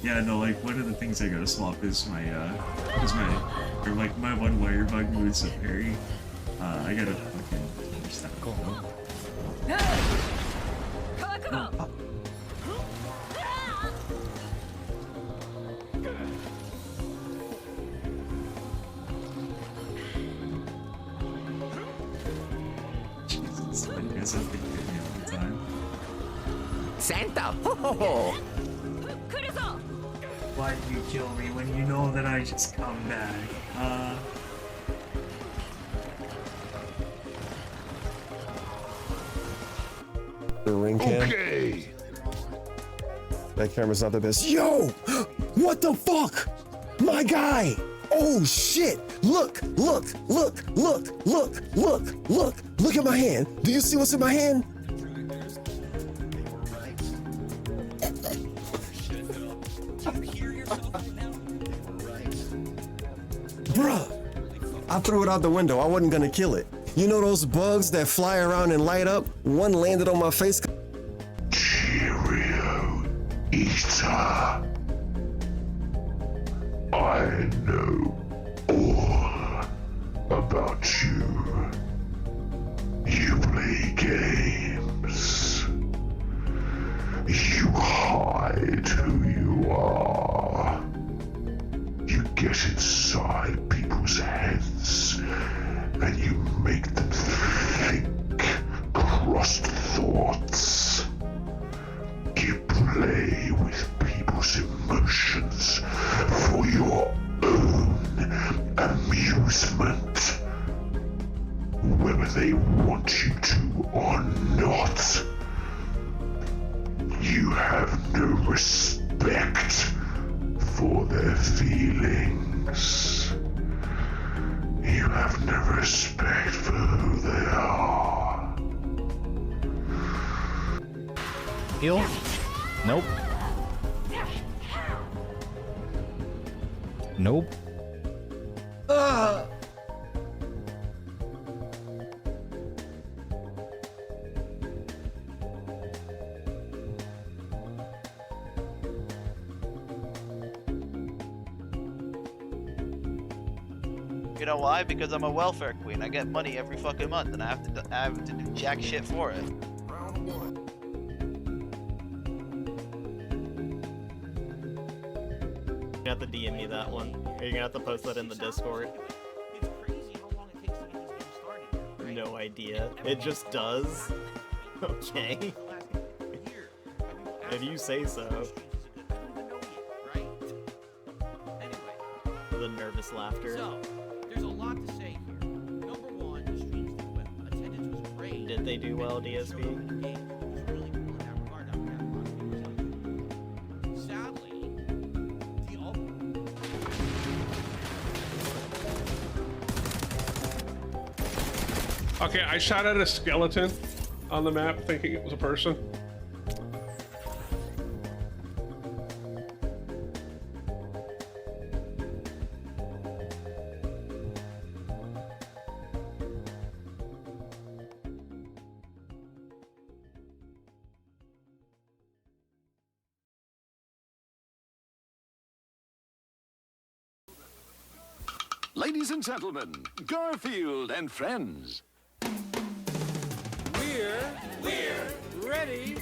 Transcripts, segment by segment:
Yeah, no, like, one of the things I gotta swap is my one wire bug moves a parry. I gotta fucking change that. Cool. Jesus, why do you guys have to hit me all the time? Santa! Ho ho ho! Why do you kill me when you know that I just come back? The ring cam. Okay. That camera's not the best. Yo! What the fuck? My guy! Oh shit! Look! Look! Look! Look! Look! Look! Look! Look at my hand! Do you see what's in my hand? Bruh! I threw it out the window. I wasn't gonna kill it. You know those bugs that fly around and light up? One landed on my face. 𝓓𝓸𝓷𝓭. I know all about you. You play games. You hide who you are. You get inside people's heads and you make them think crossed thoughts. You play with people's emotions for your own amusement, whether they want you to or not. You have no respect for their feelings. You have no respect for who they are. Heal? Nope. Nope. You know why? Because I'm a welfare queen. I get money every fucking month, and I have to do jack shit for it. You have to DM me that one. Are you gonna have to post that in the Discord? It's crazy how long it takes to get this game started. Right? No idea. It just does. Okay. If you say so. The nervous laughter. So, there's a lot to say here. Number one, the streams did well. Attendance was great. Did they do well, DSP? The game was really cool in that regard. That we had a lot of people like. Sadly, Okay, I shot at a skeleton on the map thinking it was a person. Ladies and gentlemen, Garfield and friends. We're ready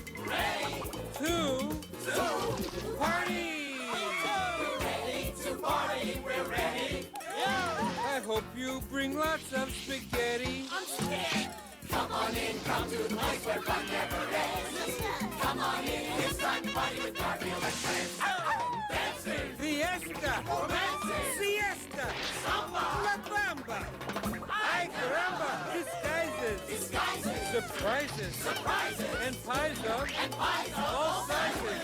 to party. We're ready to party. We're ready. I hope you bring lots of spaghetti. I'm scared. Come on in, come to the place where fun never ends. Come on in, it's time to party with Garfield and friends. Dancing, Fiesta, romancing, siesta, samba, la bamba. Ay caramba, disguises, surprises, and pies of all sizes.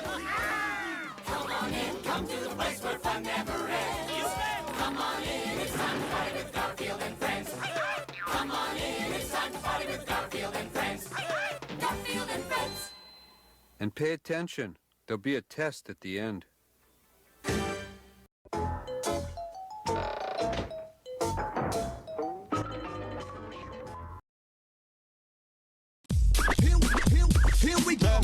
Come on in, come to the place where fun never ends. Come on in, it's time to party with Garfield and friends. Come on in, it's time to party with Garfield and friends. Garfield and friends. And pay attention. There'll be a test at the end. Here we go.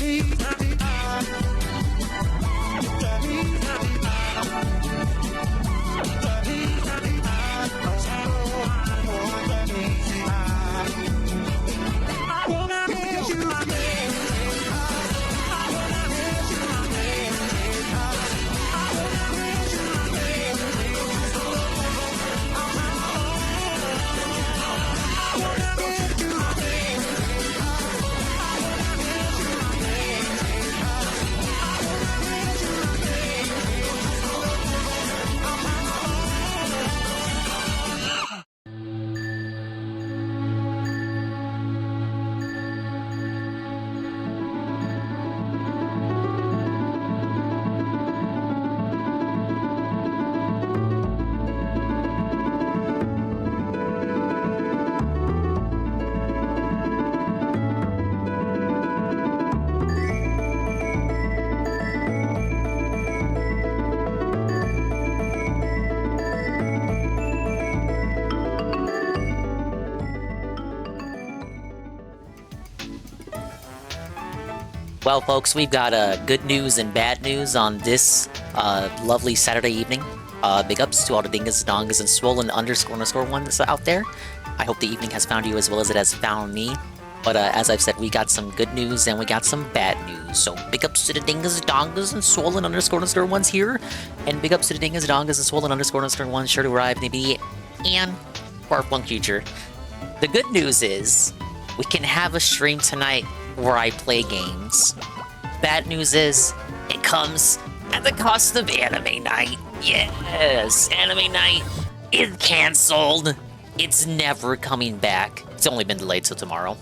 Well, folks, we've got good news and bad news on this lovely Saturday evening. Big ups to all the dingas, dongas, and ___1s out there. I hope the evening has found you as well as it has found me. But as I've said, we got some good news and we got some bad news. So big ups to the dingas, dongas, and ___1s here. And big ups to the dingas, dongas, and ___1s sure to arrive, maybe, and far-flung future. The good news is, we can have a stream tonight where I play games. Bad news is, it comes at the cost of anime night. Yes, anime night is cancelled. It's never coming back. It's only been delayed till tomorrow.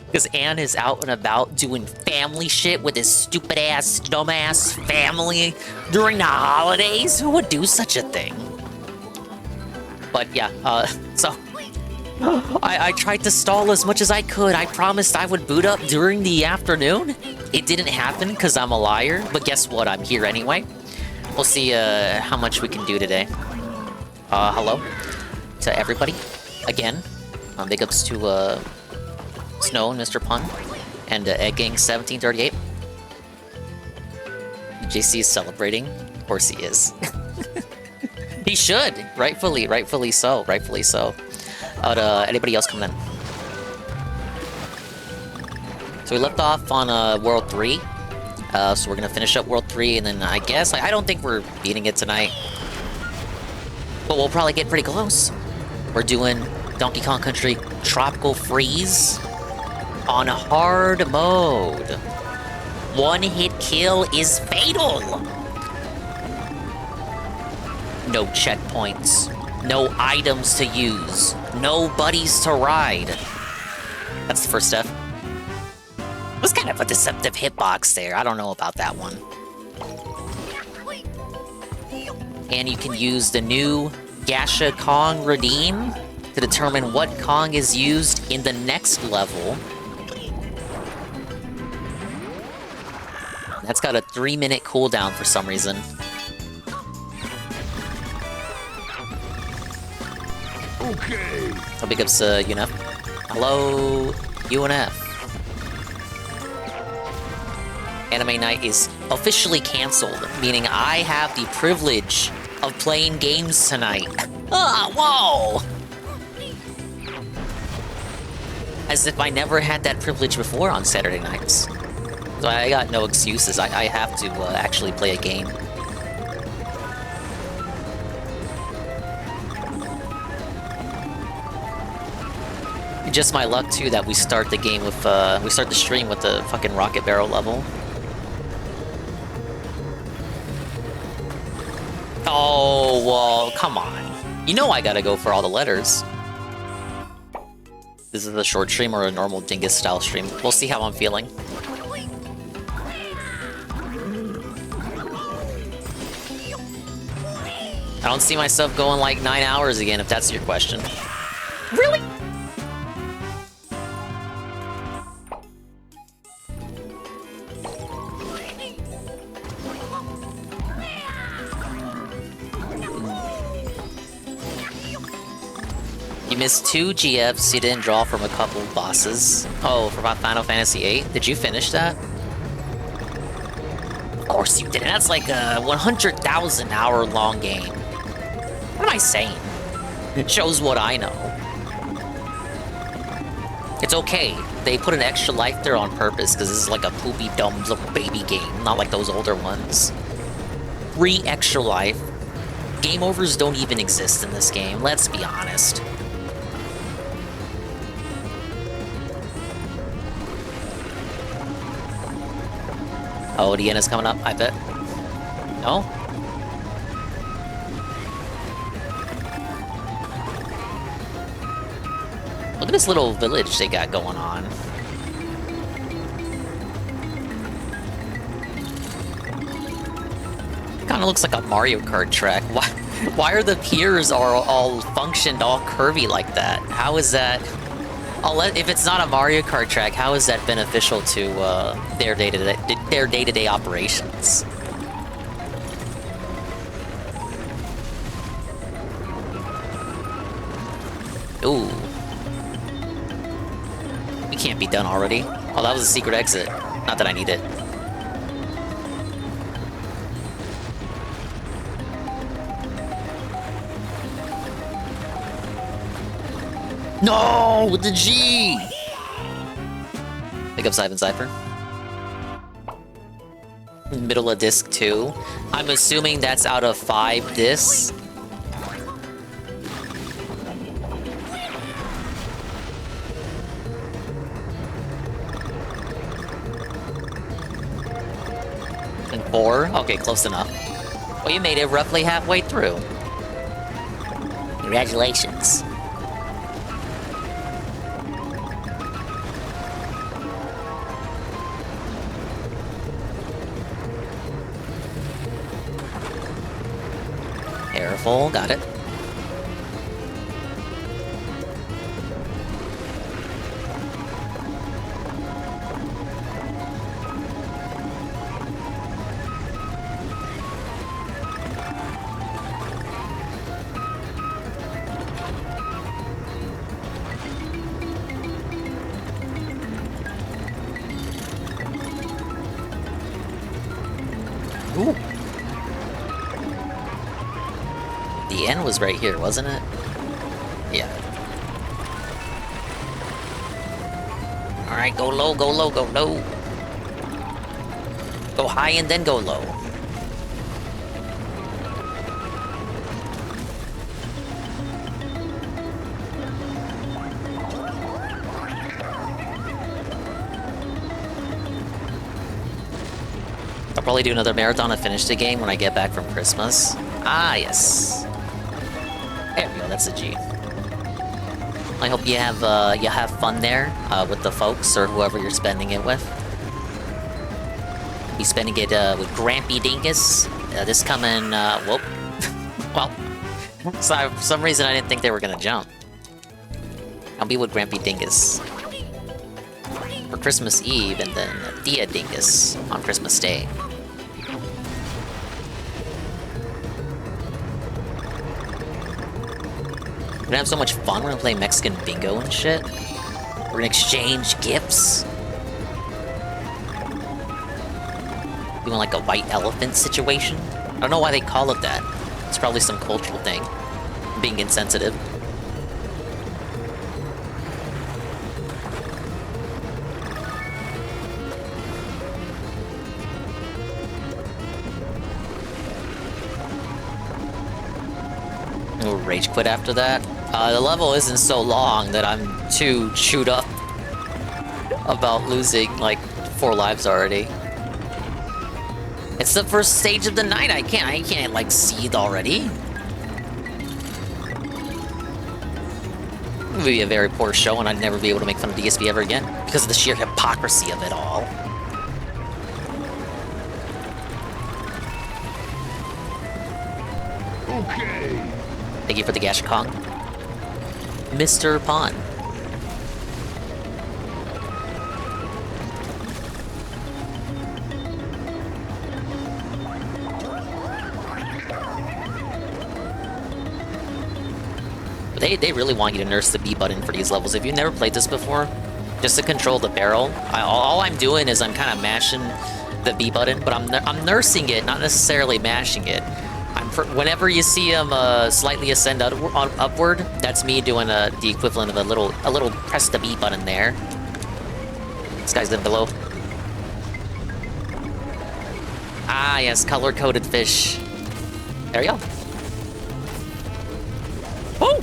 Because Ann is out and about doing family shit with his stupid-ass, dumb-ass family during the holidays. Who would do such a thing? But yeah, so... I tried to stall as much as I could. I promised I would boot up during the afternoon. It didn't happen because I'm a liar. But guess what? I'm here anyway. We'll see how much we can do today. Hello to everybody. Again, big ups to Snow and Mr. Pun and 𝓓𝓮𝓬𝓷𝓭. JC is celebrating. Of course he is. He should. Rightfully so. Rightfully so. Anybody else coming in? So we left off on World 3. So we're gonna finish up World 3, and then I guess... I don't think we're beating it tonight. But we'll probably get pretty close. We're doing Donkey Kong Country Tropical Freeze on hard mode. One-hit kill is fatal! No checkpoints. No items to use. No buddies to ride. That's the first step. It was kind of a deceptive hitbox there. I don't know about that one. And you can use the new 𝓔𝓁𝓷𝓭 to determine what Kong is used in the next level. That's got a 3-minute cooldown for some reason. Okay. Oh, big ups to UNF. Hello, UNF. Anime night is officially cancelled, meaning I have the privilege of playing games tonight. Ah, whoa! As if I never had that privilege before on Saturday nights. So I got no excuses. I have to actually play a game. Just my luck too that we start the game with we start the stream with the fucking rocket barrel level. Oh well, come on. You know I gotta go for all the letters. This is a short stream or a normal dingus style stream. We'll see how I'm feeling. I don't see myself going like 9 hours again, if that's your question. Really? You missed 2 GFs, you didn't draw from a couple bosses. Oh, for Final Fantasy VIII? Did you finish that? Of course you didn't. That's like a 100,000 hour long game. What am I saying? It shows what I know. It's okay. They put an extra life there on purpose because this is like a poopy, dumb little baby game, not like those older ones. 3 extra life. Game overs don't even exist in this game, let's be honest. Oh, the end is coming up, I bet. No? Look at this little village they got going on. It kinda looks like a Mario Kart track. Why are the piers all functioned all curvy like that? How is that... if it's not a Mario Kart track, how is that beneficial to their day-to-day operations? Ooh. We can't be done already. Oh, that was a secret exit. Not that I need it. No, with the G. Pick up Siphon Cypher. Middle of disc 2. I'm assuming that's out of 5 discs. And 4? Okay, close enough. Well, you made it roughly halfway through. Congratulations. Careful, got it. Ooh. The end was right here, wasn't it? Yeah. Alright, go low, go low, go low. Go high and then go low. I'll probably do another marathon and finish the game when I get back from Christmas. Ah, yes. There we go, that's a G. I hope you have fun there with the folks or whoever you're spending it with. Be spending it with 𝓓𝓸𝓷𝓰. This coming, whoop. Well, so for some reason I didn't think they were gonna jump. I'll be with 𝓓𝓸𝓷𝓰 for Christmas Eve and then 𝓓𝓸𝓷𝓰 on Christmas Day. We're gonna have so much fun. We're gonna play Mexican bingo and shit. We're gonna exchange gifts. Doing like a white elephant situation. I don't know why they call it that. It's probably some cultural thing. Being insensitive. We'll rage quit after that. The level isn't so long that I'm too chewed up about losing like 4 lives already. It's the first stage of the night. I can't like seethe already. It would be a very poor show, and I'd never be able to make fun of DSP ever again because of the sheer hypocrisy of it all. Okay. Thank you for the 𝓔𝓁𝓸𝓷𝓭. Mr. Pawn. They really want you to nurse the B button for these levels. If you've never played this before, just to control the barrel, all I'm doing is I'm kind of mashing the B button, but I'm nursing it, not necessarily mashing it. Whenever you see him slightly ascend upward, that's me doing the equivalent of a little press the B button there. This guy's in below. Ah, yes, color-coded fish. There we go. Woo!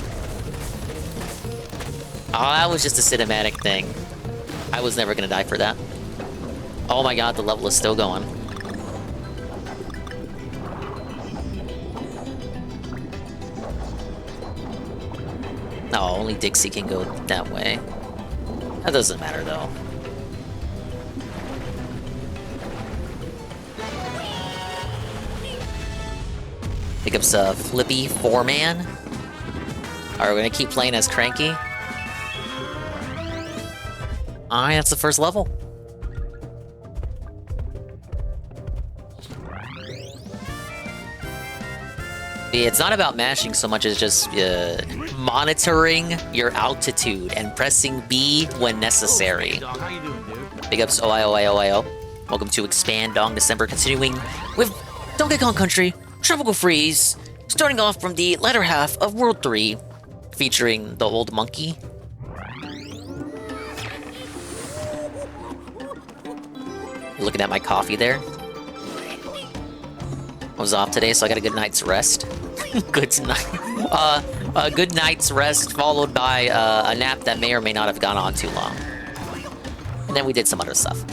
Oh, that was just a cinematic thing. I was never gonna die for that. Oh my god, the level is still going. No, only Dixie can go that way. That doesn't matter, though. Pick up some Flippy 4-man. Alright, we're gonna keep playing as Cranky. Alright, that's the first level. It's not about mashing so much as just monitoring your altitude and pressing B when necessary. Hey dog, how you doing, dude? Big ups OIO. Welcome to Expand Dong December, continuing with Donkey Kong Country Tropical Freeze, starting off from the latter half of World 3, featuring the old monkey. Looking at my coffee there. I was off today, so I got a good night's rest. Good night. A good night's rest followed by a nap that may or may not have gone on too long. And then we did some other stuff.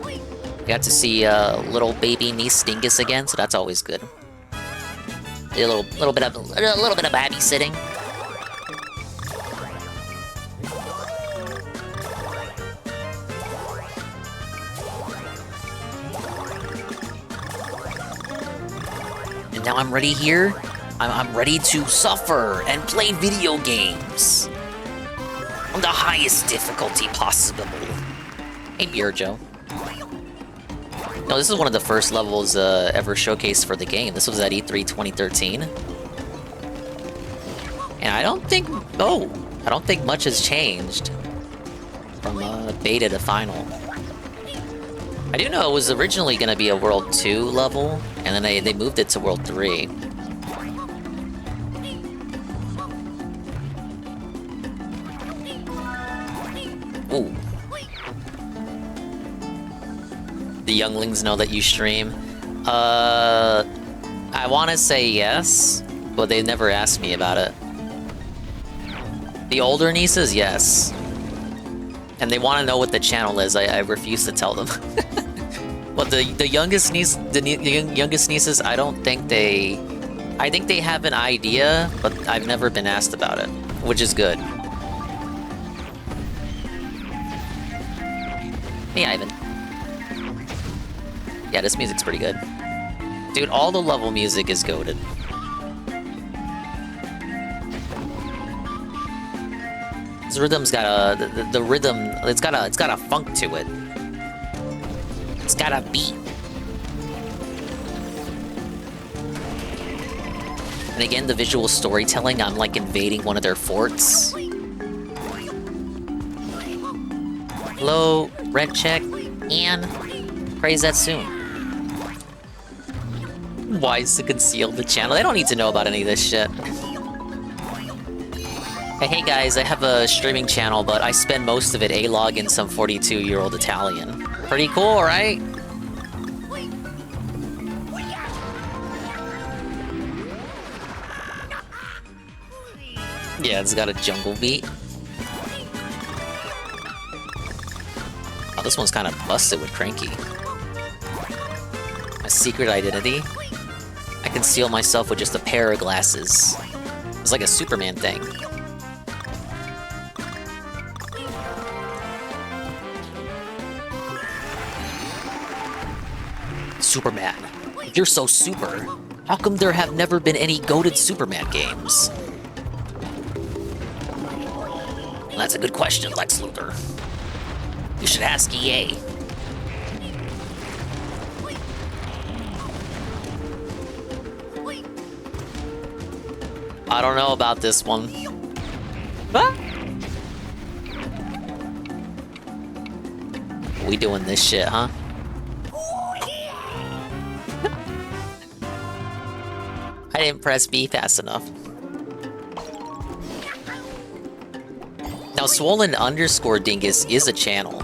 We got to see little baby niece Dingus again, so that's always good. A little bit of babysitting. And now I'm ready here. I'm ready to suffer and play video games on the highest difficulty possible. Hey, Beer Joe. No, this is one of the first levels ever showcased for the game. This was at E3 2013. And I don't think much has changed from beta to final. I do know it was originally going to be a World 2 level, and then they moved it to World 3. Ooh. The younglings know that you stream. I want to say yes, but they never asked me about it. The older nieces, yes. And they want to know what the channel is. I refuse to tell them. But the youngest niece, youngest nieces, I think they have an idea, but I've never been asked about it, which is good. Hey, Ivan. Yeah, this music's pretty good. Dude, all the level music is goated. This rhythm's got the rhythm, it's got a funk to it. It's got a beat. And again, the visual storytelling, I'm like invading one of their forts. Hello, rent check, and praise that soon. Wise to conceal the channel. They don't need to know about any of this shit. Hey guys, I have a streaming channel, but I spend most of it A-log in some 42-year-old Italian. Pretty cool, right? Yeah, it's got a jungle beat. Oh, this one's kind of busted with Cranky. My secret identity? I conceal myself with just a pair of glasses. It's like a Superman thing. Superman. If you're so super, how come there have never been any goated Superman games? Well, that's a good question, Lex Luthor. You should ask EA. I don't know about this one. Ah! We doing this shit, huh? I didn't press B fast enough. Now, 𝓔𝓁_Dingus is a channel.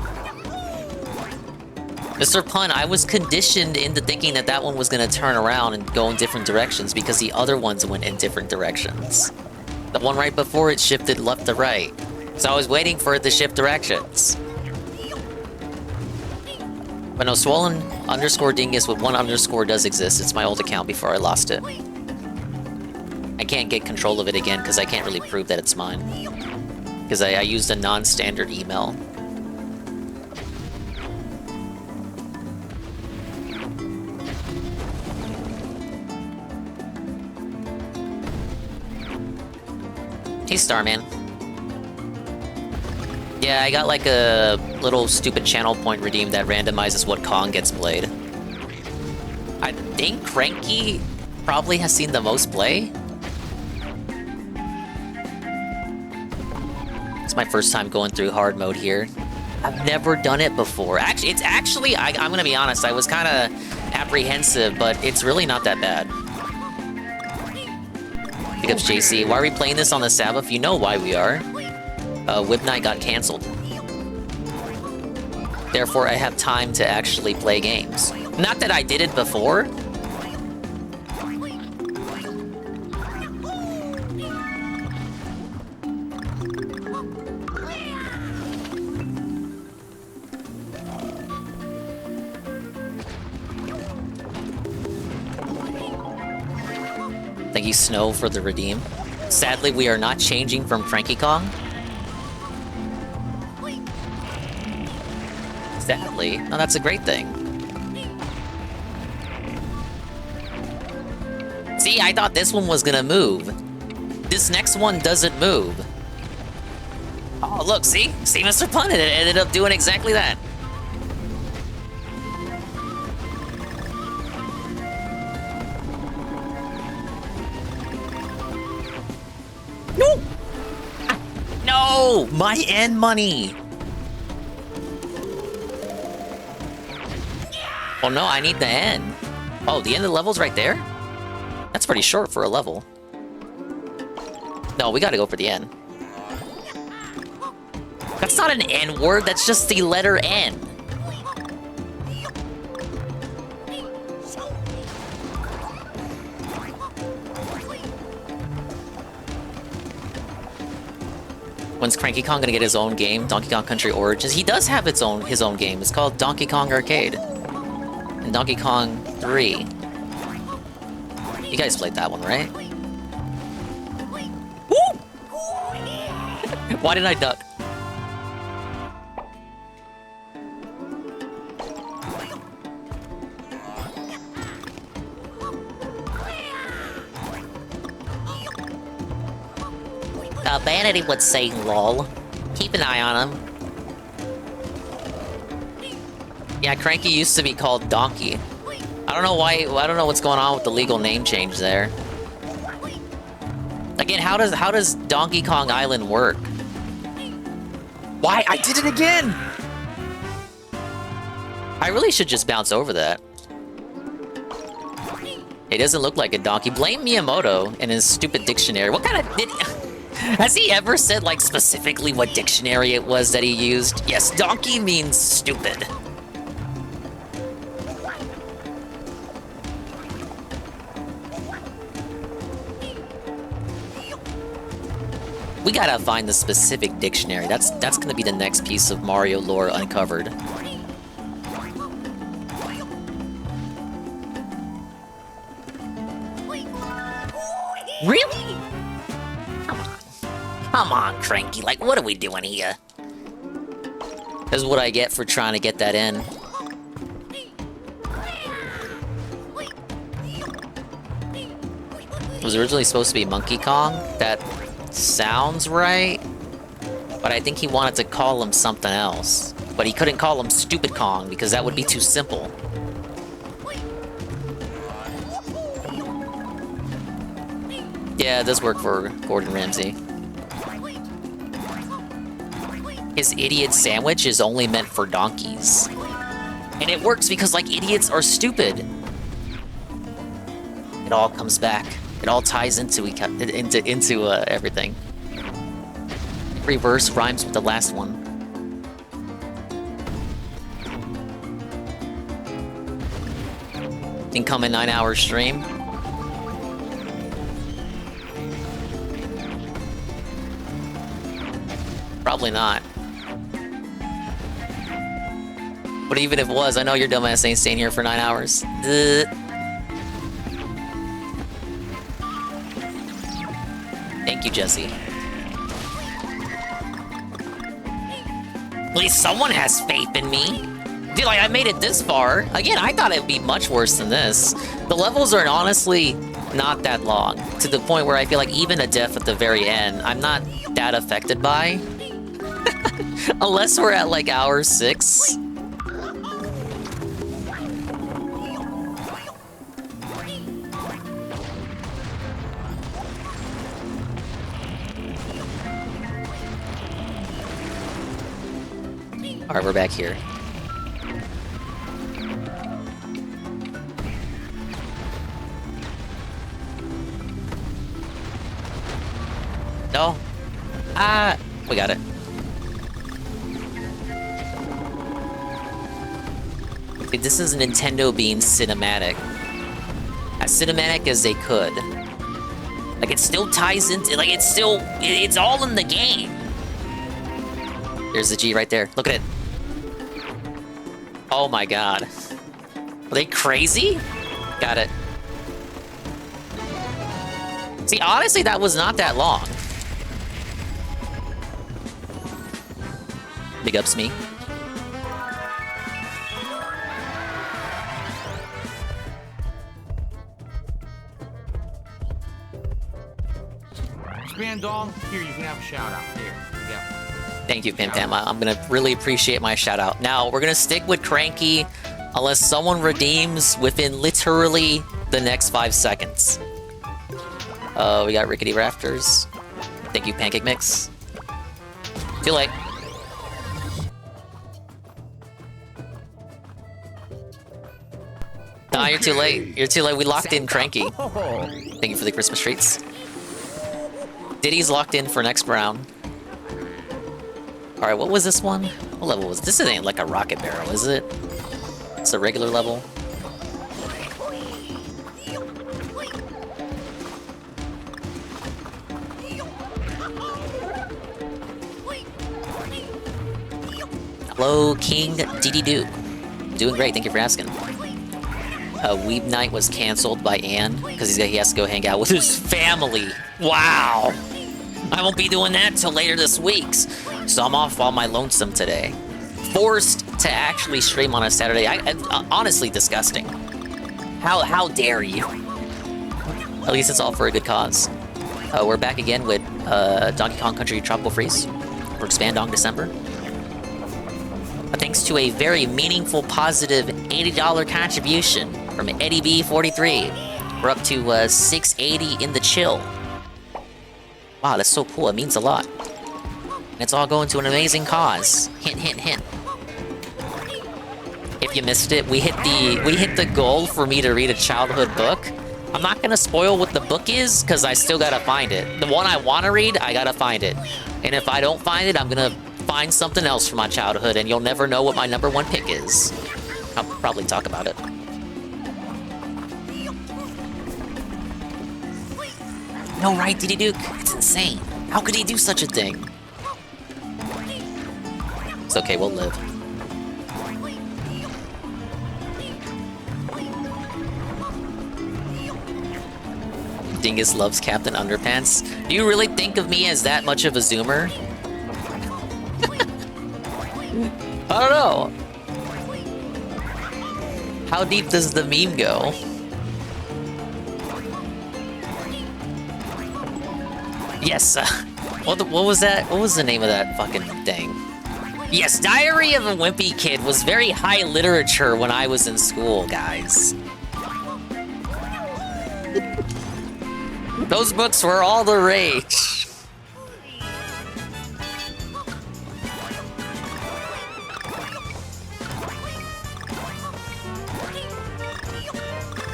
Mr. Pun, I was conditioned into thinking that that one was going to turn around and go in different directions because the other ones went in different directions. The one right before it shifted left to right. So I was waiting for it to shift directions. But no, 𝓔𝓁_Dingus with one underscore does exist. It's my old account before I lost it. I can't get control of it again because I can't really prove that it's mine. Because I used a non-standard email. Hey, Starman. Yeah, I got like a little stupid channel point redeemed that randomizes what Kong gets played. I think Cranky probably has seen the most play. It's my first time going through hard mode here. I've never done it before. Actually, it's actually, I'm gonna be honest, I was kind of apprehensive, but it's really not that bad. Pick up JC. Why are we playing this on the Sabbath? You know why we are. Whip Night got canceled. Therefore, I have time to actually play games. Not that I did it before. Thank you, Snow, for the redeem. Sadly, we are not changing from Cranky Kong. Sadly. No, that's a great thing. See, I thought this one was gonna move. This next one doesn't move. Oh, look, see? See, Mr. Pun, it ended up doing exactly that. No! No! My end money! Well, no, I need the end. Oh, the end of the level's right there? That's pretty short for a level. No, we gotta go for the N. That's not an N word, that's just the letter N. When's Cranky Kong gonna get his own game? Donkey Kong Country Origins? He does have his own game. It's called Donkey Kong Arcade. And Donkey Kong 3. You guys played that one, right? Woo! Why did I duck? Vanity would say lol. Keep an eye on him. Yeah, Cranky used to be called Donkey. I don't know why. I don't know what's going on with the legal name change there. Again, how does Donkey Kong Island work? Why? I did it again! I really should just bounce over that. It doesn't look like a donkey. Blame Miyamoto and his stupid dictionary. What kind of... Has he ever said, like, specifically what dictionary it was that he used? Yes, donkey means stupid. We gotta find the specific dictionary. That's gonna be the next piece of Mario lore uncovered. Really? Come on, Cranky. Like, what are we doing here? This is what I get for trying to get that in. It was originally supposed to be Monkey Kong. That sounds right. But I think he wanted to call him something else. But he couldn't call him Stupid Kong because that would be too simple. Yeah, it does work for Gordon Ramsay. His idiot sandwich is only meant for donkeys. And it works because, like, idiots are stupid. It all comes back. It all ties into everything. Reverse rhymes with the last one. Incoming 9-hour stream. Probably not. But even if it was, I know your dumbass ain't staying here for 9 hours. Thank you, Jesse. At least someone has faith in me. Dude, like, I made it this far. Again, I thought it would be much worse than this. The levels are honestly not that long, to the point where I feel like even a death at the very end, I'm not that affected by. Unless we're at, like, hour 6. Alright, we're back here. No. We got it. Okay, this is Nintendo being cinematic. As cinematic as they could. Like, it still ties into, like, it's all in the game. There's the G right there. Look at it. Oh my god. Are they crazy? Got it. See, honestly, that was not that long. Big ups me. Spandong, here, you can have a shout out. Here, yeah. Thank you, Pimtam. I'm gonna really appreciate my shout out. Now, we're gonna stick with Cranky unless someone redeems within literally the next 5 seconds. We got Rickety Rafters. Thank you, Pancake Mix. Too late. Nah, you're too late. You're too late. We locked in Cranky. Thank you for the Christmas treats. Diddy's locked in for next round. Alright, what was this one? What level was this? This ain't like a rocket barrel, is it? It's a regular level. Hello, King DD Doing great, thank you for asking. Weeb Night was cancelled by Ann because he has to go hang out with his family. Wow! I won't be doing that till later this week, so I'm off on my lonesome today. Forced to actually stream on a Saturday. Honestly, disgusting. How dare you? At least it's all for a good cause. We're back again with Donkey Kong Country Tropical Freeze for Spandong December. Thanks to a very meaningful, positive $80 contribution from Eddie B43. We're up to $680 in the chill. Wow, that's so cool. It means a lot. And it's all going to an amazing cause. Hint, hint, hint. If you missed it, we hit the goal for me to read a childhood book. I'm not gonna spoil what the book is, because I still gotta find it. The one I want to read, I gotta find it. And if I don't find it, I'm gonna find something else from my childhood, and you'll never know what my #1 pick is. I'll probably talk about it. No, right, Diddy Duke? It's insane. How could he do such a thing? It's okay, we'll live. Dingus loves Captain Underpants. Do you really think of me as that much of a zoomer? I don't know. How deep does the meme go? Yes, what was that? What was the name of that fucking thing? Yes, Diary of a Wimpy Kid was very high literature when I was in school, guys. Those books were all the rage.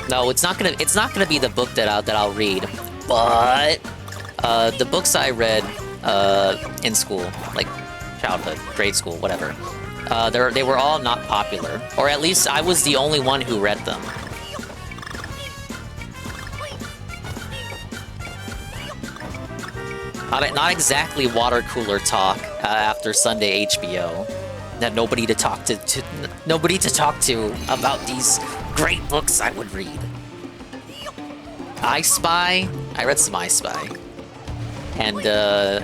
No, it's not gonna be the book that I'll read, but the books I read in school, like childhood, grade school, whatever, they were all not popular, or at least I was the only one who read them. Not exactly water cooler talk after Sunday HBO. That nobody to talk to about these great books I would read. I Spy. I read some I Spy. And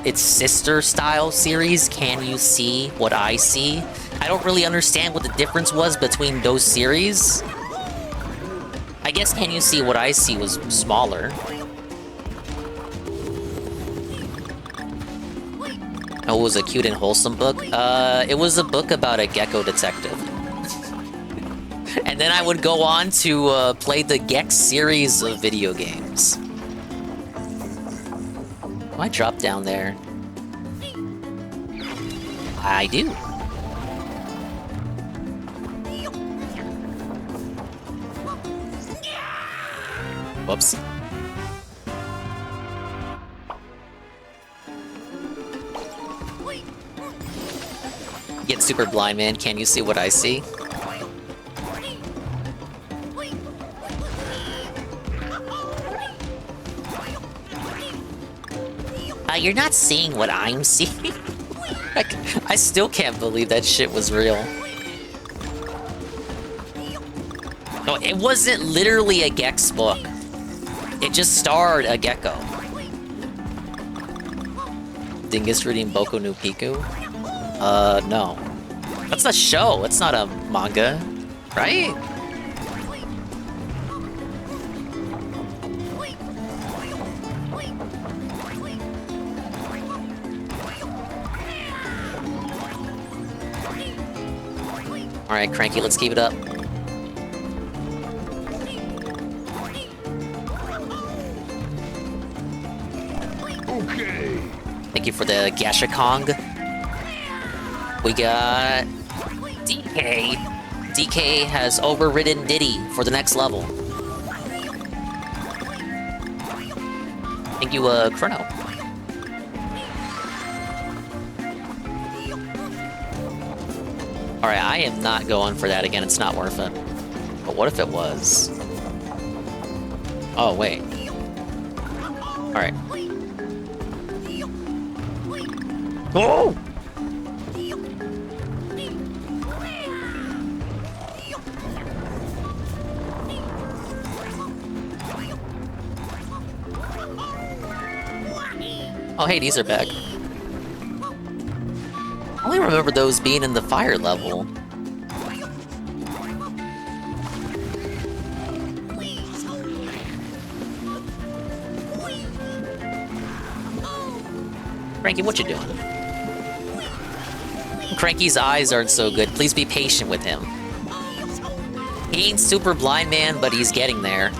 its sister style series, Can You See What I See? I don't really understand what the difference was between those series. I guess Can You See What I See was smaller. Oh, it was a cute and wholesome book? It was a book about a gecko detective. And then I would go on to play the Gex series of video games. Oh, I dropped down there. I do. Whoops. Get super blind, man. Can you see what I see? You're not seeing what I'm seeing. I still can't believe that shit was real. No, it wasn't literally a Gex book. It just starred a gecko. Dingus reading Boku no Pico? No. That's a show. It's not a manga, right? Alright, Cranky, let's keep it up. Okay. Thank you for the Gashakong. We got DK. DK has overridden Diddy for the next level. Thank you, Chrono. Alright, I am not going for that again. It's not worth it. But what if it was? Oh, wait. Alright. Oh! Oh, hey, these are back. I only remember those being in the fire level. Cranky, what you doing? Cranky's eyes aren't so good. Please be patient with him. He ain't super blind, man, but he's getting there.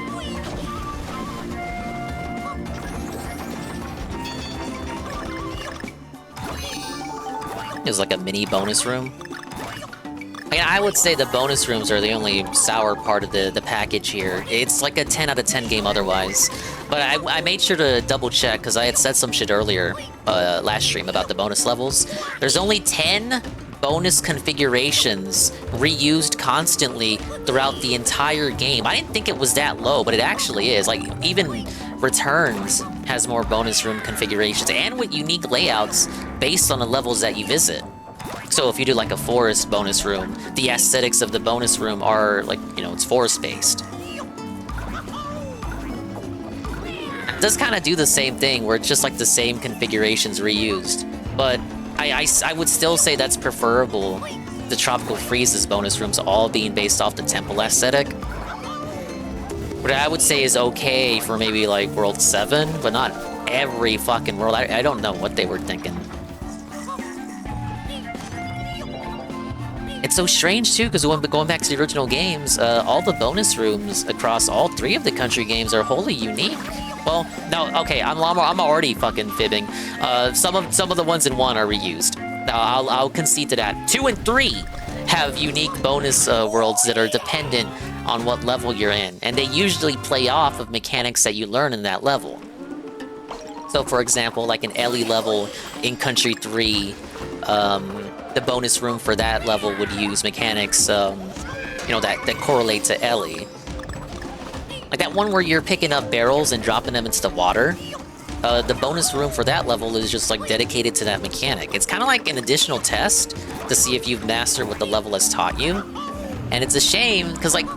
There's like a mini bonus room. I mean, I would say the bonus rooms are the only sour part of the package here. It's like a 10 out of 10 game otherwise. But I made sure to double check because I had said some shit earlier last stream about the bonus levels. There's only 10 bonus configurations reused constantly throughout the entire game. I didn't think it was that low, but it actually is. Like, even Returns has more bonus room configurations and with unique layouts based on the levels that you visit. So if you do like a forest bonus room, the aesthetics of the bonus room are like, you know, it's forest-based. It does kind of do the same thing where it's just like the same configurations reused. But I would still say that's preferable to Tropical Freeze's bonus rooms all being based off the temple aesthetic. What I would say is okay for maybe like World 7, but not every fucking world. I don't know what they were thinking. It's so strange too, because going back to the original games, all the bonus rooms across all 3 of the country games are wholly unique. Well, no, okay, I'm already fucking fibbing. Some of the ones in 1 are reused. I'll concede to that. 2 and 3 have unique bonus worlds that are dependent on what level you're in, and they usually play off of mechanics that you learn in that level. So, for example, like an Ellie level in Country 3, the bonus room for that level would use mechanics, you know, that correlate to Ellie. Like that one where you're picking up barrels and dropping them into the water. The bonus room for that level is just like dedicated to that mechanic. It's kind of like an additional test to see if you've mastered what the level has taught you. And it's a shame, because like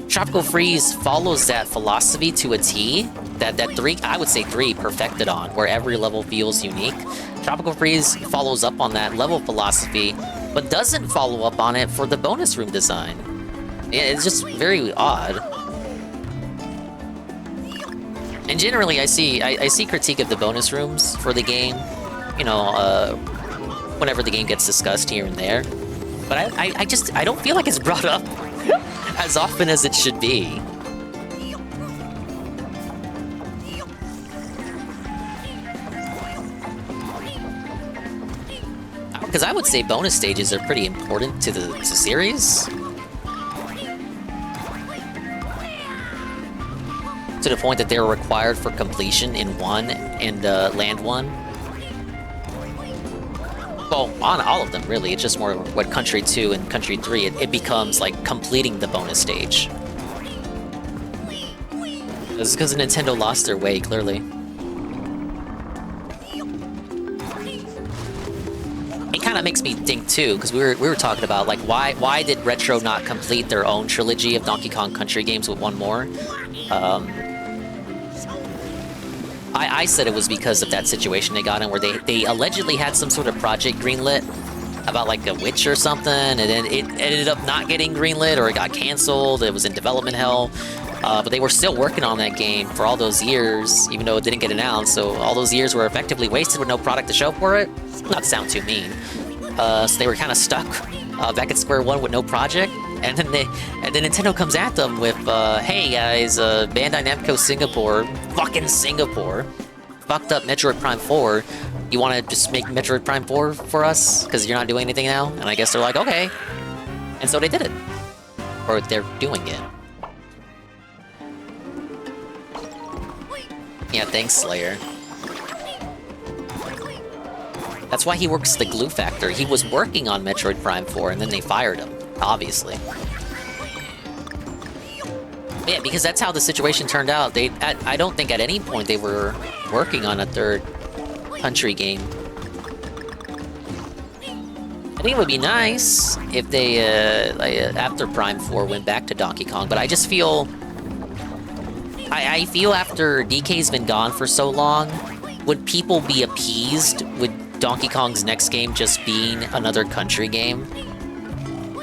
Tropical Freeze follows that philosophy to a T, that 3, I would say 3, perfected on, where every level feels unique. Tropical Freeze follows up on that level philosophy, but doesn't follow up on it for the bonus room design. It's just very odd. And generally, I see critique of the bonus rooms for the game, you know, whenever the game gets discussed here and there. But I don't feel like it's brought up as often as it should be. Because I would say bonus stages are pretty important to the series. to the point that they were required for completion in 1 and Land 1. Well, on all of them, really. It's just more what Country 2 and Country 3, it becomes like completing the bonus stage. This is because Nintendo lost their way, clearly. It kind of makes me think too, because we were talking about like why did Retro not complete their own trilogy of Donkey Kong Country games with one more? I said it was because of that situation they got in where they allegedly had some sort of project greenlit about like a witch or something, and then it ended up not getting greenlit or it got canceled. It was in development hell. But they were still working on that game for all those years, even though it didn't get announced. So all those years were effectively wasted with no product to show for it. Not to sound too mean. So they were kind of stuck back at square one with no project. And then Nintendo comes at them with, hey guys, Bandai Namco Singapore, fucking Singapore, fucked up Metroid Prime 4. You want to just make Metroid Prime 4 for us? Because you're not doing anything now? And I guess they're like, okay. And so they did it. Or they're doing it. Yeah, thanks, Slayer. That's why he works the Glue Factory. He was working on Metroid Prime 4, and then they fired him, obviously. Yeah, because that's how the situation turned out. I don't think at any point they were working on a third country game. I think it would be nice if they, after Prime 4, went back to Donkey Kong, but I just feel... I feel after DK's been gone for so long, would people be appeased with Donkey Kong's next game just being another country game?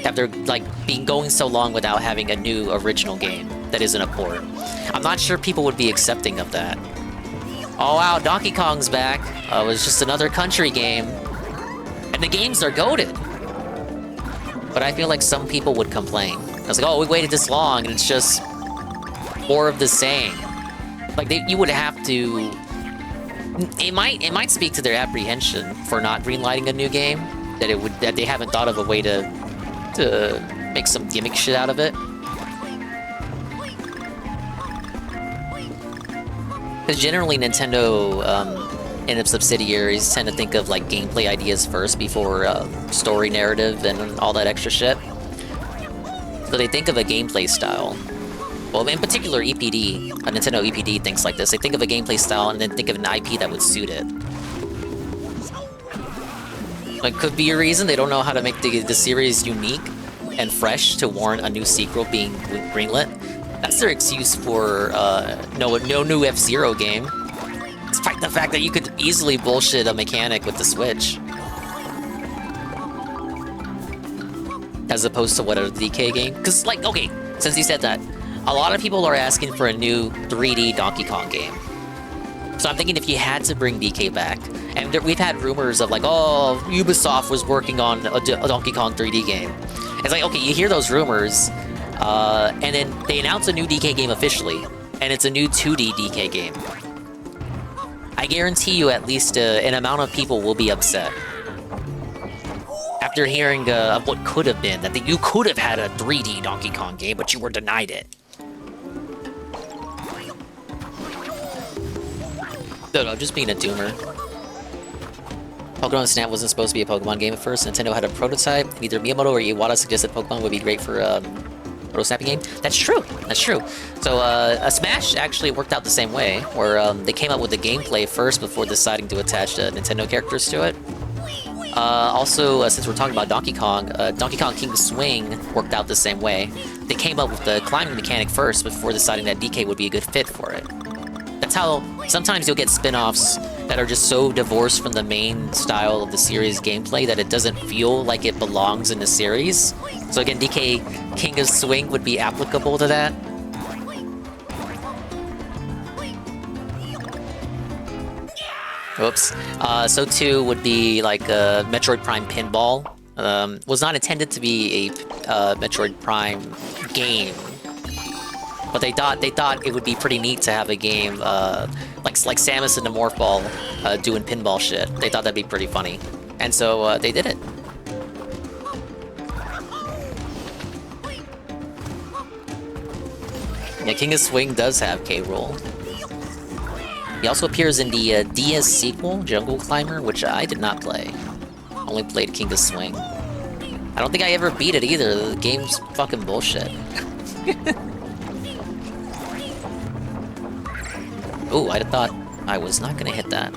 After, like, going so long without having a new original game that isn't a port. I'm not sure people would be accepting of that. Oh wow, Donkey Kong's back. It was just another country game. And the games are goated. But I feel like some people would complain. I was like, oh, we waited this long, and it's just... more of the same. Like you would have to. It might speak to their apprehension for not greenlighting a new game. That they haven't thought of a way to make some gimmick shit out of it. Because generally Nintendo and its subsidiaries tend to think of like gameplay ideas first before story narrative and all that extra shit. So they think of a gameplay style. Well, in particular, EPD, Nintendo EPD thinks like this. They think of a gameplay style and then think of an IP that would suit it. It could be a reason they don't know how to make the series unique and fresh to warrant a new sequel being greenlit. That's their excuse for no new F-Zero game. Despite the fact that you could easily bullshit a mechanic with the Switch. As opposed to what, a DK game? Because, like, okay, since you said that, a lot of people are asking for a new 3D Donkey Kong game. So I'm thinking if you had to bring DK back, and we've had rumors of like, oh, Ubisoft was working on a Donkey Kong 3D game. It's like, okay, you hear those rumors, and then they announce a new DK game officially, and it's a new 2D DK game. I guarantee you at least an amount of people will be upset. After hearing of what could have been, that you could have had a 3D Donkey Kong game, but you were denied it. No, just being a doomer. Pokemon Snap wasn't supposed to be a Pokemon game at first. Nintendo had a prototype. Neither Miyamoto or Iwata suggested Pokemon would be great for a proto-snapping game. That's true. That's true. So, Smash actually worked out the same way, where they came up with the gameplay first before deciding to attach Nintendo characters to it. Also, since we're talking about Donkey Kong King's Swing worked out the same way. They came up with the climbing mechanic first before deciding that DK would be a good fit for it. That's how sometimes you'll get spin-offs that are just so divorced from the main style of the series gameplay that it doesn't feel like it belongs in the series. So again, DK King's Swing would be applicable to that. Oops. So too would be like Metroid Prime Pinball. Was not intended to be a Metroid Prime game, but they thought it would be pretty neat to have a game like Samus and the Morph Ball doing pinball shit. They thought that'd be pretty funny, and so they did it. Yeah, King of Swing does have K-Roll. He also appears in the DS sequel, Jungle Climber, which I did not play. Only played King of Swing. I don't think I ever beat it either. The game's fucking bullshit. Ooh, I thought I was not gonna hit that.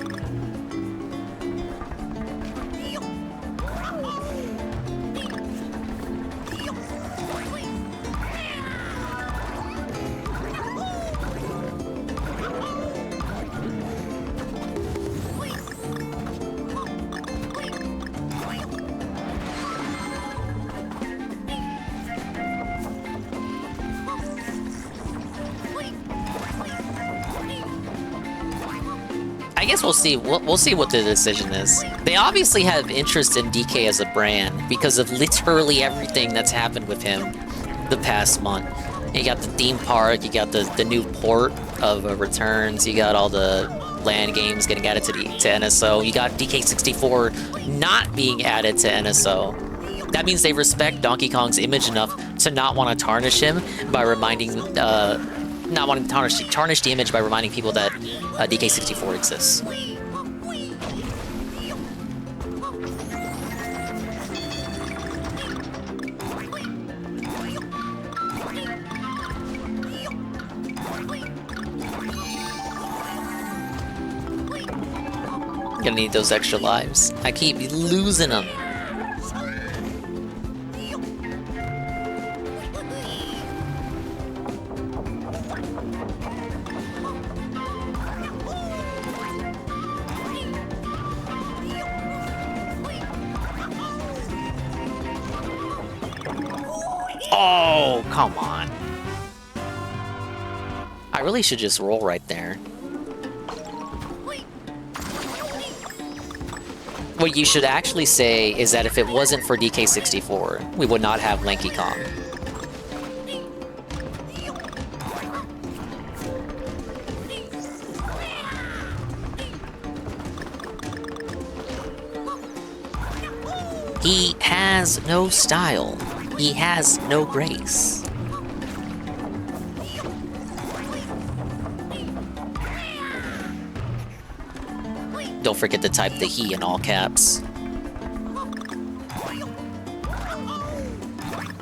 I guess we'll see. We'll see what the decision is. They obviously have interest in DK as a brand because of literally everything that's happened with him the past month. You got the theme park, you got the new port of Returns, you got all the LAN games getting added to NSO, you got DK64 not being added to NSO. That means they respect Donkey Kong's image enough to not want to tarnish him by reminding, not wanting to tarnish the image by reminding people that DK64 exists. Gonna need those extra lives. I keep losing them. Oh, come on. I really should just roll right there. What you should actually say is that if it wasn't for DK64, we would not have Lanky Kong. He has no style. He has no grace. Don't forget to type the he in all caps.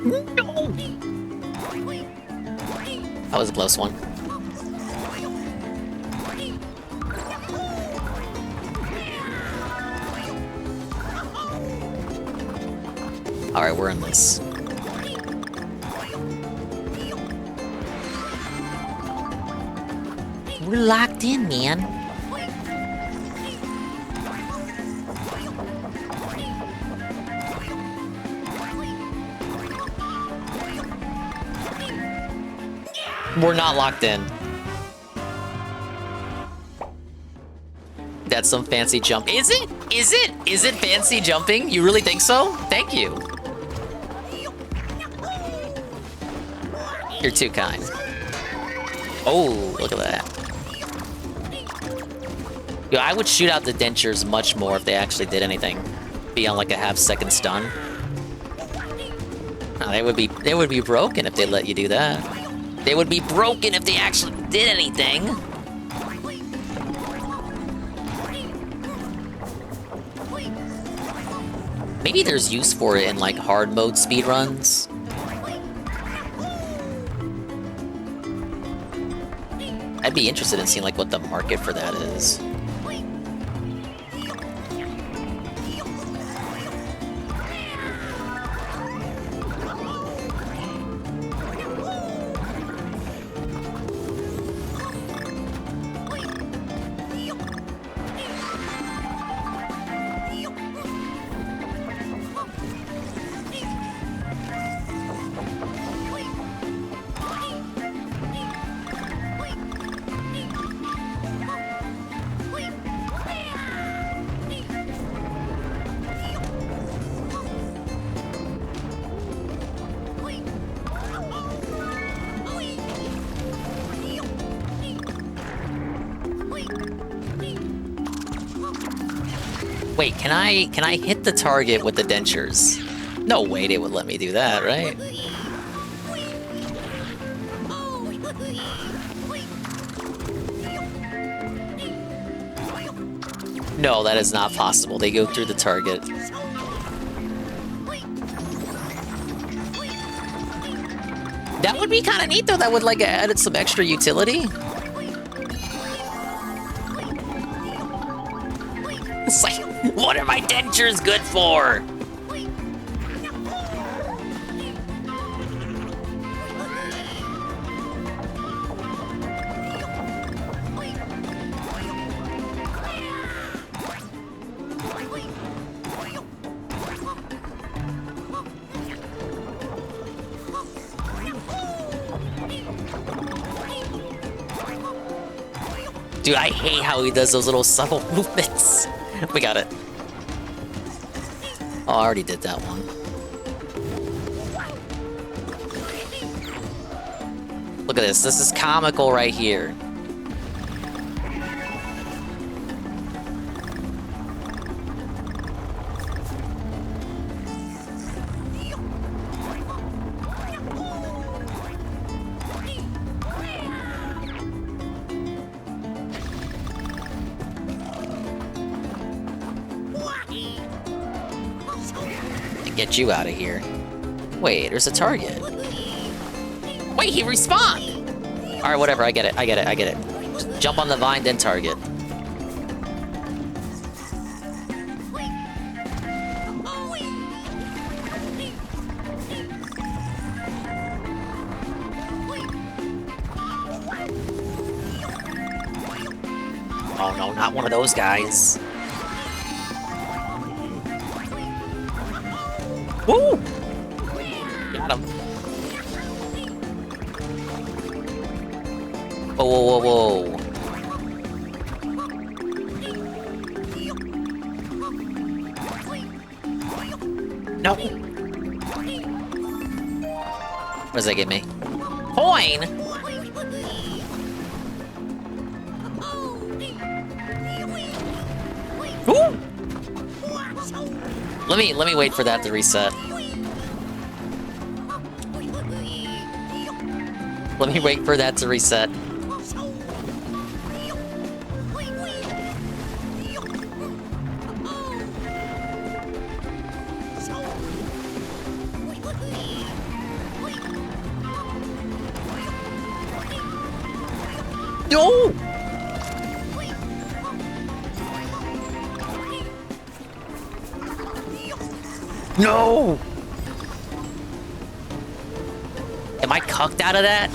No! That was a close one. Alright, we're in this. We're locked in, man. We're not locked in. That's some fancy jump. Is it? Is it? Is it fancy jumping? You really think so? Thank you. You're too kind. Oh, look at that. Yo, I would shoot out the dentures much more if they actually did anything beyond like a half-second stun. Oh, they would be broken if they let you do that. They would be broken if they actually did anything. Maybe there's use for it in like hard mode speedruns. I'd be interested in seeing like what the market for that is. Wait, can I hit the target with the dentures? No way they would let me do that, right? No, that is not possible. They go through the target. That would be kind of neat, though. That would, like, added some extra utility. It's like, what are my dentures good for? Dude, I hate how he does those little subtle movements. We got it. Oh, I already did that one. Look at this. This is comical right here. Get you out of here. Wait, there's a target. Wait, he respawned! Alright, whatever, I get it, I get it, I get it. Just jump on the vine, then target. Oh no, not one of those guys. Woo! Got him. Whoa, whoa, whoa, whoa. No. What does that give me? Coin? Woo! Let me wait for that to reset. Let me wait for that to reset. No! No! Am I cucked out of that?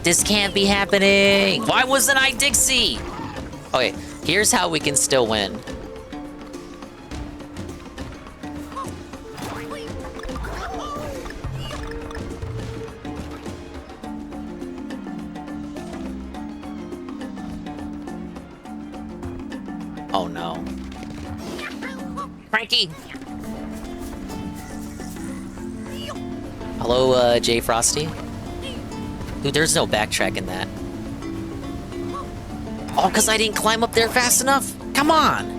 This can't be happening! Why wasn't I Dixie? Okay, here's how we can still win. Oh no. Frankie! Hello, J Frosty? Dude, there's no backtracking that. Oh, because I didn't climb up there fast enough? Come on!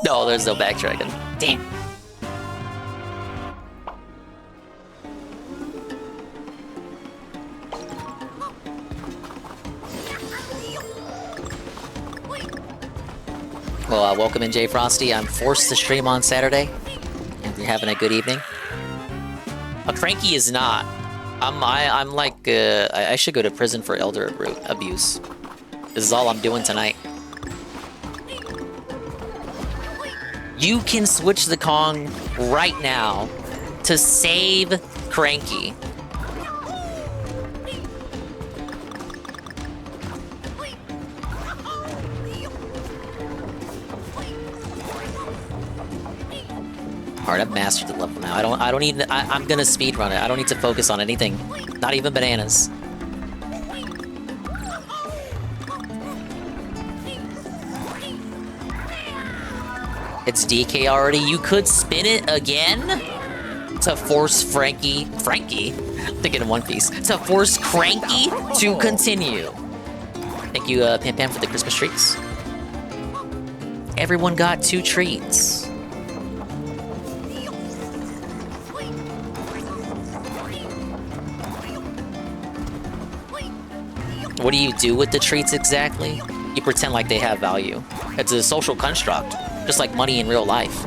No, there's no backtracking. Damn. Well, welcome in, J Frosty. I'm forced to stream on Saturday. If you're having a good evening. Cranky is not. I'm like, I should go to prison for elder abuse. This is all I'm doing tonight. You can switch the Kong right now to save Cranky. Alright, I've mastered the level now. I don't need. I'm gonna speedrun it. I don't need to focus on anything. Not even bananas. It's DK already. You could spin it again to force Frankie. I'm thinking in One Piece. To force Cranky to continue. Thank you, Pam Pam, for the Christmas treats. Everyone got 2 treats. What do you do with the treats exactly? You pretend like they have value. It's a social construct, just like money in real life.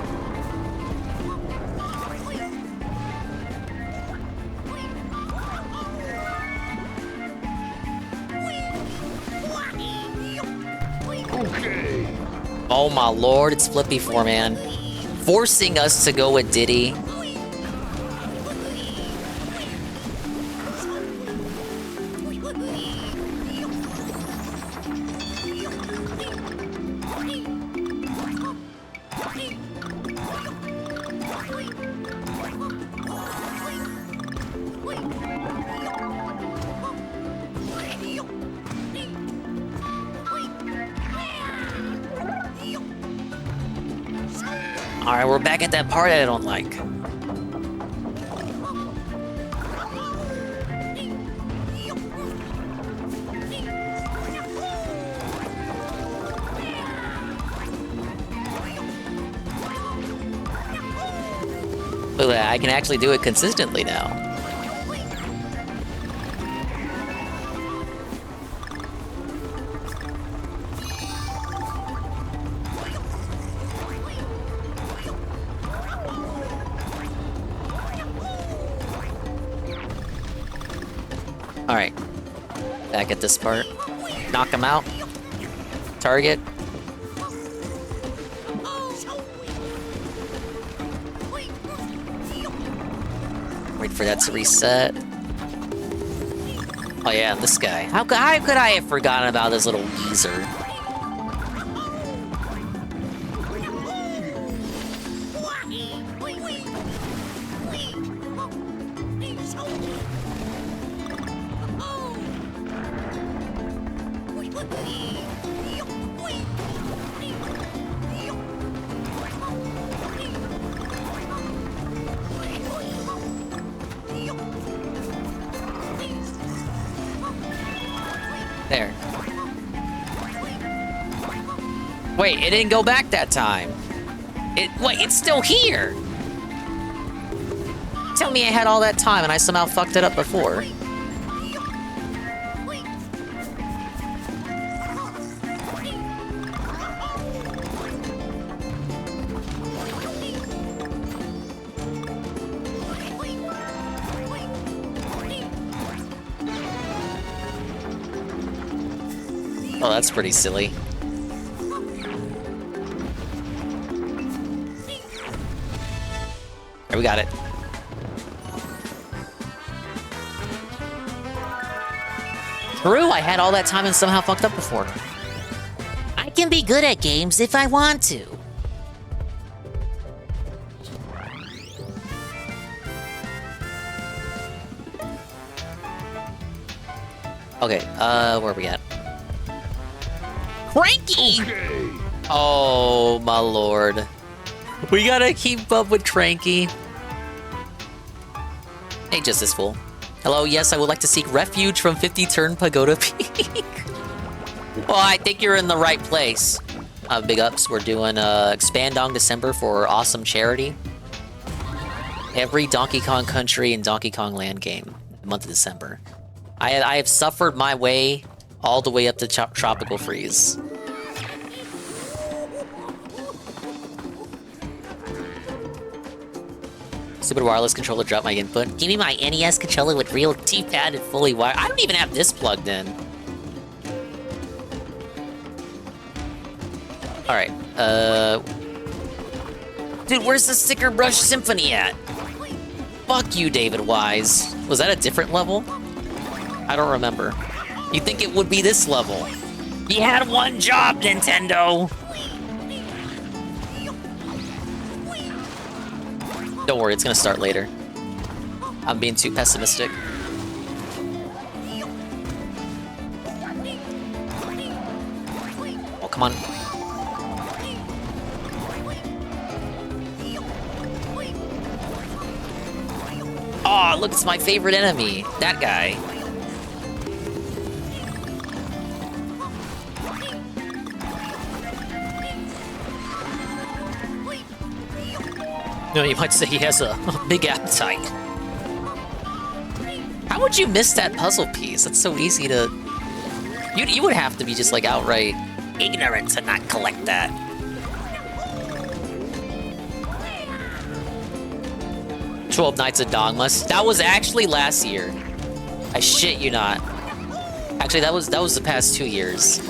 Okay. Oh my lord, it's Flippy 4, man. Forcing us to go with Diddy. Alright, we're back at that part I don't like. Look at that, I can actually do it consistently now. Alright. Back at this part. Knock him out. Target. Wait for that to reset. Oh yeah, this guy. How could I have forgotten about this little geezer? There. Wait, it didn't go back that time. Wait, it's still here! Tell me I had all that time and I somehow fucked it up before. Oh, that's pretty silly. There, we got it. True, I had all that time and somehow fucked up before. I can be good at games if I want to. Okay, where are we at? Cranky! Okay. Oh, my lord. We gotta keep up with Cranky. Hey, Justice Fool. Hello, yes, I would like to seek refuge from 50-turn Pagoda Peak. Well, I think you're in the right place. Big ups, we're doing Expandong December for awesome charity. Every Donkey Kong Country and Donkey Kong Land game, the month of December. I have suffered my way all the way up to Tropical Freeze. Stupid wireless controller dropped my input. Give me my NES controller with real D-pad and fully wired. I don't even have this plugged in. Alright, dude, where's the Sticker Brush Symphony at? Fuck you, David Wise. Was that a different level? I don't remember. You'd think it would be this level. You had one job, Nintendo! Don't worry, it's gonna start later. I'm being too pessimistic. Oh, come on. Oh, look, it's my favorite enemy. That guy. No, you might say he has a big appetite. How would you miss that puzzle piece? That's so easy to You would have to be just like outright ignorant to not collect that. 𝓓𝓸𝓷𝓭. That was actually last year. I shit you not. Actually, that was the past 2 years.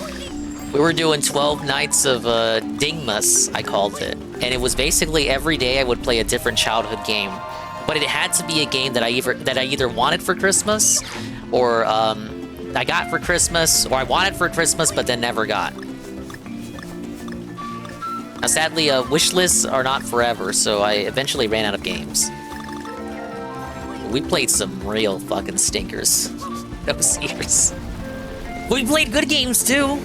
We were doing 12 nights of 𝓓𝓸𝓷𝓰, I called it. And it was basically every day I would play a different childhood game. But it had to be a game that I either wanted for Christmas, or I got for Christmas, or I wanted for Christmas but then never got. Now, sadly, wish lists are not forever, so I eventually ran out of games. We played some real fucking stinkers those years. We played good games too.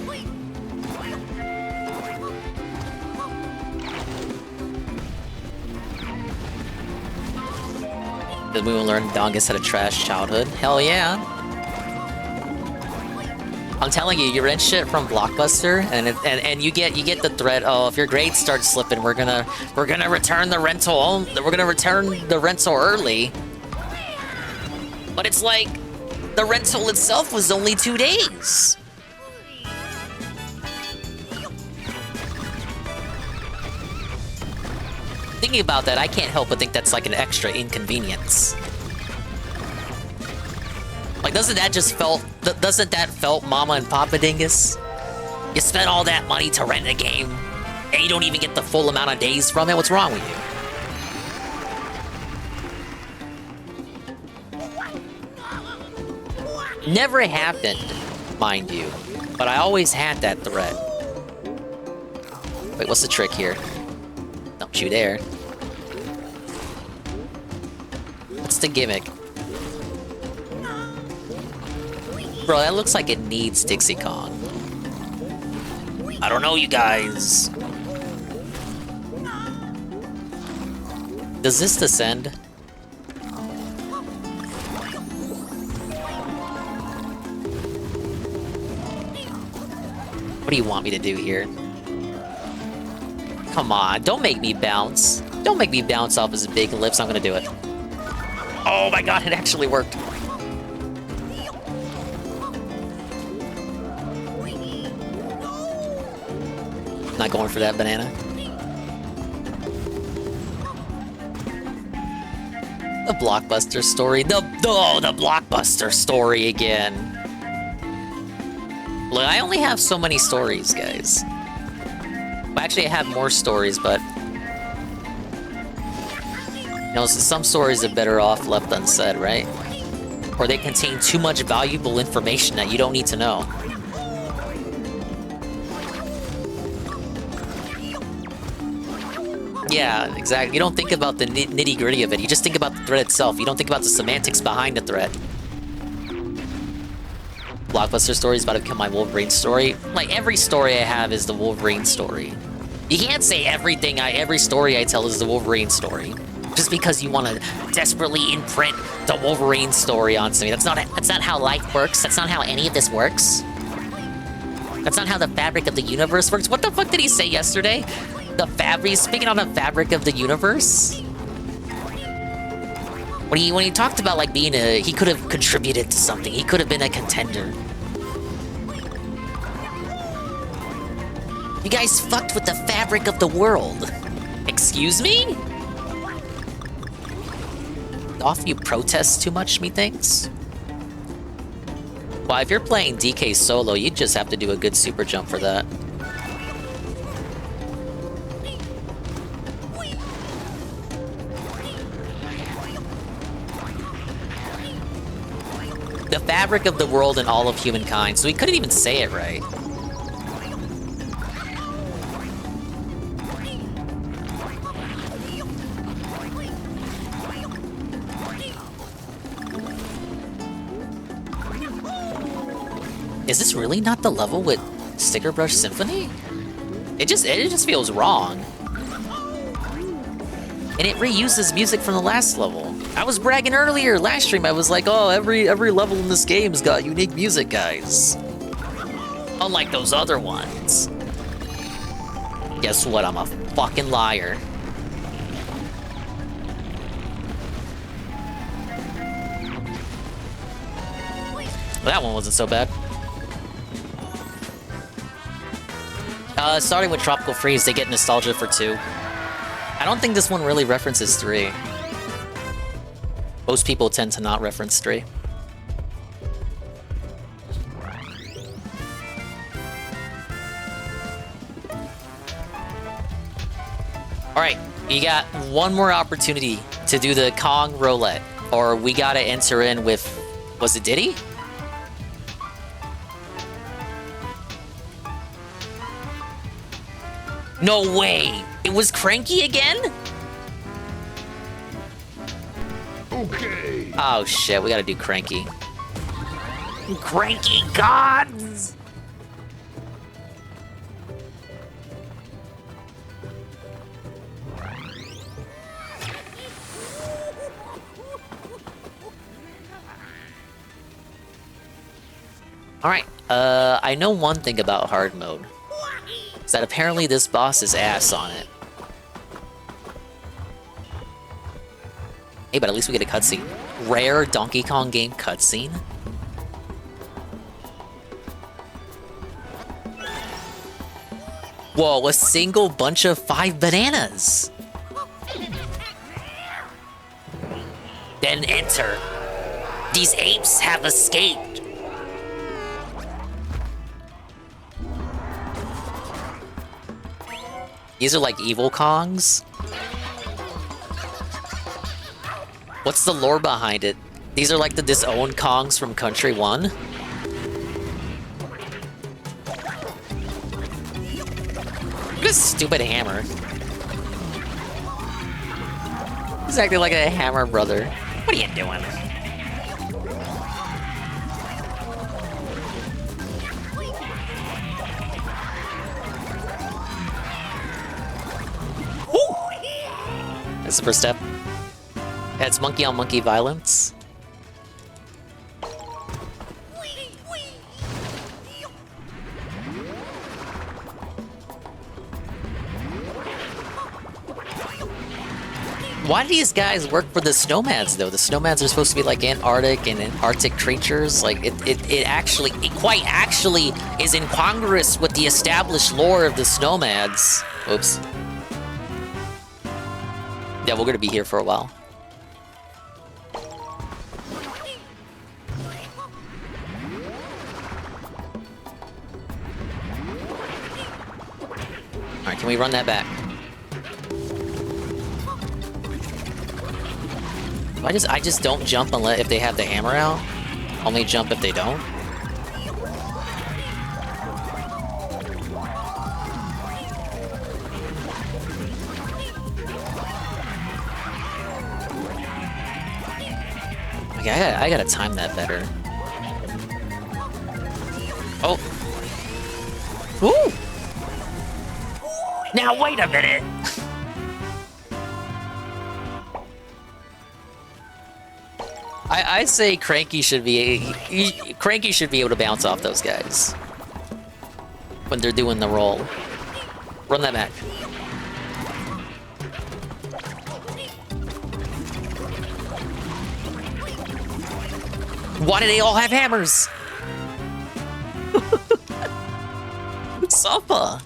Did we learn Dongus had a trash childhood? Hell yeah. I'm telling you, you rent shit from Blockbuster, and you get the threat. Oh, if your grades start slipping, we're gonna return the rental. We're gonna return the rental early. But it's like the rental itself was only 2 days. Thinking about that, I can't help but think that's like an extra inconvenience. Like, doesn't that felt Mama and Papa Dingus? You spent all that money to rent a game, and you don't even get the full amount of days from it? What's wrong with you? Never happened, mind you, but I always had that threat. Wait, what's the trick here? Don't you dare. What's the gimmick? Bro, that looks like it needs Dixie Kong. I don't know, you guys. Does this descend? What do you want me to do here? Come on, don't make me bounce. Don't make me bounce off his big lips. I'm gonna do it. Oh my god, it actually worked. Not going for that banana. The Blockbuster story. The Blockbuster story again. Look, I only have so many stories, guys. Well, actually, I have more stories, but... You know, some stories are better off left unsaid, right? Or they contain too much valuable information that you don't need to know. Yeah, exactly. You don't think about the nitty-gritty of it. You just think about the threat itself. You don't think about the semantics behind the threat. Blockbuster story is about to become my Wolverine story. Like, every story I have is the Wolverine story. You can't say every story I tell is the Wolverine story. Just because you want to desperately imprint the Wolverine story onto me. That's not how life works. That's not how any of this works. That's not how the fabric of the universe works. What the fuck did he say yesterday? Speaking on the fabric of the universe? When he talked about, like, being he could have contributed to something. He could have been a contender. You guys fucked with the fabric of the world. Excuse me? Off you protest too much, methinks? Well, if you're playing DK solo, you just have to do a good super jump for that. The fabric of the world and all of humankind, so he couldn't even say it right. Is this really not the level with Sticker Brush Symphony? It just feels wrong. And it reuses music from the last level. I was bragging earlier, last stream, I was like, oh, every level in this game's got unique music, guys. Unlike those other ones. Guess what? I'm a fucking liar. That one wasn't so bad. Starting with Tropical Freeze, they get nostalgia for 2. I don't think this one really references 3. Most people tend to not reference 3. Alright, you got one more opportunity to do the Kong roulette, or we gotta enter in with... was it Diddy? No way! It was Cranky again? Okay. Oh shit, we gotta do Cranky. Cranky gods! Alright, I know one thing about hard mode. Is that apparently this boss is ass on it. Hey, but at least we get a cutscene. Rare Donkey Kong game cutscene? Whoa, a single bunch of 5 bananas! Then enter. These apes have escaped. These are like evil Kongs? What's the lore behind it? These are like the disowned Kongs from Country 1? Look at this stupid hammer. He's acting like a hammer brother. What are you doing? That's the first step. Yeah, it's monkey on monkey violence. Why do these guys work for the Snowmads though? The Snowmads are supposed to be like Antarctic and Arctic creatures. Like it quite actually is incongruous with the established lore of the Snowmads. Oops. Yeah, we're gonna be here for a while. Alright, can we run that back? I just don't jump and if they have the hammer out. Only jump if they don't. Okay, I gotta time that better. Oh. Ooh! Now wait a minute! I say Cranky should be able to bounce off those guys when they're doing the roll. Run that back. Why do they all have hammers? Suppa.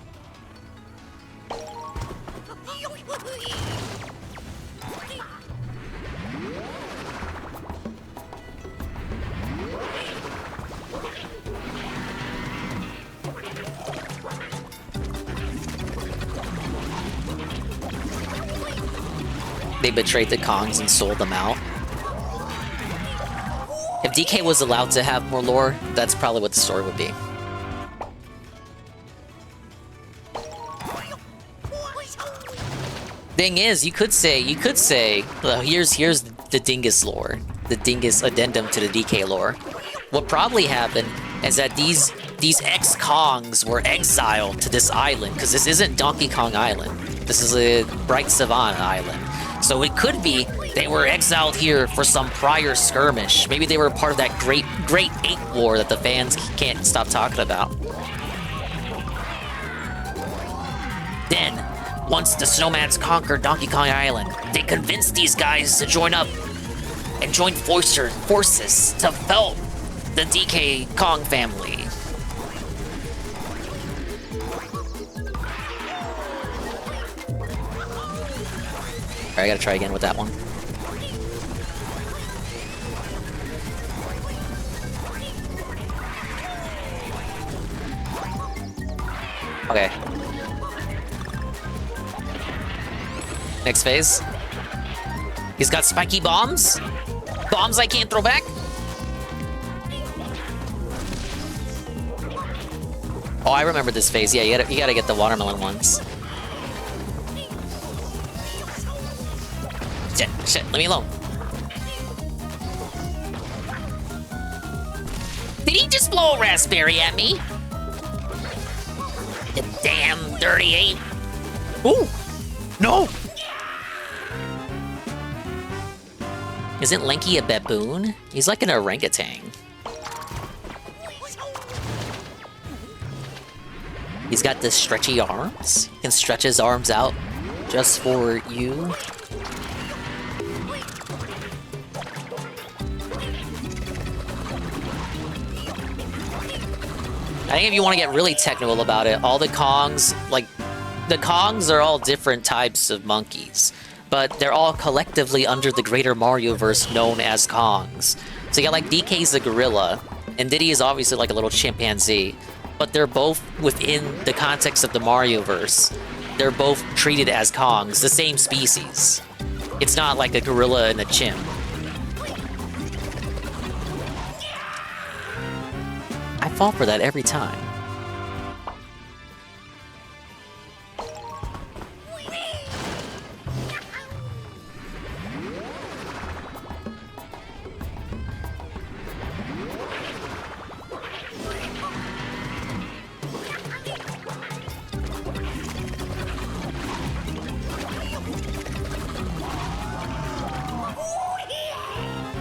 They betrayed the Kongs and sold them out. If DK was allowed to have more lore, that's probably what the story would be. Thing is, you could say, well, here's the Dingus lore, the Dingus addendum to the DK lore. What probably happened is that these ex-Kongs were exiled to this island, because this isn't Donkey Kong Island. This is a Bright Savannah Island. So it could be they were exiled here for some prior skirmish. Maybe they were part of that great ape war that the fans can't stop talking about. Then, once the Snowmads conquered Donkey Kong Island, they convinced these guys to join up and join forces to fell the DK Kong family. Alright, I gotta try again with that one. Okay. Next phase. He's got spiky bombs. Bombs I can't throw back. Oh, I remember this phase. Yeah, you gotta get the watermelon ones. Shit, leave me alone. Did he just blow a raspberry at me? You damn dirty ape. Ooh! No! Isn't Linky a baboon? He's like an orangutan. He's got the stretchy arms. He can stretch his arms out just for you. I think if you want to get really technical about it, all the Kongs, like, the Kongs are all different types of monkeys, but they're all collectively under the greater Marioverse known as Kongs. So you got like DK's a gorilla, and Diddy is obviously like a little chimpanzee, but they're both within the context of the Marioverse. They're both treated as Kongs, the same species. It's not like a gorilla and a chimp. I fall for that every time.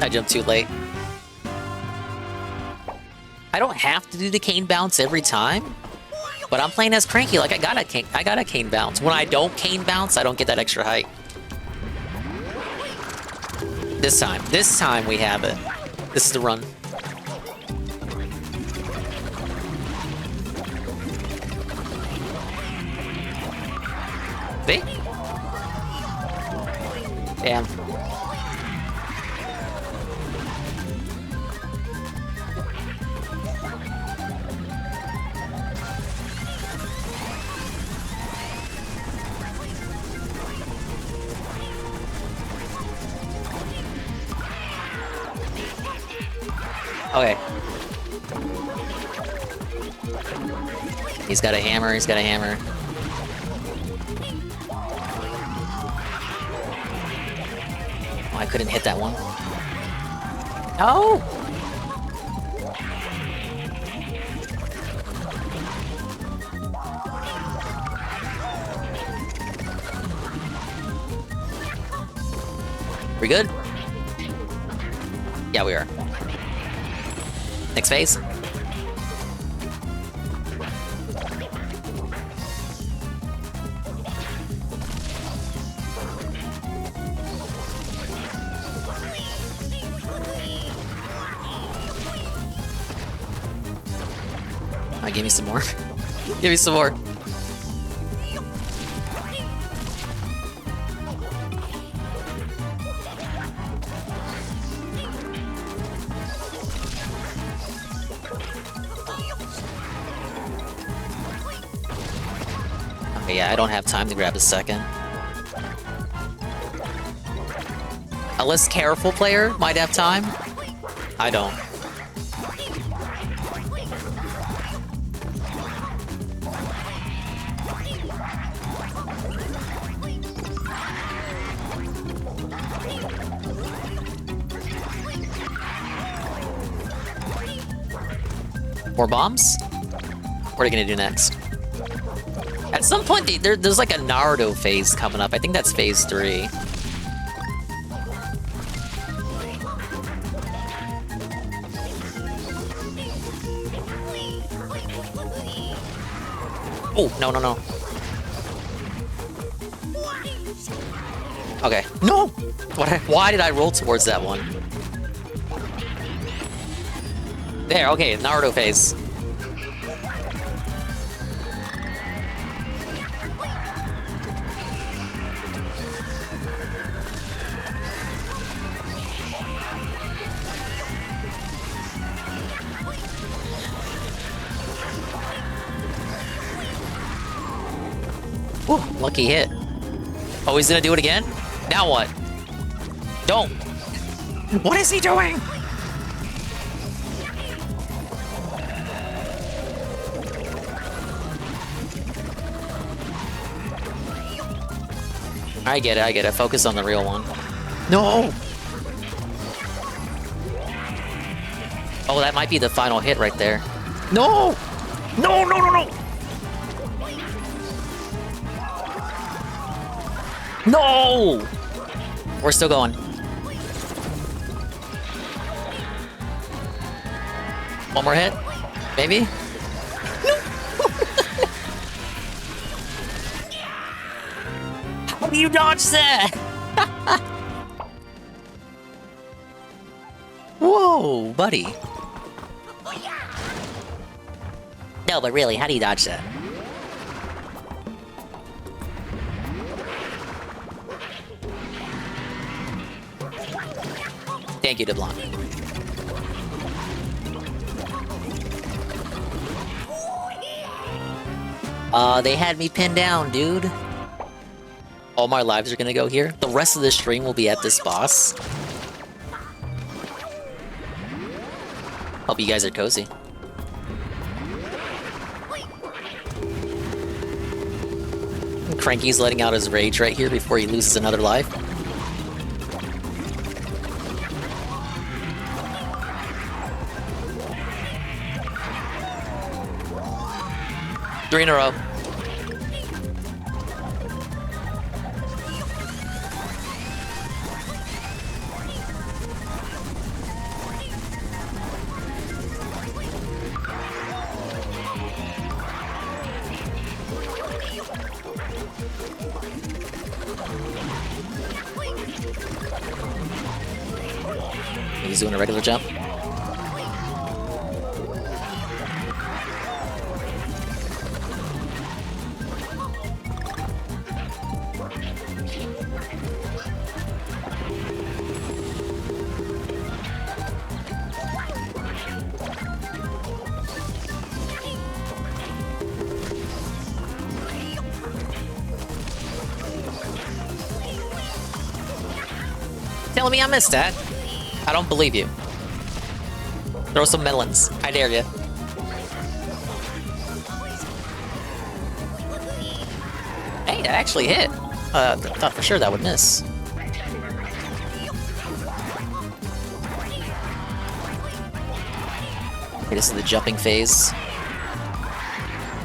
I jumped too late. I don't have to do the cane bounce every time, but I'm playing as Cranky. Like I got a cane bounce. When I don't cane bounce, I don't get that extra height. This time we have it. This is the run. See? Damn. Okay. He's got a hammer, he's got a hammer. Oh, I couldn't hit that one. No! We good? Yeah, we are. Next phase. Oh, give me some more. Give me some more. Yeah, I don't have time to grab a second. A less careful player might have time. I don't. More bombs? What are you gonna do next? At some point, there's like a Naruto phase coming up. I think that's phase 3. Oh, no, no, no. Okay. No! Why did I roll towards that one? There, okay, Naruto phase. Lucky hit. Oh, he's gonna do it again? Now what? Don't! What is he doing? I get it. Focus on the real one. No! Oh, that might be the final hit right there. No! No, no, no, no! No! We're still going. One more hit? Maybe? No! How do you dodge that? Whoa, buddy. No, but really, how do you dodge that? Thank you, 𝓓𝓸𝓷𝓭. They had me pinned down, dude. All my lives are gonna go here. The rest of the stream will be at this boss. Hope you guys are cozy. Cranky's letting out his rage right here before he loses another life. Three in a row. He's doing a regular jump. Telling me I missed that? I don't believe you. Throw some melons. I dare you. Hey, that actually hit. I thought for sure that would miss. Okay, this is the jumping phase.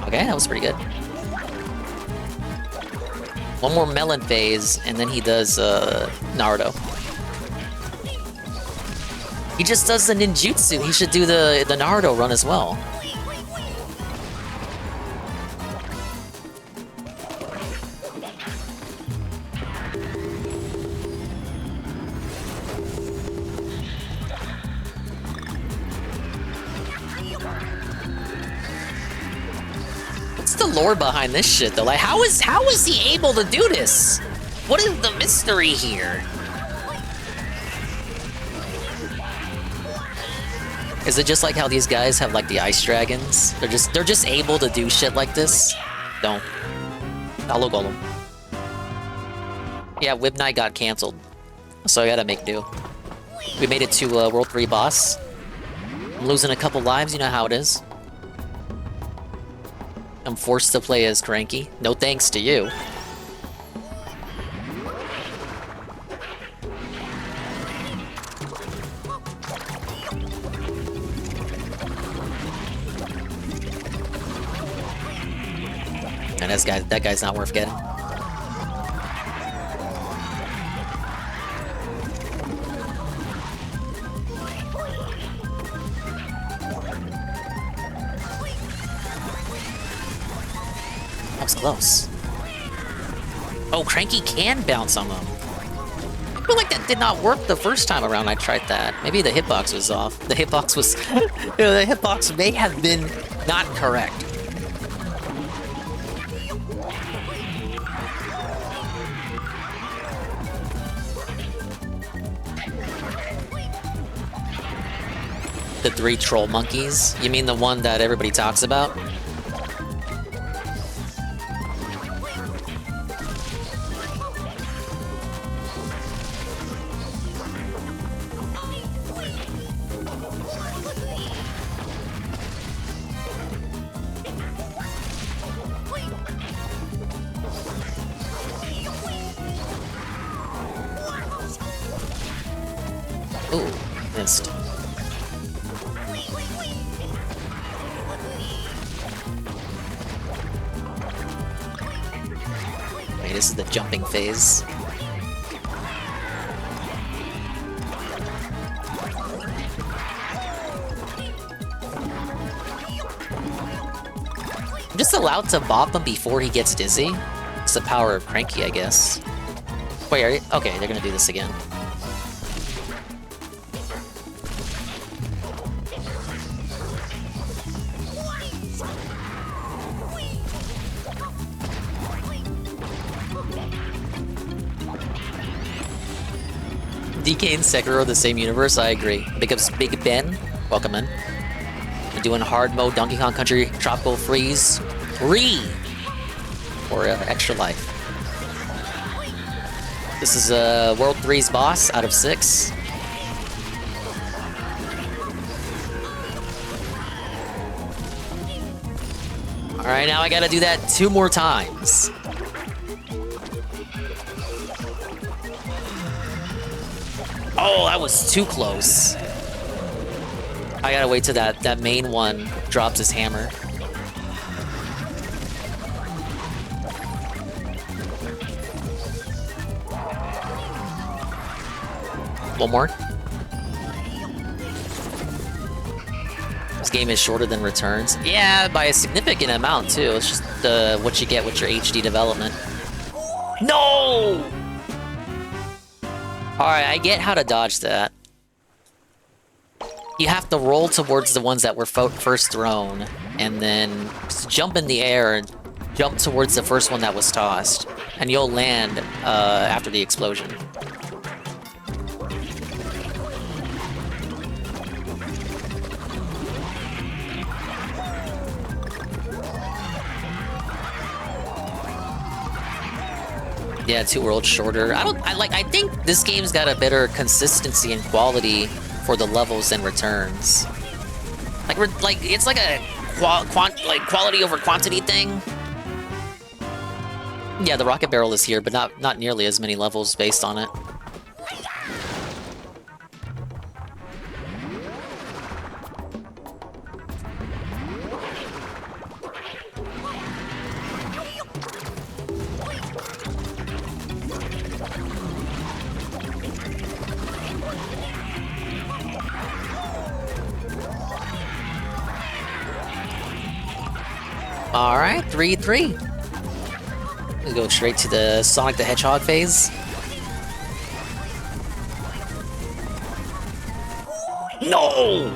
Okay, that was pretty good. One more melon phase, and then he does Naruto. He just does the ninjutsu. He should do the Naruto run as well. What's the lore behind this shit though? Like, how is he able to do this? What is the mystery here? Is it just like how these guys have like the ice dragons? They're just able to do shit like this? Don't. 𝓓𝓸𝓷𝓭. Yeah, Whip Night got cancelled, so I gotta make do. We made it to World 3 boss. I'm losing a couple lives, you know how it is. I'm forced to play as Cranky. No thanks to you. And that guy's not worth getting. That was close. Oh, Cranky can bounce on them. I feel like that did not work the first time around I tried that. Maybe the hitbox was off. The hitbox was... the hitbox may have been not correct. The 3 troll monkeys? You mean the one that everybody talks about? Ooh, missed. Okay, this is the jumping phase. I'm just allowed to bop him before he gets dizzy. It's the power of Cranky, I guess. Wait, are you? Okay, they're gonna do this again. DK and 𝓓𝓸𝓷𝓭 the same universe, I agree. Because Big Ben, welcome in. We're doing hard mode Donkey Kong Country Tropical Freeze for extra life. This is World 3's boss out of 6. Alright, now I gotta do that 2 more times. Oh, that was too close. I gotta wait till that main one drops his hammer. One more. This game is shorter than Returns. Yeah, by a significant amount too. It's just what you get with your HD development. No! Alright, I get how to dodge that. You have to roll towards the ones that were first thrown, and then jump in the air and jump towards the first one that was tossed, and you'll land after the explosion. Yeah, 2 worlds shorter. I think this game's got a better consistency and quality for the levels than Returns. It's like a quality over quantity thing. Yeah, the rocket barrel is here, but not nearly as many levels based on it. Alright, 3-3. We go straight to the Sonic the Hedgehog phase. No!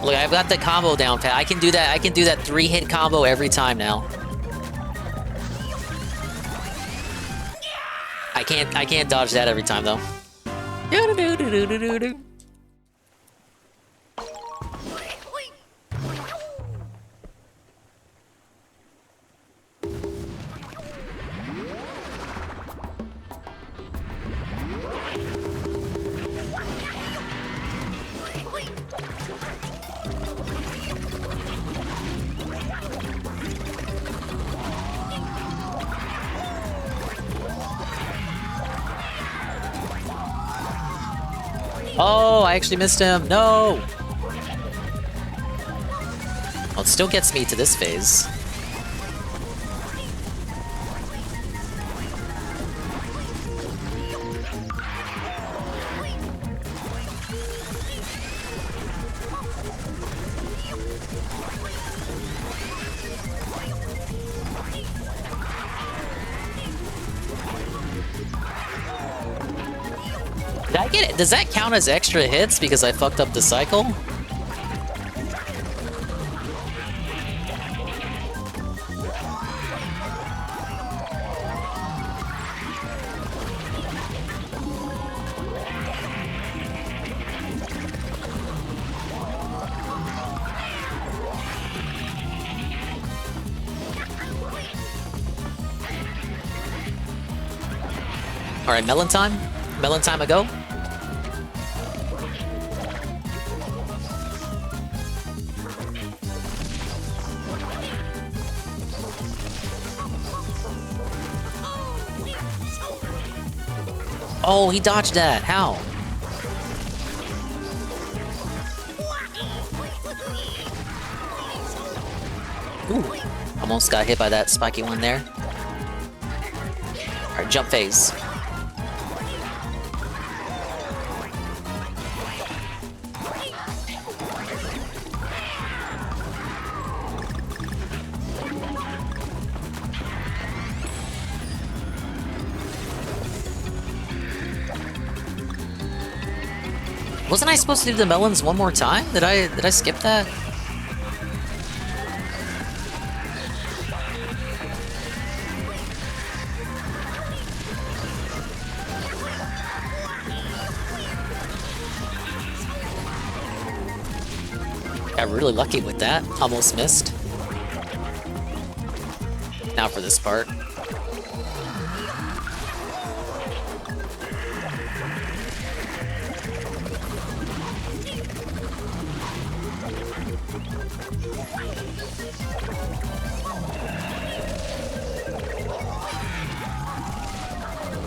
Look, I've got the combo down pat. I can do that 3-hit combo every time now. I can't dodge that every time though. Oh, I actually missed him. No! Well, it still gets me to this phase. Did I get it? Does that count as extra hits because I fucked up the cycle? Alright, melon time. Melon time a go. Oh, he dodged that. How? Ooh, almost got hit by that spiky one there. Alright, jump phase. Wasn't I supposed to do the melons one more time? Did I skip that? Got really lucky with that. Almost missed. Now for this part.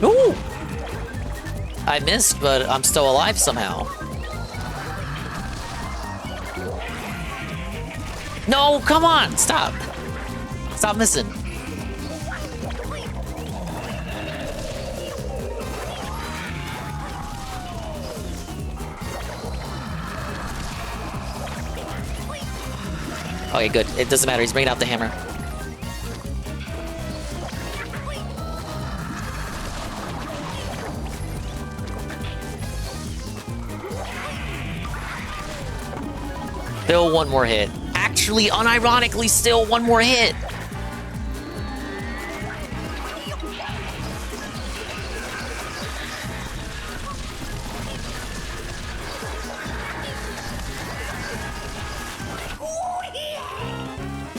Ooh! I missed, but I'm still alive somehow. No, come on! Stop! Stop missing. Okay, good. It doesn't matter. He's bringing out the hammer. Still one more hit. Actually, unironically, still one more hit.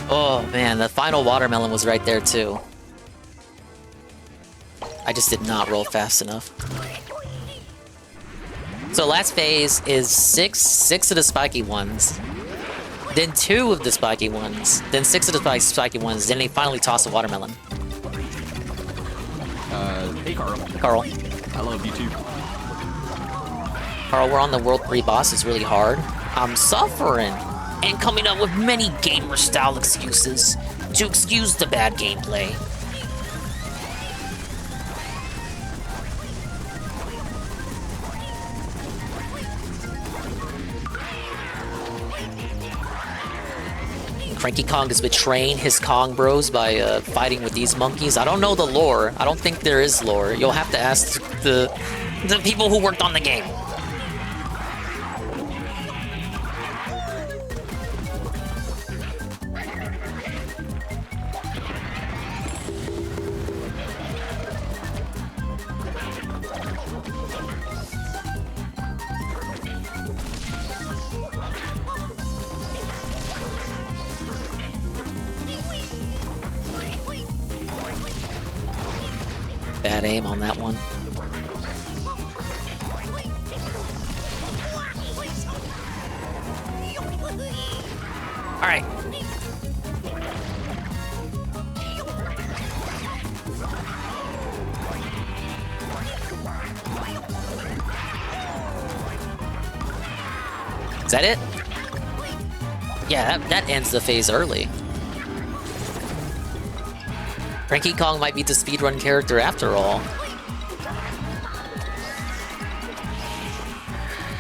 Oh man, the final watermelon was right there too. I just did not roll fast enough. So last phase is six of the spiky ones, then 2 of the spiky ones, then 6 of the spiky ones, then they finally toss a watermelon. Hey Carl. Carl. I love you too. Carl, we're on the World 3 boss. It's really hard. I'm suffering and coming up with many gamer-style excuses to excuse the bad gameplay. Cranky Kong is betraying his Kong bros by fighting with these monkeys. I don't know the lore. I don't think there is lore. You'll have to ask the people who worked on the game. Bad aim on that one. Alright. Is that it? Yeah, that ends the phase early. Cranky Kong might be the speedrun character after all.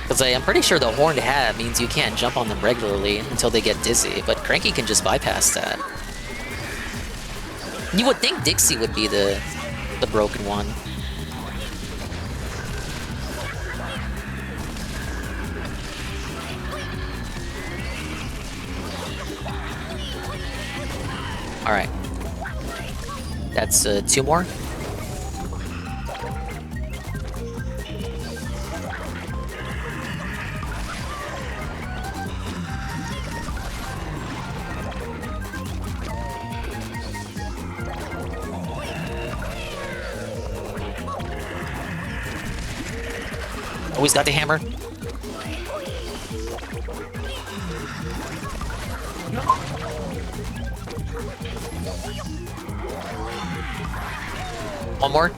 Because I'm pretty sure the horned hat means you can't jump on them regularly until they get dizzy, but Cranky can just bypass that. You would think Dixie would be the broken one. Alright. That's 2 more. Always got the hammer. One more.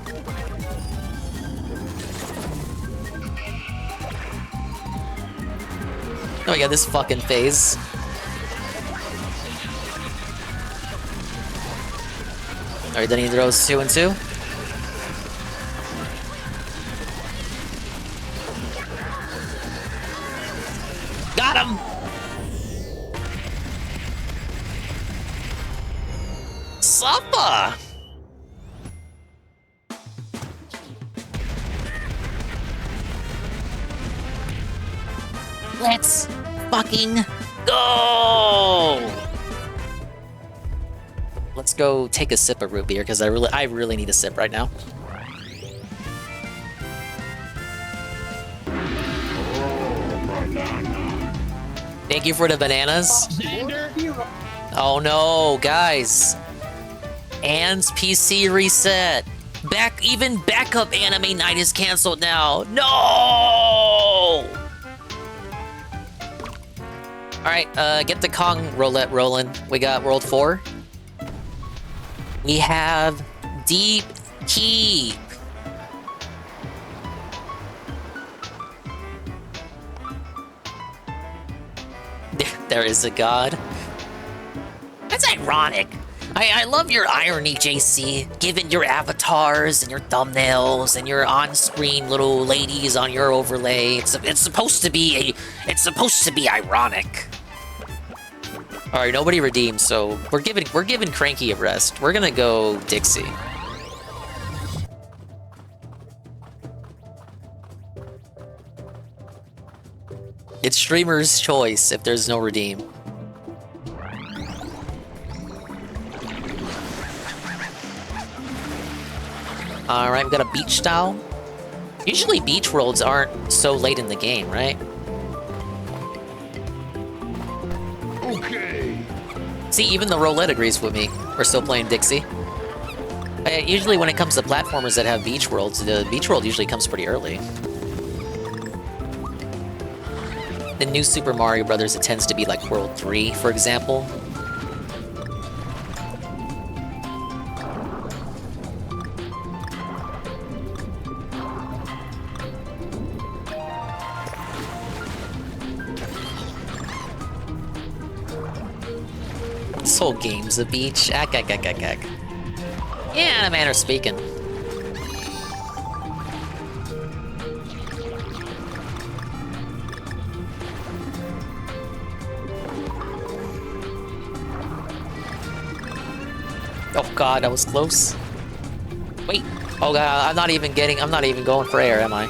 Oh, yeah, this fucking phase. Alright, then he throws 2 and 2. Got him! Suppa! Let's fucking go! Let's go take a sip of root beer because I really need a sip right now. Thank you for the bananas. Oh no, guys. Anne's PC reset. Even backup anime night is canceled now. No! Alright, get the Kong roulette rolling. We got World 4. We have Deep Keep. There is a god. That's ironic. I love your irony, JC. Given your avatars and your thumbnails and your on-screen little ladies on your overlay, it's supposed to be ironic. All right, nobody redeemed, so we're giving Cranky a rest. We're gonna go Dixie. It's streamer's choice if there's no redeem. Alright, we got a beach style. Usually beach worlds aren't so late in the game, right? Okay. See, even the roulette agrees with me. We're still playing Dixie. Usually when it comes to platformers that have beach worlds, the beach world usually comes pretty early. The new Super Mario Brothers, it tends to be like World 3, for example. This whole game's a beach. Ack. Yeah, in a manner of speaking. Oh god, that was close. Wait. Oh god, I'm not even going for air, am I?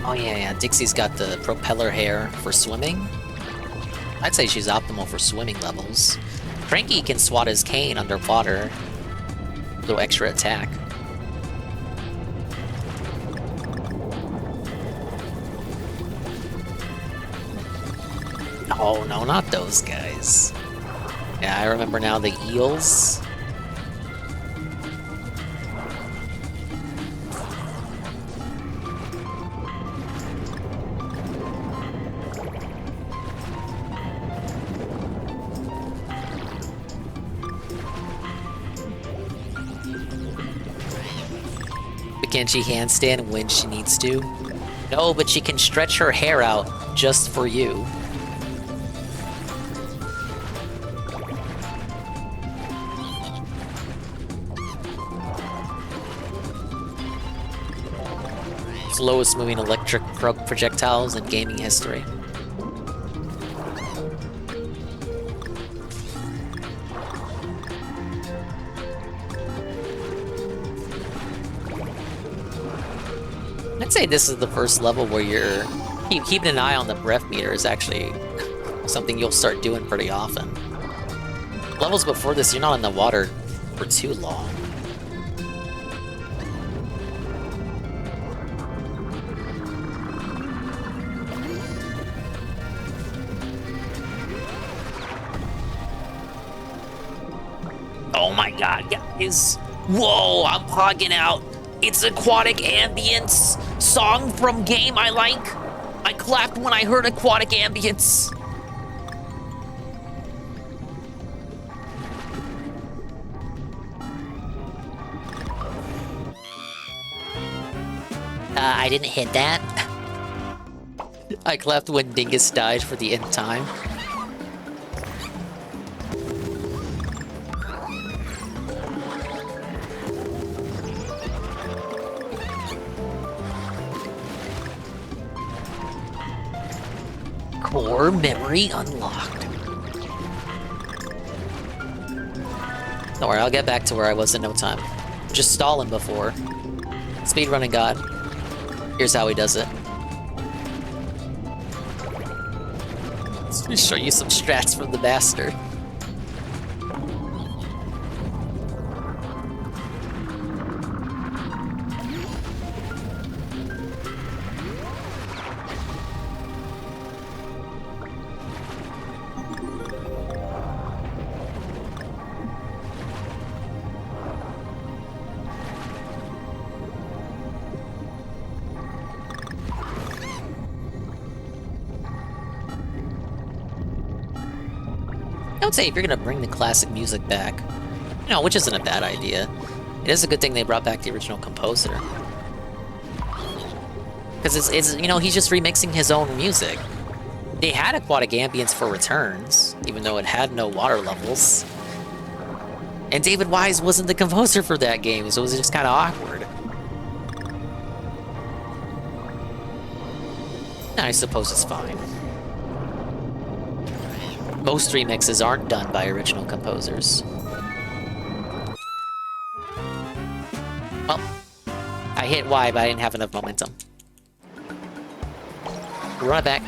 Oh yeah, Dixie's got the propeller hair for swimming. I'd say she's optimal for swimming levels. Cranky can swat his cane underwater. A little extra attack. Oh no, not those guys. Yeah, I remember now the eels. Can she handstand when she needs to? No, but she can stretch her hair out just for you. Slowest moving electric projectiles in gaming history. I'd say this is the first level where you're keeping an eye on the breath meter is actually something you'll start doing pretty often. Levels before this, you're not in the water for too long. Oh my god, guys! Whoa, I'm pogging out. It's aquatic ambience song from game I like. I clapped when I heard aquatic ambience. I didn't hit that. I clapped when Dingus died for the end time. Core memory unlocked. Don't worry, I'll get back to where I was in no time. Just stalling before. Speedrunning God. Here's how he does it. Let me show you some strats from the bastard. I would say if you're gonna bring the classic music back, you know, which isn't a bad idea, it is a good thing they brought back the original composer. Because it's you know, he's just remixing his own music. They had aquatic ambience for Returns, even though it had no water levels. And David Wise wasn't the composer for that game, so it was just kind of awkward. I suppose it's fine. Most remixes aren't done by original composers. Well, I hit Y, but I didn't have enough momentum. Run it back.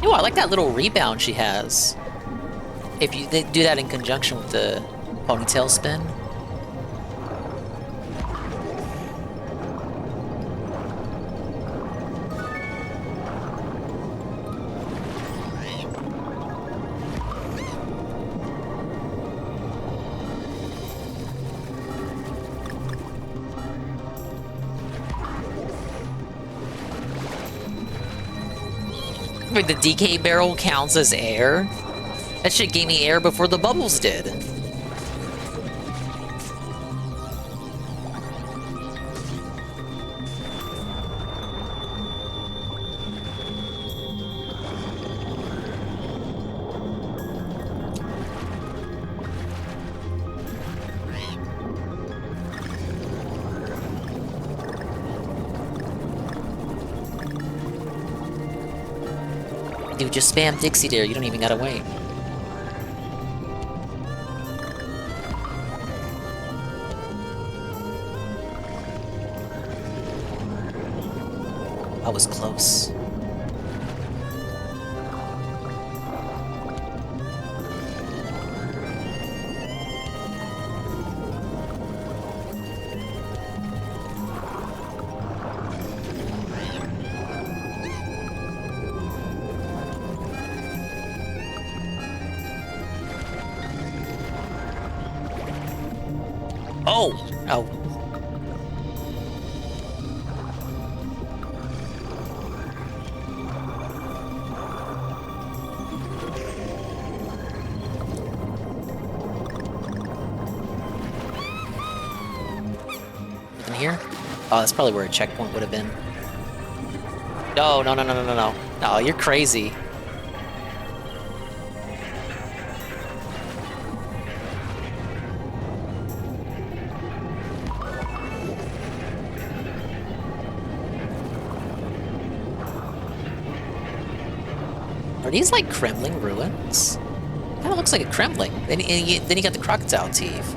Ooh, I like that little rebound she has. If you do that in conjunction with the ponytail spin. Wait, the DK barrel counts as air? That shit gave me air before the bubbles did. Dude, just spam Dixie there, you don't even gotta wait. I was close. Oh! Oh. In here? Oh, that's probably where a checkpoint would have been. No, no, no, no, no, no, no. No, you're crazy. Are these like Kremlin ruins? Kind of looks like a Kremlin. Then you got the crocodile teeth.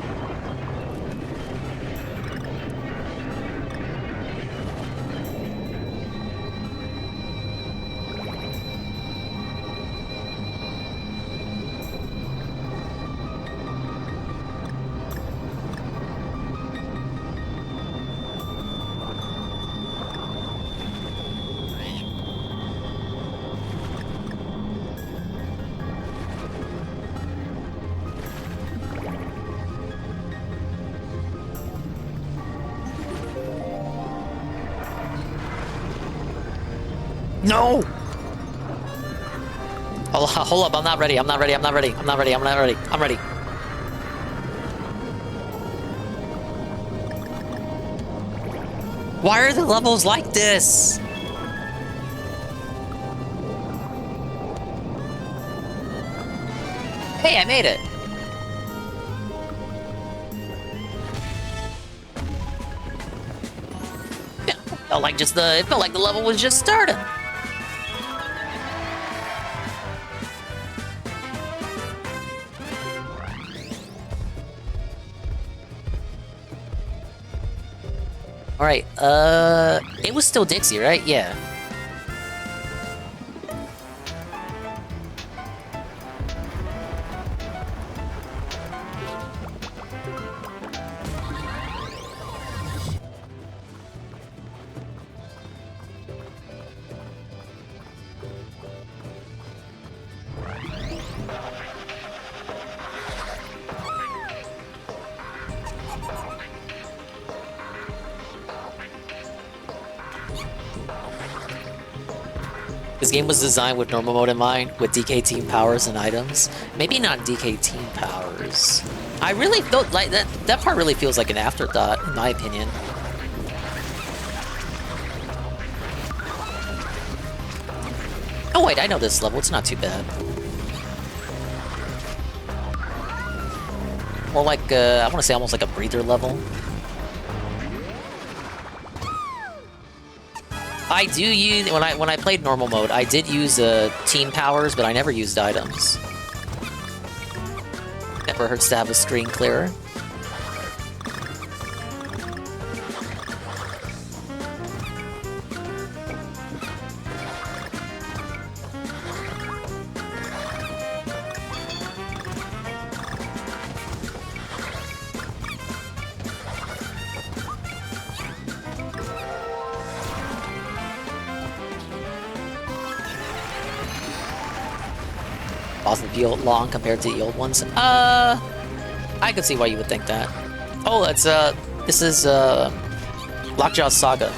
No! Hold up, I'm not ready, I'm not ready, I'm not ready, I'm not ready, I'm not ready, I'm ready. Why are the levels like this? Hey, I made it! Yeah, it felt like the level was just starting. Alright, it was still Dixie, right? Yeah. This game was designed with normal mode in mind, with DK team powers and items. Maybe not DK team powers. I really don't like that. That part really feels like an afterthought, in my opinion. Oh wait, I know this level. It's not too bad. More like, I want to say almost like a breather level. I do use, when I played normal mode, I did use team powers, but I never used items. Never hurts to have a screen clearer. Doesn't feel long compared to the old ones. I can see why you would think that. Oh, that's this is 𝓔𝓁 Saga.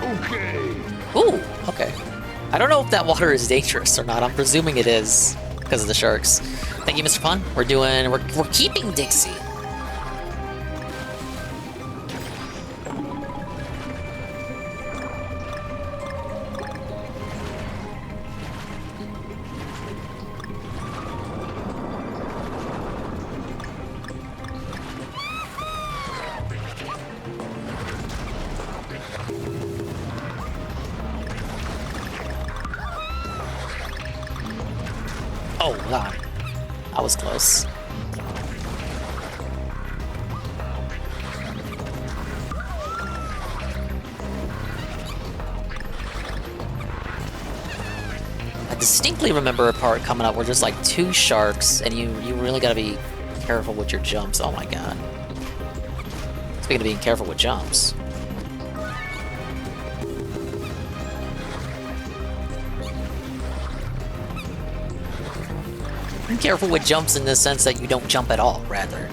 Okay. Ooh, okay. I don't know if that water is dangerous or not. I'm presuming it is because of the sharks. Thank you, Mr. Pun. We're keeping Dixie. Oh god, that was close. I distinctly remember a part coming up where there's like 2 sharks, and you really gotta be careful with your jumps. Oh my god. Speaking of being careful with jumps. Be careful with jumps in the sense that you don't jump at all, rather.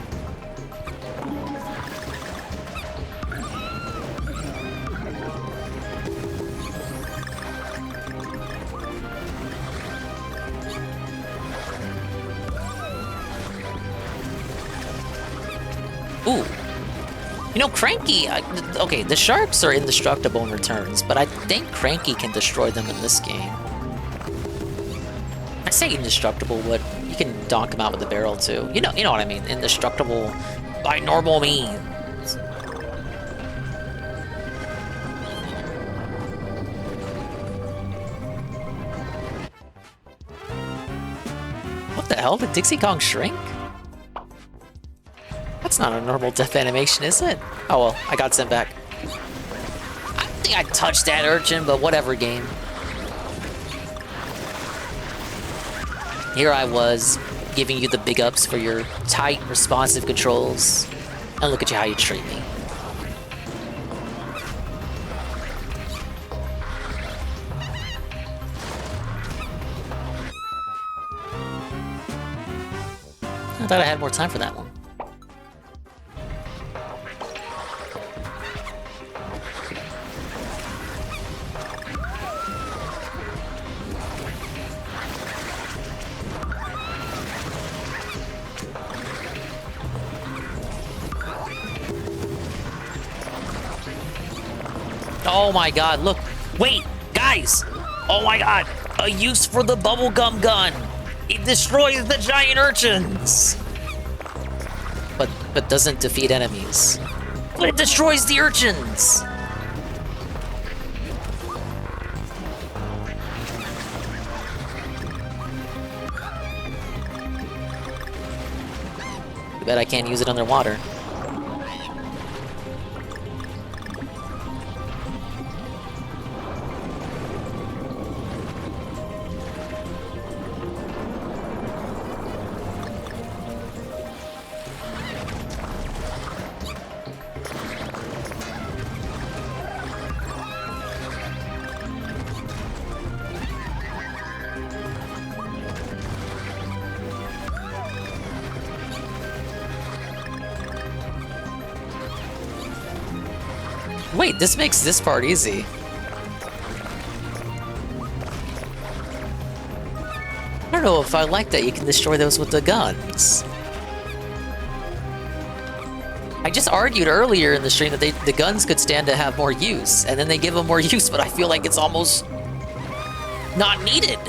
Ooh. You know, Cranky... okay, the sharks are indestructible in returns, but I think Cranky can destroy them in this game. I say indestructible, but you can donk him out with a barrel too. You know what I mean. Indestructible by normal means. What the hell? Did Dixie Kong shrink? That's not a normal death animation, is it? Oh well, I got sent back. I think I touched that urchin, but whatever, game. Here I was, giving you the big ups for your tight, responsive controls. And look at you how you treat me. I thought I had more time for that one. Oh my god, look. Wait, guys! Oh my god! A use for the bubblegum gun! It destroys the giant urchins! But doesn't defeat enemies. But it destroys the urchins! Too bad I can't use it underwater. Wait, this makes this part easy. I don't know if I like that you can destroy those with the guns. I just argued earlier in the stream that the guns could stand to have more use, and then they give them more use, but I feel like it's almost not needed.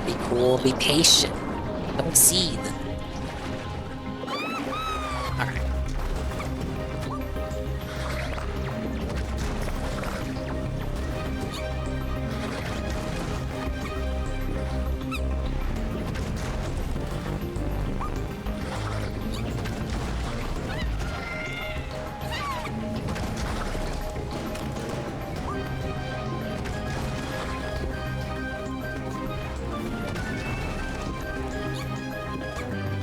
Be cool, be patient. Don't seethe. Alright.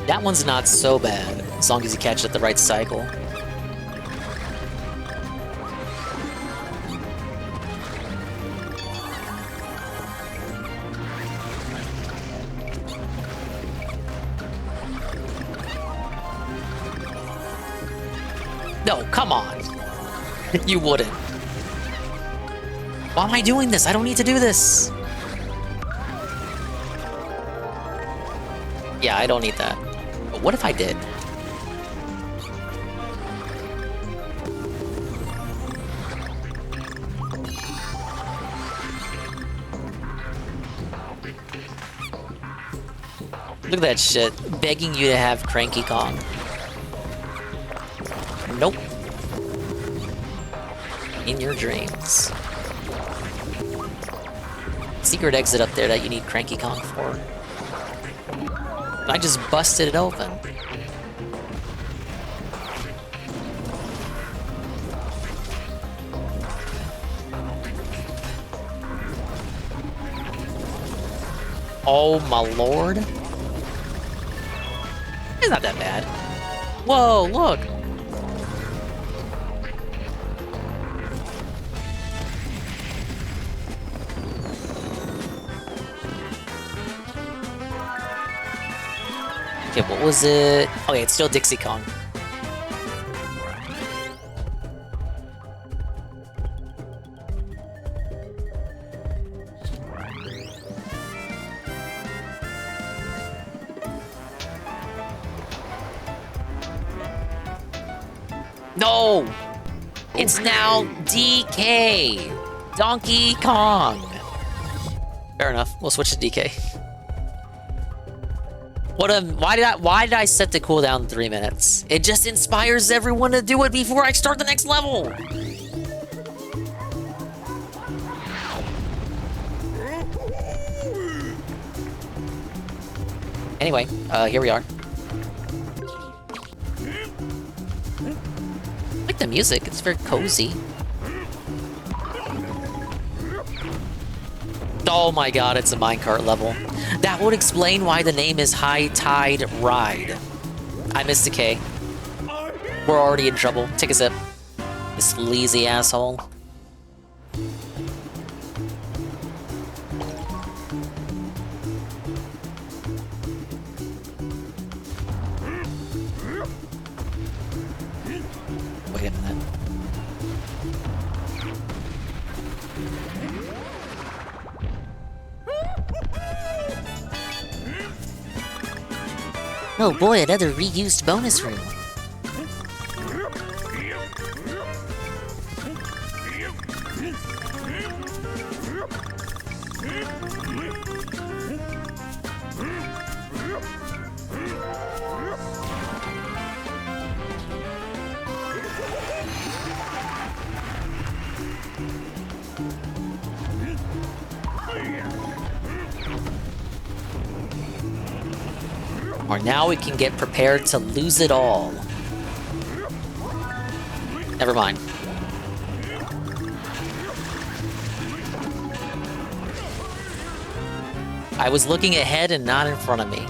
That one's not so bad, as long as you catch it at the right cycle. No, come on. You wouldn't. Why am I doing this? I don't need to do this. Yeah, I don't need that. But what if I did? Look at that shit. Begging you to have Cranky Kong. Nope. In your dreams. Secret exit up there that you need Cranky Kong for. I just busted it open. Oh my lord. It's not that bad. Whoa, look! Okay, what was it? Okay, it's still Dixie Kong. No! It's now DK! Donkey Kong! Fair enough, we'll switch to DK. Why did I set the cooldown 3 minutes? It just inspires everyone to do it before I start the next level! Anyway, here we are. I like the music, it's very cozy. Oh my god, it's a minecart level. That would explain why the name is High Tide Ride. I missed a K. We're already in trouble. Take a sip. You sleazy asshole. Wait a minute. Oh boy, another reused bonus room. Or now we can get prepared to lose it all. Never mind. I was looking ahead and not in front of me.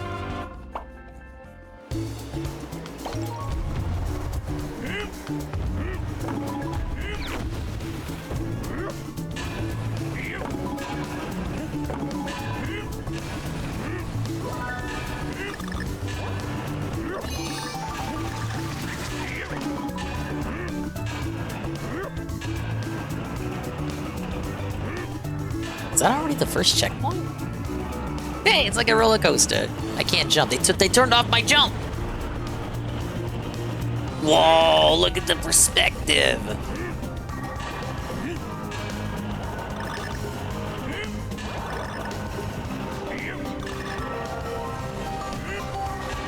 Is that already the first checkpoint? Hey, it's like a roller coaster. I can't jump. They turned off my jump. Whoa, look at the perspective.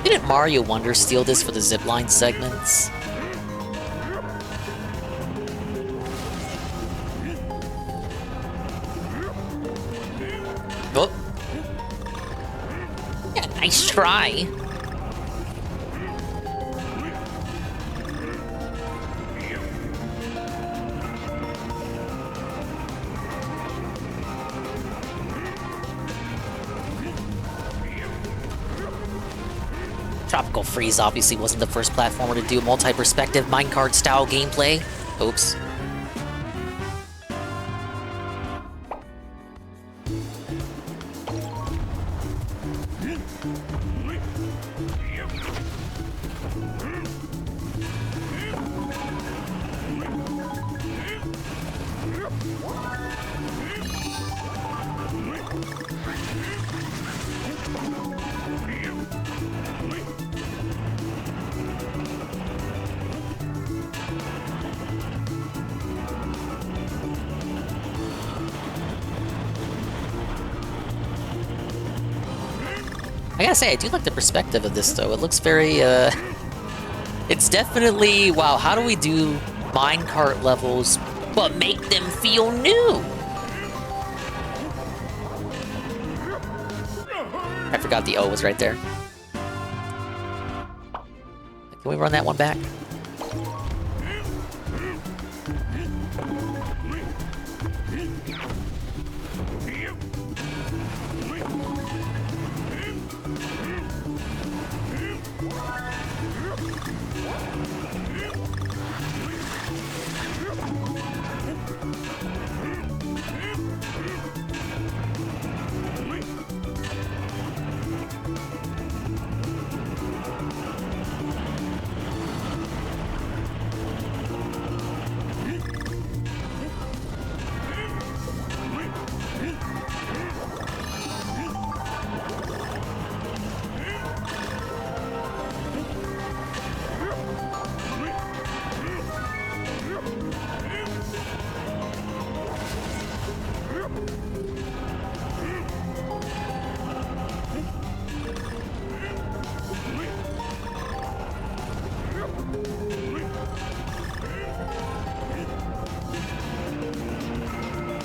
Didn't Mario Wonder steal this for the zipline segments? Oh. Yeah, nice try. Tropical Freeze obviously wasn't the first platformer to do multi-perspective minecart style gameplay. Oops. I gotta say, I do like the perspective of this, though. It looks very, It's definitely... Wow, how do we do minecart levels, but make them feel new? I forgot the O was right there. Can we run that one back?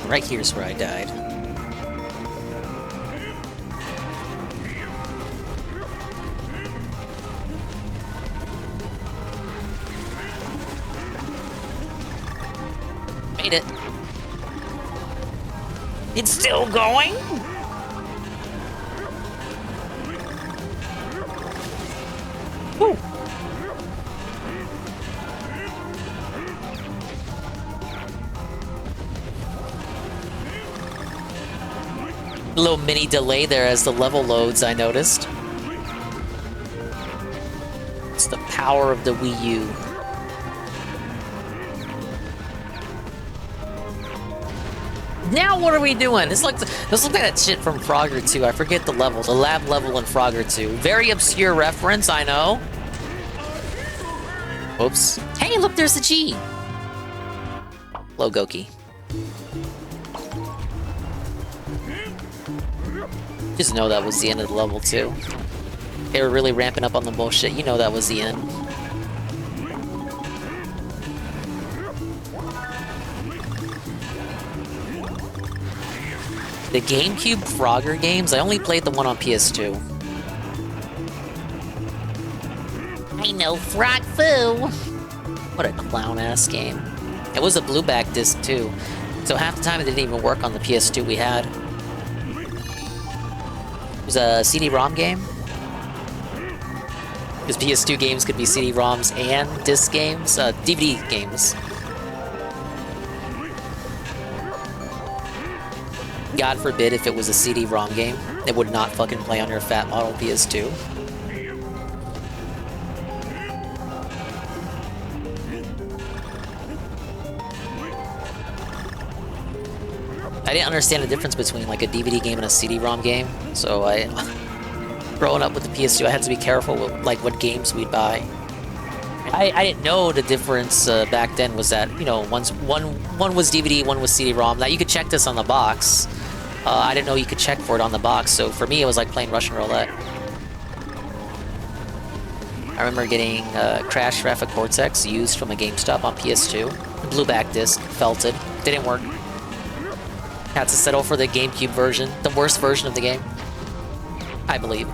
Right here's where I died. Made it. It's still going? Woo. A little mini delay there as the level loads, I noticed. It's the power of the Wii U. Now what are we doing? This looks like that shit from Frogger 2. I forget the level. The lab level in Frogger 2. Very obscure reference, I know. Oops. Hey, look, there's the G. Hello, Goki. Just know that was the end of the level, too. They were really ramping up on the bullshit. You know that was the end. The GameCube Frogger games, I only played the one on PS2. I know Frog Fu! What a clown-ass game. It was a blueback disc, too. So half the time it didn't even work on the PS2 we had. It was a CD-ROM game. Because PS2 games could be CD-ROMs and disc games, DVD games. God forbid if it was a CD-ROM game, it would not fucking play on your fat model PS2. I didn't understand the difference between like a DVD game and a CD-ROM game, so growing up with the PS2, I had to be careful with like what games we'd buy. I didn't know the difference back then was that, you know, one was DVD, one was CD-ROM. That you could check this on the box. I didn't know you could check for it on the box, so for me it was like playing Russian roulette. I remember getting Crash Graphic Cortex used from a GameStop on PS2. Blueback disc, felted, didn't work. Had to settle for the GameCube version, the worst version of the game, I believe.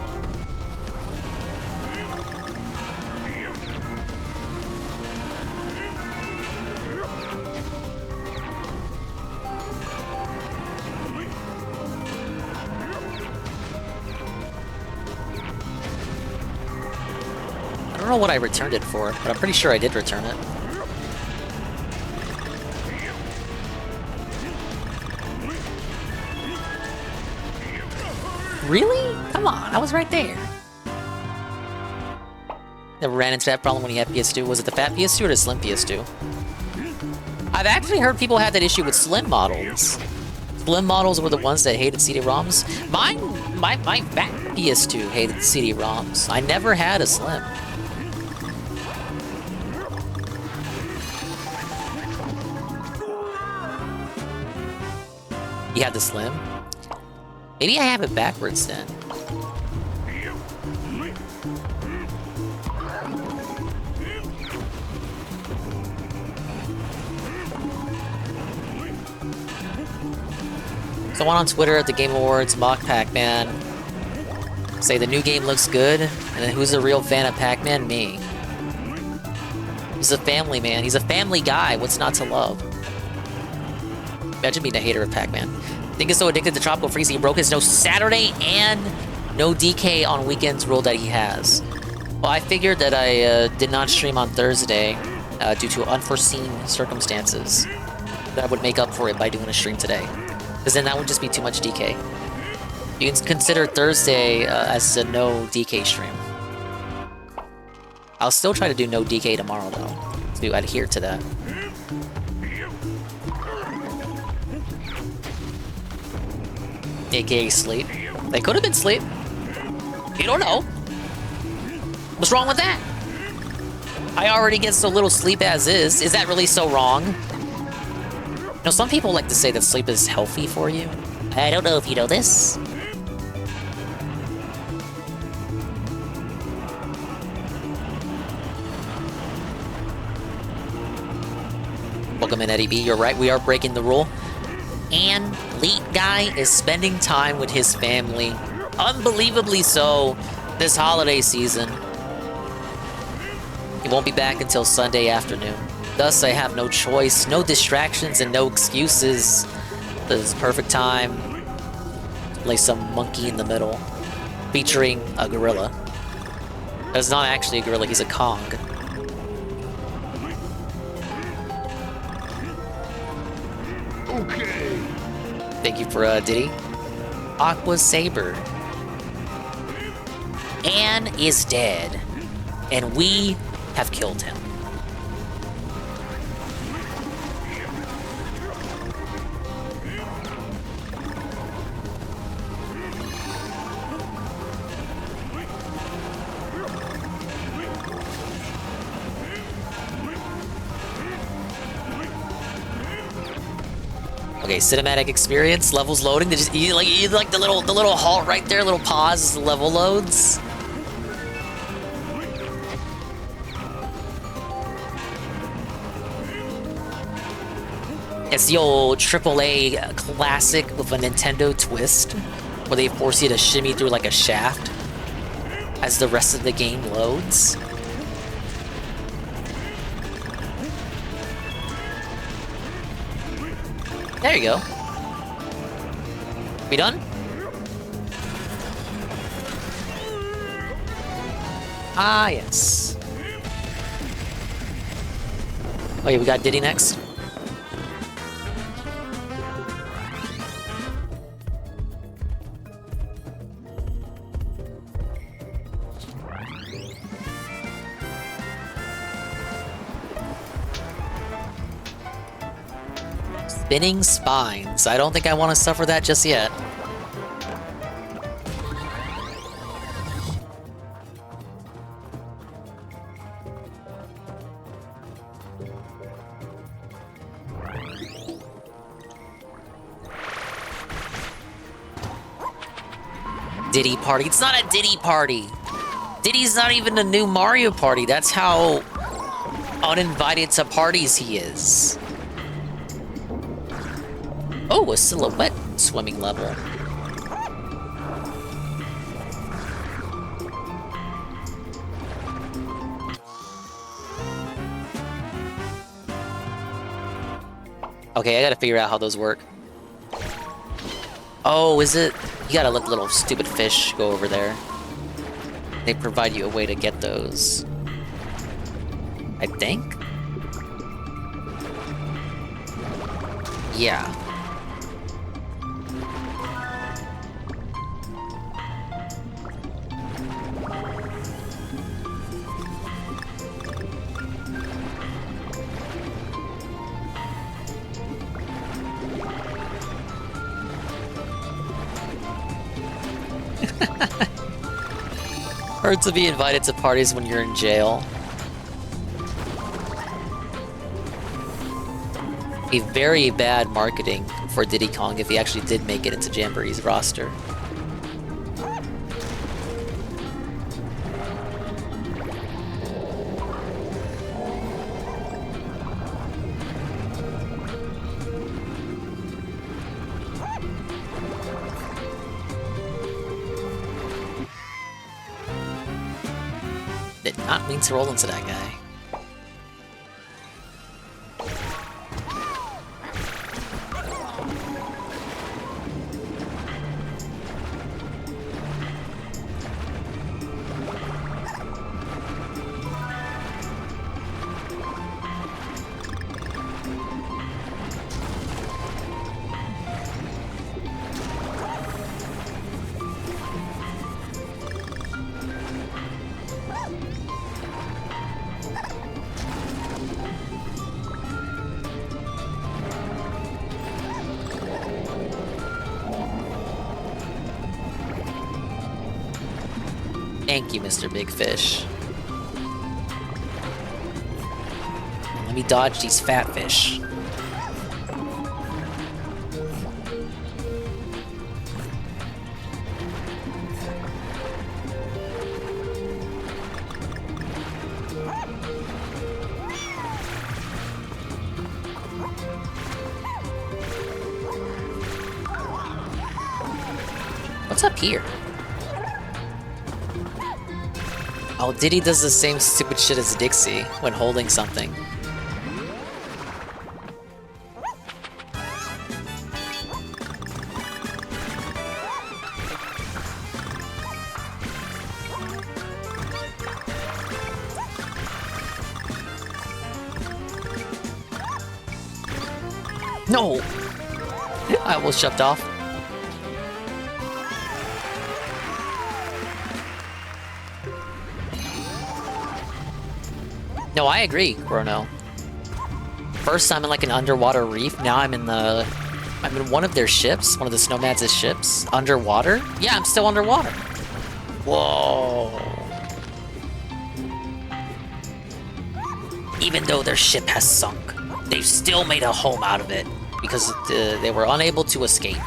I don't know what I returned it for, but I'm pretty sure I did return it. Really? Come on, I was right there. Never ran into that problem when you had PS2. Was it the fat PS2 or the slim PS2? I've actually heard people had that issue with slim models. Slim models were the ones that hated CD-ROMs. My fat PS2 hated CD-ROMs. I never had a slim. You had the slim? Maybe I have it backwards then. Go on Twitter at the Game Awards, mock Pac-Man. Say the new game looks good, and then who's a real fan of Pac-Man? Me. He's a family man. He's a family guy. What's not to love? Imagine being a hater of Pac-Man. Dingus so addicted to Tropical Freeze, he broke his no Saturday and no DK on weekends rule that he has. Well, I figured that I did not stream on Thursday due to unforeseen circumstances. That I would make up for it by doing a stream today. Because then that would just be too much DK. You can consider Thursday as a no DK stream. I'll still try to do no DK tomorrow though, to adhere to that. AKA sleep. They could have been sleep. You don't know. What's wrong with that? I already get so little sleep as is. Is that really so wrong? You know, some people like to say that sleep is healthy for you. I don't know if you know this. Welcome in, Eddie B. You're right, we are breaking the rule. And Leet Guy is spending time with his family. Unbelievably so, this holiday season. He won't be back until Sunday afternoon. Thus, I have no choice, no distractions, and no excuses. This is perfect time to play some Monkey in the Middle, featuring a gorilla. That's not actually a gorilla, he's a Kong. Okay. Thank you for Diddy. Aqua Saber. Anne is dead, and we have killed him. Okay, cinematic experience, levels loading. You like the little halt right there, little pause as the level loads. It's the old AAA classic with a Nintendo twist, where they force you to shimmy through like a shaft as the rest of the game loads. There you go. We done? Ah, yes. Oh yeah, we got Diddy next. Spinning spines. I don't think I want to suffer that just yet. Diddy Party. It's not a Diddy Party. Diddy's not even a new Mario Party. That's how uninvited to parties he is. Oh, a silhouette swimming level. Okay, I gotta figure out how those work. Oh, is it? You gotta let the little stupid fish go over there. They provide you a way to get those. I think? Yeah. Hard to be invited to parties when you're in jail. A very bad marketing for Diddy Kong if he actually did make it into Jamboree's roster. mean to roll into that guy. Thank you, Mr. Big Fish. Let me dodge these fat fish. What's up here? Oh, Diddy does the same stupid shit as Dixie when holding something. No! I almost shoved off. No, I agree, Chrono. First I'm in like an underwater reef, now I'm in one of their ships, one of the Snowmad's ships. Underwater? Yeah, I'm still underwater. Whoa. Even though their ship has sunk, they've still made a home out of it because they were unable to escape.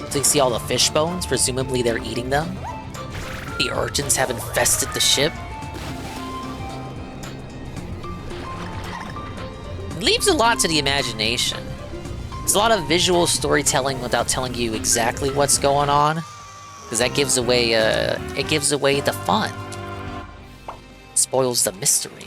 So you see all the fish bones, presumably they're eating them. The urchins have infested the ship. It leaves a lot to the imagination. There's a lot of visual storytelling without telling you exactly what's going on, because that gives away it gives away the fun. It spoils the mystery.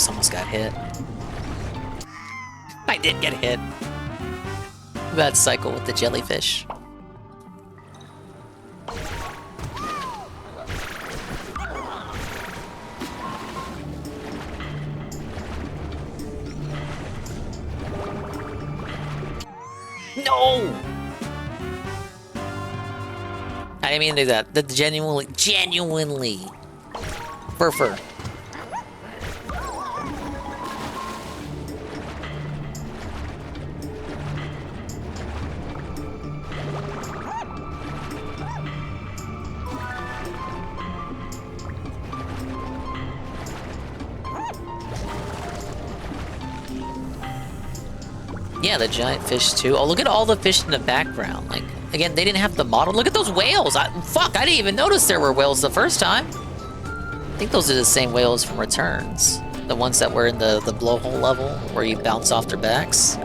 Almost got hit. I did get hit. Bad cycle with the jellyfish. No! I didn't mean to do that. The genuinely. Fur. Yeah, the giant fish too. Oh, look at all the fish in the background. Like, again, they didn't have the model. Look at those whales. Fuck, I didn't even notice there were whales the first time. I think those are the same whales from Returns. The ones that were in the blowhole level where you bounce off their backs.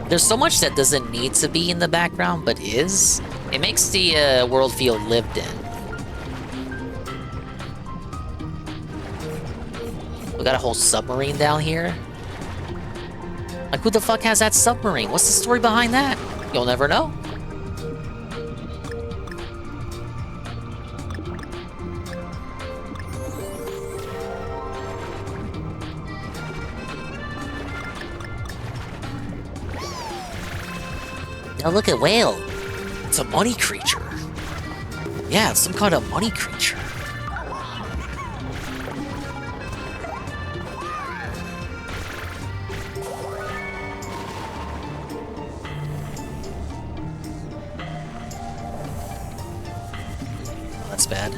There's so much that doesn't need to be in the background, but is. It makes the world feel lived in. We got a whole submarine down here. Like, who the fuck has that submarine? What's the story behind that? You'll never know. Now look at whale. It's a money creature. Yeah, it's some kind of money creature. That's bad.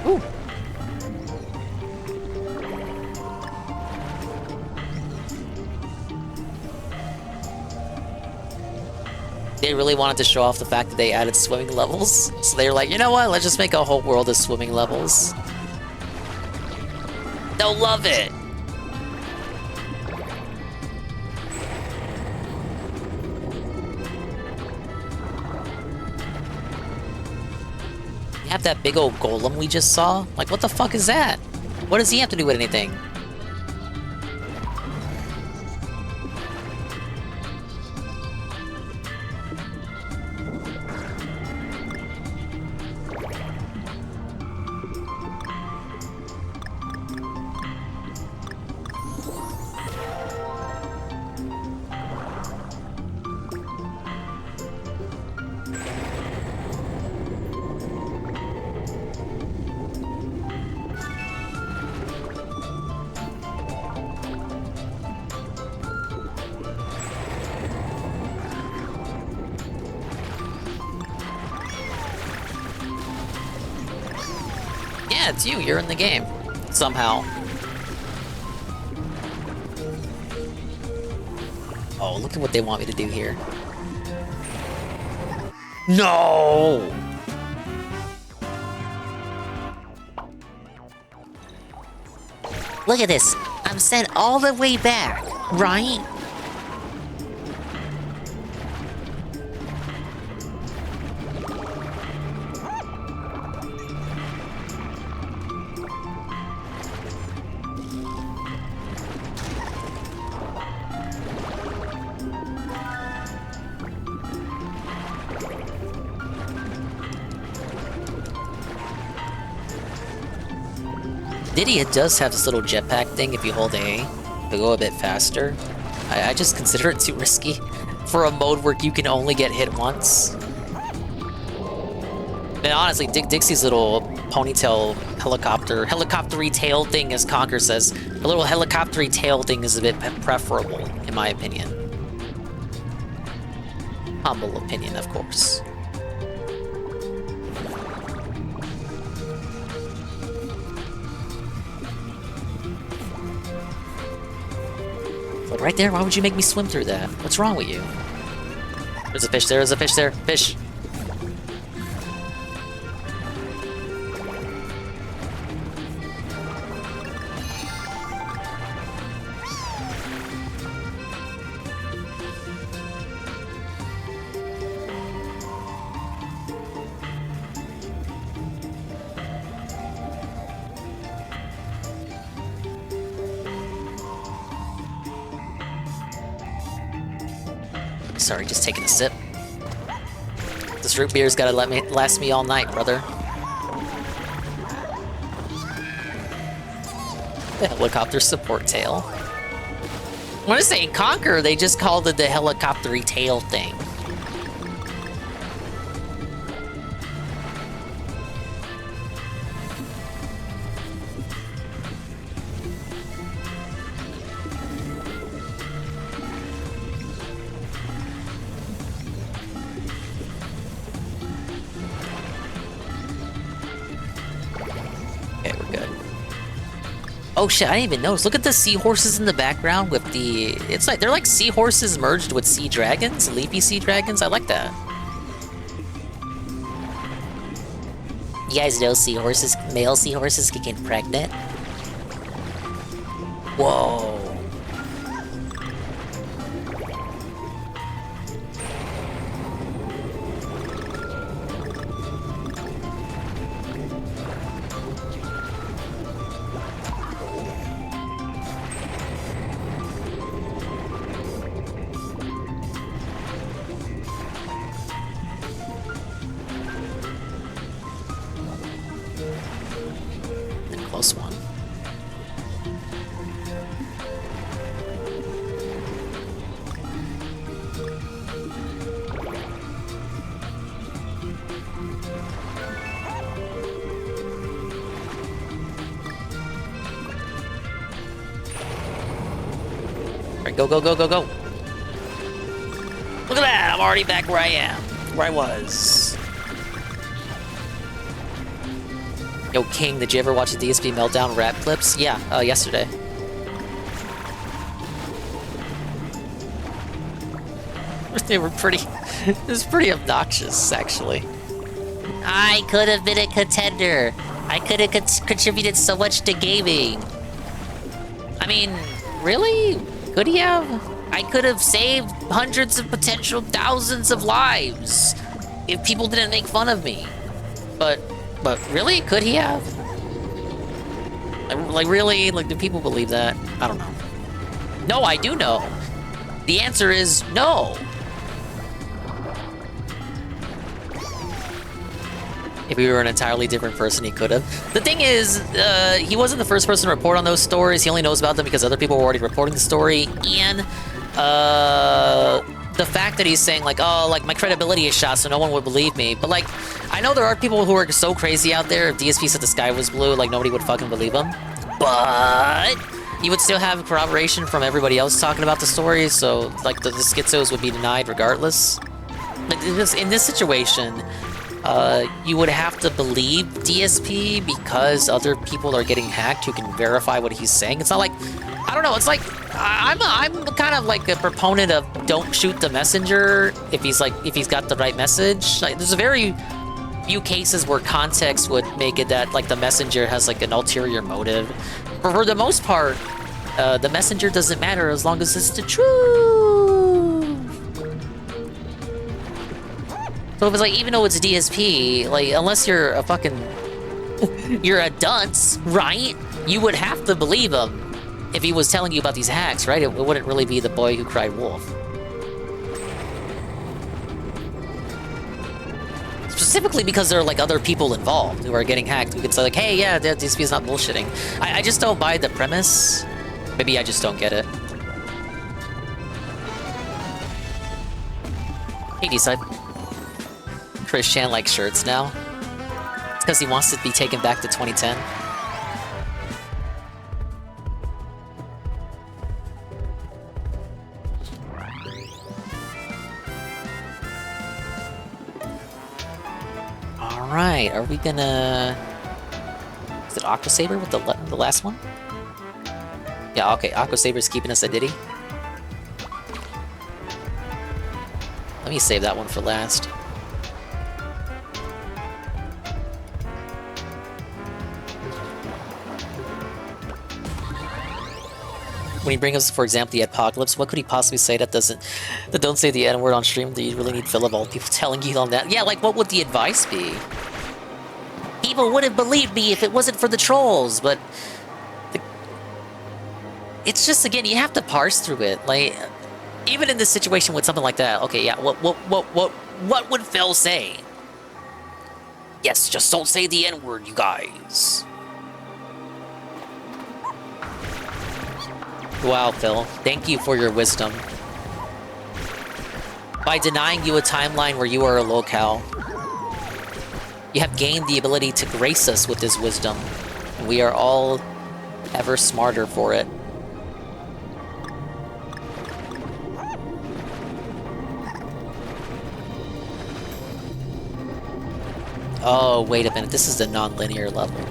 Ooh. They really wanted to show off the fact that they added swimming levels. So they were like, you know what? Let's just make a whole world of swimming levels. They'll love it. You have that big old golem we just saw? Like, what the fuck is that? What does he have to do with anything? Yeah, it's you. You're in the game. Somehow. Oh, look at what they want me to do here. No! Look at this. I'm sent all the way back, right? Diddy, it does have this little jetpack thing if you hold A to go a bit faster. I just consider it too risky for a mode where you can only get hit once. And honestly, Dixie's little ponytail helicoptery tail thing, as Conker says, the little helicoptery tail thing is a bit preferable, in my opinion. Humble opinion, of course. But right there, why would you make me swim through that? What's wrong with you? There's a fish there, there's a fish there. Fish! Sorry, just taking a sip. This root beer's gotta last me all night, brother. The helicopter support tail. When I say Conquer, they just called it the helicoptery tail thing. Oh shit, I didn't even notice. Look at the seahorses in the background with the... It's like, they're like seahorses merged with sea dragons, leafy sea dragons. I like that. You guys know seahorses, male seahorses can get pregnant? Whoa. Close one. Alright, go, go, go, go, go. Look at that! I'm already back where I am. Where I was. Yo, King, did you ever watch the DSP Meltdown rap clips? Yeah, yesterday. They were pretty... It was pretty obnoxious, actually. I could have been a contender. I could have contributed so much to gaming. I mean, really? Could he have? I could have saved hundreds of potential thousands of lives if people didn't make fun of me. But really? Could he have? Like, really? Like, do people believe that? I don't know. No, I do know. The answer is no. If he were an entirely different person, he could have. The thing is, he wasn't the first person to report on those stories. He only knows about them because other people were already reporting the story. And the fact that he's saying, like, oh, like, my credibility is shot, so no one would believe me. But, like, I know there are people who are so crazy out there. If DSP said the sky was blue, like, nobody would fucking believe him. But you would still have corroboration from everybody else talking about the story, so, like, the schizos would be denied regardless. Like, in this situation, you would have to believe DSP because other people are getting hacked who can verify what he's saying. It's not like, I don't know, it's like, I'm kind of like a proponent of don't shoot the messenger if he's got the right message. Like, there's a very few cases where context would make it that, like, the messenger has, like, an ulterior motive. But for the most part, the messenger doesn't matter as long as it's the truth. So if it's like, even though it's DSP, like, unless you're a fucking... you're a dunce, right? You would have to believe him if he was telling you about these hacks, right? It wouldn't really be the boy who cried wolf. Specifically because there are, like, other people involved who are getting hacked. We could say, like, hey, yeah, DSP is not bullshitting. I just don't buy the premise. Maybe I just don't get it. Hey, D-side. Chris Chan likes shirts now. It's because he wants to be taken back to 2010. Alright, are we gonna... Is it Aqua Saber with the last one? Yeah, okay, Aqua Saber's keeping us at Diddy. Let me save that one for last. When he brings us, for example, the apocalypse, what could he possibly say that don't say the N-word on stream? Do you really need Phil of all people telling you on that? Yeah, like, what would the advice be? People wouldn't believe me if it wasn't for the trolls, but... It's just, again, you have to parse through it. Like, even in this situation with something like that, okay, yeah, what would Phil say? Yes, just don't say the N-word, you guys. Wow, Phil. Thank you for your wisdom. By denying you a timeline where you are a locale, you have gained the ability to grace us with this wisdom, and we are all ever smarter for it. Oh, wait a minute. This is the non-linear level.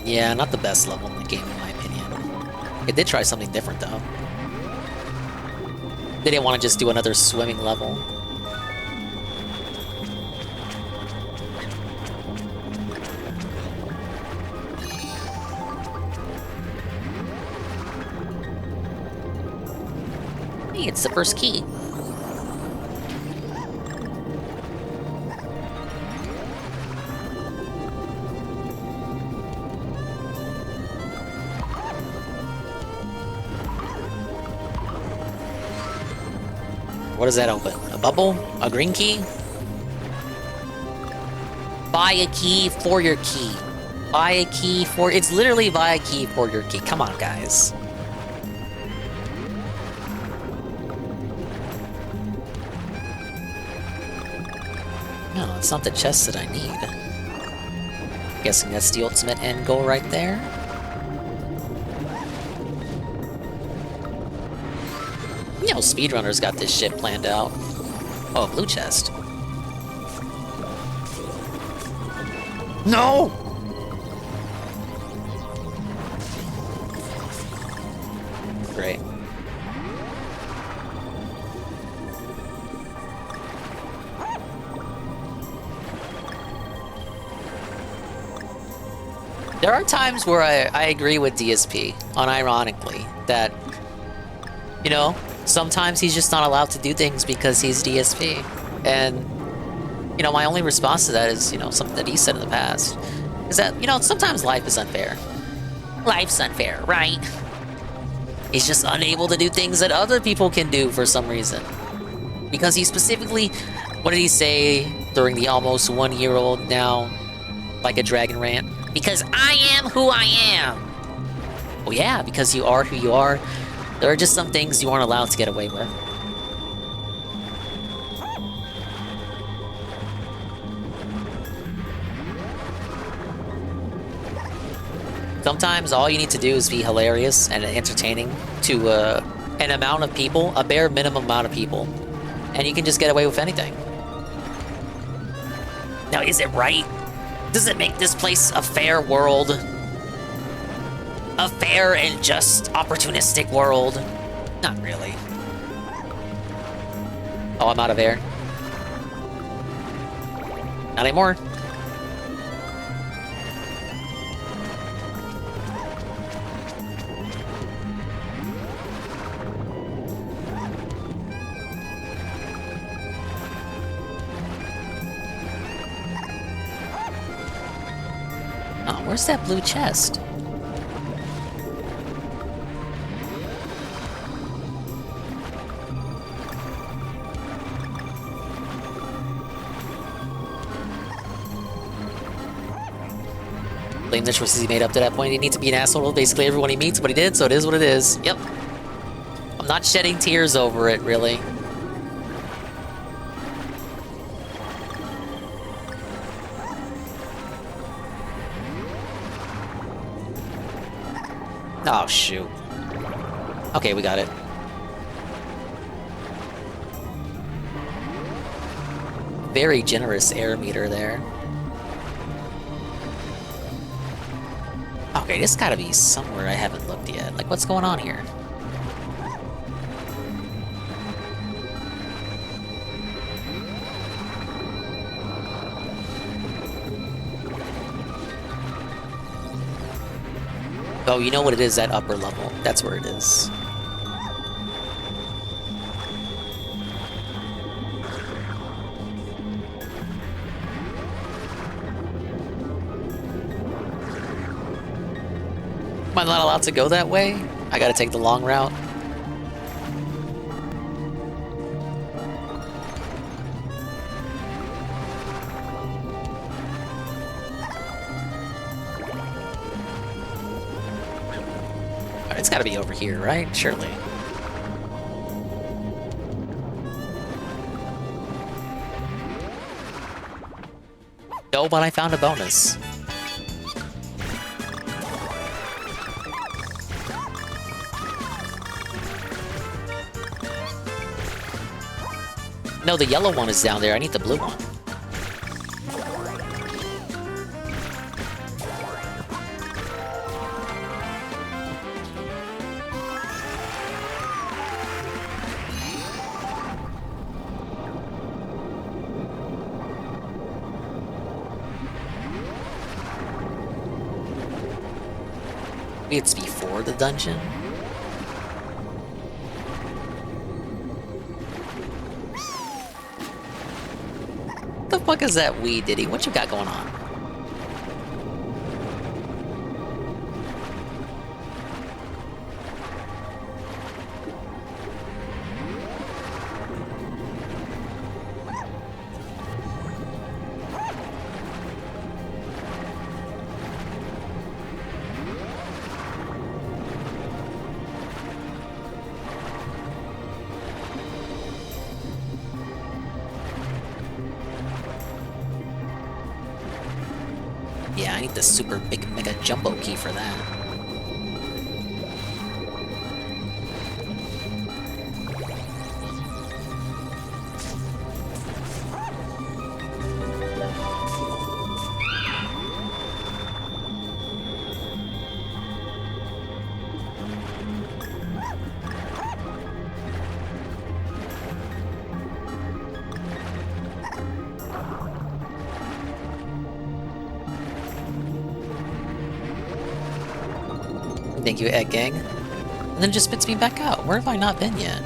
Yeah, not the best level in the game, in my opinion. It did try something different, though. They didn't want to just do another swimming level. Hey, it's the first key. What does that open? A bubble? A green key? Buy a key for your key. Buy a key for... It's literally buy a key for your key. Come on, guys. No, it's not the chest that I need. Guessing that's the ultimate end goal right there. You know, speedrunners got this shit planned out. Oh, blue chest. No! There are times where I agree with DSP, unironically, that, you know, sometimes he's just not allowed to do things because he's DSP. And, you know, my only response to that is, you know, something that he said in the past, is that, you know, sometimes life is unfair. Life's unfair, right? He's just unable to do things that other people can do for some reason. Because he specifically, what did he say during the almost 1-year-old now, like a dragon rant? Because I am who I am. Well, yeah, because you are who you are. There are just some things you aren't allowed to get away with. Sometimes all you need to do is be hilarious and entertaining to an amount of people, a bare minimum amount of people, and you can just get away with anything. Now, is it right? Does it make this place a fair world? A fair and just opportunistic world? Not really. Oh, I'm out of air. Not anymore. Oh, where's that blue chest? Blame the choices he made up to that point. He needs to be an asshole to basically everyone he meets, but he did, so it is what it is. Yep. I'm not shedding tears over it, really. Oh, shoot. Okay, we got it. Very generous air meter there. Okay, this gotta be somewhere I haven't looked yet. Like, what's going on here? Oh, you know what it is, that upper level. That's where it is. Am I not allowed to go that way? I gotta take the long route. It's gotta be over here, right? Surely. No, but I found a bonus. No, the yellow one is down there. I need the blue one. It's before the dungeon. What the fuck is that 𝓓𝓸𝓷𝓭? What you got going on? Yeah, I need the super big mega jumbo key for that. Thank you, Egg Gang. And then it just spits me back out. Where have I not been yet?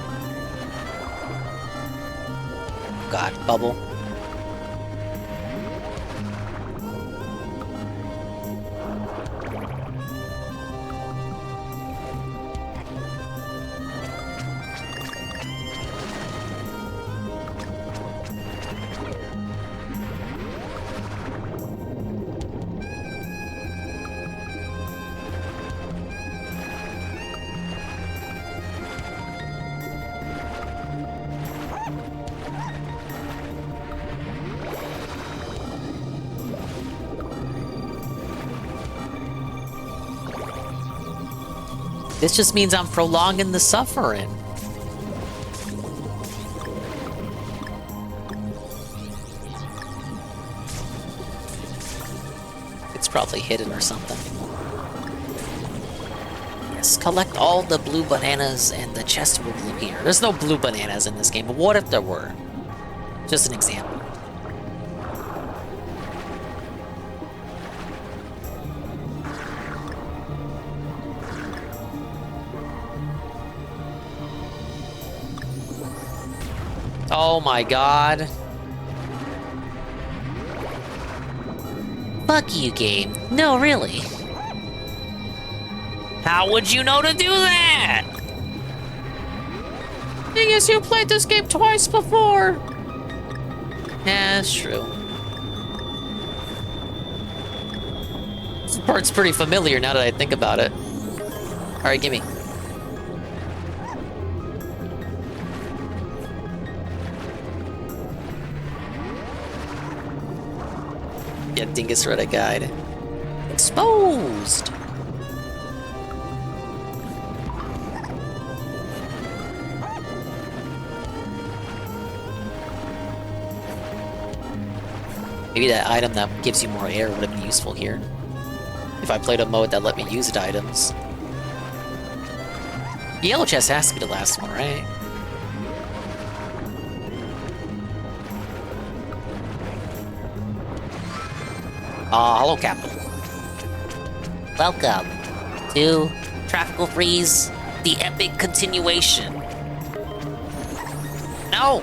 God, bubble. This just means I'm prolonging the suffering. It's probably hidden or something. Yes, collect all the blue bananas and the chest will appear. There's no blue bananas in this game, but what if there were? Just an example. Oh my god. Fuck you, game. No, really. How would you know to do that? I guess you played this game twice before. Yeah, that's true. This part's pretty familiar now that I think about it. Alright, gimme. Yeah, Dingus read a guide. Exposed! Maybe that item that gives you more air would have been useful here. If I played a mode that let me use the items. The yellow chest has to be the last one, right? Hello, Captain. Welcome to 𝓓𝓸𝓷𝓭's The Epic Continuation. No!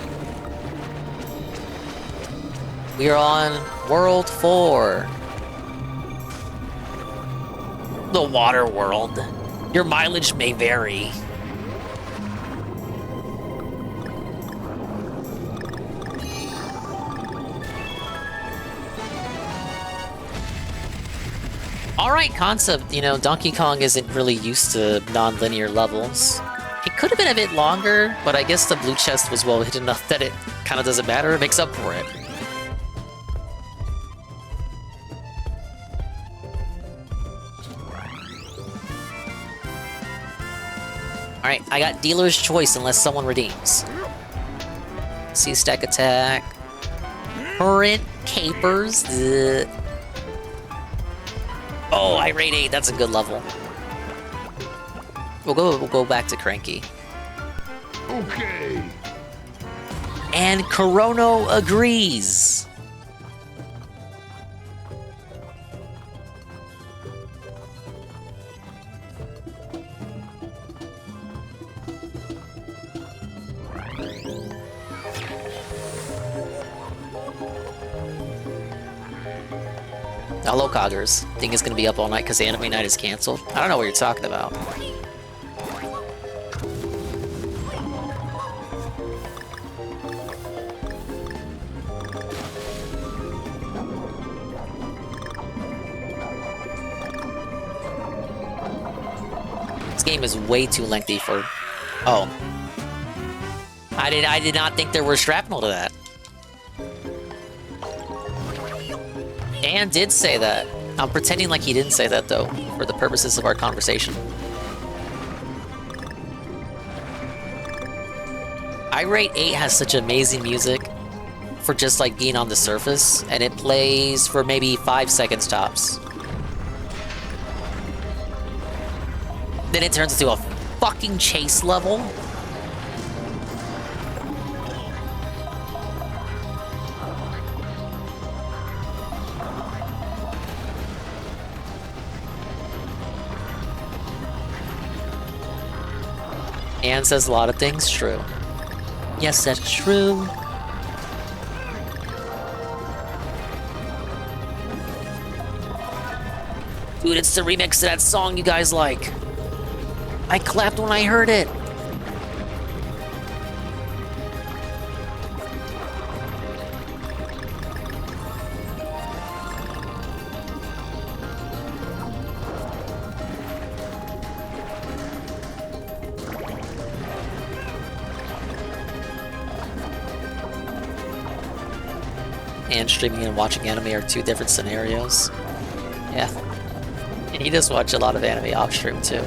We are on World 4. The water world. Your mileage may vary. Alright concept, you know, Donkey Kong isn't really used to non-linear levels. It could have been a bit longer, but I guess the blue chest was well hidden enough that it kind of doesn't matter, it makes up for it. Alright, I got dealer's choice unless someone redeems. See stack attack. Current capers. Oh, I rate 8. That's a good level. We'll go back to Cranky. Okay. And Corono agrees. Hello, Coggers. Think it's gonna be up all night because anime night is canceled? I don't know what you're talking about. This game is way too lengthy for... Oh. I did not think there was shrapnel to that. Dan did say that. I'm pretending like he didn't say that, though, for the purposes of our conversation. Irate 8 has such amazing music for just, like, being on the surface, and it plays for maybe 5 seconds tops. Then it turns into a fucking chase level. Anne says a lot of things true. Yes, that's true. Dude, it's the remix to that song you guys like. I clapped when I heard it. And streaming and watching anime are two different scenarios. Yeah. And he does watch a lot of anime off stream too.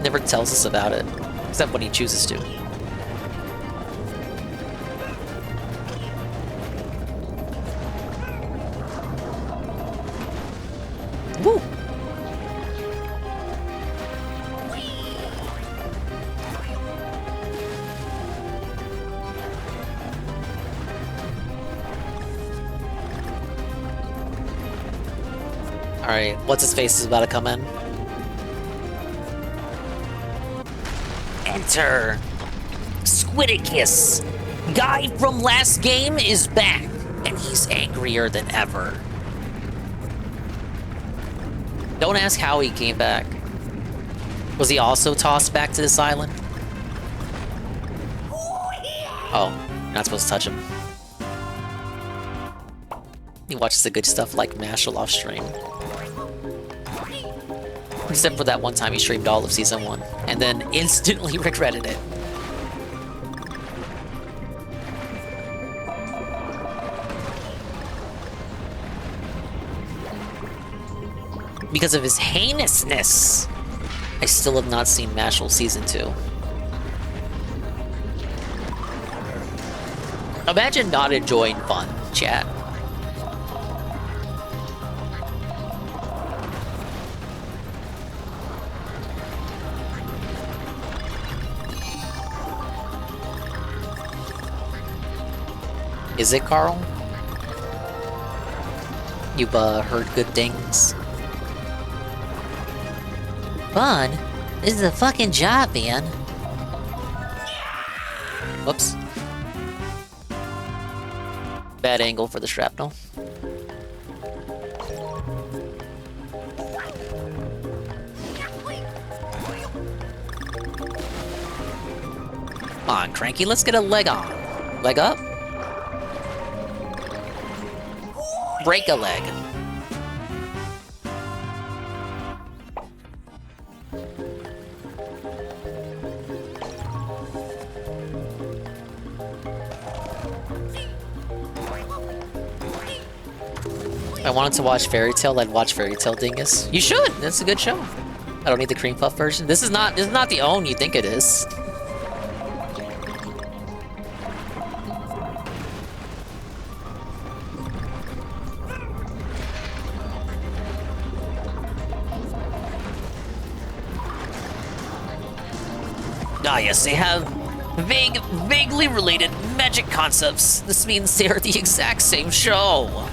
Never tells us about it, except when he chooses to. Woo! Alright, what's his face is about to come in. Enter 𝓔𝓁𝓷𝓭. Guy from last game is back, and he's angrier than ever. Don't ask how he came back. Was he also tossed back to this island? Oh, you're not supposed to touch him. He watches the good stuff like Mashal off stream. Except for that one time he streamed all of Season 1, and then instantly regretted it. Because of his heinousness, I still have not seen Mashal Season 2. Imagine not enjoying fun, chat. Is it, Carl? You've heard good things. Fun? This is a fucking job, man. Whoops. Bad angle for the shrapnel. Come on, Cranky, let's get a leg on. Leg up? Break a leg. If I wanted to watch Fairy Tail, I'd watch 𝓓𝓸𝓷𝓭. You should! That's a good show. I don't need the cream puff version. This is not the own you think it is. Ah yes, they have vaguely related magic concepts. This means they are the exact same show.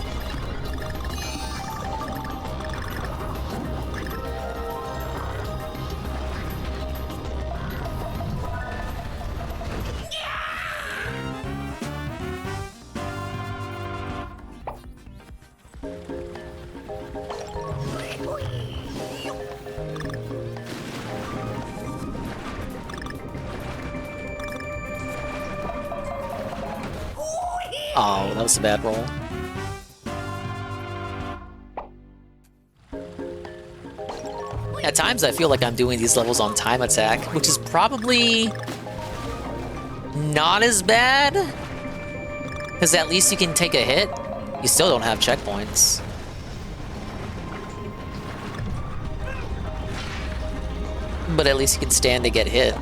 Oh, that was a bad roll. At times I feel like I'm doing these levels on time attack, which is probably not as bad, because at least you can take a hit. You still don't have checkpoints. But at least you can stand to get hit.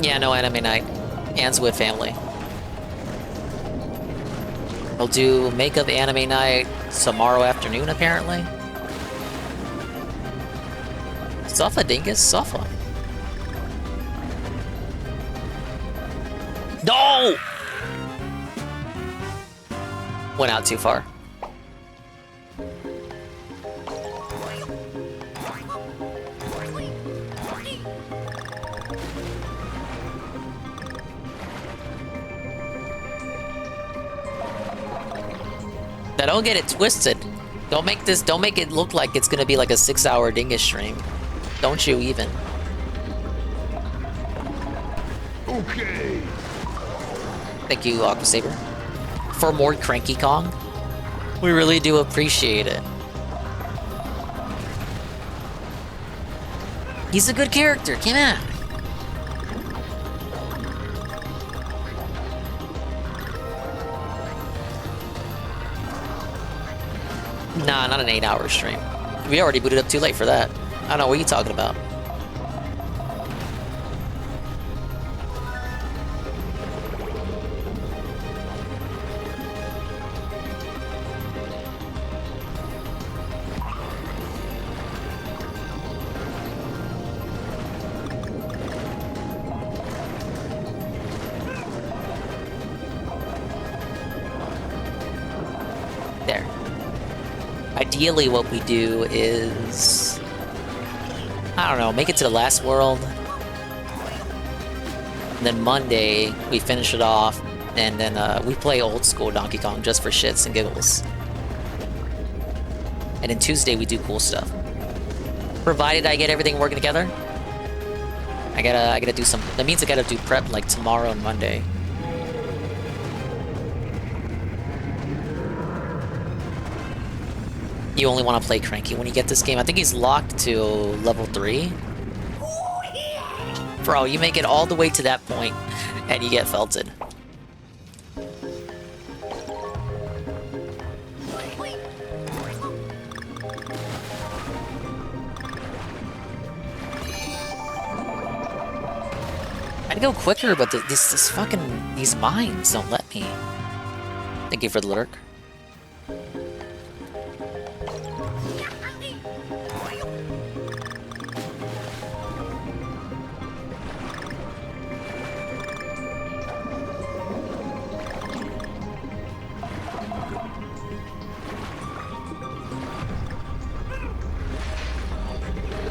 Yeah, no anime night. Anne's with family. We'll do makeup anime night tomorrow afternoon, apparently. Safa Dingus? Safa. No! Went out too far. Now don't get it twisted. Don't make it look like it's gonna be like a 6-hour Dingus stream. Don't you even. Okay. Thank you, Aqua Saber. For more Cranky Kong. We really do appreciate it. He's a good character, come on. Nah, not an 8-hour stream. We already booted up too late for that. I don't know, what are you talking about? There. Ideally, what we do is, I don't know, make it to the last world. And then Monday, we finish it off, and then we play old school Donkey Kong just for shits and giggles. And then Tuesday, we do cool stuff. Provided I get everything working together. I gotta do some, that means I gotta do prep like tomorrow and Monday. You only want to play Cranky when you get this game. I think he's locked to level 3. Bro, you make it all the way to that point, and you get felted. I'd go quicker, but this fucking, these mines don't let me. Thank you for the lurk.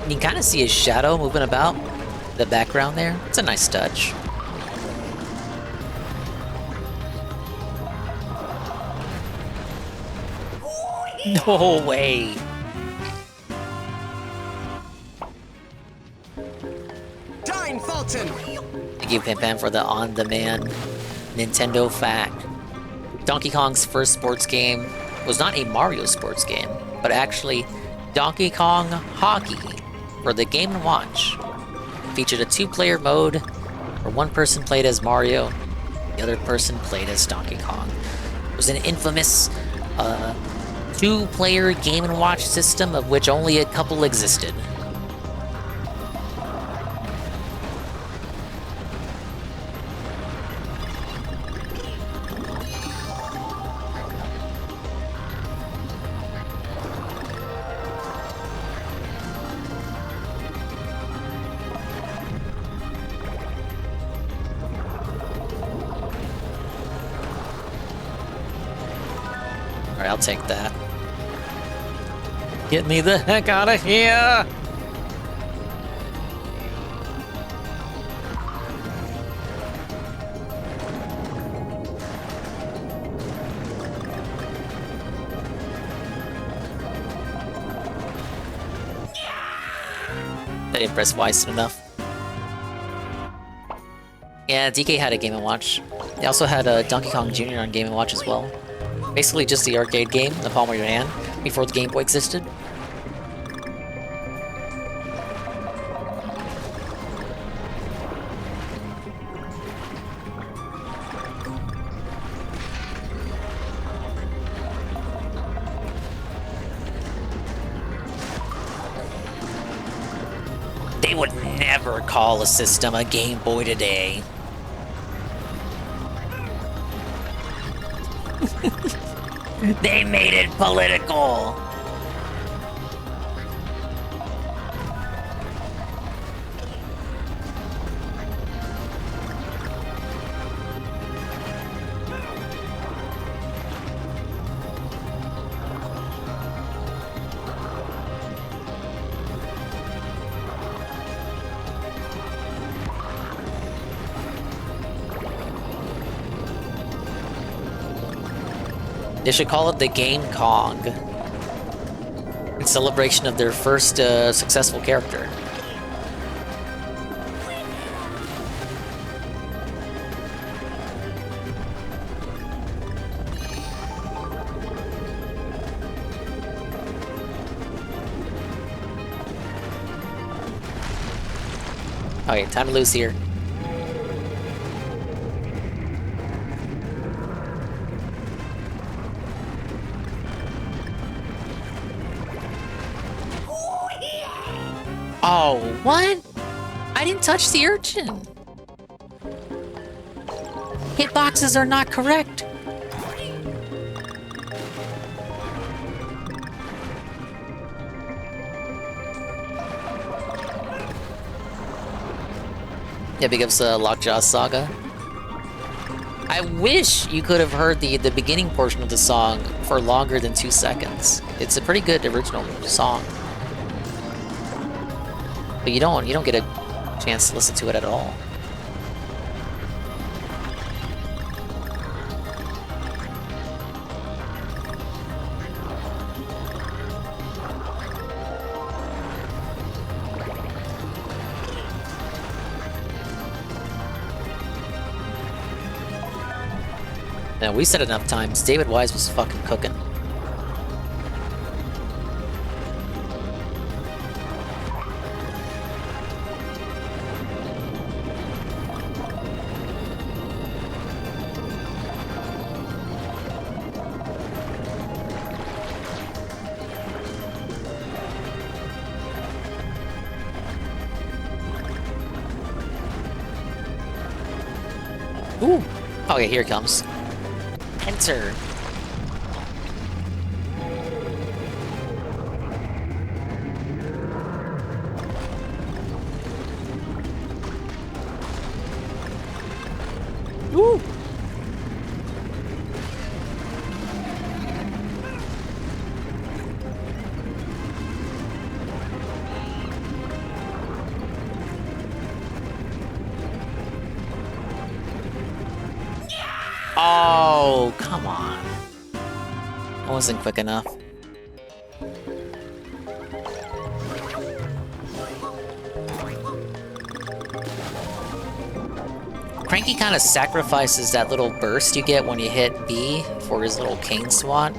You can kind of see his shadow moving about the background there. It's a nice touch. No way. Dine Fulton. Thank you, Pim Pam, for the on-demand Nintendo fact. Donkey Kong's first sports game was not a Mario sports game, but actually Donkey Kong Hockey for the Game & Watch. It featured a 2-player mode where one person played as Mario, the other person played as Donkey Kong. It was an infamous 2-player Game & Watch system of which only a couple existed. Alright, I'll take that. Get me the heck out of here! I didn't press Y soon enough. Yeah, DK had a Game & Watch. They also had a Donkey Kong Jr. on Game & Watch as well. Basically just the arcade game, the palm of your hand, before the Game Boy existed. They would never call a system a Game Boy today. They made it political. They should call it the Game Kong, in celebration of their first successful character. Okay, time to lose here. Oh, what? I didn't touch the urchin. Hitboxes are not correct. Yeah, big ups Lockjaw Saga. I wish you could have heard the beginning portion of the song for longer than 2 seconds. It's a pretty good original song. But you don't get a chance to listen to it at all. Now, we said enough times, David Wise was fucking cooking. Ooh. Okay, here it comes. Enter. Ooh. Oh, come on. I wasn't quick enough. Cranky kind of sacrifices that little burst you get when you hit B for his little cane swat.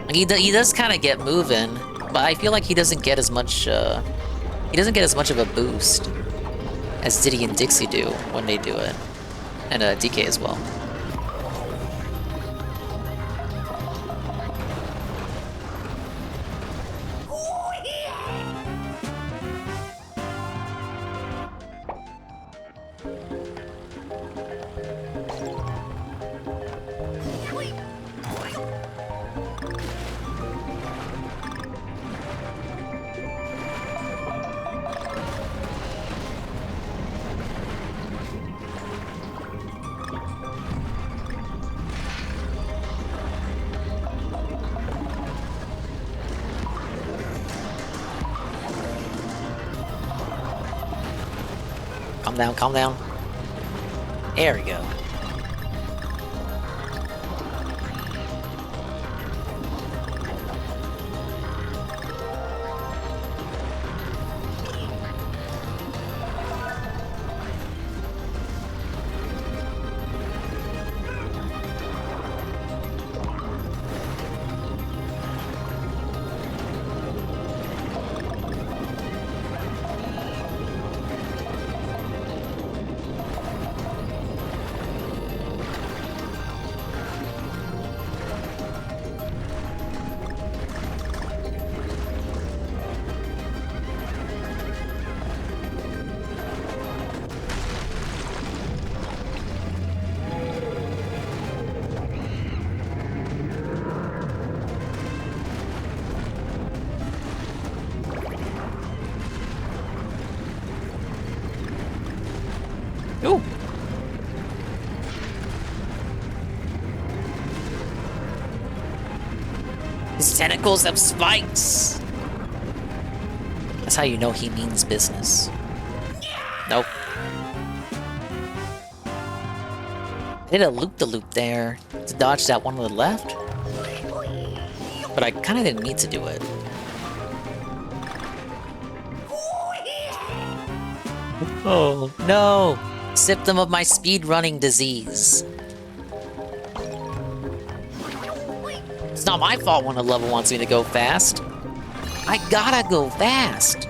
Like he does kind of get moving, but I feel like he doesn't get as much of a boost as Diddy and Dixie do when they do it. And DK as well. Calm down, calm down. There we go. Ooh. His tentacles have spikes. That's how you know he means business. Nope. I did a loop-the-loop there to dodge that one on the left. But I kind of didn't need to do it. Oh, no! Symptom of my speedrunning disease. It's not my fault when a level wants me to go fast. I gotta go fast.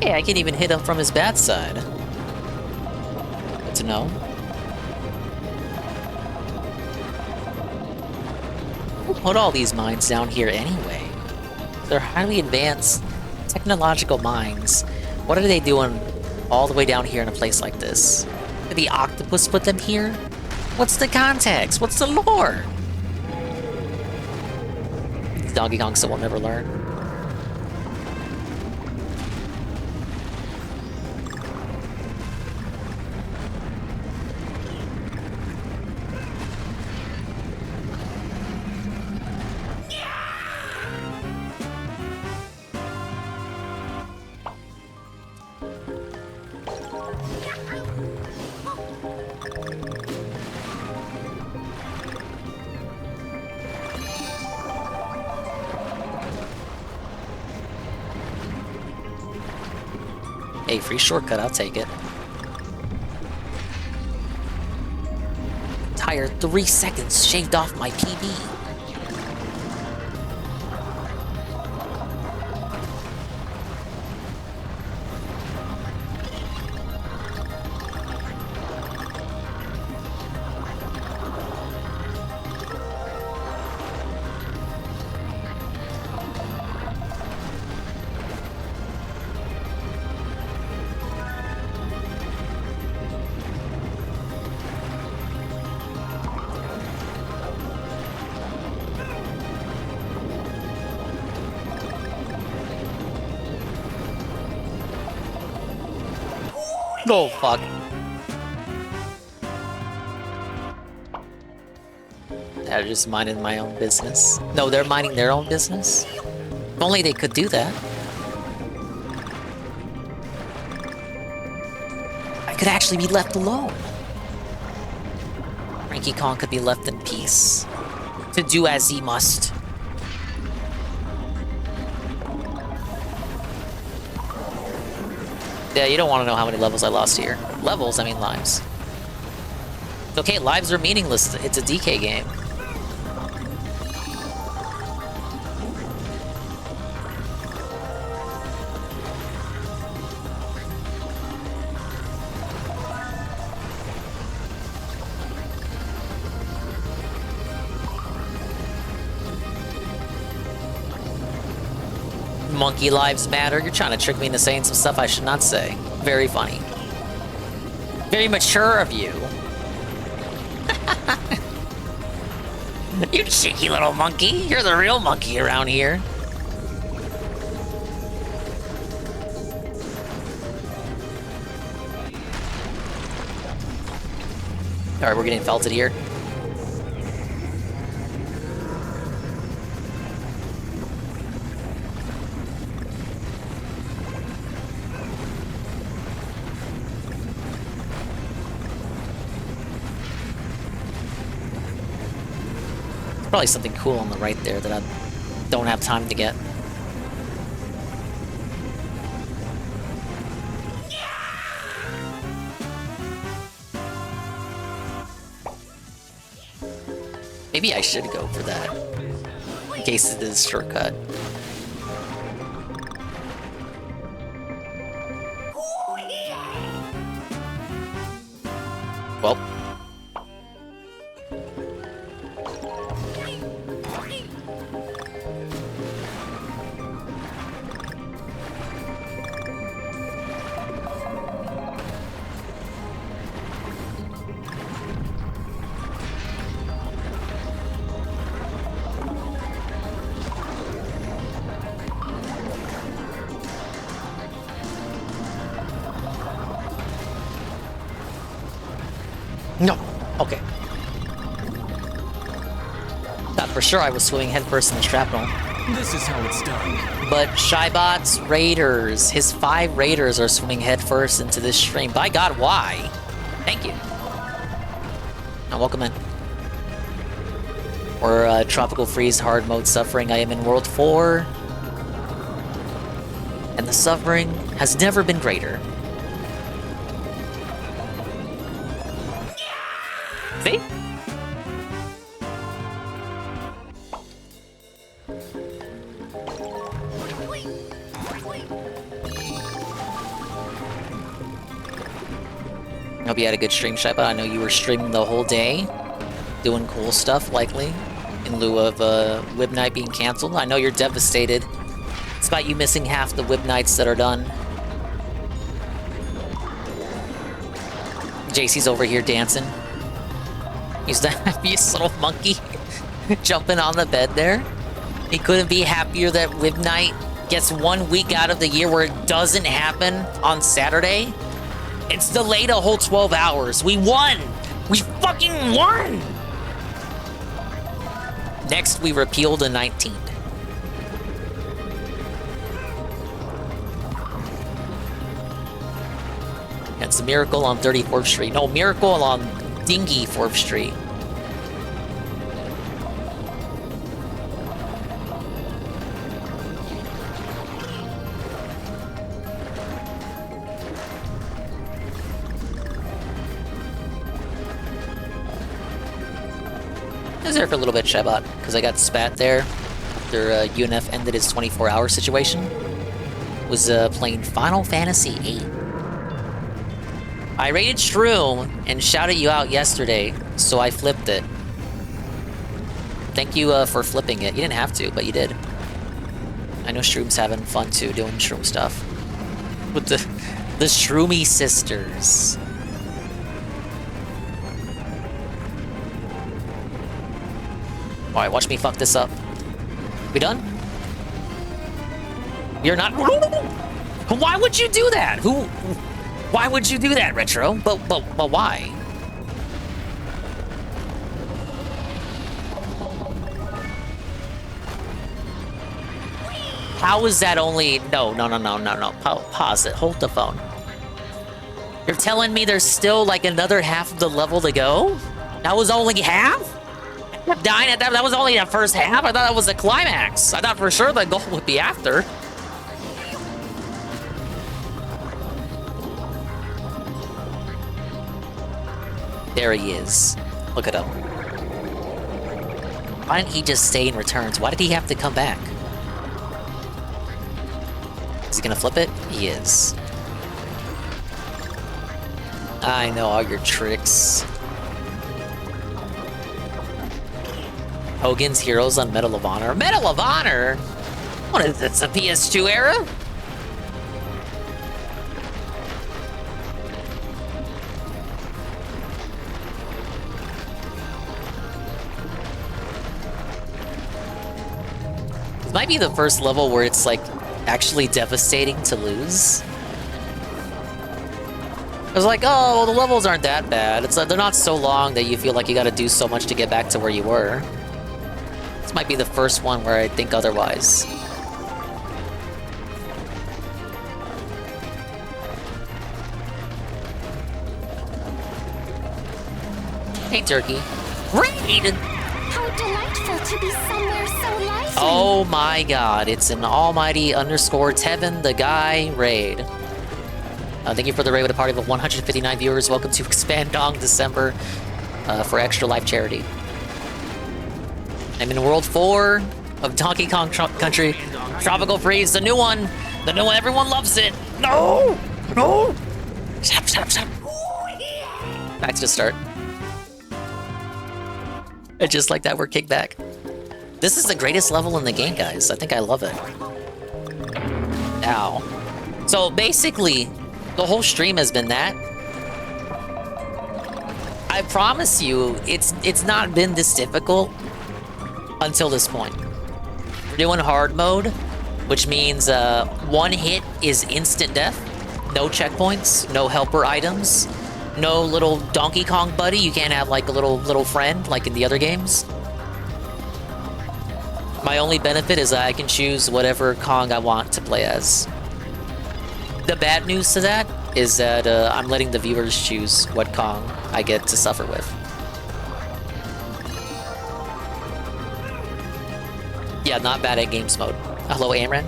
Hey, I can even hit him from his bad side. Good to know. Who put all these mines down here anyway? They're highly advanced technological mines. What are they doing all the way down here in a place like this? Did the octopus put them here? What's the context? What's the lore? Donkey Kong still will never learn. Hey, free shortcut, I'll take it. Entire 3 seconds shaved off my PB. Oh, fuck. They're just minding my own business. No, they're minding their own business? If only they could do that. I could actually be left alone. Frankie Kong could be left in peace. To do as he must. Yeah, you don't want to know how many levels I lost here. Levels, I mean lives. It's okay, lives are meaningless. It's a DK game. Monkey lives matter. You're trying to trick me into saying some stuff I should not say. Very funny. Very mature of you. You cheeky little monkey. You're the real monkey around here. Alright, we're getting felted here. Probably something cool on the right there that I don't have time to get. Maybe I should go for that. In case it is shortcut. Well. No. Okay. Thought for sure I was swimming headfirst in the shrapnel. This is how it's done. But Shybot's Raiders, his 5 Raiders are swimming headfirst into this stream. By God, why? Thank you. Now welcome in. Or Tropical Freeze Hard Mode Suffering. I am in World 4. And the suffering has never been greater. See? Hope you had a good stream, Shaiba. I know you were streaming the whole day, doing cool stuff, likely, in lieu of Whip Night being canceled. I know you're devastated. It's about you missing half the Whip Nights that are done. JC's over here dancing. He's the happiest little monkey jumping on the bed there. He couldn't be happier that Whip Night gets 1 week out of the year where it doesn't happen on Saturday. It's delayed a whole 12 hours. We won! We fucking won! Next, we repeal the 19th. It's a Miracle on 34th Street. No, Miracle on Dingy 4th Street. I was there for a little bit, Shabbat, because I got spat there. Their UNF ended its 24-hour situation. Was playing Final Fantasy VIII. I rated Shroom and shouted you out yesterday, so I flipped it. Thank you for flipping it. You didn't have to, but you did. I know Shroom's having fun too, doing Shroom stuff. With the Shroomy sisters. Alright, watch me fuck this up. We done? You're not. Why would you do that? Why would you do that, Retro? But why? How is that only... No. Pause it. Hold the phone. You're telling me there's still like another half of the level to go? That was only half? I kept dying at that. That was only the first half? I thought that was the climax. I thought for sure the goal would be after. There he is. Look at him. Why didn't he just stay in returns? Why did he have to come back? Is he gonna flip it? He is. I know all your tricks. Hogan's Heroes on Medal of Honor. Medal of Honor? What is this, a PS2 era? This might be the first level where it's like actually devastating to lose. I was like, oh, well, the levels aren't that bad. It's they're not so long that you feel like you gotta do so much to get back to where you were. This might be the first one where I think otherwise. Hey, Turkey. Raid! How delightful to be somewhere so lively. Oh my god, it's an almighty _Tevin the Guy raid. Thank you for the raid with a party of 159 viewers. Welcome to Expand Dong December for Extra Life Charity. I'm in World 4 of Donkey Kong Country Tropical Freeze, the new one. The new one, everyone loves it. No! No! Shut up, shut up, shut up. Back to the start. And just like that, we're kicked back. This is the greatest level in the game, guys. I think I love it. Ow. So basically, the whole stream has been that. I promise you, it's not been this difficult until this point. We're doing hard mode, which means one hit is instant death. No checkpoints, no helper items, no little Donkey Kong buddy. You can't have like a little friend like in the other games. My only benefit is that I can choose whatever Kong I want to play as. The bad news to that is that I'm letting the viewers choose what Kong I get to suffer with. Yeah, not bad at games mode. Hello, Amran.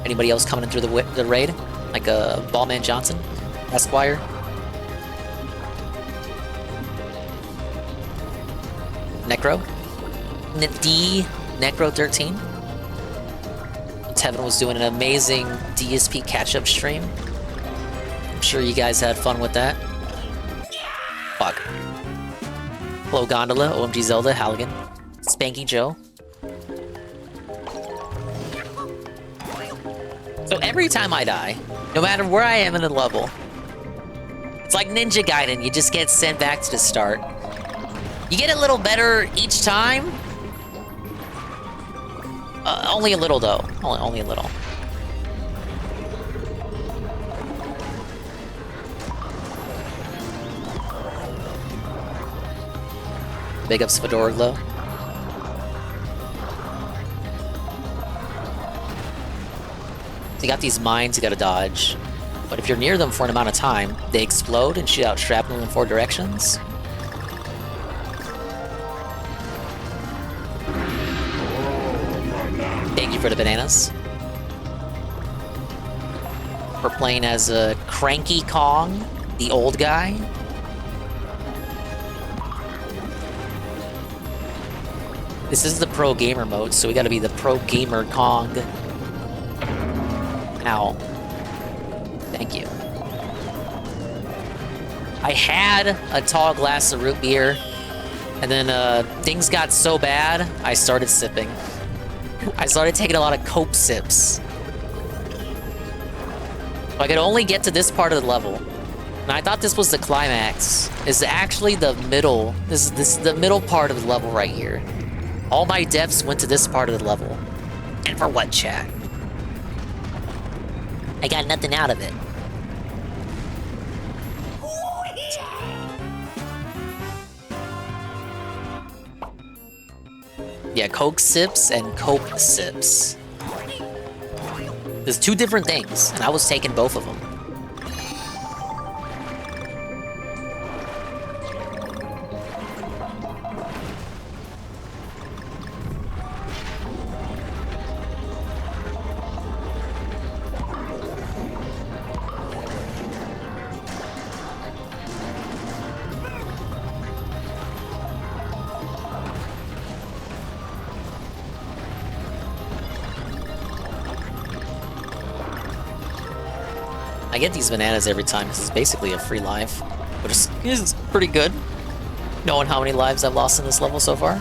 Anybody else coming in through the raid? Like Ballman Johnson, Esquire. Necro. 𝓔𝓁𝓷𝓭. Tevin was doing an amazing DSP catch-up stream. I'm sure you guys had fun with that. Fuck. Hello, Gondola, OMG Zelda, Halligan, Spanky Joe. So every time I die, no matter where I am in the level, it's like Ninja Gaiden, you just get sent back to the start. You get a little better each time. Only a little though, only a little. Big ups 𝓓𝓸𝓷𝓭. You got these mines you gotta dodge, but if you're near them for an amount of time, they explode and shoot out shrapnel in 4 directions. Thank you for the bananas. We're playing as a Cranky Kong, the old guy. This is the pro gamer mode, so we gotta be the pro gamer Kong. Ow. Thank you. I had a tall glass of root beer, and then things got so bad, I started sipping. I started taking a lot of Coke sips. I could only get to this part of the level. And I thought this was the climax. This is actually the middle. This is the middle part of the level right here. All my deaths went to this part of the level. And for what, chat? I got nothing out of it. Yeah, Coke sips and Coke sips. There's 2 different things, and I was taking both of them. I get these bananas every time because it's basically a free life, which is pretty good, knowing how many lives I've lost in this level so far.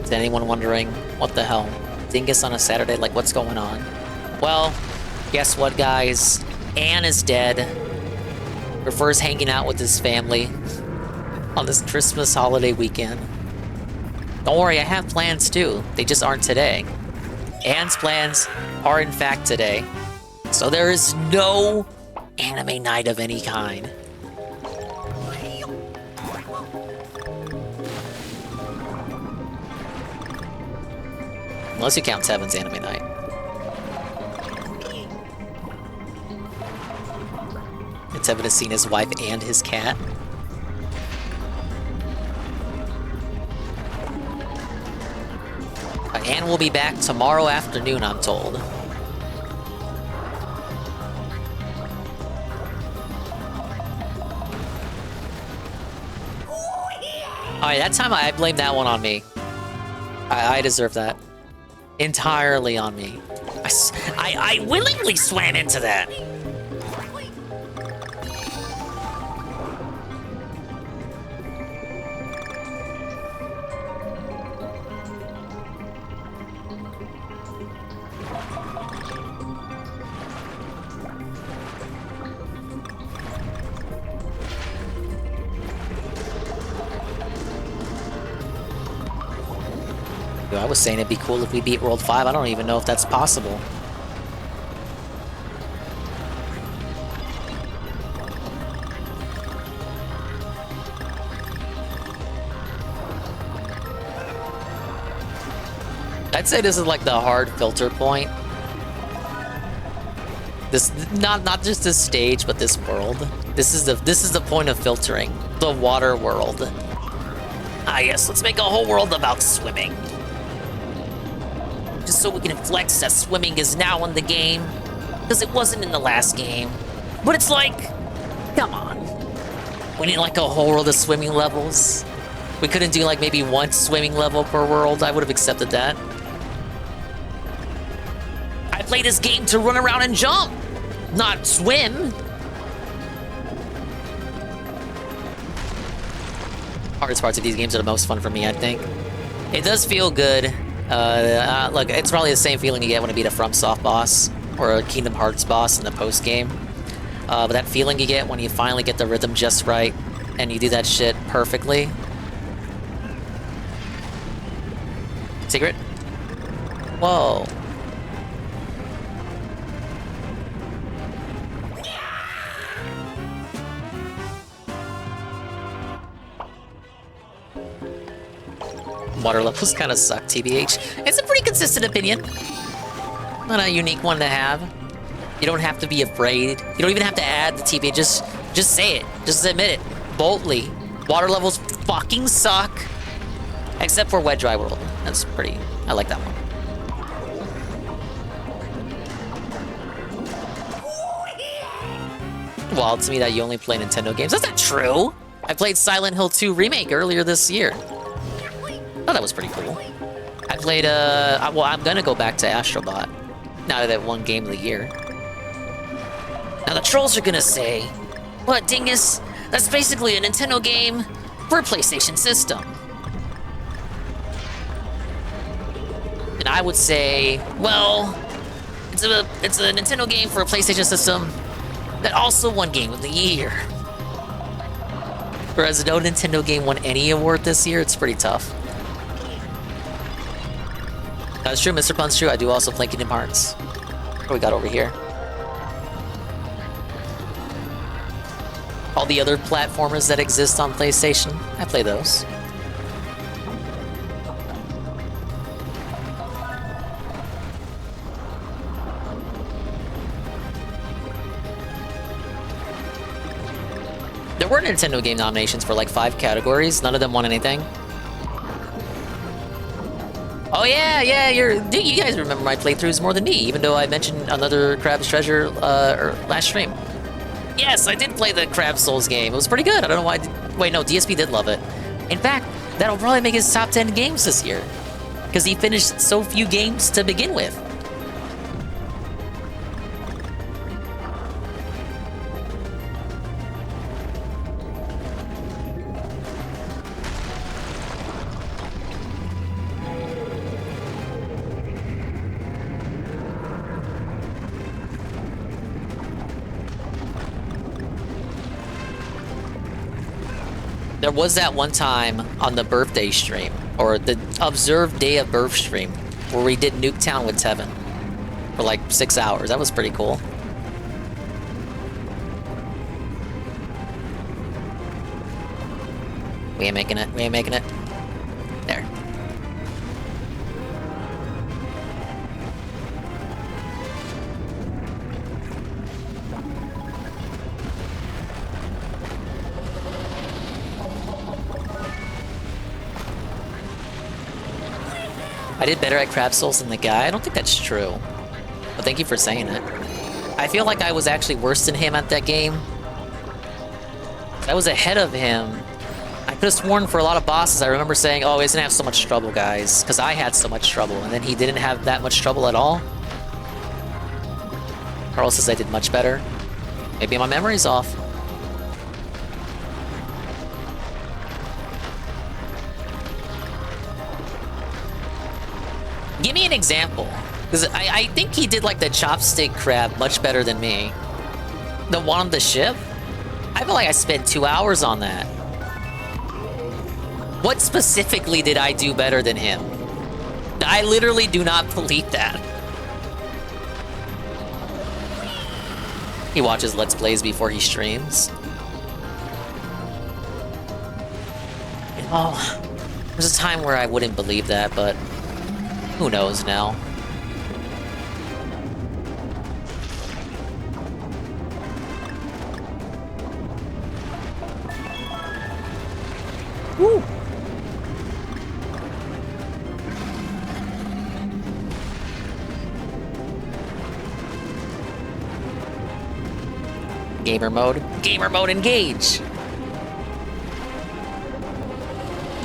Is anyone wondering, what the hell? Dingus on a Saturday, like what's going on? Well, guess what, guys? Anne is dead. Prefers hanging out with his family on this Christmas holiday weekend. Don't worry, I have plans too. They just aren't today. Anne's plans are in fact today. So there is no anime night of any kind. Unless you count Tevin's anime night. Tevin has seen his wife and his cat. And we'll be back tomorrow afternoon, I'm told. Alright, that time I blame that one on me. I deserve that. Entirely on me. I willingly swam into that. I was saying it'd be cool if we beat World 5. I don't even know if that's possible. I'd say this is like the hard filter point. This not just this stage, but this world. This is the point of filtering. The water world. Ah yes, let's make a whole world about swimming. Just so we can flex that swimming is now in the game. Because it wasn't in the last game. But it's like, come on. We need like a whole world of swimming levels. We couldn't do like maybe one swimming level per world. I would have accepted that. I play this game to run around and jump, not swim. Hardest parts of these games are the most fun for me, I think. It does feel good. Look, it's probably the same feeling you get when you beat a FromSoft boss or a Kingdom Hearts boss in the post game. But that feeling you get when you finally get the rhythm just right and you do that shit perfectly. Secret? Whoa. Water levels kind of suck, TBH. It's a pretty consistent opinion. Not a unique one to have. You don't have to be afraid. You don't even have to add the TBH. Just say it. Just admit it. Boldly. Water levels fucking suck. Except for Wet Dry World. That's pretty... I like that one. Wild to me that you only play Nintendo games. That's not true! I played Silent Hill 2 Remake earlier this year. Oh, that was pretty cool. I played, well, I'm gonna go back to Astrobot. Now that won Game of the Year. Now the trolls are gonna say, what, dingus? That's basically a Nintendo game for a PlayStation system. And I would say, well, it's a Nintendo game for a PlayStation system that also won Game of the Year. Whereas no Nintendo game won any award this year, it's pretty tough. That's true, Mr. Pun's true. I do also play Kingdom Hearts. What do we got over here? All the other platformers that exist on PlayStation, I play those. There were Nintendo game nominations for like 5 categories. None of them won anything. Oh yeah, dude, you guys remember my playthroughs more than me, even though I mentioned another Crab's Treasure last stream. Yes, I did play the Crab Souls game. It was pretty good. I don't know why. Wait, no, DSP did love it. In fact, that'll probably make his top 10 games this year, because he finished so few games to begin with. There was that one time on the birthday stream, or the observed day of birth stream, where we did Nuketown with Tevin for like 6 hours. That was pretty cool. We ain't making it. We ain't making it. There. I did better at Crab Souls than the guy. I don't think that's true. But thank you for saying it. I feel like I was actually worse than him at that game. I was ahead of him. I could have sworn for a lot of bosses, I remember saying, oh, he doesn't have so much trouble, guys. Because I had so much trouble, and then he didn't have that much trouble at all. Carl says I did much better. Maybe my memory's off. Give me an example. Because I think he did like the chopstick crab much better than me. The one on the ship? I feel like I spent 2 hours on that. What specifically did I do better than him? I literally do not believe that. He watches Let's Plays before he streams. Oh, there's a time where I wouldn't believe that, but who knows now? Woo! Gamer mode. Gamer mode engage!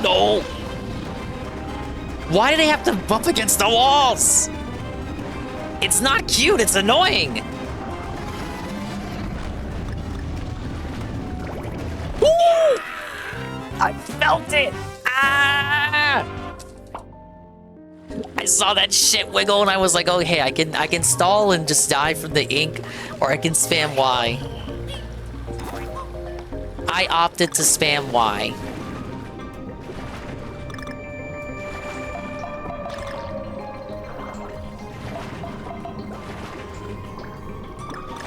No! Why do they have to bump against the walls? It's not cute, it's annoying! Woo! I felt it! Ah! I saw that shit wiggle and I was like, oh hey, I can stall and just die from the ink, or I can spam Y. I opted to spam Y.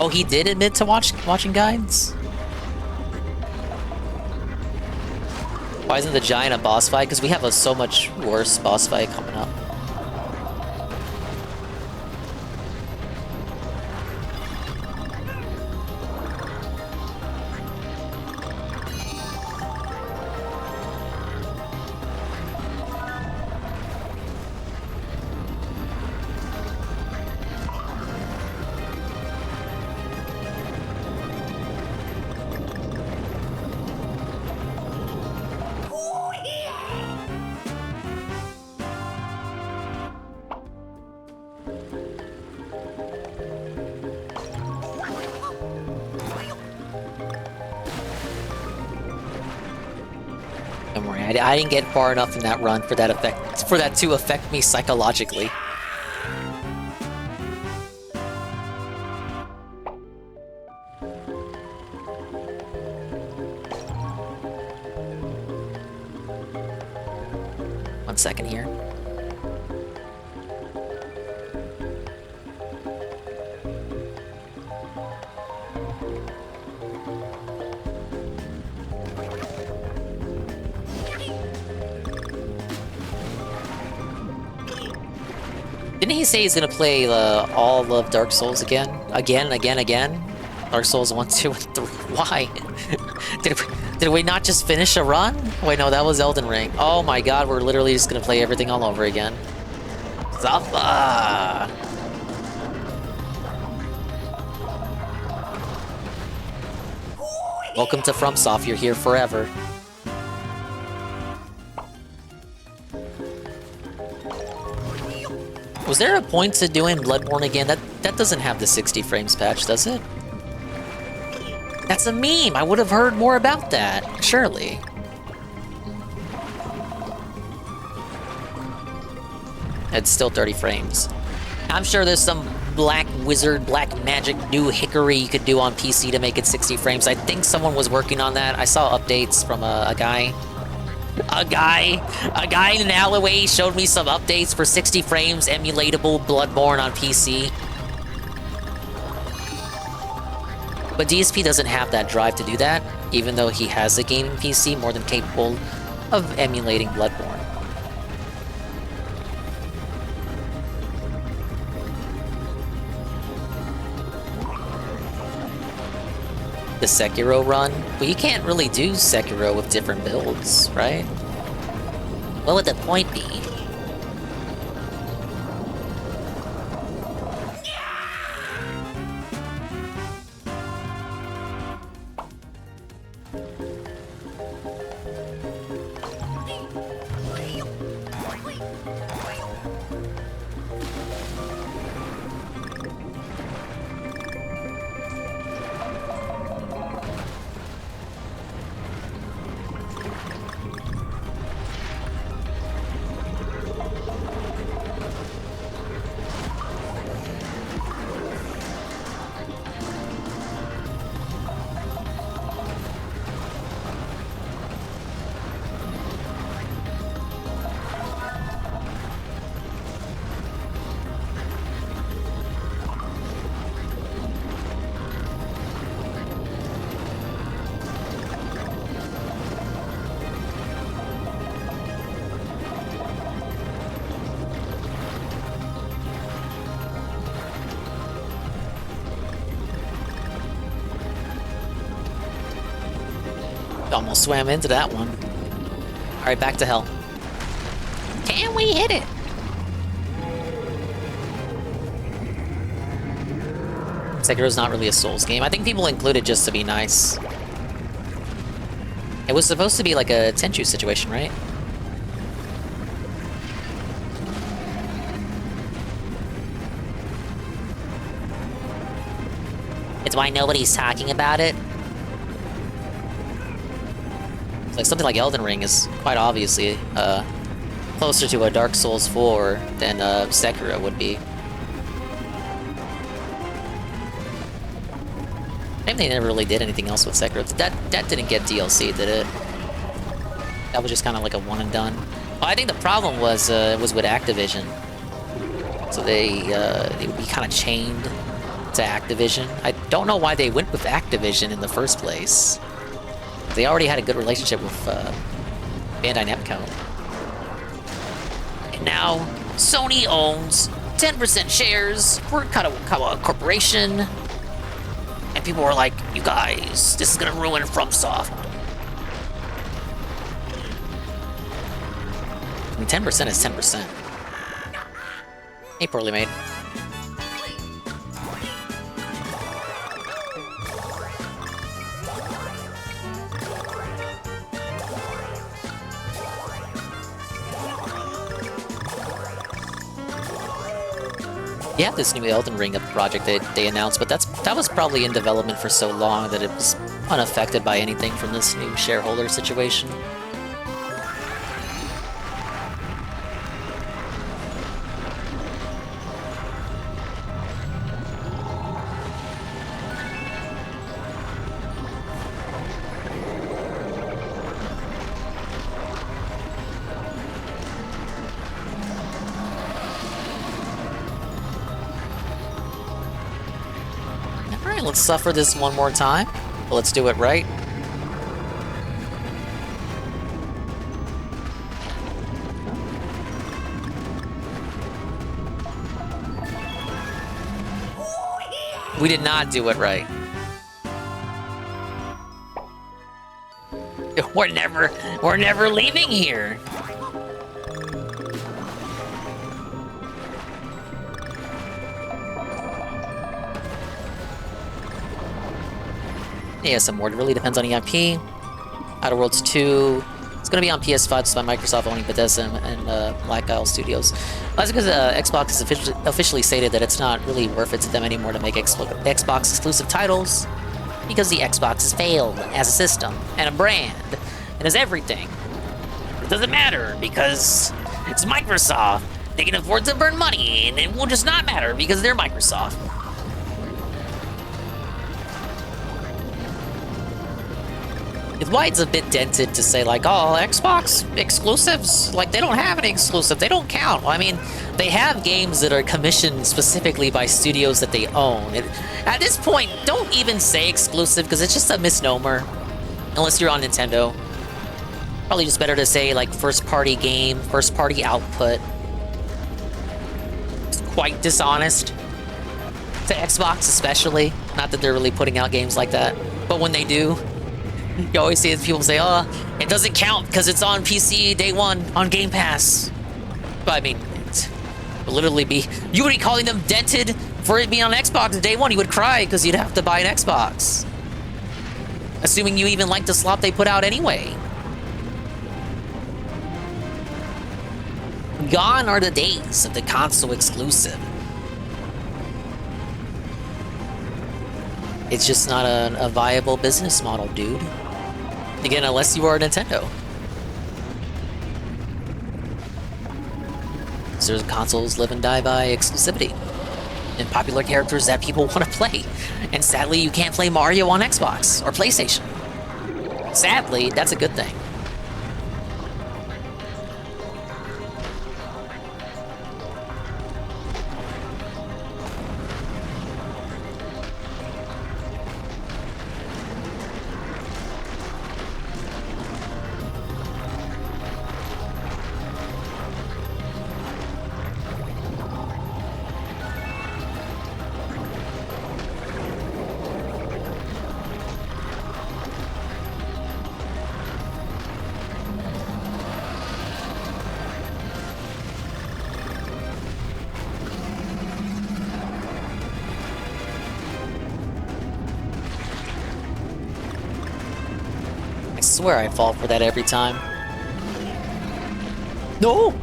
Oh, he did admit to watching guides? Why isn't the giant a boss fight? Because we have a so much worse boss fight coming up. Don't worry, I didn't get far enough in that run for that to affect me psychologically. One second here. Didn't he say he's gonna play all of Dark Souls again? Again? Dark Souls 1, 2, and 3. Why? Did we not just finish a run? Wait, no, that was Elden Ring. Oh my god, we're literally just gonna play everything all over again. Zaffa! Welcome to FromSoft, you're here forever. Was there a point to doing Bloodborne again? That doesn't have the 60 frames patch, does it? That's a meme! I would have heard more about that, surely. It's still 30 frames. I'm sure there's some black wizard, black magic, new hickory you could do on PC to make it 60 frames. I think someone was working on that. I saw updates from a guy. A guy in an alleyway showed me some updates for 60 frames emulatable Bloodborne on PC. But DSP doesn't have that drive to do that, even though he has a gaming PC more than capable of emulating Bloodborne. The Sekiro run? Well, you can't really do Sekiro with different builds, right? What would the point be? Almost swam into that one. Alright, back to hell. Can we hit it? Sekiro's not really a Souls game. I think people include it just to be nice. It was supposed to be like a Tenchu situation, right? It's why nobody's talking about it. It's like something like Elden Ring is quite obviously closer to a Dark Souls 4 than Sekiro would be. Maybe they never really did anything else with Sekiro. That didn't get DLC, did it? That was just kind of like a one and done. Well, I think the problem was with Activision. So they would be kind of chained to Activision. I don't know why they went with Activision in the first place. They already had a good relationship with Bandai Namco. And now Sony owns 10% shares. We're kind of a corporation. And people were like, you guys, this is gonna ruin FromSoft. I mean, 10% is 10%. Hey, poorly made. Yeah, this new Elden Ring project they announced, but that was probably in development for so long that it was unaffected by anything from this new shareholder situation. Let's suffer this one more time. But let's do it right. We did not do it right. We're never leaving here. Yeah, some more. It really depends on the IP. Outer Worlds 2. It's going to be on PS5, so by Microsoft owning Bethesda and Black Isle Studios. That's because Xbox has officially stated that it's not really worth it to them anymore to make Xbox exclusive titles because the Xbox has failed as a system and a brand and as everything. It doesn't matter because it's Microsoft. They can afford to burn money, and it will just not matter because they're Microsoft. It's why it's a bit dented to say, like, oh, Xbox exclusives, like, they don't have any exclusive, they don't count. Well, I mean, they have games that are commissioned specifically by studios that they own. At this point, don't even say exclusive, because it's just a misnomer, unless you're on Nintendo. Probably just better to say, like, first-party game, first-party output. It's quite dishonest. To Xbox, especially. Not that they're really putting out games like that, but when they do, you always see people say, oh, it doesn't count because it's on PC day one on Game Pass. But I mean, it would literally be, you would be calling them dented for it being on Xbox day one. You would cry because you'd have to buy an Xbox. Assuming you even like the slop they put out anyway. Gone are the days of the console exclusive. It's just not a viable business model, dude. Again, unless you are Nintendo. So consoles live and die by exclusivity. And popular characters that people want to play. And sadly, you can't play Mario on Xbox or PlayStation. Sadly, that's a good thing. swear I fall for that every time. No!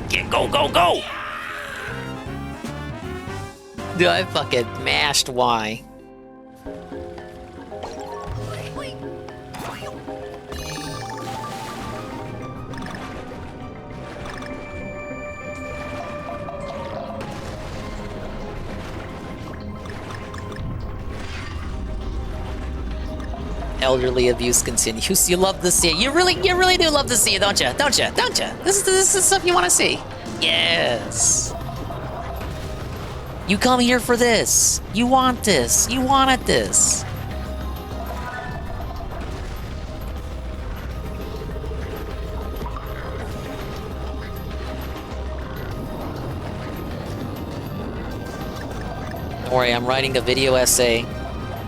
Yeah, go, go, go! Dude, I fucking mashed Y. Elderly abuse continues. You love to see it. You really do love to see it, don't you? Don't you? Don't you? This is stuff you want to see. Yes. You come here for this. You want this. You wanted this. Don't worry, I'm writing a video essay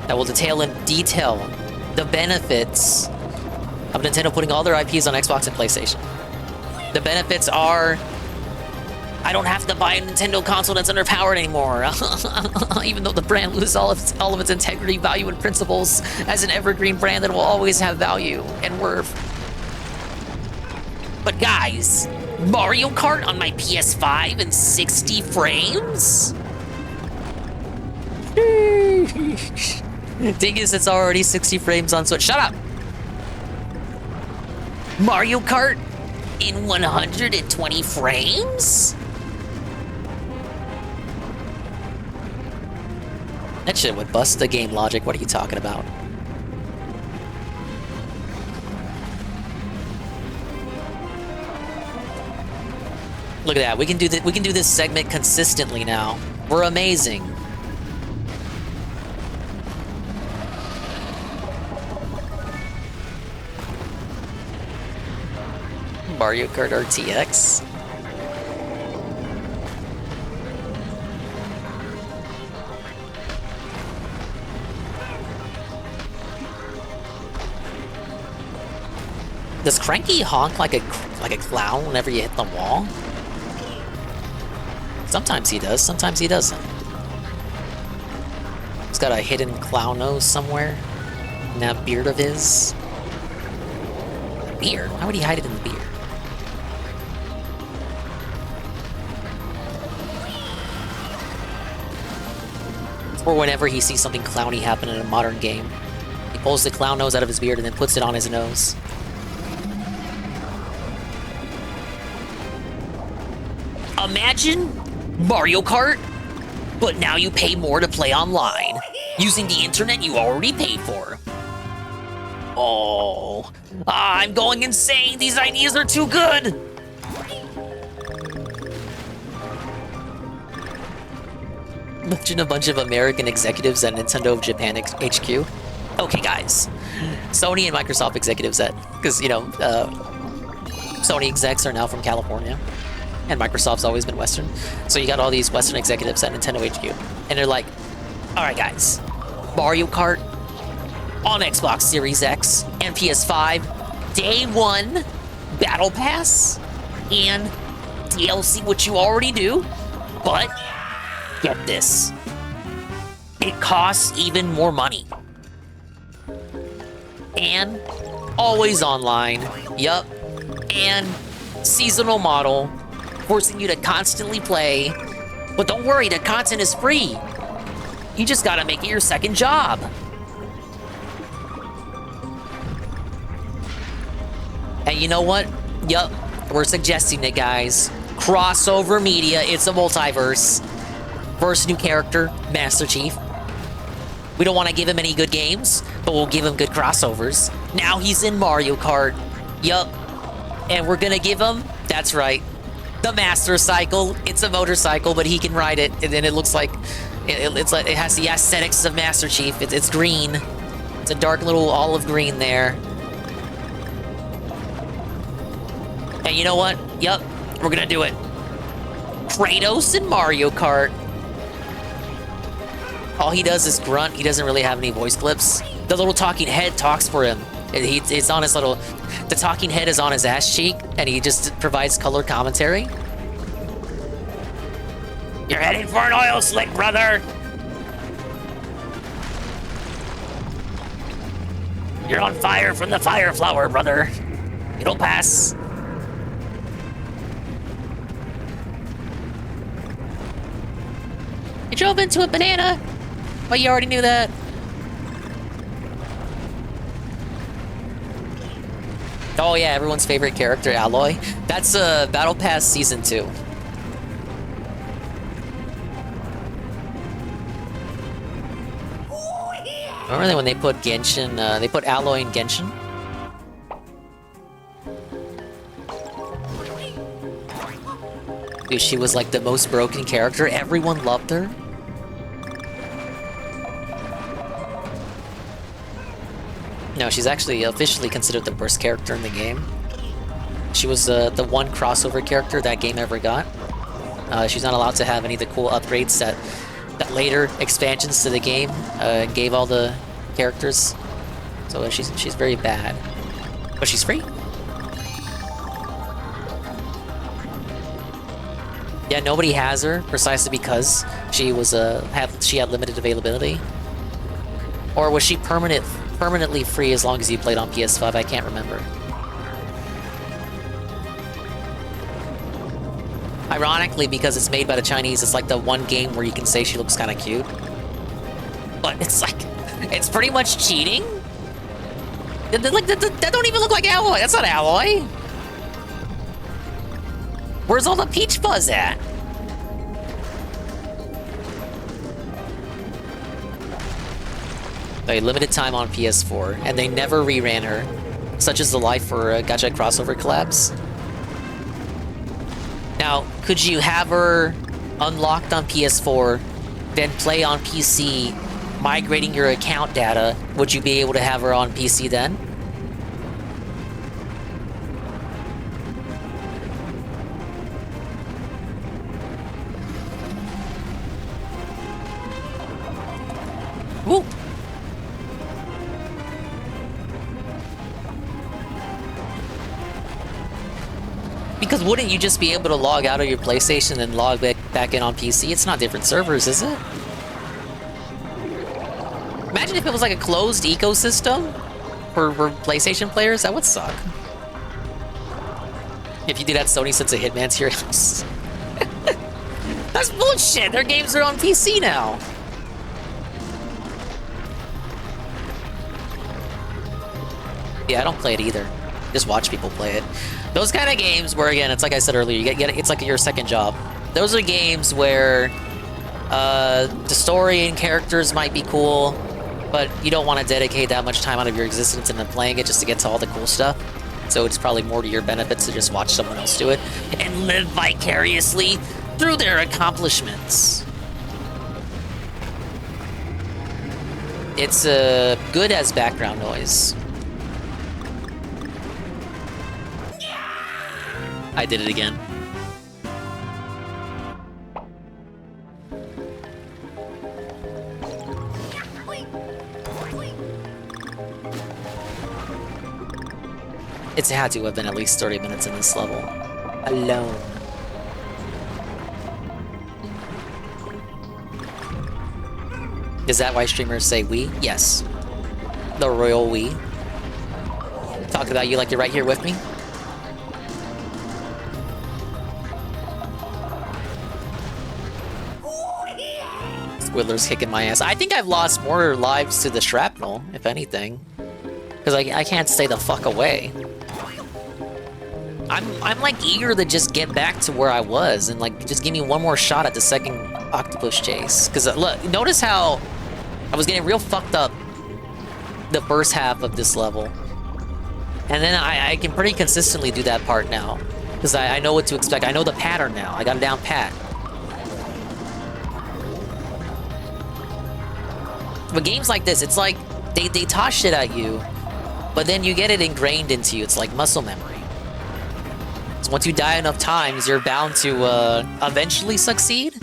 that will detail in detail the benefits of Nintendo putting all their IPs on Xbox and PlayStation. The benefits are, I don't have to buy a Nintendo console that's underpowered anymore, even though the brand loses all of its integrity, value, and principles as an evergreen brand that will always have value and worth. But guys, Mario Kart on my PS5 in 60 frames? Dingus, it's already 60 frames on Switch. Shut up! Mario Kart in 120 frames? That shit would bust the game logic. What are you talking about? Look at that. We can do this segment consistently now. We're amazing. Mario Kart RTX. Does Cranky honk like a clown whenever you hit the wall? Sometimes he does, sometimes he doesn't. He's got a hidden clown nose somewhere in that beard of his. Beard? Why would he hide it in the beard? Or whenever he sees something clowny happen in a modern game, he pulls the clown nose out of his beard and then puts it on his nose. Imagine Mario Kart, but now you pay more to play online, using the internet you already paid for. Oh, I'm going insane. These ideas are too good. Imagine a bunch of American executives at Nintendo of Japan HQ. Okay, guys. Sony and Microsoft executives at, because, you know, Sony execs are now from California, and Microsoft's always been Western. So you got all these Western executives at Nintendo HQ, and they're like, all right, guys, Mario Kart on Xbox Series X and PS5, day one, Battle Pass, and DLC, which you already do, but get this, it costs even more money. And always online, yup, and seasonal model, forcing you to constantly play. But don't worry, the content is free. You just gotta make it your second job. And you know what? Yup, we're suggesting it, guys. Crossover media, it's a multiverse. First new character, Master Chief. We don't want to give him any good games, but we'll give him good crossovers. Now he's in Mario Kart. Yup. And we're gonna give him, that's right, the Master Cycle. It's a motorcycle, but he can ride it, and then it looks like it has the aesthetics of Master Chief. It's green. It's a dark little olive green there. And you know what? Yup, we're gonna do it. Kratos in Mario Kart. All he does is grunt. He doesn't really have any voice clips. The little talking head talks for him. It's on his little... The talking head is on his ass cheek, and he just provides color commentary. You're heading for an oil slick, brother! You're on fire from the fire flower, brother. It'll pass. You drove into a banana. Well, you already knew that. Oh yeah, everyone's favorite character, Alloy. That's Battle Pass Season 2. Remember when they put Genshin, they put Alloy in Genshin? Dude, she was like the most broken character. Everyone loved her. No, she's actually officially considered the worst character in the game. She was the one crossover character that game ever got. She's not allowed to have any of the cool upgrades that later expansions to the game gave all the characters. So she's very bad. But she's free. Yeah, nobody has her precisely because she was she had limited availability. Or was she permanently free as long as you played on PS5? I can't remember. Ironically, because it's made by the Chinese, it's like the one game where you can say she looks kind of cute. But it's like, it's pretty much cheating. That don't even look like Alloy. That's not Alloy. Where's all the peach fuzz at? A limited time on PS4, and they never reran her. Such is the life for gacha crossover collabs. Now, could you have her unlocked on PS4, then play on PC, migrating your account data? Would you be able to have her on PC then? Woo! Because wouldn't you just be able to log out of your PlayStation and log back in on PC? It's not different servers, is it? Imagine if it was like a closed ecosystem for PlayStation players. That would suck. If you do that, Sony sends a hitman to your house. That's bullshit! Their games are on PC now! Yeah, I don't play it either. Just watch people play it. Those kind of games where, again, it's like I said earlier, it's like your second job. Those are games where the story and characters might be cool, but you don't want to dedicate that much time out of your existence into playing it just to get to all the cool stuff. So it's probably more to your benefit to just watch someone else do it and live vicariously through their accomplishments. It's good as background noise. I did it again. It's had to have been at least 30 minutes in this level. Alone. Is that why streamers say we? Yes. The royal we. Talk about you like you're right here with me. Squiddler's kicking my ass. I think I've lost more lives to the shrapnel, if anything. Because I can't stay the fuck away. I'm like eager to just get back to where I was and like just give me one more shot at the second octopus chase. Because look, notice how I was getting real fucked up the first half of this level. And then I can pretty consistently do that part now. Because I know what to expect. I know the pattern now. I got it down pat. But games like this, it's like they toss shit at you, but then you get it ingrained into you. It's like muscle memory. So once you die enough times, you're bound to eventually succeed.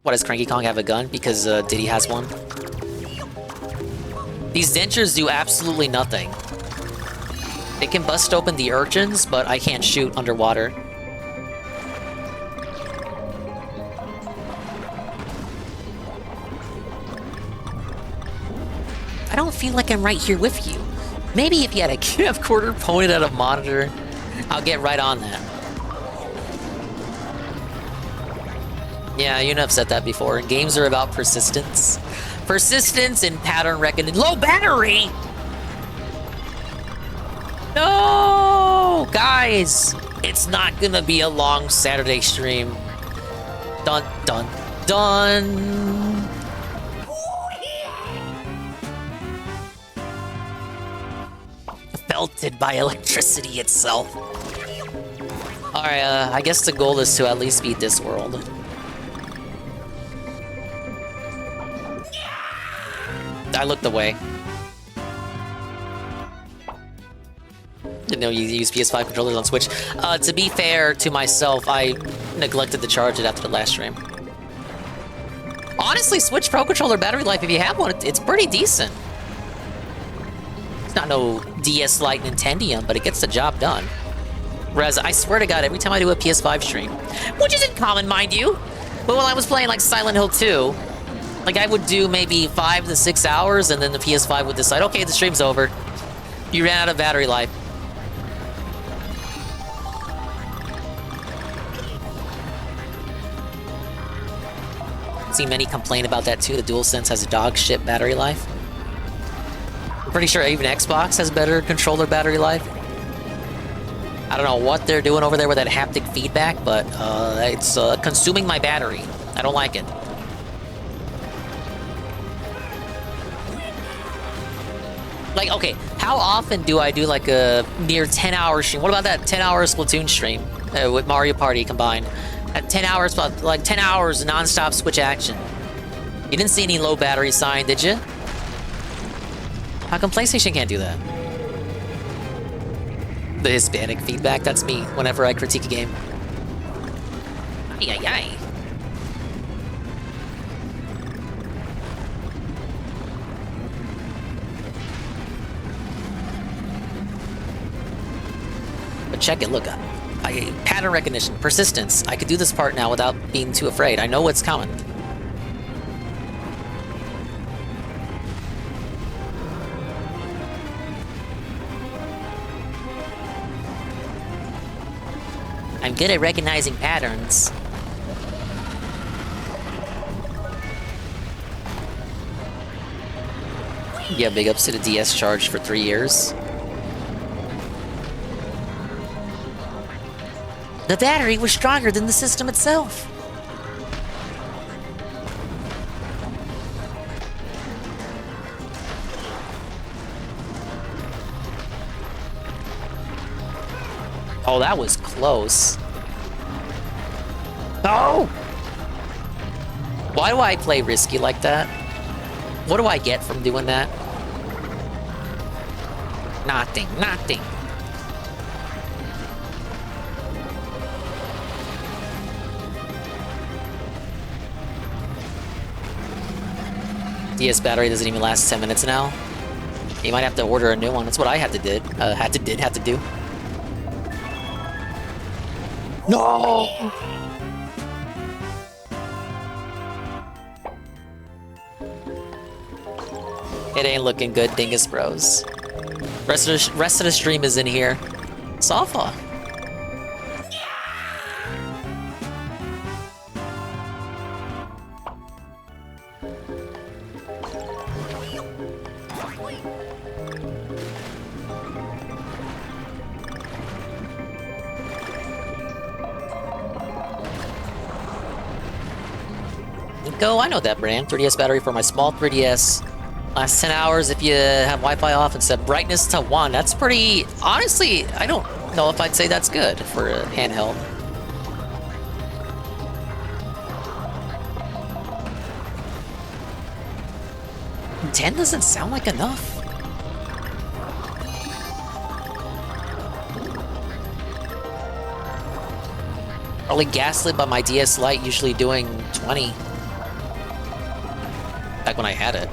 What, does Cranky Kong have a gun? Because Diddy has one. These dentures do absolutely nothing. They can bust open the urchins, but I can't shoot underwater. I don't feel like I'm right here with you. Maybe if you had a camcorder pointed at a monitor, I'll get right on that. Yeah, you know I've said that before. Games are about persistence. Persistence and pattern recognition. Low battery! No! Guys! It's not gonna be a long Saturday stream. Dun, dun, dun! Belted by electricity itself. Alright, I guess the goal is to at least beat this world. I looked away. Didn't know you use PS5 controllers on Switch. To be fair to myself, I neglected to charge it after the last stream. Honestly, Switch Pro Controller battery life, if you have one, it's pretty decent. It's not no DS Lite Nintendo, but it gets the job done. Whereas, I swear to God, every time I do a PS5 stream, which isn't common, mind you, but when I was playing like Silent Hill 2, like I would do maybe 5 to 6 hours, and then the PS5 would decide, okay, the stream's over. You ran out of battery life. See many complain about that too. The DualSense has a dog shit battery life. I'm pretty sure even Xbox has better controller battery life. I don't know what they're doing over there with that haptic feedback, but it's consuming my battery. I don't like it. Like, okay, how often do I do like a near 10-hour stream? What about that 10-hour Splatoon stream with Mario Party combined? At 10 hours, like 10 hours non-stop Switch action. You didn't see any low battery sign, did you? How come PlayStation can't do that? The Hispanic feedback, that's me whenever I critique a game. Ay, ay, ay. But check it, look up. Pattern recognition, persistence. I could do this part now without being too afraid. I know what's coming. I'm good at recognizing patterns. Yeah, big ups to the DS charge for 3 years. The battery was stronger than the system itself. Oh, that was close. Oh! Why do I play risky like that? What do I get from doing that? Nothing, nothing. DS battery doesn't even last 10 minutes now. You might have to order a new one. That's what I had to do. No! It ain't looking good, Dingus Bros. Rest of the stream is in here. Safa. Go, I know that brand. 3DS battery for my small 3DS. Last 10 hours if you have Wi-Fi off and set brightness to 1. That's pretty... Honestly, I don't know if I'd say that's good for a handheld. $10 doesn't sound like enough. Probably gaslit by my DS Lite, usually doing 20. Back when I had it.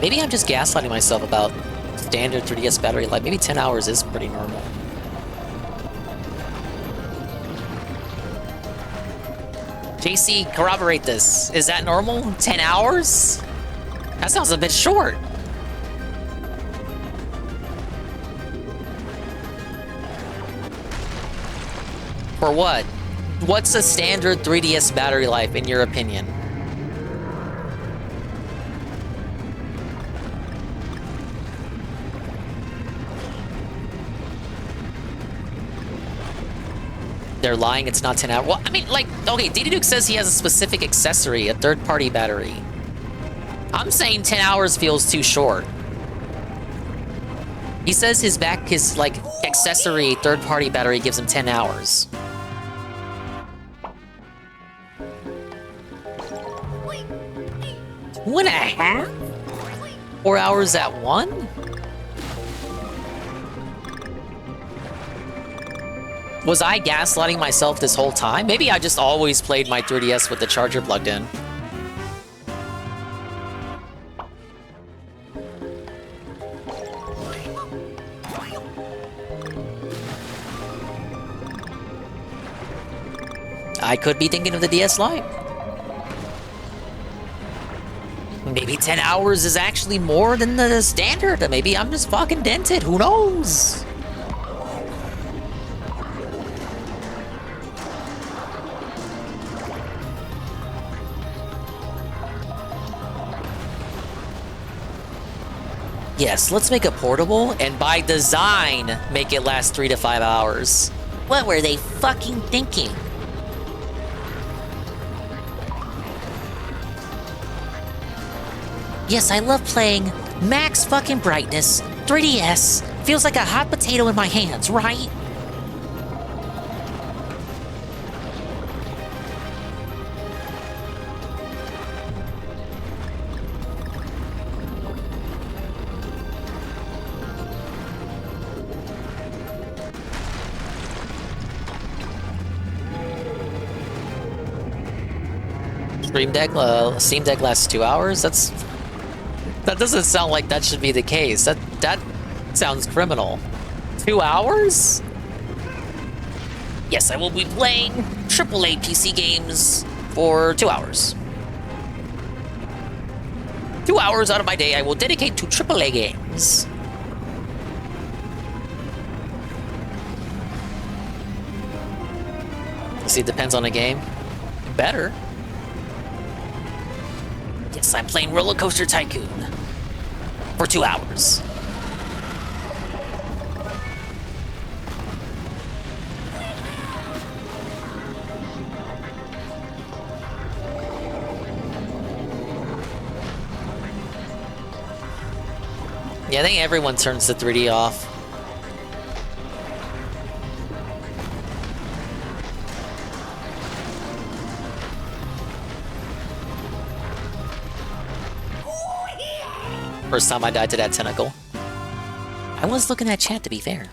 Maybe I'm just gaslighting myself about standard 3DS battery life. Maybe 10 hours is pretty normal. JC, corroborate this. Is that normal? 10 hours? That sounds a bit short. For what? What's a standard 3DS battery life in your opinion? They're lying, it's not 10 hours. Well, I mean, like, okay, 𝓷𝓸𝓷𝓭 says he has a specific accessory, a third-party battery. I'm saying 10 hours feels too short. He says his like, accessory third-party battery gives him 10 hours. One and a half? 4 hours at one? Was I gaslighting myself this whole time? Maybe I just always played my 3DS with the charger plugged in. I could be thinking of the DS Lite. Maybe 10 hours is actually more than the standard. Maybe I'm just fucking dented. Who knows? Yes, let's make it portable, and by design, make it last 3 to 5 hours. What were they fucking thinking? Yes, I love playing max fucking brightness, 3DS. Feels like a hot potato in my hands, right? Steam Deck lasts 2 hours? That doesn't sound like that should be the case. That sounds criminal. 2 hours? Yes, I will be playing AAA PC games for 2 hours. 2 hours out of my day I will dedicate to AAA games. You see, it depends on the game. Better. Yes, I'm playing Roller Coaster Tycoon for 2 hours. Yeah, I think everyone turns the 3D off. First time I died to that tentacle. I was looking at chat, to be fair.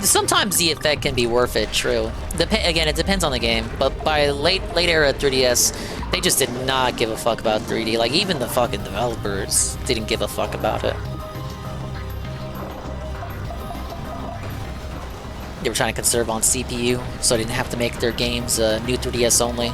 Sometimes the effect can be worth it, true. Again, it depends on the game, but by late era 3DS, they just did not give a fuck about 3D. Like, even the fucking developers didn't give a fuck about it. They were trying to conserve on CPU, so they didn't have to make their games new 3DS only.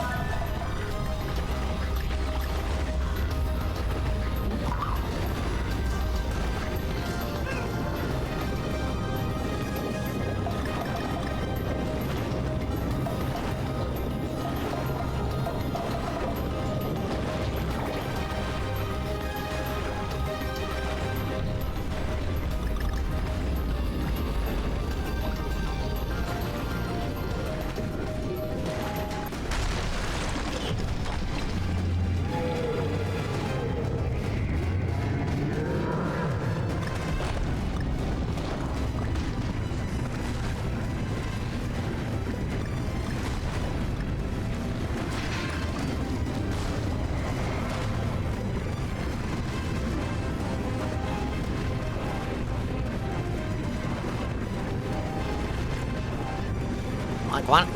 Come on.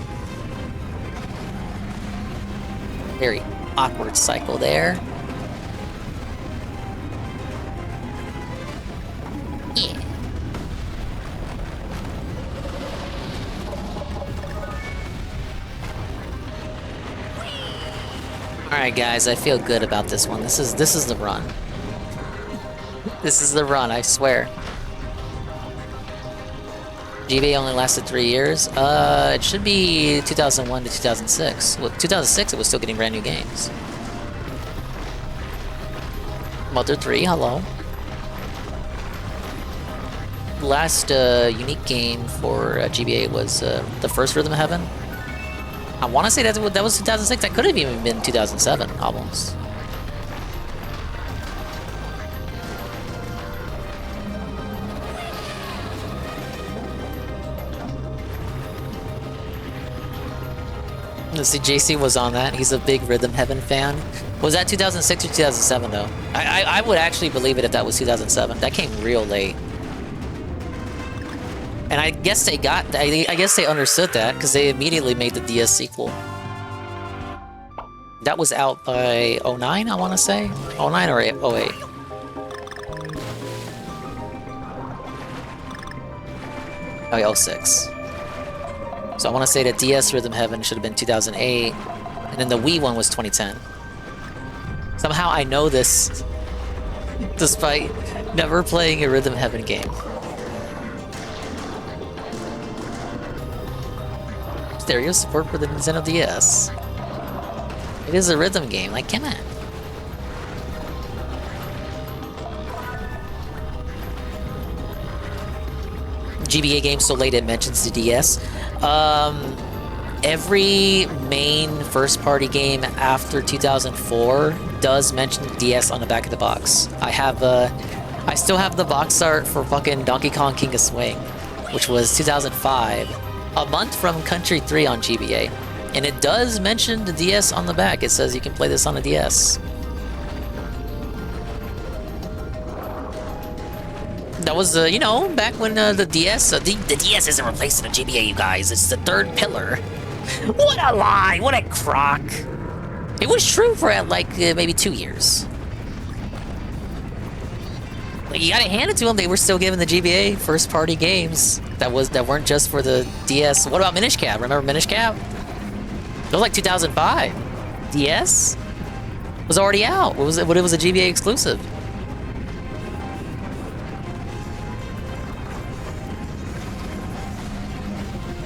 Very awkward cycle there. Yeah. Alright guys, I feel good about this one. This is the run. This is the run, I swear. GBA only lasted 3 years. It should be 2001 to 2006. Well, 2006 it was still getting brand new games. Mother 3, hello. Last unique game for GBA was the first Rhythm Heaven. I want to say that was 2006. That could have even been 2007, almost. Let's see, JC was on that. He's a big Rhythm Heaven fan. Was that 2006 or 2007, though? I would actually believe it if that was 2007. That came real late. And I guess they got... I guess they understood that, because they immediately made the DS sequel. That was out by 09, I want to say? 09 or 08? Oh, yeah, 06. So I want to say that DS Rhythm Heaven should have been 2008, and then the Wii one was 2010. Somehow I know this, despite never playing a Rhythm Heaven game. Stereo support for the Nintendo DS. It is a rhythm game, like, come on. GBA game so late it mentions the DS. Every main first-party game after 2004 does mention DS on the back of the box. I still have the box art for fucking Donkey Kong King of Swing, which was 2005, a month from Country 3 on GBA, and it does mention the DS on the back. It says you can play this on a DS. That was, you know, back when the DS... the DS isn't replacing the GBA, you guys. It's the third pillar. What a lie! What a crock! It was true for, like, maybe 2 years. Like, you gotta hand it to them. They were still giving the GBA first-party games that weren't just for the DS. What about Minish Cap? Remember Minish Cap? It was like 2005. DS was already out. It was a GBA exclusive.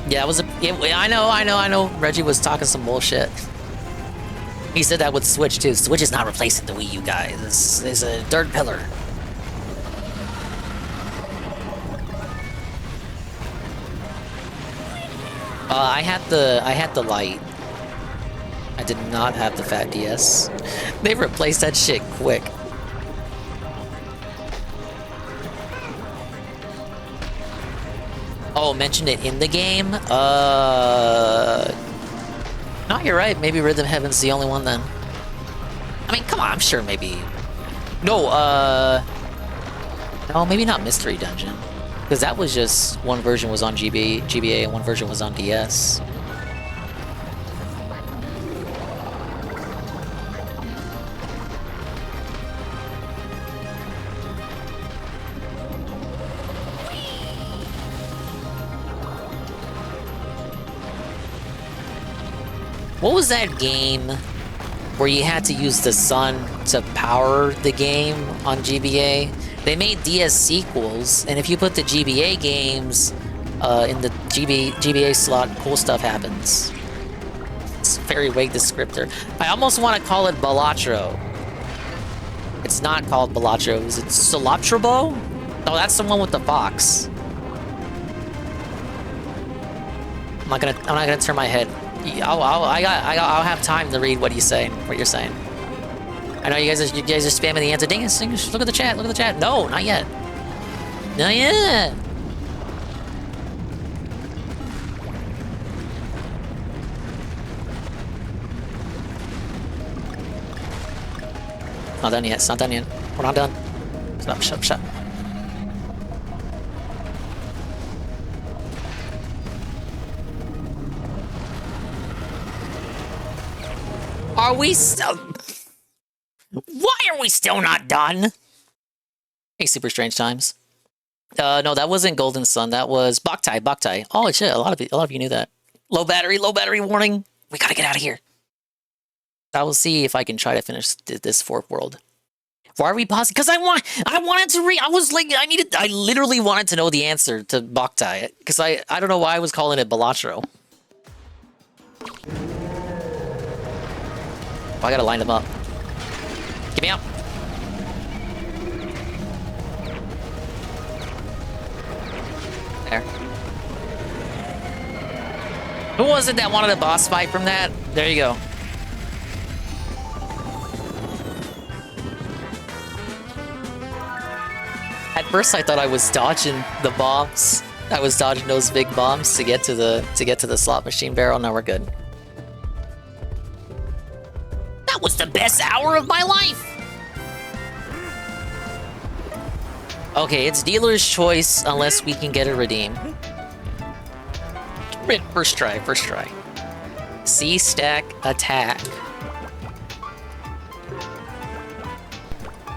Yeah, it was a... I know. Reggie was talking some bullshit. He said that with Switch, too. Switch is not replacing the Wii U, guys. It's a third pillar. I had the light. I did not have the fat DS. They replaced that shit quick. Oh, mentioned it in the game? No, you're right. Maybe Rhythm Heaven's the only one then. I mean, come on, I'm sure maybe... No, no, maybe not Mystery Dungeon. Because that was just... one version was on GBA and one version was on DS. What was that game where you had to use the sun to power the game on GBA? They made DS sequels, and if you put the GBA games in the GBA slot, cool stuff happens. It's a very vague descriptor. I almost want to call it 𝓓𝓸𝓷𝓭. It's not called 𝓓𝓸𝓷𝓭. Is it 𝓓𝓸𝓷𝓷𝓭? Oh, that's the one with the fox. I'm not gonna turn my head. I'll have time to read what you're saying. I know you guys are spamming the answer. Dang it, look at the chat. Look at the chat. No, not yet. Not yet. Not done yet. It's not done yet. We're not done. Stop. Shut. Are we still... Why are we still not done? Hey, Super Strange Times. No, that wasn't Golden Sun. That was 𝓓𝓸𝓷𝓭. Oh shit, a lot of you knew that. Low battery warning. We gotta get out of here. I will see if I can try to finish this fourth world. Why are we pausing? Because I wanted to read. I was like, I literally wanted to know the answer to 𝓓𝓸. Because I don't know why I was calling it 𝓓𝓸𝓷𝓭. Oh, I gotta line them up. Get me out. There. Who was it that wanted a boss fight from that? There you go. At first I thought I was dodging the bombs. I was dodging those big bombs to get to the slot machine barrel. Now we're good. That was the best hour of my life! Okay, it's dealer's choice unless we can get a redeem. First try. C-stack attack.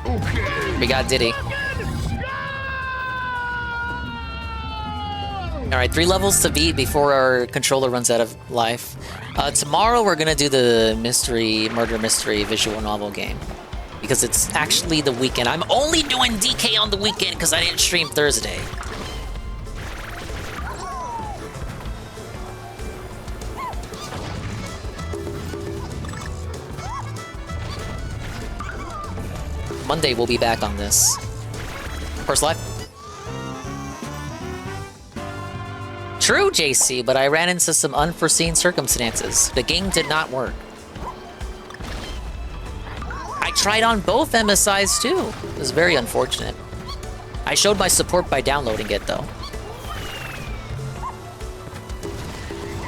Okay. We got Diddy. Alright, 3 levels to beat before our controller runs out of life. Tomorrow we're gonna do the murder mystery visual novel game. Because it's actually the weekend. I'm only doing DK on the weekend because I didn't stream Thursday. Monday we'll be back on this. First live. True, JC, but I ran into some unforeseen circumstances. The game did not work. I tried on both MSIs too. It was very unfortunate. I showed my support by downloading it though.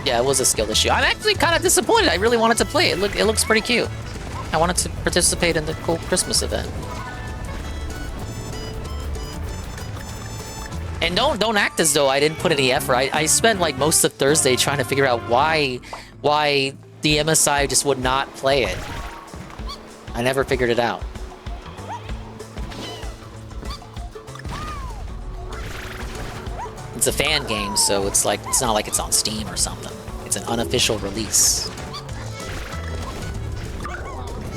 Yeah, it was a skill issue. I'm actually kind of disappointed. I really wanted to play it. It looks pretty cute. I wanted to participate in the cool Christmas event. And don't act as though I didn't put any effort. I spent like most of Thursday trying to figure out why the MSI just would not play it. I never figured it out. It's a fan game, so it's not like it's on Steam or something. It's an unofficial release.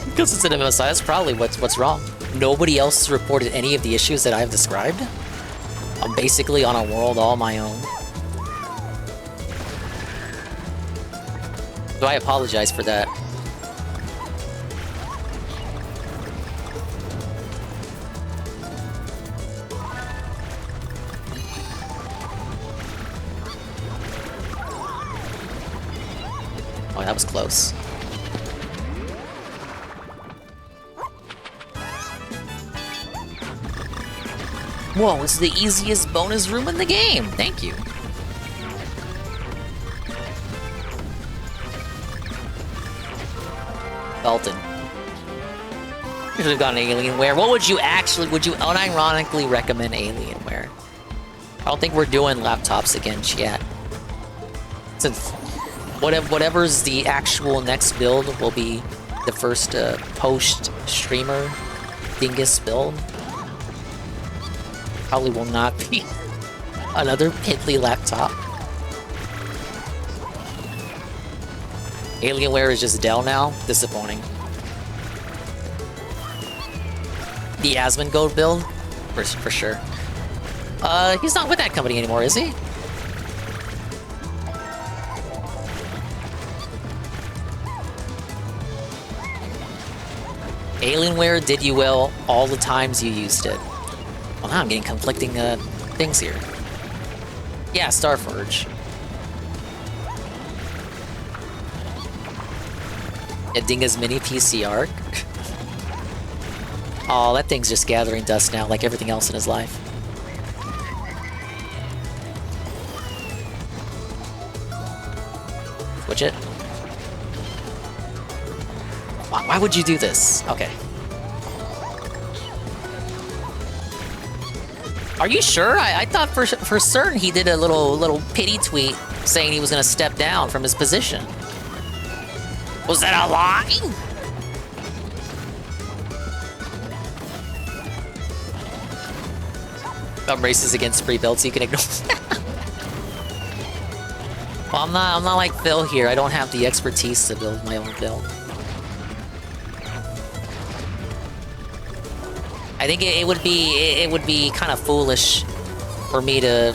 Because it's an MSI, that's probably what's wrong. Nobody else has reported any of the issues that I've described. I'm basically on a world all my own. So I apologize for that. Oh, that was close. Whoa, it's the easiest bonus room in the game. Thank you. Belton. You should have gotten Alienware. What would you unironically recommend Alienware? I don't think we're doing laptops again, chat. Since whatever's the actual next build will be the first post-streamer dingus build. Probably will not be another piddly laptop. Alienware is just Dell now. Disappointing. The Asmongold build? For sure. He's not with that company anymore, is he? Alienware did you well all the times you used it. Well, now I'm getting conflicting things here. Yeah, Starforge. Dinga's mini PC arc. Oh, that thing's just gathering dust now, like everything else in his life. Switch it. Why would you do this? Okay. Are you sure? I thought for certain he did a little pity tweet saying he was gonna step down from his position. Was that a lie? Thumb races against free builds, you can ignore. Well, I'm not like Phil here. I don't have the expertise to build my own build. I think it would be kind of foolish for me to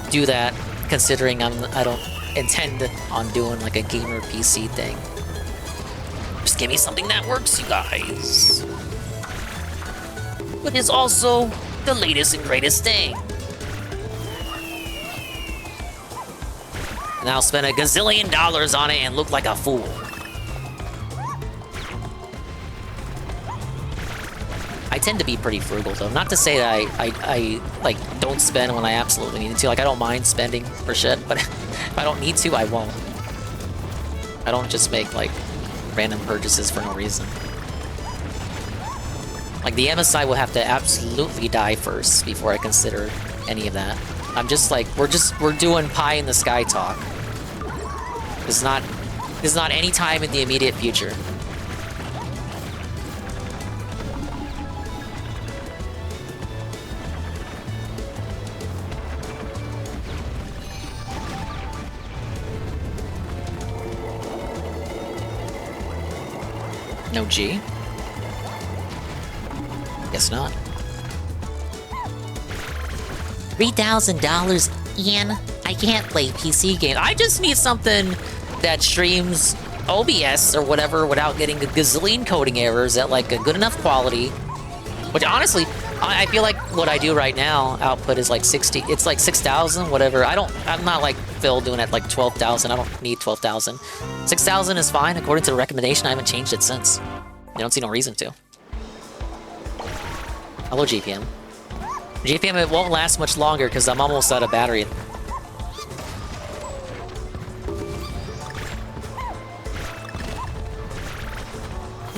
do that, considering I don't intend on doing like a gamer PC thing. Just give me something that works, you guys. But it's also the latest and greatest thing. And I'll spend $1 gazillion on it and look like a fool. I tend to be pretty frugal though. Not to say that I like don't spend when I absolutely need to. Like I don't mind spending for shit, but if I don't need to, I won't. I don't just make like random purchases for no reason. Like the MSI will have to absolutely die first before I consider any of that. I'm just like we're doing pie in the sky talk. There's not any time in the immediate future. No G? Guess not. $3,000, Ian. I can't play PC games. I just need something that streams OBS or whatever without getting a gazillion coding errors at like a good enough quality. Which honestly, I feel like what I do right now, output is like 60. It's like 6,000, whatever. I'm not like Phil doing it like 12,000. I don't need 12,000. 6,000 is fine according to the recommendation. I haven't changed it since. I don't see no reason to. Hello, GPM. GPM, it won't last much longer because I'm almost out of battery.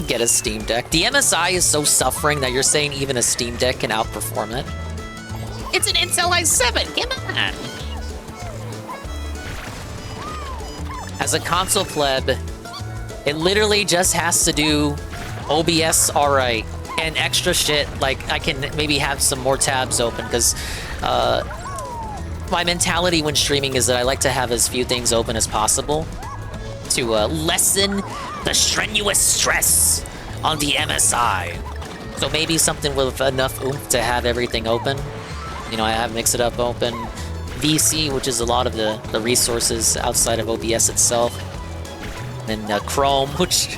Get a Steam Deck. The MSI is so suffering that you're saying even a Steam Deck can outperform it. It's an Intel i7, come on! As a console pleb, it literally just has to do OBS alright. And extra shit, like I can maybe have some more tabs open, because my mentality when streaming is that I like to have as few things open as possible to lessen the strenuous stress on the MSI. So maybe something with enough oomph to have everything open. You know, I have Mix It Up open, VC, which is a lot of the resources outside of OBS itself, and Chrome, which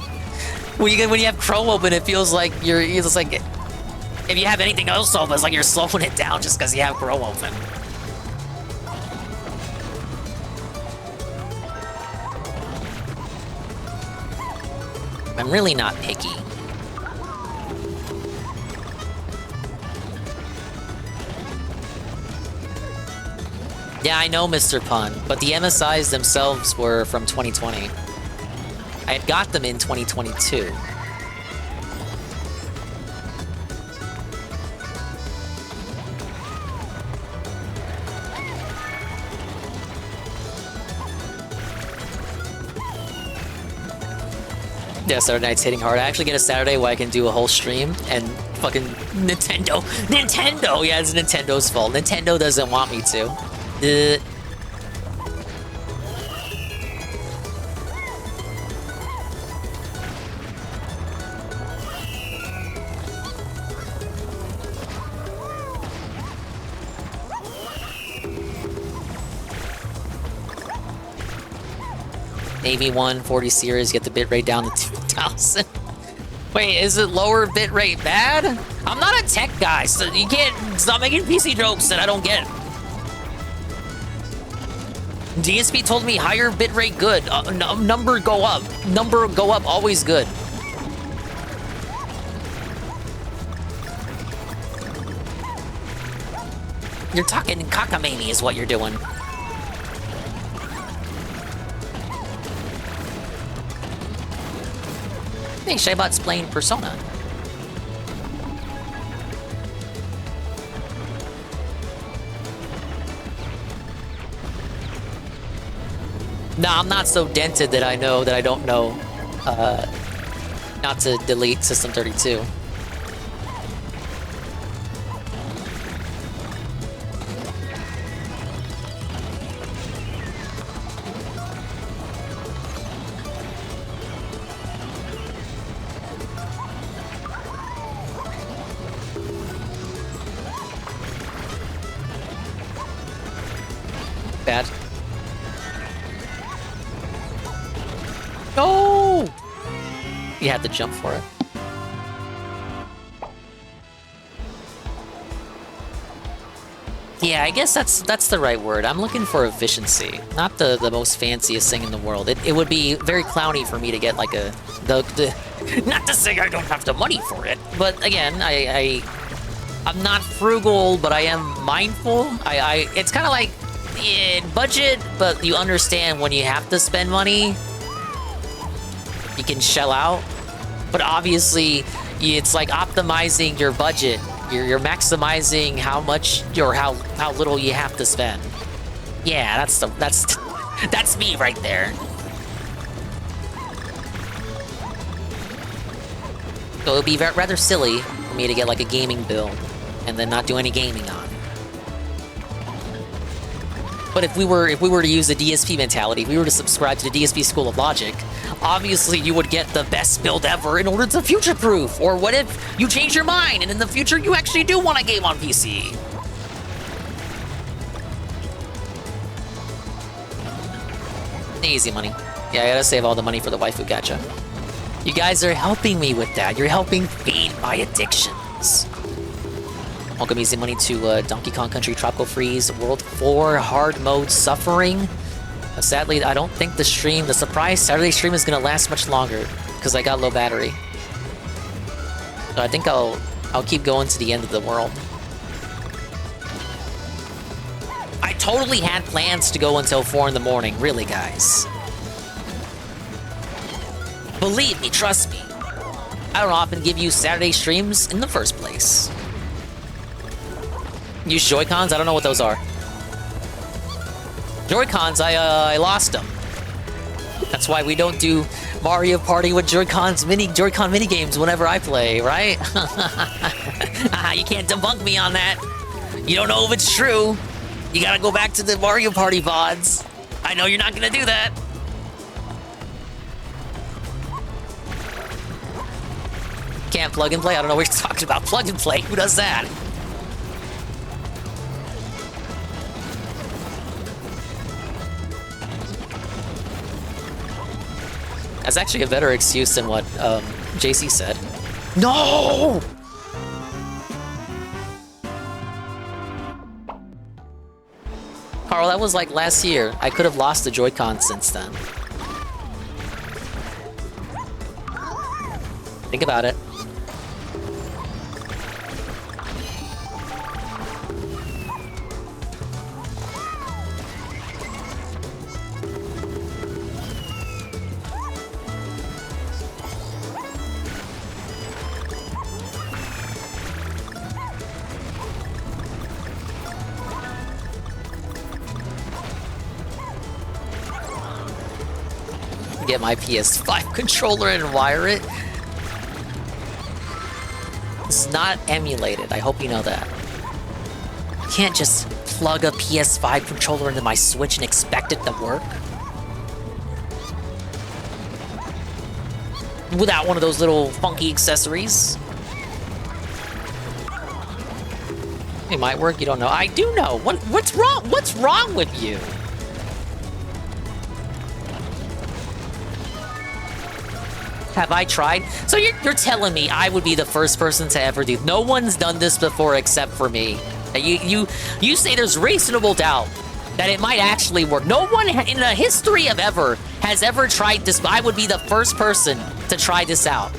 when you have Chrome open, it feels like it's like if you have anything else open, it's like you're slowing it down just because you have Chrome open. I'm really not picky. Yeah, I know, Mr. Pun, but the MSIs themselves were from 2020. I had got them in 2022. Yeah, Saturday night's hitting hard. I actually get a Saturday where I can do a whole stream and fucking Nintendo, yeah, it's Nintendo's fault. Nintendo doesn't want me to. AV1 40 series, get the bitrate down to 2000. Wait, is it lower bitrate bad? I'm not a tech guy, so you can't stop making PC jokes that I don't get. DSP told me higher bitrate good, number go up, always good. You're talking cockamamie is what you're doing. Hey, Shaybot's playing Persona. Nah, I'm not so dented that I know that I don't know not to delete System 32. Bad. No! You had to jump for it. Yeah, I guess that's the right word. I'm looking for efficiency, not the most fanciest thing in the world. It would be very clowny for me to get like not to say I don't have the money for it, but again, I'm not frugal, but I am mindful. It's kind of like budget, but you understand when you have to spend money, you can shell out. But obviously, it's like optimizing your budget. You're maximizing how much or how little you have to spend. Yeah, that's me right there. So it would be rather silly for me to get like a gaming build and then not do any gaming on. But if we were to use the DSP mentality, if we were to subscribe to the DSP School of Logic, obviously you would get the best build ever in order to future-proof. Or what if you change your mind and in the future you actually do want a game on PC? Easy money. Yeah, I gotta save all the money for the waifu gacha. You guys are helping me with that. You're helping feed my addictions. Welcome easy money to Donkey Kong Country Tropical Freeze World 4 Hard Mode Suffering. Sadly, I don't think the surprise Saturday stream is gonna last much longer because I got low battery. So I think I'll keep going to the end of the world. I totally had plans to go until 4 in the morning, really, guys. Believe me, trust me. I don't often give you Saturday streams in the first place. Use Joy-Cons? I don't know what those are. Joy-Cons, I lost them. That's why we don't do Mario Party with Joy-Con minigames whenever I play, right? You can't debunk me on that. You don't know if it's true. You gotta go back to the Mario Party VODs. I know you're not gonna do that. Can't plug and play? I don't know what you're talking about. Plug and play? Who does that? That's actually a better excuse than what JC said. No! Carl, that was like last year. I could have lost the Joy-Con since then. Think about it. Get my PS5 controller and wire it. It's not emulated. I hope you know that. You can't just plug a PS5 controller into my Switch and expect it to work. Without one of those little funky accessories. It might work, you don't know. I do know. What's wrong? What's wrong with you? Have I tried? So you're telling me I would be the first person to ever do? No one's done this before except for me. You say there's reasonable doubt that it might actually work. No one in the history of ever has ever tried this. I would be the first person to try this out.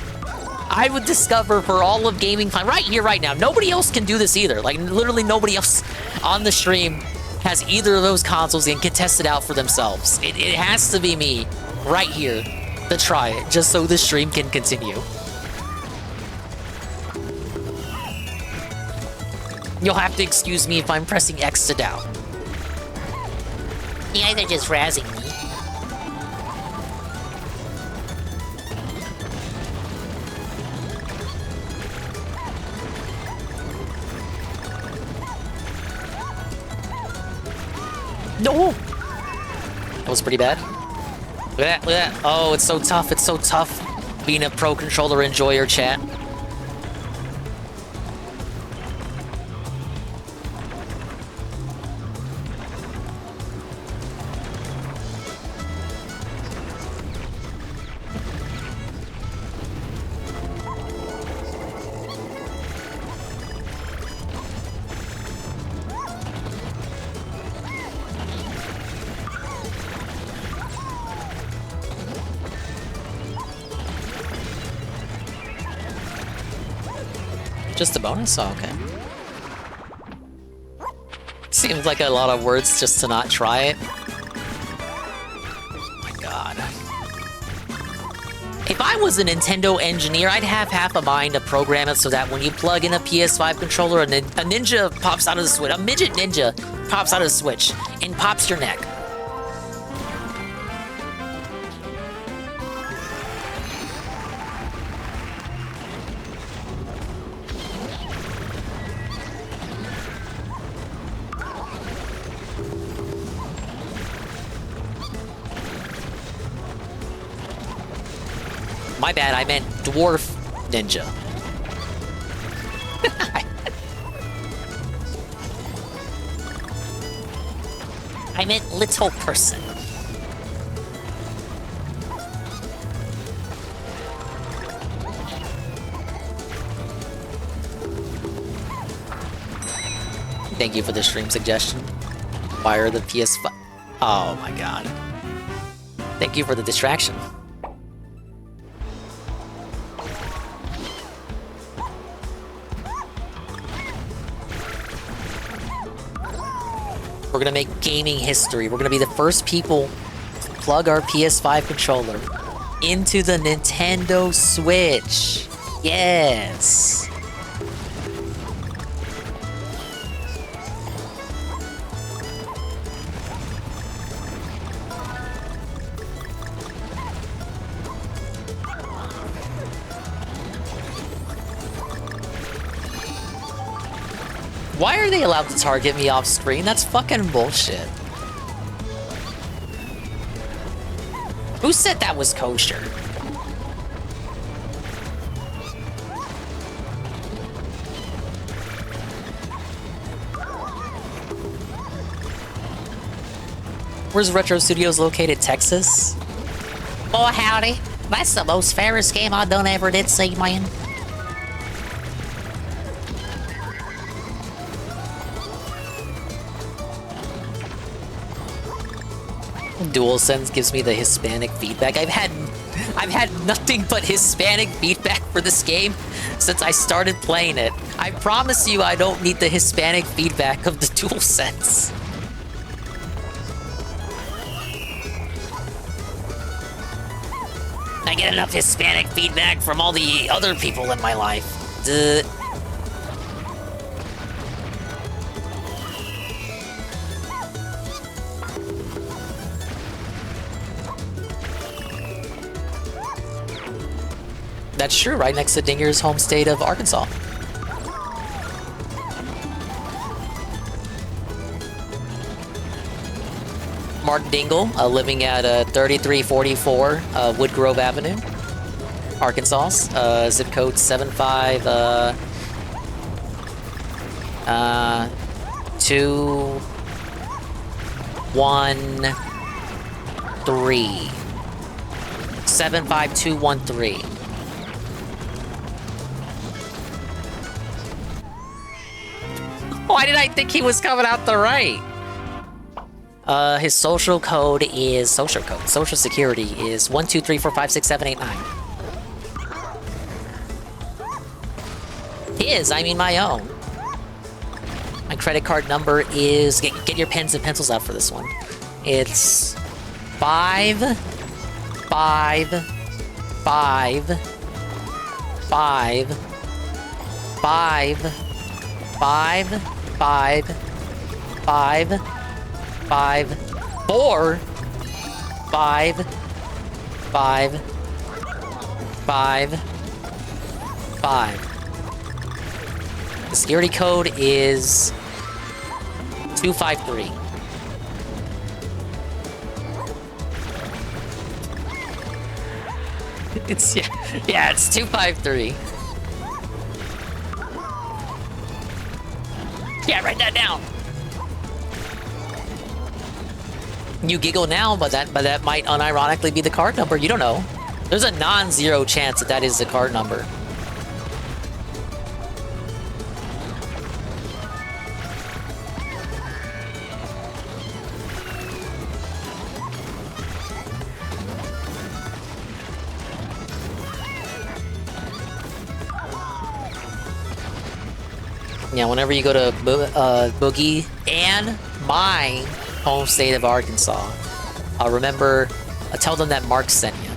I would discover for all of gaming time right here, right now. Nobody else can do this either. Like literally nobody else on the stream has either of those consoles and can test it out for themselves. It has to be me right here to try it, just so the stream can continue. You'll have to excuse me if I'm pressing X to doubt. You guys are just razzing me. No! That was pretty bad. Look at that, look at that. Oh, it's so tough, it's so tough being a pro controller enjoyer, chat. Just a bonus? Oh, okay. Seems like a lot of words just to not try it. Oh my god. If I was a Nintendo engineer, I'd have half a mind to program it so that when you plug in a PS5 controller, a ninja pops out of the Switch. A midget ninja pops out of the Switch and pops your neck. My bad, I meant dwarf ninja. I meant little person. Thank you for the stream suggestion. Fire the PS5. Oh my god. Thank you for the distraction. We're gonna make gaming history. We're gonna be the first people to plug our PS5 controller into the Nintendo Switch. Yes. Why are they allowed to target me off screen? That's fucking bullshit. Who said that was kosher? Where's Retro Studios located? Texas? Oh, howdy. That's the most fairest game I done ever did see, man. DualSense gives me the Hispanic feedback. I've had nothing but Hispanic feedback for this game since I started playing it. I promise you I don't need the Hispanic feedback of the DualSense. I get enough Hispanic feedback from all the other people in my life. Duh. That's true, right next to Dinger's home state of Arkansas. Mark Dingle, living at 3344 Woodgrove Avenue, Arkansas. Zip code 75213. 75213. Why did I think he was coming out the right? His social code is social security is 123456789. His, I mean my own. My credit card number is get your pens and pencils out for this one. It's 5 5 5 5 5 5 5 5 5 4 5 5 5 5. The security code is 253. It's yeah, it's 253. Yeah, write that down. You giggle now, but that might unironically be the card number. You don't know. There's a non-zero chance that is the card number. Yeah, whenever you go to Boogie and my home state of Arkansas, remember, tell them that Mark sent you.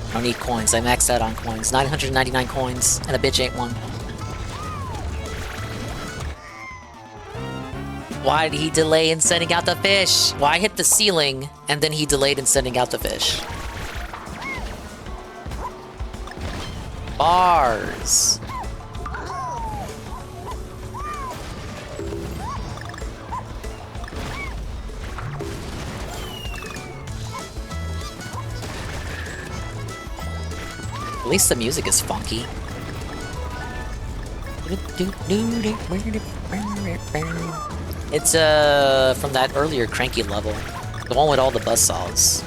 I don't need coins. I maxed out on coins. 999 coins, and a bitch ain't one. Why did he delay in sending out the fish? Well, I hit the ceiling, and then he delayed in sending out the fish. Bars. At least the music is funky. It's from that earlier Cranky level. The one with all the buzzsaws.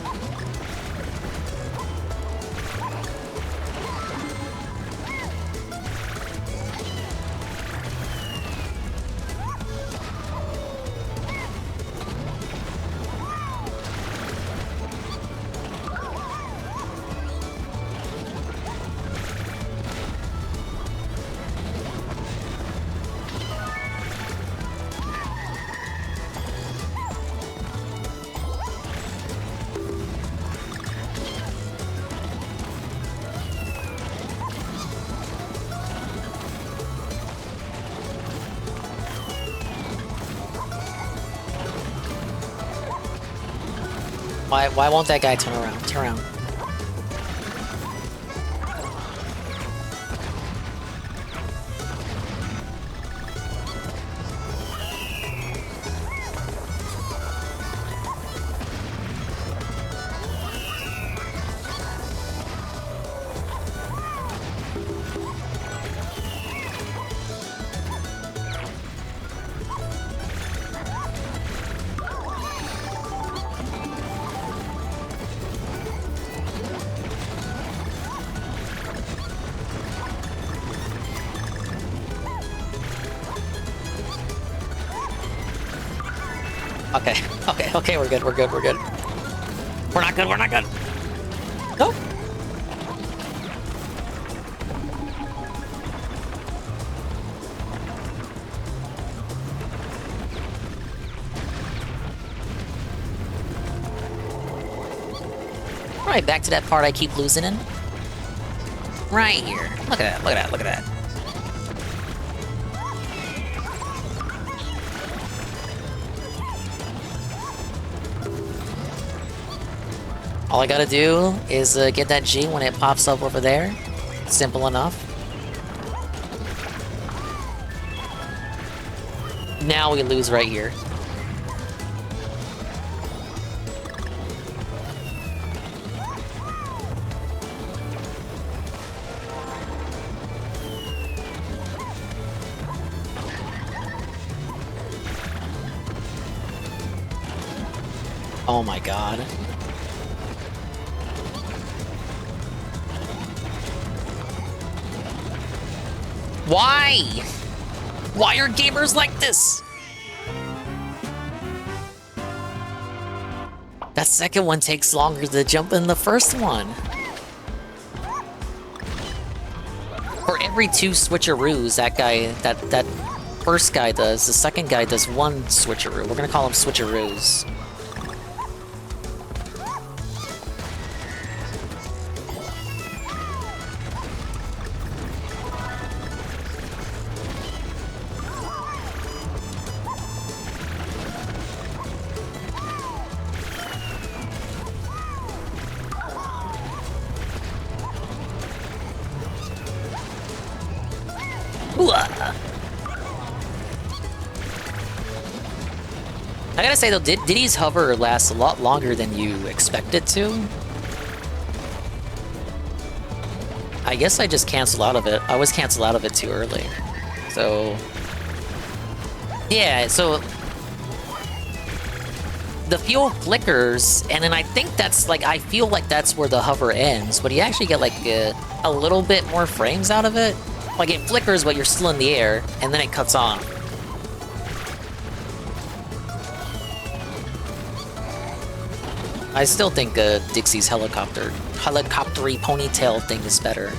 Why won't that guy turn around? Turn around. Okay, we're good. We're not good. Nope. Alright, back to that part I keep losing in. Right here. Look at that. All I gotta do is get that G when it pops up over there. Simple enough. Now we lose right here. Oh my god. Why? Why are gamers like this? That second one takes longer to jump than the first one. For every 2 switcheroos that first guy does, the second guy does 1 switcheroo. We're gonna call them switcheroos. I gotta say though, Diddy's hover lasts a lot longer than you expect it to. I guess I just cancel out of it. I always cancel out of it too early. So... yeah, so... the fuel flickers, and then I think that's like, I feel like that's where the hover ends, but you actually get like a little bit more frames out of it. Like it flickers, but you're still in the air, and then it cuts off. I still think Dixie's helicoptery ponytail thing is better.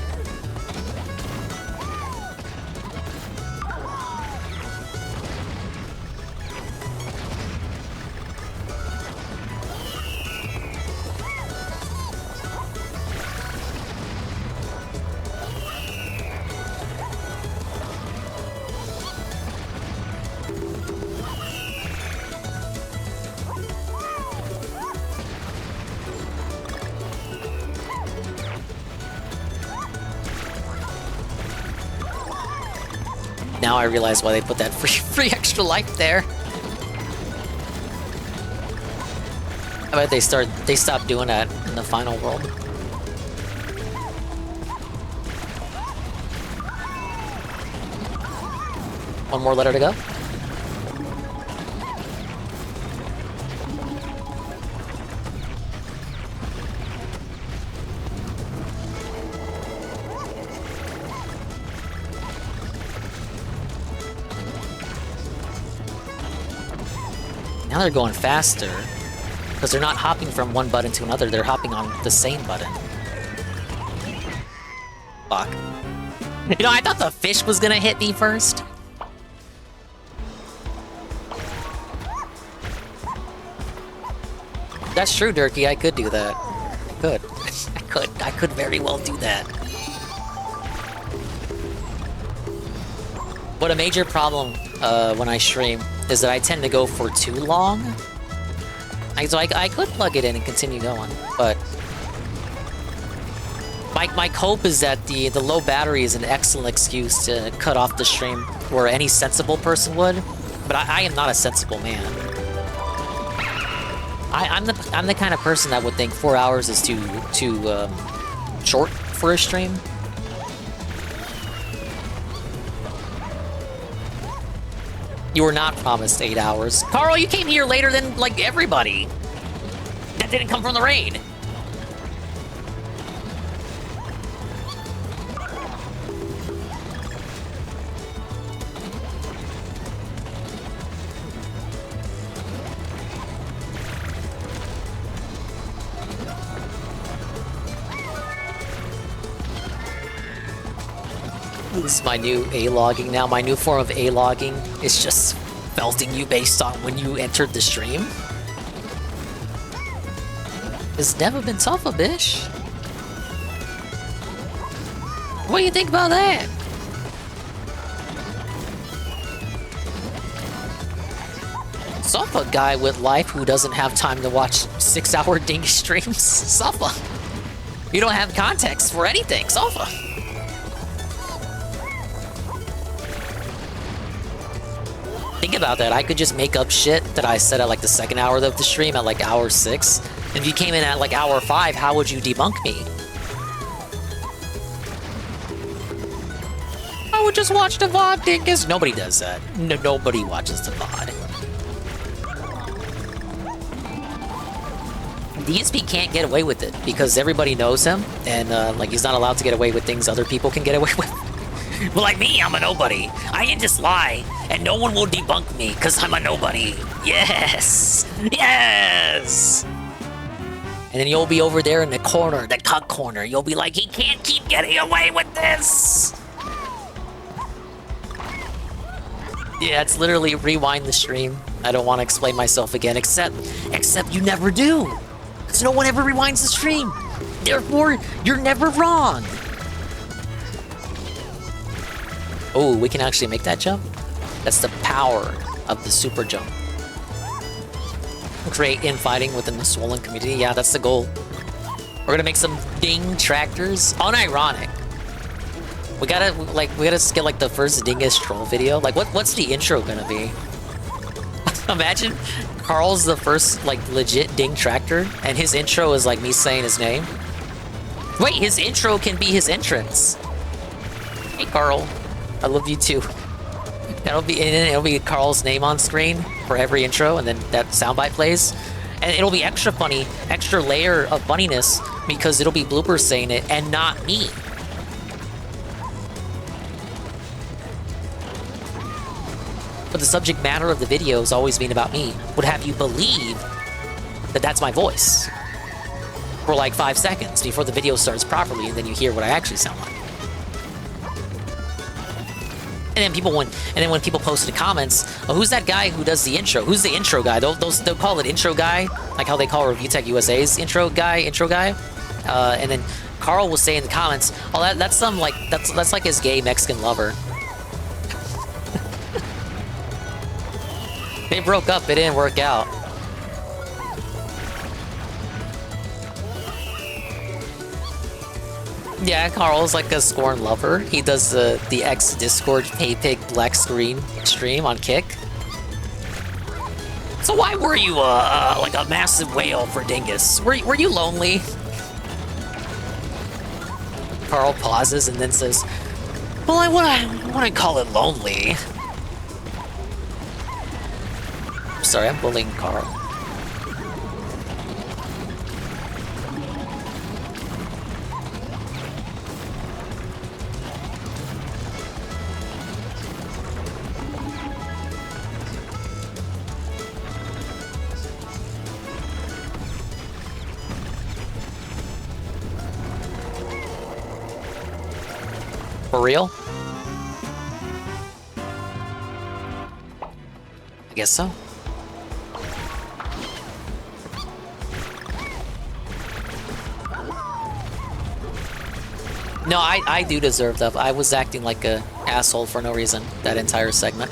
Now I realize why they put that free extra life there. I bet they stopped doing that in the final world. One more letter to go. Now they're going faster, because they're not hopping from one button to another, they're hopping on the same button. Fuck. You know, I thought the fish was gonna hit me first. That's true, Durkee, I could do that. I could. I could very well do that. But a major problem when I stream is that I tend to go for too long. So I could plug it in and continue going, but my cope is that the low battery is an excellent excuse to cut off the stream where any sensible person would, but I am not a sensible man. I'm the kind of person that would think 4 hours is too short for a stream. You were not promised 8 hours. Carl, you came here later than, like, everybody. That didn't come from the raid. This is my new A-logging now. My new form of A-logging is just belting you based on when you entered the stream. It's never been tougher, bish. What do you think about that? Suffer guy with life who doesn't have time to watch 6-hour ding streams. Suffer. You don't have context for anything. Suffer. Think about that. I could just make up shit that I said at like the second hour of the stream at like hour 6. And if you came in at like hour 5, how would you debunk me? I would just watch the VOD, dingus. Nobody does that. Nobody watches the VOD. DSP can't get away with it because everybody knows him, and like he's not allowed to get away with things other people can get away with. Well, like me, I'm a nobody. I can just lie, and no one will debunk me, because I'm a nobody. Yes! Yes! And then you'll be over there in the corner, the cuck corner. You'll be like, he can't keep getting away with this! Yeah, it's literally rewind the stream. I don't want to explain myself again, except you never do. Because no one ever rewinds the stream. Therefore, you're never wrong. Oh, we can actually make that jump? That's the power of the super jump. Create infighting within the Swollen community. Yeah, that's the goal. We're gonna make some ding tractors. Unironic. We gotta get like the first dingus troll video. Like, what's the intro gonna be? Imagine Carl's the first, like, legit Ding Tractor, and his intro is like me saying his name. Wait, his intro can be his entrance. Hey, Carl. I love you too. It'll be Carl's name on screen for every intro, and then that soundbite plays. And it'll be extra funny, extra layer of funniness, because it'll be bloopers saying it, and not me. But the subject matter of the videos always being about me would have you believe that that's my voice for like 5 seconds before the video starts properly, and then you hear what I actually sound like. And then when people post in the comments, oh, who's that guy who does the intro? Who's the intro guy? They'll call it intro guy, like how they call Review Tech USA's intro guy. And then Carl will say in the comments, oh, that's like his gay Mexican lover. They broke up, it didn't work out. Yeah, Carl's like a Scorn lover. He does the X Discord Pig Black Screen stream on Kick. So why were you like a massive whale for Dingus? Were you lonely? Carl pauses and then says, well, I wouldn't call it lonely. Sorry, I'm bullying Carl. For real? I guess so. No, I do deserve that. I was acting like a asshole for no reason that entire segment.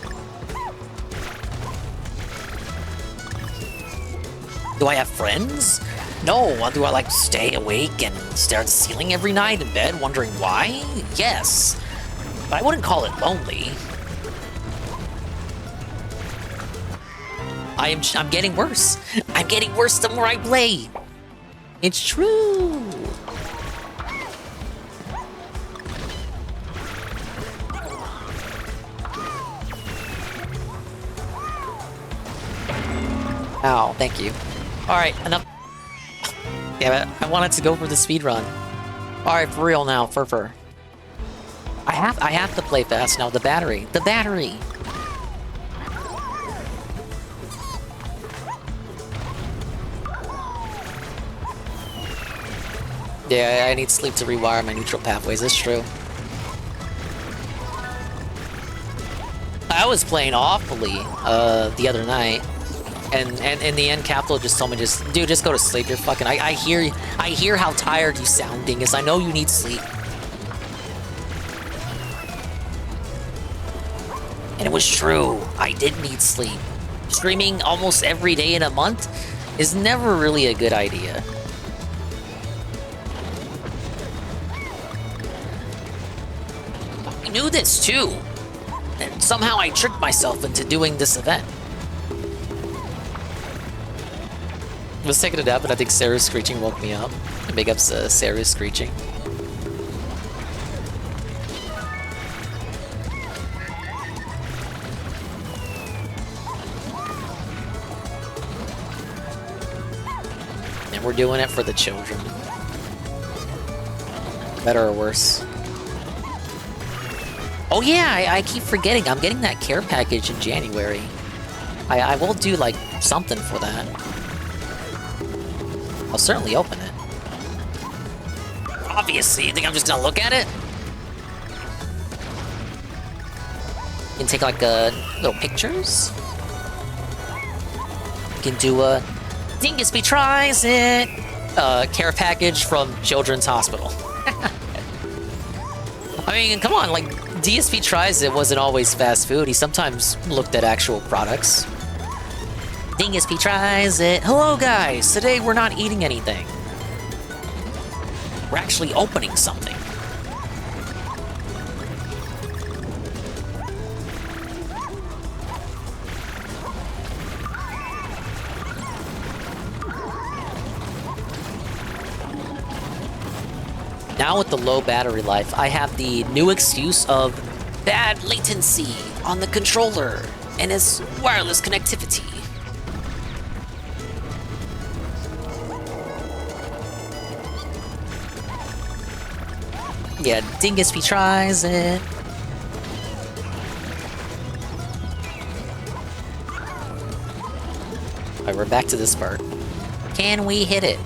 Do I have friends? No. Do I like stay awake and stare at the ceiling every night in bed wondering why? Yes. But I wouldn't call it lonely. I'm getting worse. I'm getting worse the more I play. It's true. Ow, thank you. Alright, enough. Damn it, I wanted to go for the speed run. Alright, for real now, Furfur. I have to play fast now. The battery. Yeah, I need sleep to rewire my neutral pathways, that's true. I was playing awfully the other night. And in the end, Capital just told me, dude, just go to sleep. You're fucking. I hear how tired you sound, Dingus. I know you need sleep. And it was true. I did need sleep. Streaming almost every day in a month is never really a good idea. I knew this too, and somehow I tricked myself into doing this event. I was taking a nap, and I think Sarah's screeching woke me up. Big ups Sarah's screeching. And we're doing it for the children. Better or worse. Oh yeah, I keep forgetting. I'm getting that care package in January. I will do, like, something for that. I'll certainly open it. Obviously, you think I'm just gonna look at it? You can take, like, little pictures. You can do a Dingus tries it care package from Children's Hospital. I mean, come on, like, DSP Tries It wasn't always fast food. He sometimes looked at actual products. DSP Tries It. Hello, guys. Today we're not eating anything. We're actually opening something. Now with the low battery life, I have the new excuse of bad latency on the controller and its wireless connectivity. Yeah, Dingus tries it. Alright, we're back to this part. Can we hit it?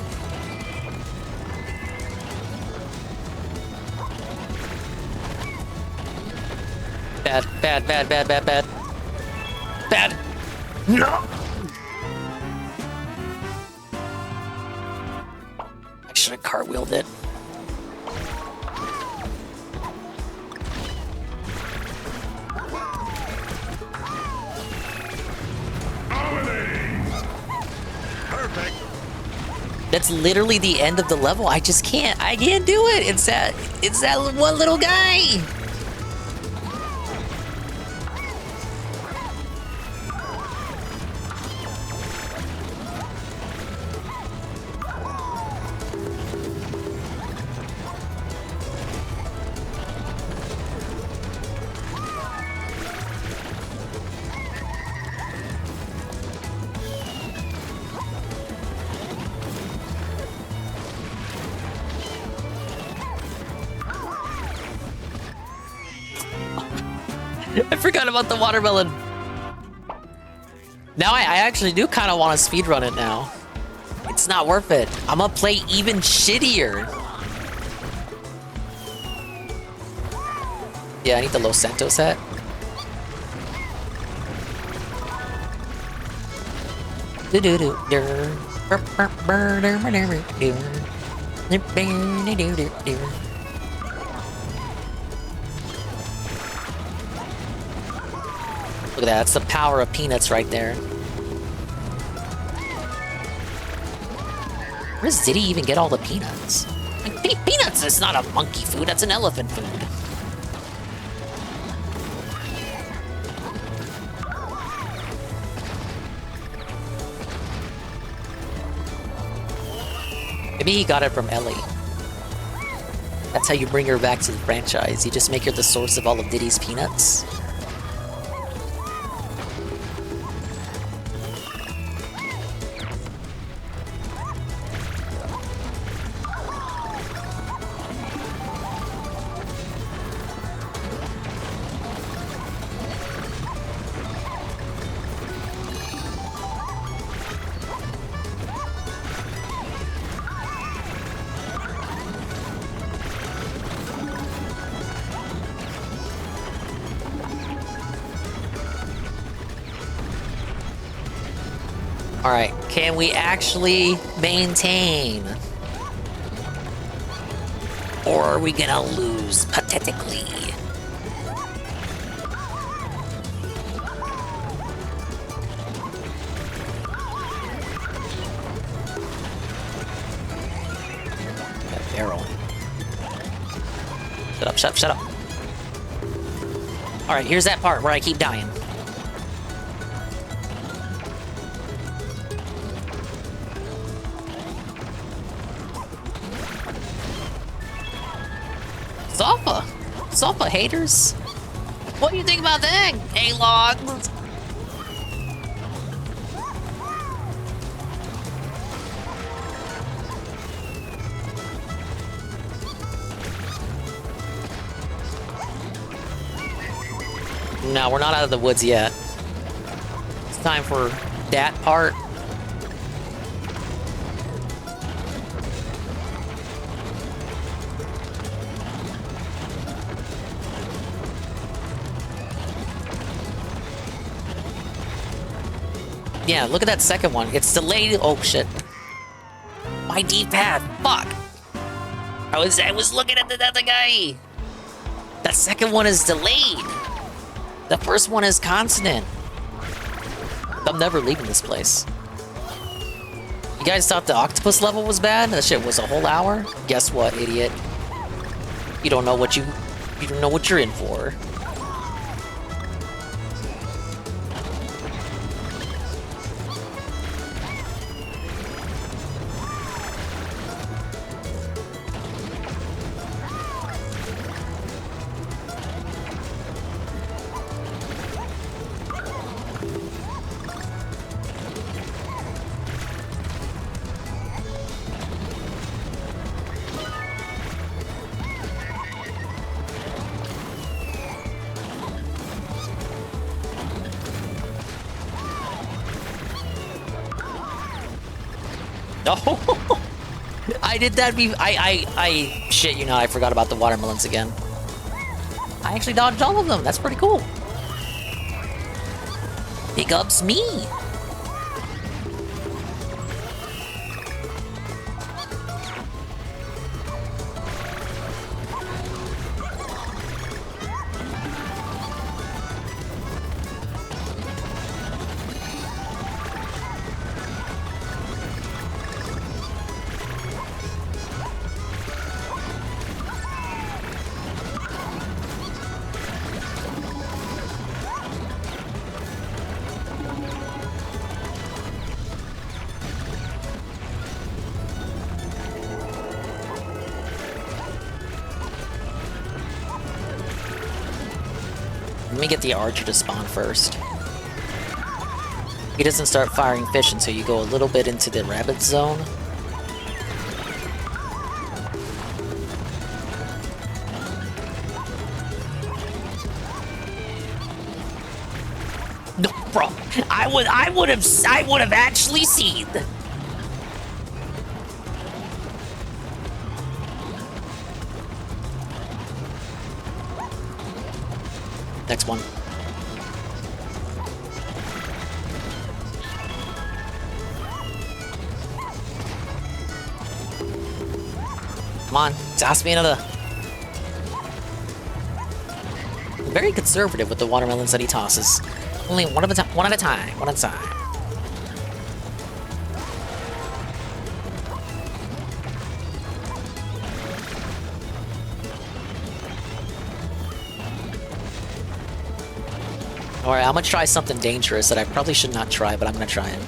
Bad, bad, bad, bad, bad, bad. Bad! No! I should have cartwheeled it. Perfect. That's literally the end of the level. I can't do it. It's that one little guy. I forgot about the watermelon. Now I actually do kind of want to speedrun it now. It's not worth it. I'm gonna play even shittier. Yeah, I need the Los Santos hat. Look at that, that's the power of peanuts right there. Where does Diddy even get all the peanuts? Like, peanuts is not a monkey food, that's an elephant food. Maybe he got it from Ellie. That's how you bring her back to the franchise. You just make her the source of all of Diddy's peanuts. Alright, can we actually maintain? Or are we gonna lose pathetically? That barrel. Shut up, shut up, shut up. Alright, here's that part where I keep dying. Sulfa haters? What do you think about that, A-Log? No, we're not out of the woods yet. It's time for that part. Yeah, look at that second one. It's delayed. Oh shit. My D-pad. Fuck. I was looking at the other guy. That second one is delayed. The first one is consonant. I'm never leaving this place. You guys thought the octopus level was bad? That shit was a whole hour? Guess what, idiot? You don't know what you don't know what you're in for. Oh, I did that. I shit. You know, I forgot about the watermelons again. I actually dodged all of them. That's pretty cool. Big ups me. Let me get the archer to spawn first. He doesn't start firing fish until you go a little bit into the rabbit zone. No, bro. I would have actually seen. Next one. Come on, toss me another. Very conservative with the watermelons that he tosses. Only one at a time, one at a time, one at a time. Alright, I'm gonna try something dangerous that I probably should not try, but I'm gonna try it.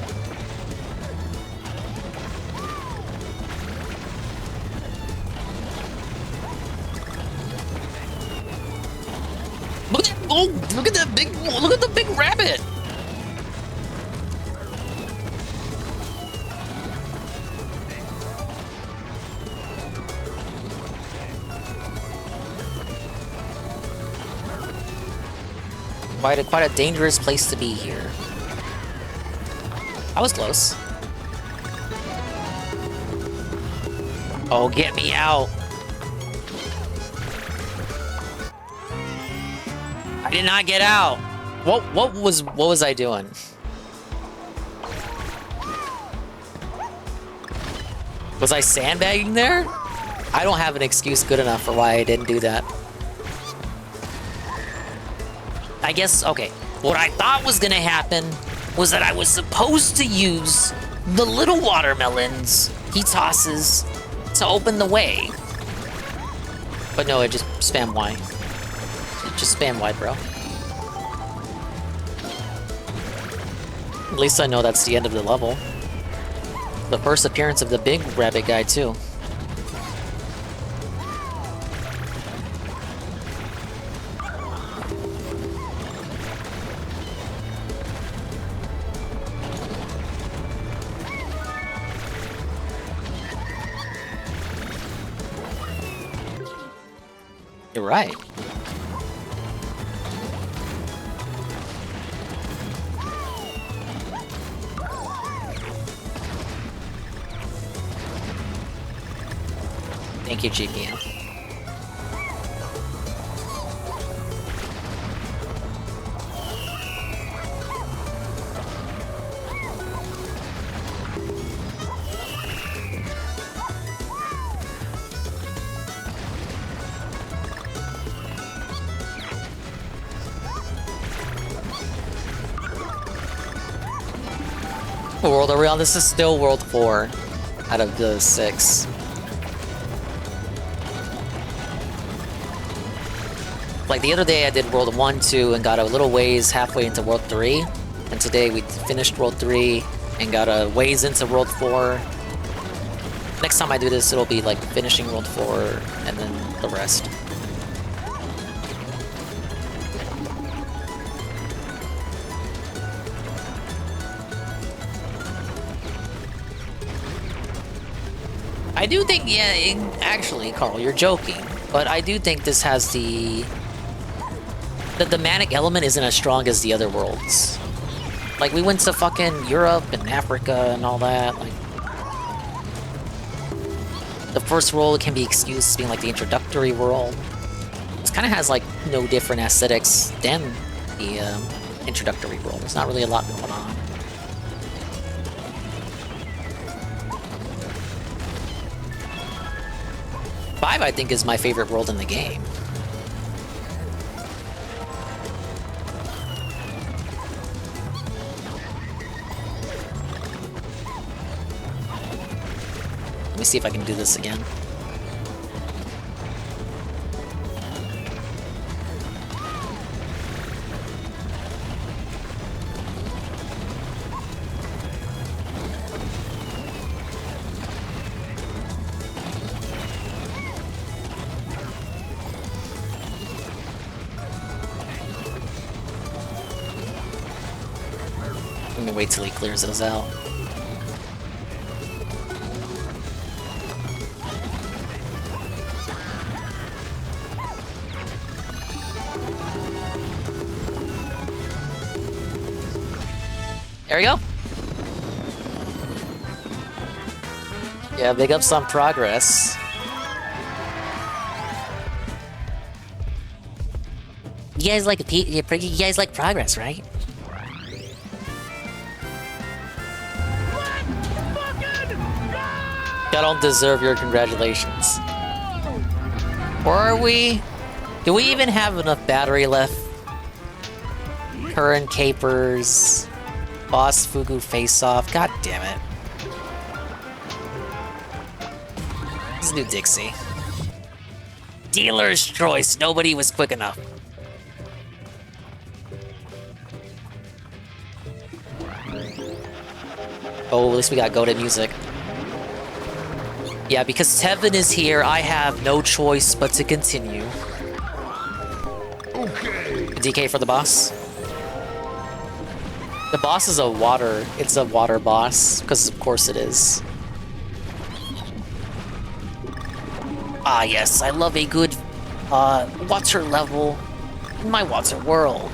Look at that! Oh, look at that big! Look at the big rabbit! Quite a dangerous place to be here. I was close. Oh, get me out! I did not get out. What was I doing? Was I sandbagging there? I don't have an excuse good enough for why I didn't do that. I guess, okay, what I thought was gonna happen was that I was supposed to use the little watermelons he tosses to open the way. But no, it just spam Y. It just spam Y, bro. At least I know that's the end of the level. The first appearance of the big rabbit guy, too. You're right. Thank you, GPM. What world are we on? This is still World 4 out of the 6. Like the other day I did World 1, 2, and got a little ways halfway into World 3. And today we finished World 3 and got a ways into World 4. Next time I do this, it'll be like finishing World 4 and then the rest. I do think, yeah, actually, Carl, you're joking, but I do think this has the manic element isn't as strong as the other worlds. Like, we went to fucking Europe and Africa and all that, like, The first world can be excused as being like the introductory world. This kind of has like no different aesthetics than the introductory world. There's not really a lot going on. Five, I think, is my favorite world in the game. Let me see if I can do this again. Let me wait till he clears those out. There we go. Yeah, big ups on progress. You guys like you guys like progress, right? I don't deserve your congratulations. Or are we? Do we even have enough battery left? Current capers. Boss Fugu face-off. God damn it. This is new Dixie. Dealer's choice. Nobody was quick enough. Oh, at least we got go to music. Yeah, because Tevin is here, I have no choice but to continue. Okay. DK for the boss. The boss is a water boss, because of course it is. Ah yes, I love a good water level in my water world.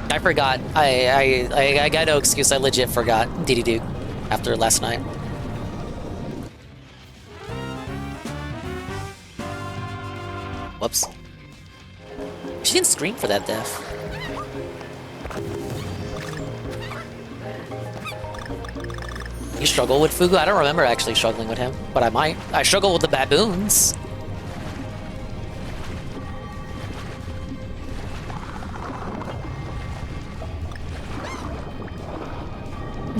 I forgot. I got no excuse. I legit forgot DD after last night. Whoops. She didn't scream for that death. You struggle with Fugu? I don't remember actually struggling with him, but I might. I struggle with the baboons.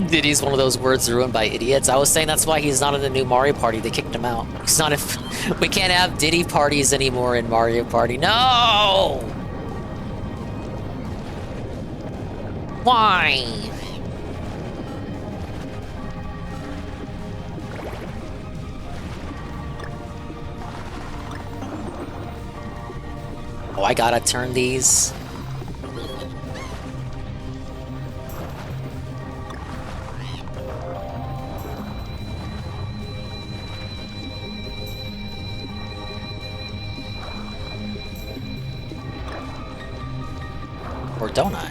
Diddy's one of those words ruined by idiots. I was saying that's why he's not in the new Mario Party. They kicked him out. He's not if we can't have Diddy parties anymore in Mario Party. No! Why? Oh, I gotta turn these. Or don't I?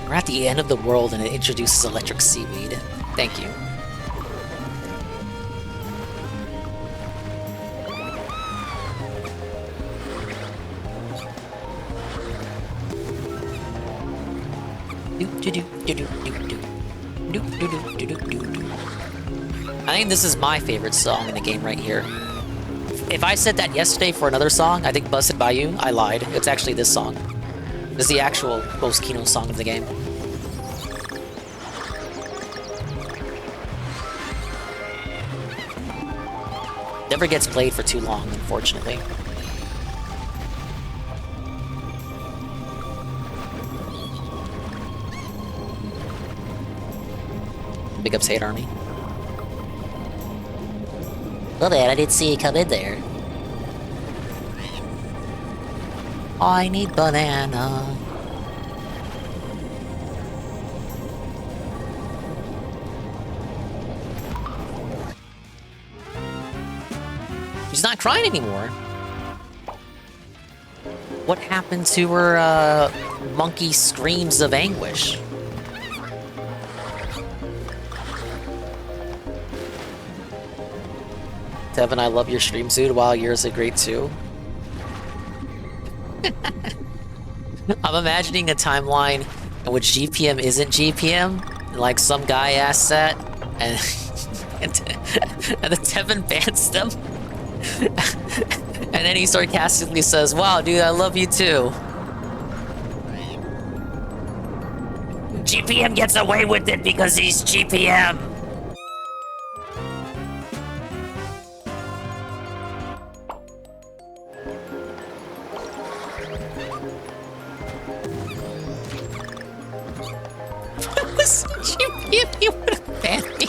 We're at the end of the world and it introduces electric seaweed. Thank you. I think this is my favorite song in the game right here. If I said that yesterday for another song, I think Busted by You, I lied. It's actually this song. This is the actual most Kino song of the game. Never gets played for too long, unfortunately. Big ups, Hate Army. Well, man, I didn't see you come in there. I need banana. She's not crying anymore. What happened to her, monkey screams of anguish? Devin, I love your stream, dude. Wow, yours are great too. I'm imagining a timeline in which GPM isn't GPM. Like some guy asks that, and and then Devin bans them. And then he sarcastically says, wow, dude, I love you too. GPM gets away with it because he's GPM. GPM, you would have banned me.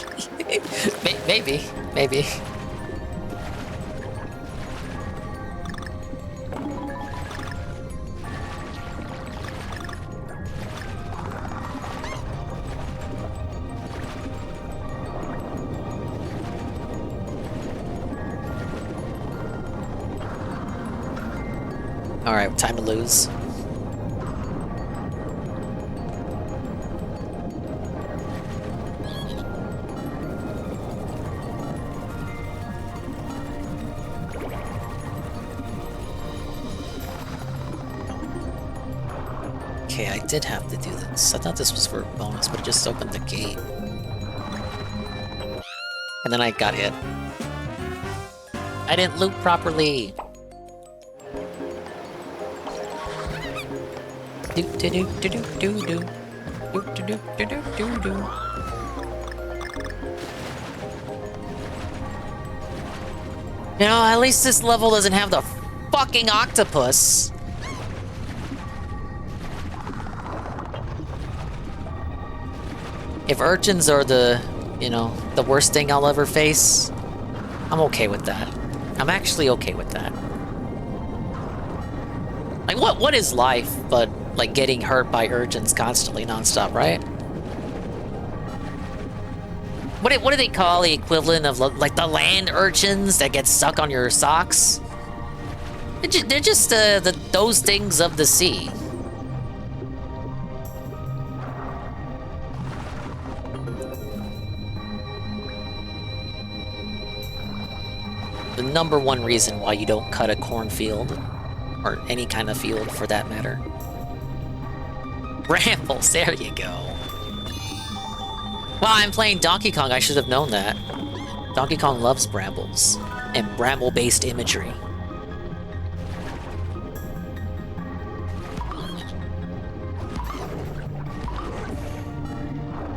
Maybe. Alright, time to lose. Okay, I did have to do this. I thought this was for a bonus, but it just opened the gate. And then I got hit. I didn't loot properly! Do do do do do do do. Do do do do do do do. You know, at least this level doesn't have the fucking octopus. If urchins are the, you know, the worst thing I'll ever face, I'm okay with that. I'm actually okay with that. Like, what is life but, like, getting hurt by urchins constantly, nonstop, right? What do they call the equivalent of, like, the land urchins that get stuck on your socks? They're just those things of the sea. The #1 reason why you don't cut a cornfield, or any kind of field for that matter. Brambles, there you go. Well, I'm playing Donkey Kong, I should have known that. Donkey Kong loves brambles, and bramble-based imagery.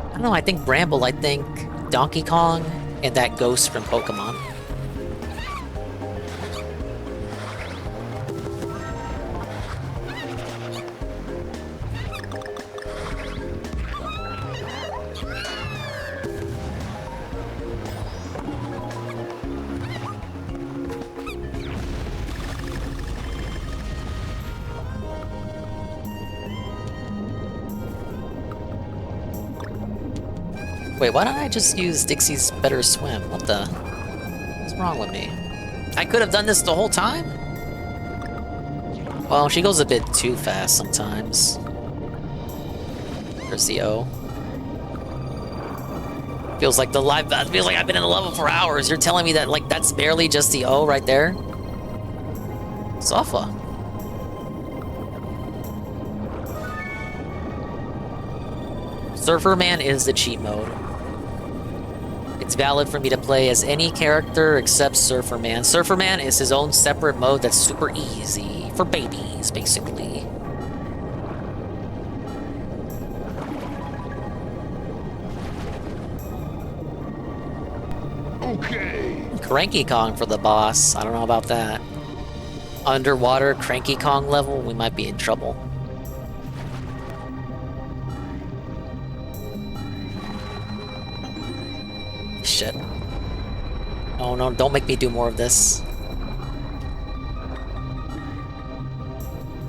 I don't know, I think Bramble, I think Donkey Kong, and that ghost from Pokemon. Wait, why don't I just use Dixie's Better Swim? What the? What's wrong with me? I could have done this the whole time? Well, she goes a bit too fast sometimes. There's the O. Feels like I've been in the level for hours. You're telling me that, like, that's barely just the O right there? Sofa. Surfer Man is the cheat mode. It's valid for me to play as any character except Surfer Man. Surfer Man is his own separate mode that's super easy for babies, basically. Okay. Cranky Kong for the boss. I don't know about that. Underwater Cranky Kong level, we might be in trouble. Shit. Oh no, don't make me do more of this.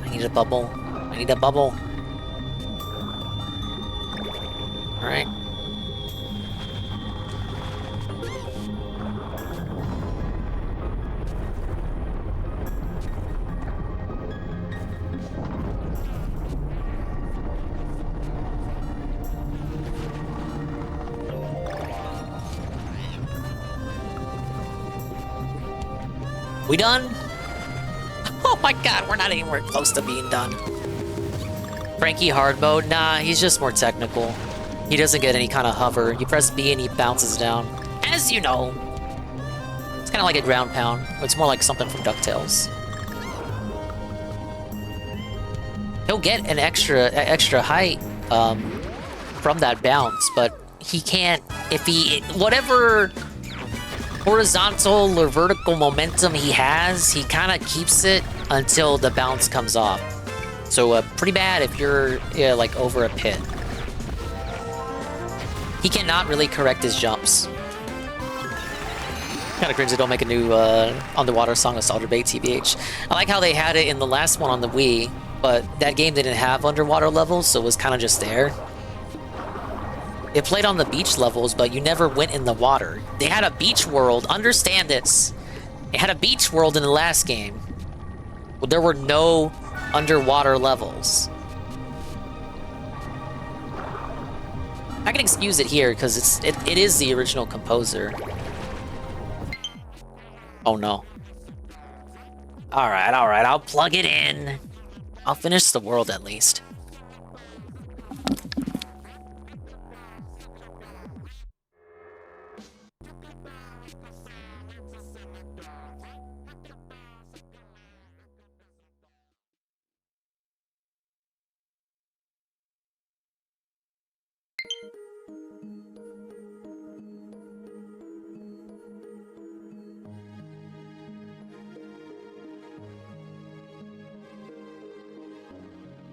I need a bubble. I need a bubble. Alright. We done? Oh my god, we're not anywhere close to being done. Frankie hard mode? Nah, he's just more technical. He doesn't get any kind of hover. You press B and he bounces down. As you know. It's kind of like a ground pound. It's more like something from DuckTales. He'll get an extra height from that bounce, but he can't, if he, whatever horizontal or vertical momentum he has, he kind of keeps it until the bounce comes off. So pretty bad if you're like over a pit. He cannot really correct his jumps. Kind of cringe they don't make a new underwater song of 𝓓𝓸𝓷𝓭, TBH. I like how they had it in the last one on the Wii, but that game didn't have underwater levels, so it was kind of just there. It played on the beach levels, but you never went in the water. They had a beach world, understand this. They had a beach world in the last game. But there were no underwater levels. I can excuse it here, because it is the original composer. Oh no. Alright, I'll plug it in. I'll finish the world at least.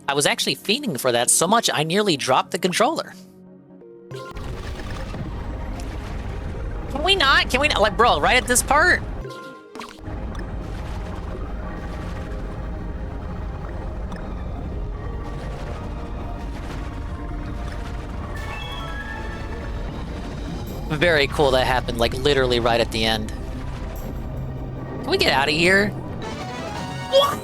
I was actually fiending for that so much I nearly dropped the controller. Can we not? Can we not? Like, bro, right at this part? Very cool that happened, like, literally right at the end. Can we get out of here? What?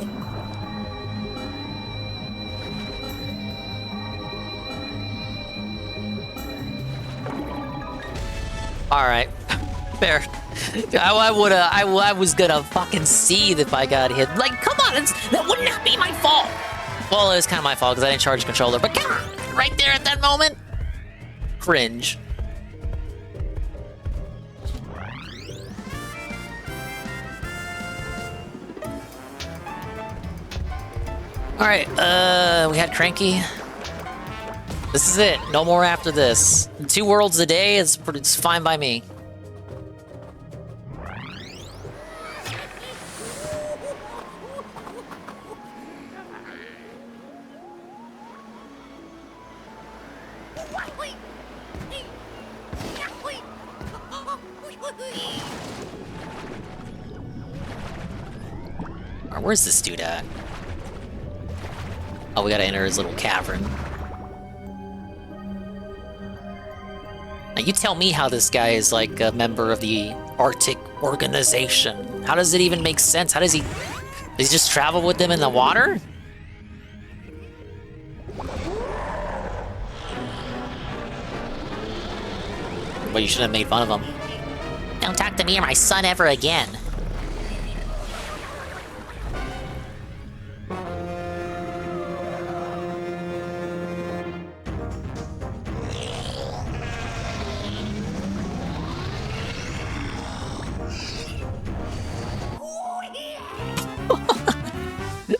Alright. Fair. I was gonna fucking seethe if I got hit. Like, come on, that would not be my fault! Well, it was kind of my fault because I didn't charge the controller, but come on! Right there at that moment? Cringe. Alright, we had Cranky. This is it. No more after this. 2 worlds a day is it's fine by me. Alright, where's this dude at? Oh, we gotta enter his little cavern. Now you tell me how this guy is like a member of the Arctic organization. How does it even make sense? How does he just travel with them in the water? But you shouldn't have made fun of him. Don't talk to me or my son ever again.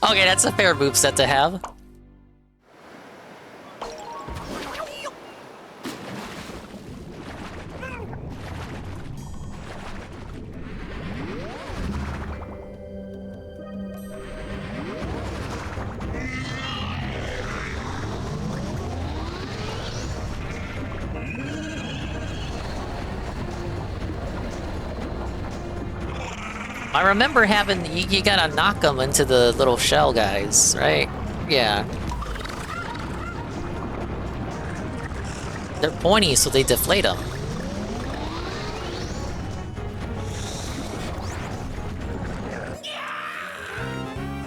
Okay, that's a fair moveset to have. I remember having you gotta knock them into the little shell guys, right? Yeah. They're pointy, so they deflate them.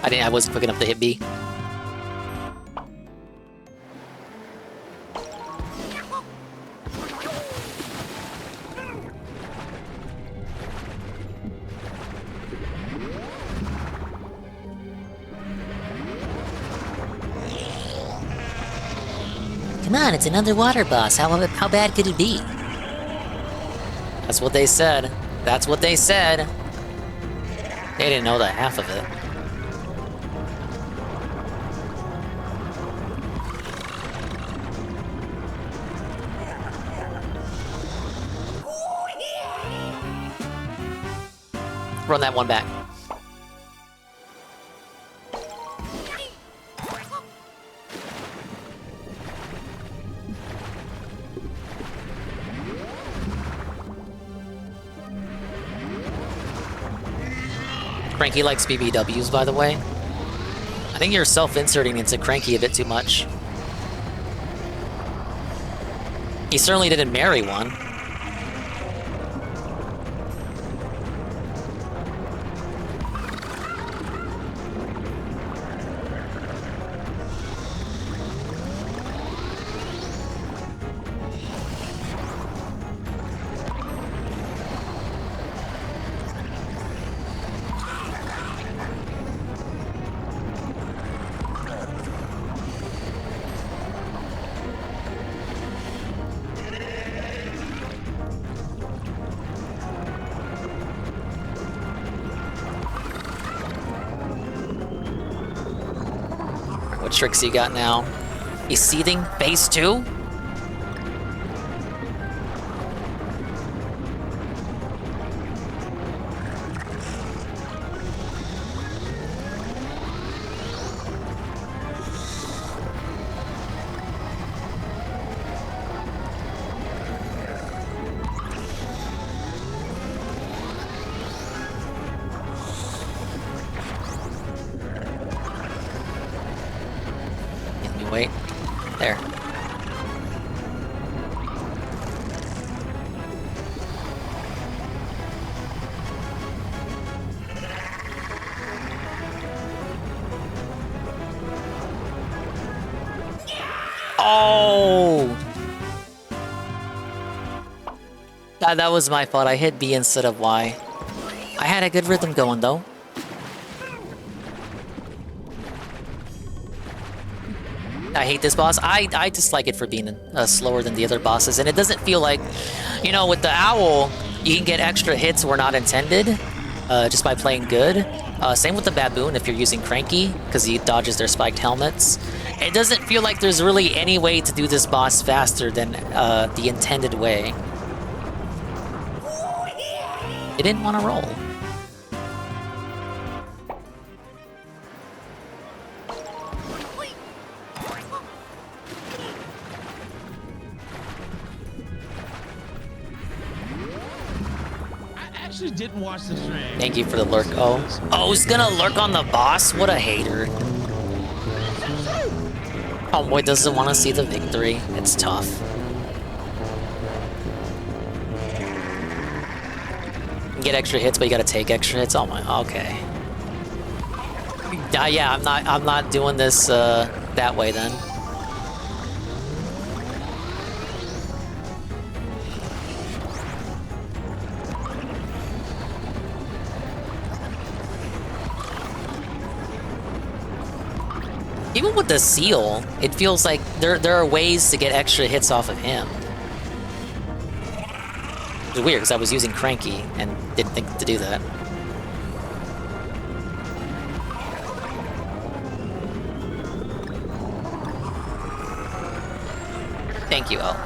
I wasn't quick enough to hit B. Come on, it's an underwater boss. How bad could it be? That's what they said. That's what they said. They didn't know the half of it. Run that one back. Cranky likes BBWs, by the way. I think you're self-inserting into Cranky a bit too much. He certainly didn't marry one. What tricks he got now? He's seething. Phase 2? Wait. There. Oh! That was my fault. I hit B instead of Y. I had a good rhythm going, though. I hate this boss. I dislike it for being slower than the other bosses, and it doesn't feel like, you know, with the owl, you can get extra hits where not intended, just by playing good. Same with the baboon if you're using Cranky, because he dodges their spiked helmets. It doesn't feel like there's really any way to do this boss faster than the intended way. It didn't want to roll. Didn't watch the stream. Thank you for the lurk. Oh, he's gonna lurk on the boss? What a hater. Homeboy doesn't want to see the victory. It's tough. You can get extra hits, but you gotta take extra hits. Oh my, okay. Yeah, I'm not doing this that way then. Even with the seal, it feels like there are ways to get extra hits off of him. It's weird, because I was using Cranky and didn't think to do that. Thank you, L.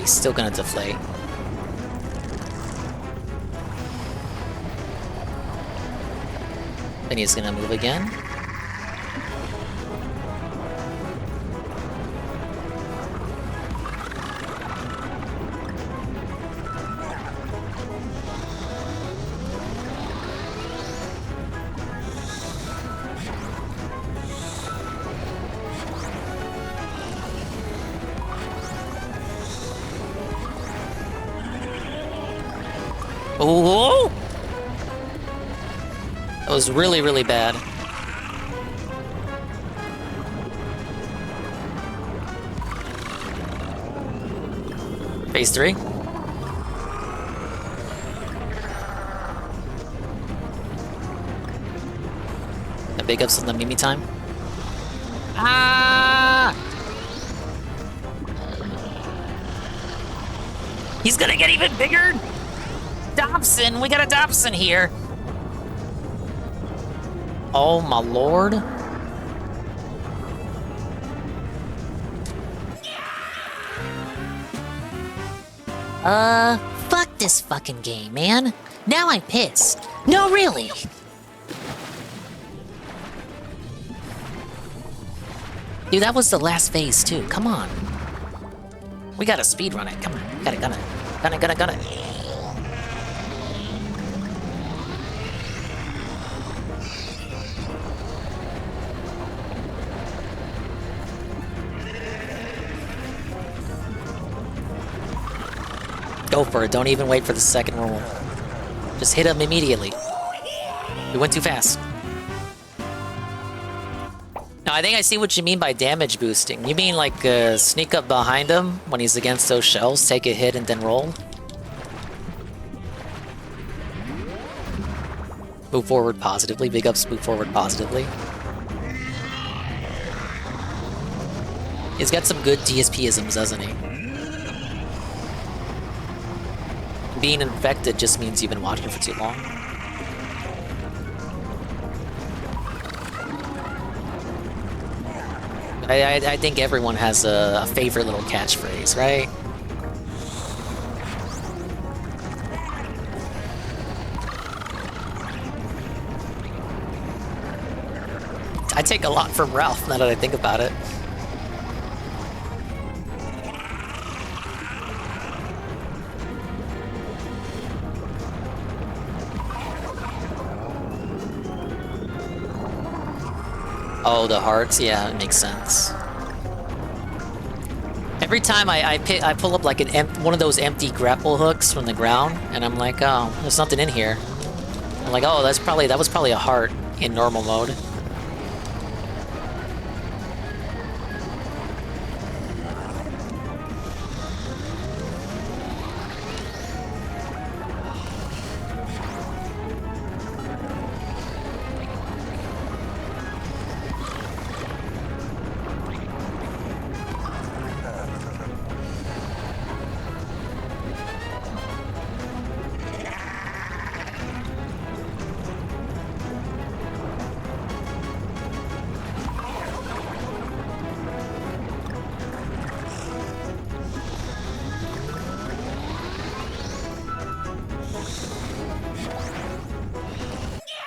he's still gonna deflate. Then he's gonna move again. Oh! That was really, really bad. Phase 3. The big ups on the Mimi time. Ah! He's gonna get even bigger! Dobson! We got a Dobson here! Oh my lord. Fuck this fucking game, man. Now I'm pissed. No, really. Dude, that was the last phase too. Come on. We gotta speedrun it. Come on. Gun it. Gun it. Go for it. Don't even wait for the second roll. Just hit him immediately. We went too fast. No, I think I see what you mean by damage boosting. You mean like sneak up behind him when he's against those shells, take a hit and then roll? Move forward positively. Big ups, move forward positively. He's got some good DSP-isms, doesn't he? Being infected just means you've been watching for too long. I think everyone has a favorite little catchphrase, right? I take a lot from Ralph now that I think about it. Oh, the hearts? Yeah, it makes sense. Every time I pull up like one of those empty grapple hooks from the ground, and I'm like, oh, there's nothing in here. I'm like, oh, that was probably a heart in normal mode.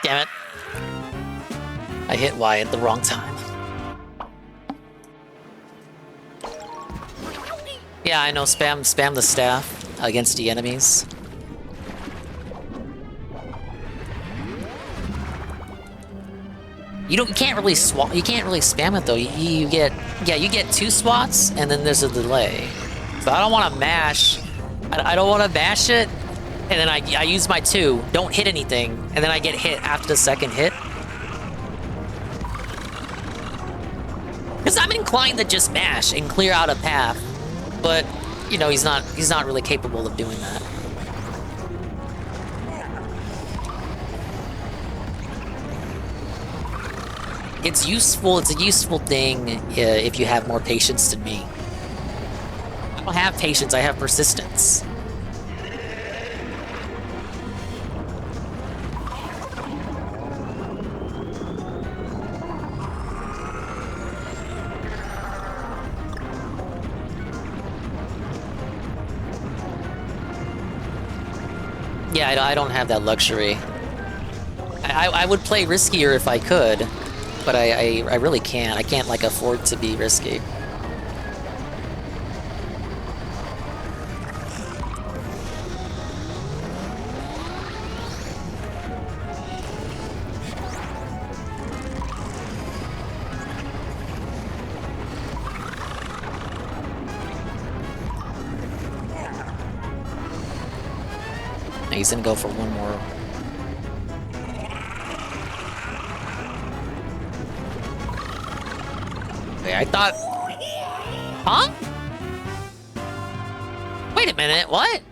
Damn it. I hit Y at the wrong time. Yeah, I know, spam the staff against the enemies. You can't really spam it though. You get 2 swats and then there's a delay. So I don't want to mash. I don't want to mash it. And then I use my 2, don't hit anything, and then I get hit after the second hit. Because I'm inclined to just mash and clear out a path, but you know he's not really capable of doing that. It's a useful thing if you have more patience than me. I don't have patience, I have persistence. Yeah, I don't have that luxury. I would play riskier if I could, but I really can't. I can't, like, afford to be risky. He's gonna go for one more. Okay, I thought... Huh? Wait a minute, what?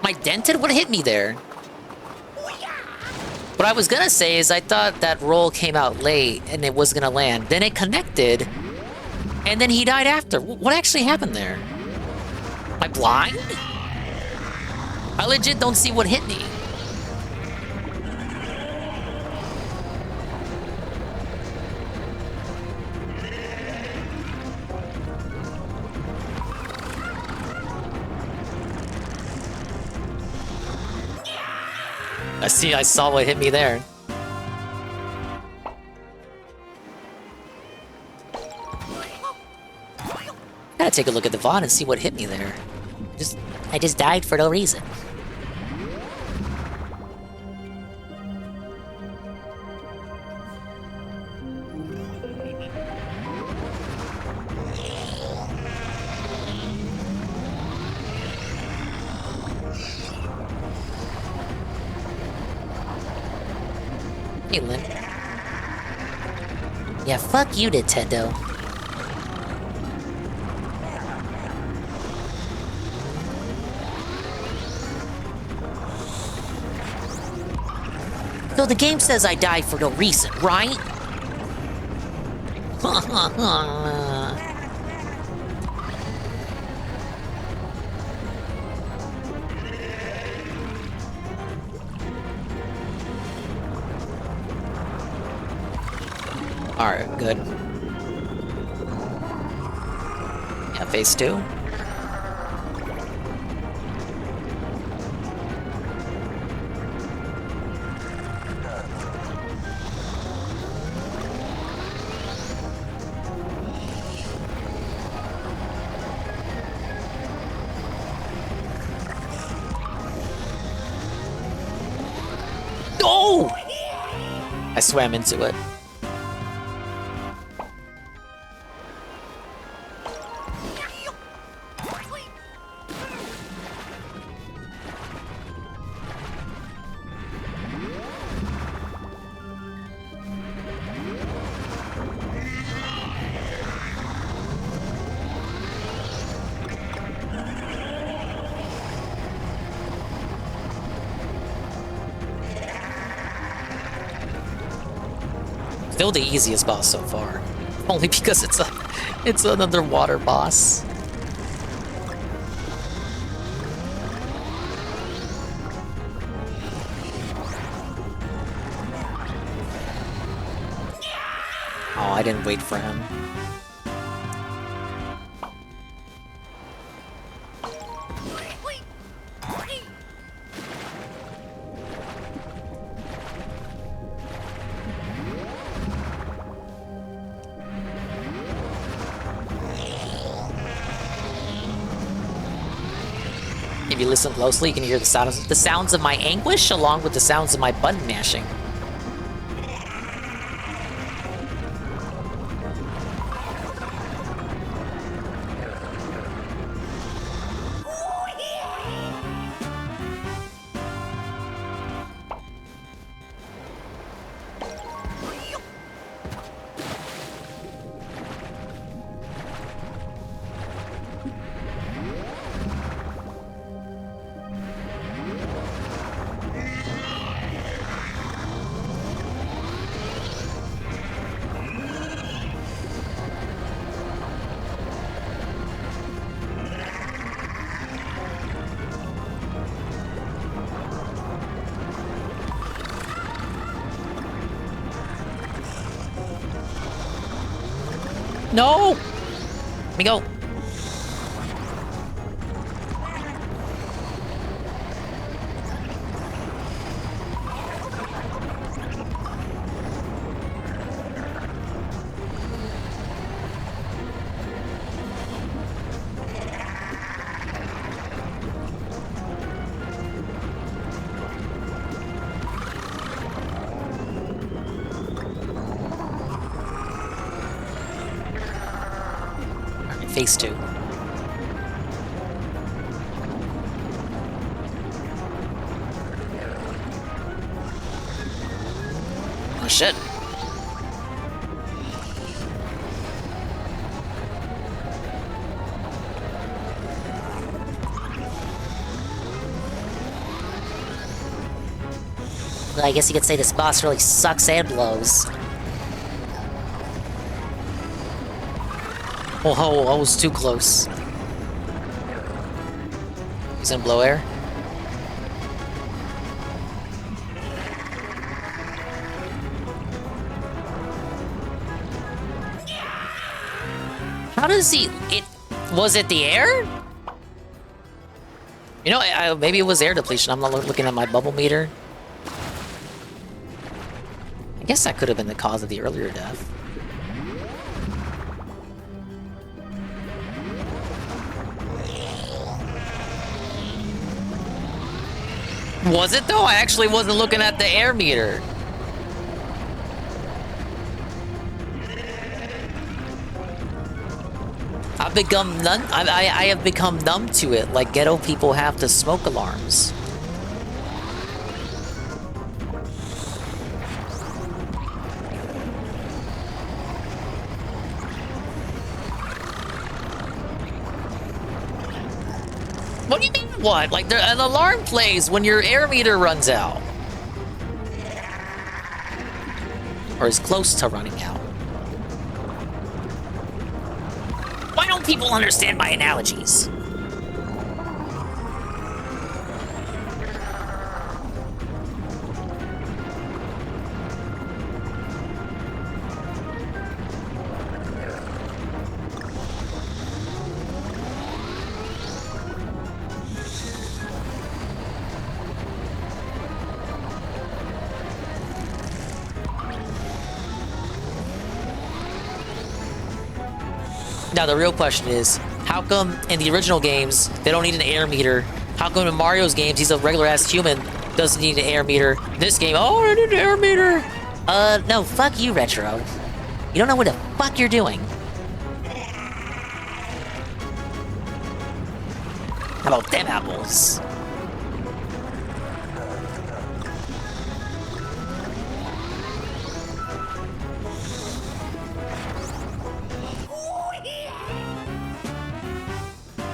My dented? What hit me there? What I was gonna say is I thought that roll came out late and it was gonna land. Then it connected, and then he died after. What actually happened there? Am I blind? I legit don't see what hit me. I saw what hit me there. Gotta take a look at the VOD and see what hit me there. I just died for no reason. Hey, Lynn. Yeah, fuck you, Nintendo. So the game says I died for no reason, right? Alright, good. Yeah, phase 2. Oh! I swam into it. Still the easiest boss so far. Only because it's another water boss. Oh, I didn't wait for him. If you listen closely, you can hear the sounds of my anguish along with the sounds of my button mashing. No! Let me go. phase 2. Oh shit. Well, I guess you could say this boss really sucks and blows. Oh, I was too close. He's gonna blow air. How does he... Was it the air? You know, maybe it was air depletion. I'm not looking at my bubble meter. I guess that could have been the cause of the earlier death. Was it though? I actually wasn't looking at the air meter. I have become numb to it, like ghetto people have to smoke alarms. What do you mean, what? Like, an alarm plays when your air meter runs out. Or is close to running out. Why don't people understand my analogies? Now the real question is, how come in the original games they don't need an air meter? How come in Mario's games he's a regular ass human, doesn't need an air meter? This game, oh, I need an air meter. No, fuck you, Retro. You don't know what the fuck you're doing. How about them apples?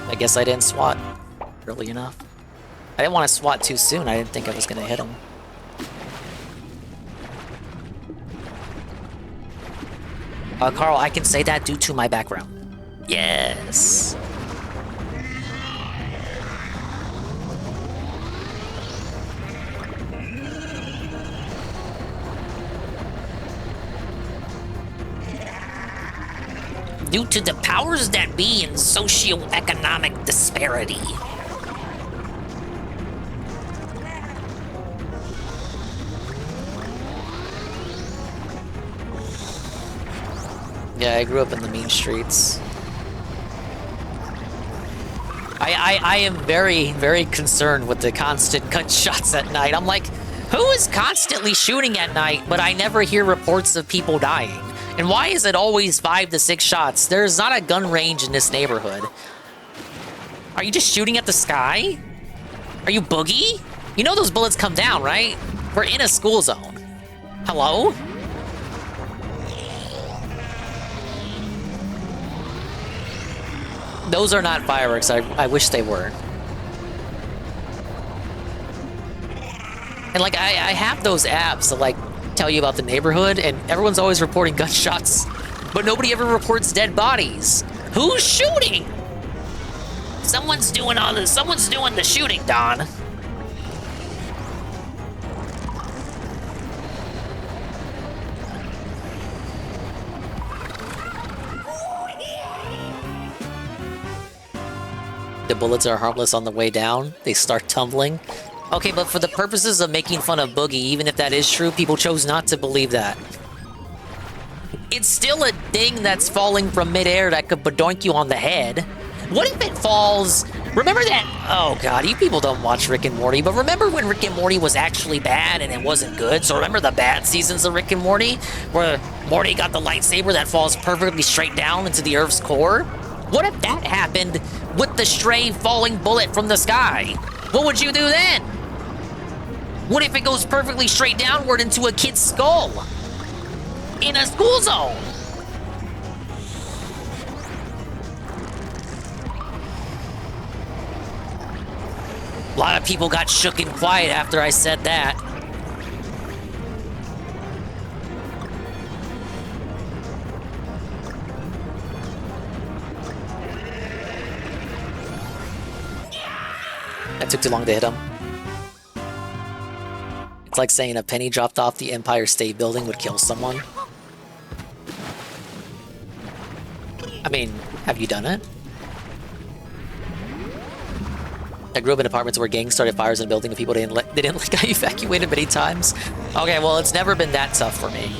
I guess I didn't swat early enough. I didn't want to swat too soon. I didn't think I was going to hit him. Carl, I can say that due to my background. Yes. Due to the powers that be and socioeconomic disparity. Yeah, I grew up in the mean streets. I am very, very concerned with the constant gunshots at night. I'm like, who is constantly shooting at night, but I never hear reports of people dying? And why is it always 5 to 6 shots? There's not a gun range in this neighborhood. Are you just shooting at the sky? Are you Boogie? You know those bullets come down, right? We're in a school zone. Hello? Those are not fireworks. I wish they were. And like, I have those apps that like tell you about the neighborhood, and everyone's always reporting gunshots, but nobody ever reports dead bodies. Who's shooting? Someone's doing the shooting, Don. The bullets are harmless on the way down. They start tumbling. Okay, but for the purposes of making fun of Boogie, even if that is true, people chose not to believe that. It's still a thing that's falling from midair that could badoink you on the head. What if it falls... Remember that... Oh god, you people don't watch Rick and Morty, but remember when Rick and Morty was actually bad and it wasn't good? So remember the bad seasons of Rick and Morty? Where Morty got the lightsaber that falls perfectly straight down into the Earth's core? What if that happened with the stray falling bullet from the sky? What would you do then? What if it goes perfectly straight downward into a kid's skull? In a school zone? A lot of people got shook and quiet after I said that. That took too long to hit him. It's like saying a penny dropped off the Empire State Building would kill someone. I mean, have you done it? I grew up in apartments where gangs started fires in a building and people didn't like got evacuated many times. Okay, well, it's never been that tough for me.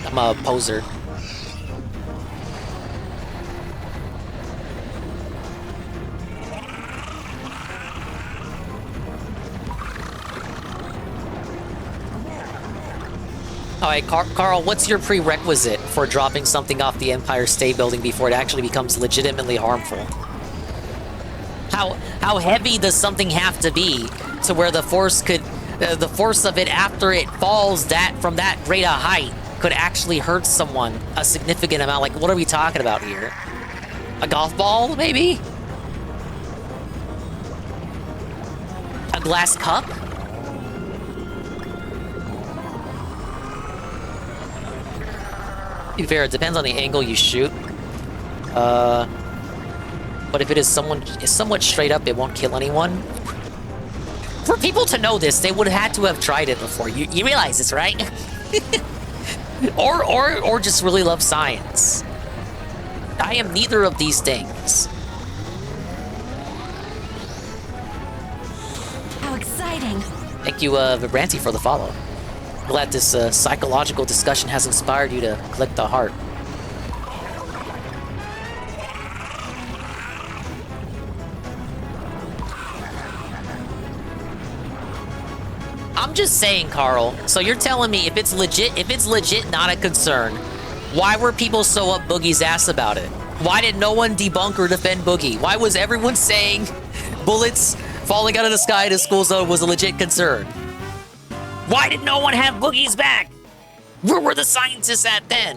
I'm a poser. Alright, Carl, what's your prerequisite for dropping something off the Empire State Building before it actually becomes legitimately harmful? How heavy does something have to be to where the force could, the force of it after it falls from that great a height could actually hurt someone a significant amount? Like, what are we talking about here? A golf ball, maybe? A glass cup? To be fair, it depends on the angle you shoot. But if it is somewhat straight up, it won't kill anyone. For people to know this, they would have had to have tried it before. You realize this, right? or just really love science. I am neither of these things. How exciting! Thank you, 𝓓𝓸𝓷𝓭, for the follow. Glad this psychological discussion has inspired you to click the heart. I'm just saying, Carl. So you're telling me if it's legit not a concern, why were people so up Boogie's ass about it? Why did no one debunk or defend Boogie? Why was everyone saying bullets falling out of the sky in a school zone was a legit concern? Why did no one have Boogie's back? Where were the scientists at then?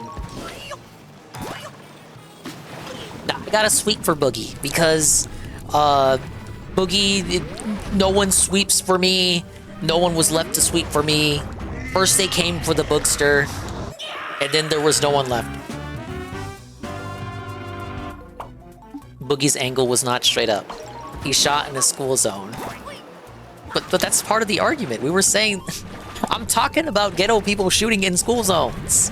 Nah, I got a sweep for Boogie because Boogie, no one sweeps for me. No one was left to sweep for me. First they came for the bookster, and then there was no one left. Boogie's angle was not straight up. He shot in a school zone. But that's part of the argument. We were saying... I'm talking about ghetto people shooting in school zones.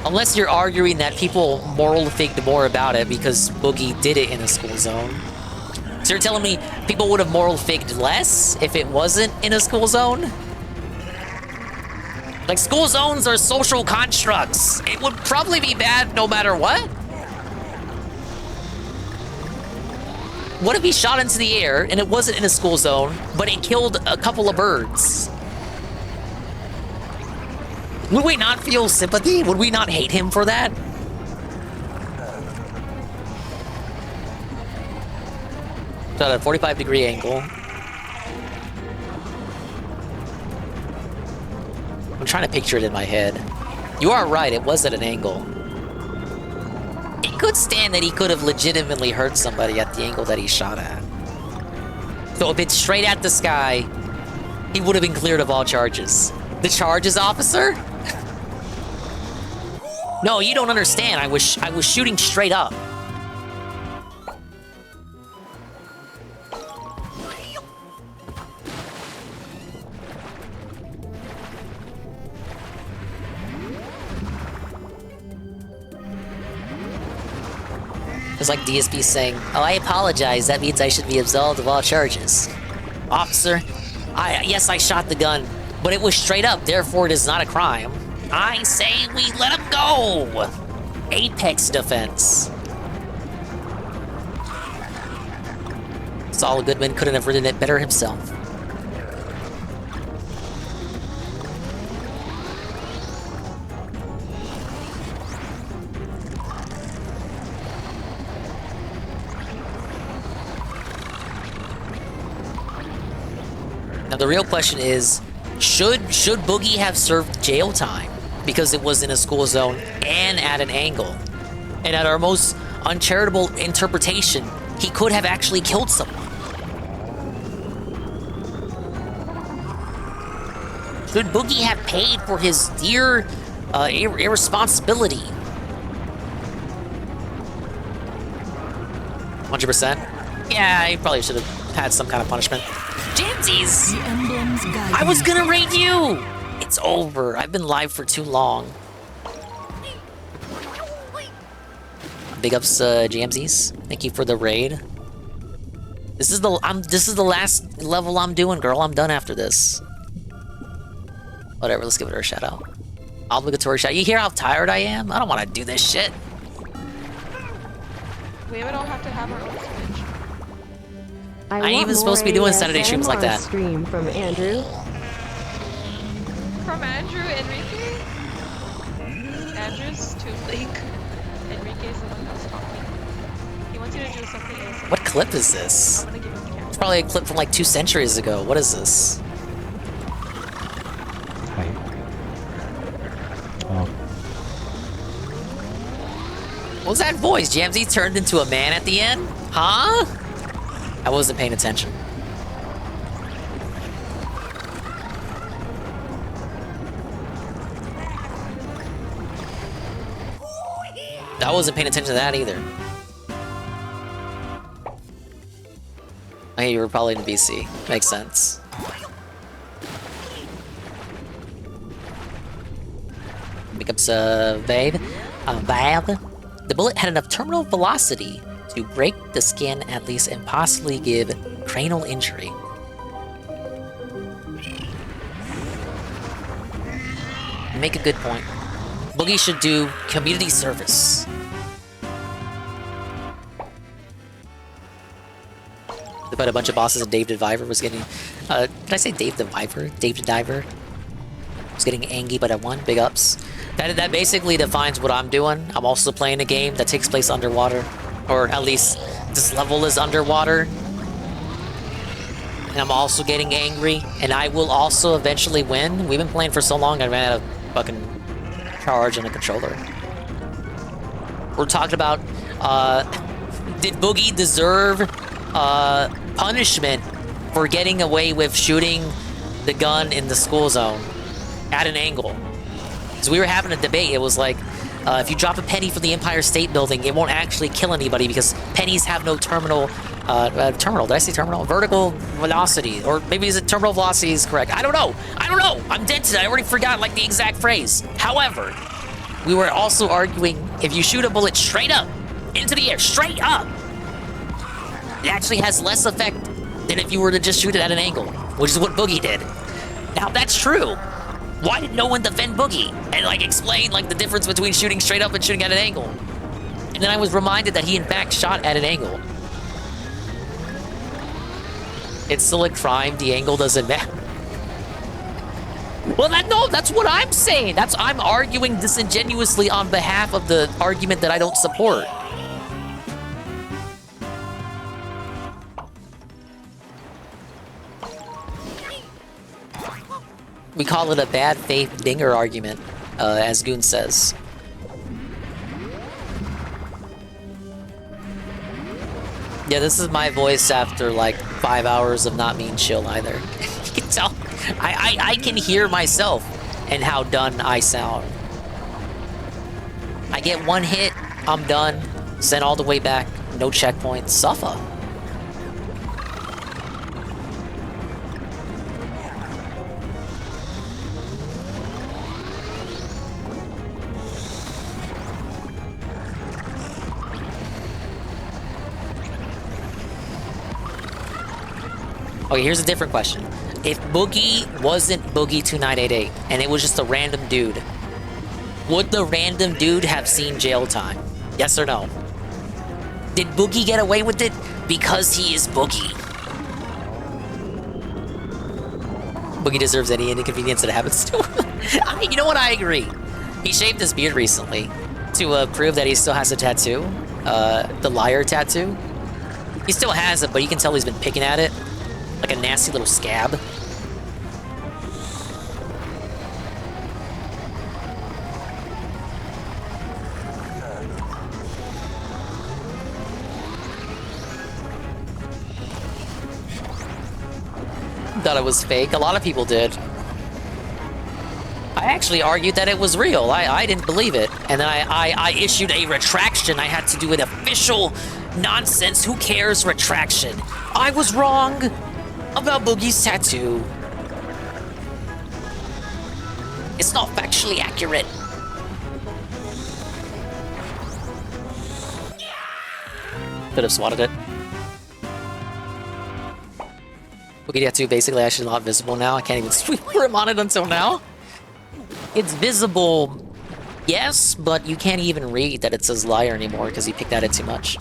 Unless you're arguing that people moral figged more about it because Boogie did it in a school zone. So you're telling me people would have moral figged less if it wasn't in a school zone? Like, school zones are social constructs. It would probably be bad no matter what. What if he shot into the air and it wasn't in a school zone, but it killed a couple of birds? Would we not feel sympathy? Would we not hate him for that? Shot at a 45-degree angle. I'm trying to picture it in my head. You are right, it was at an angle. It could stand that he could have legitimately hurt somebody at the angle that he shot at. So if it's straight at the sky, he would have been cleared of all charges. The charges, officer? No, you don't understand. I was shooting straight up. It's like DSP saying, "Oh, I apologize. That means I should be absolved of all charges." Officer, yes, I shot the gun, but it was straight up, therefore it is not a crime. I say we let him go! Apex defense. Saul Goodman couldn't have written it better himself. the real question is, should Boogie have served jail time because it was in a school zone and at an angle? And at our most uncharitable interpretation, he could have actually killed someone. Should Boogie have paid for his dear irresponsibility? 100%? Yeah, he probably should have had some kind of punishment. Jamesies! I was gonna raid you! It's over. I've been live for too long. Big ups, Jamesies. Thank you for the raid. This is the last level I'm doing, girl. I'm done after this. Whatever, let's give it a shout out. Obligatory shout. You hear how tired I am? I don't want to do this shit. We would all have to have our own Switch. I ain't even supposed to be doing Saturday streams like that. Stream from Andrew. From Andrew Enrique? Andrew's too bleak. Enrique's the one that's talking. He wants you to do something else. What clip is this? I'm gonna give him the camera. It's probably a clip from like 2 centuries ago. What is this? What was that voice? Jamsy turned into a man at the end? Huh? I wasn't paying attention. I wasn't paying attention to that either. Okay, you were probably in BC. Makes sense. Big ups, babe. Babe. The bullet had enough terminal velocity to break the skin at least and possibly give cranial injury. Make a good point. Boogie should do community service. About a bunch of bosses and Dave the Diver was getting... did I say Dave the Diver? Dave the Diver was getting angry, but I won. Big ups. That basically defines what I'm doing. I'm also playing a game that takes place underwater. Or at least this level is underwater. And I'm also getting angry. And I will also eventually win. We've been playing for so long, I ran out of fucking charge on a controller. We're talking about, did Boogie deserve punishment for getting away with shooting the gun in the school zone at an angle? So we were having a debate. It was like, if you drop a penny from the Empire State Building, it won't actually kill anybody because pennies have no terminal, did I say terminal? Vertical velocity, or maybe is it terminal velocity is correct? I don't know. I'm dead today. I already forgot like the exact phrase. However, we were also arguing if you shoot a bullet straight up into the air, straight up, it actually has less effect than if you were to just shoot it at an angle, which is what Boogie did. Now that's true. Why did no one defend Boogie and like explain like the difference between shooting straight up and shooting at an angle? And then I was reminded that he in fact shot at an angle. It's still a crime. The angle doesn't matter. Well, that's what I'm saying. I'm arguing disingenuously on behalf of the argument that I don't support. We call it a bad faith dinger argument, as Goon says. Yeah, this is my voice after like 5 hours of not being chill either. You can tell. I can hear myself and how done I sound. I get one hit, I'm done. Sent all the way back, no checkpoint, suffer. Okay, here's a different question. If Boogie wasn't Boogie 2988 and it was just a random dude, would the random dude have seen jail time? Yes or no? Did Boogie get away with it because he is Boogie? Boogie deserves any inconvenience that happens to him. You know what? I agree. He shaved his beard recently to prove that he still has a tattoo. The liar tattoo. He still has it, but you can tell he's been picking at it. Like a nasty little scab. thought it was fake. A lot of people did. I actually argued that it was real. I didn't believe it. And then I issued a retraction. I had to do an official nonsense, who cares retraction. I was wrong about Boogie's tattoo. It's not factually accurate. Could have swatted it. Boogie tattoo basically actually not visible now. I can't even sweep for him on it until now. It's visible, yes, but you can't even read that it says liar anymore because you picked at it too much.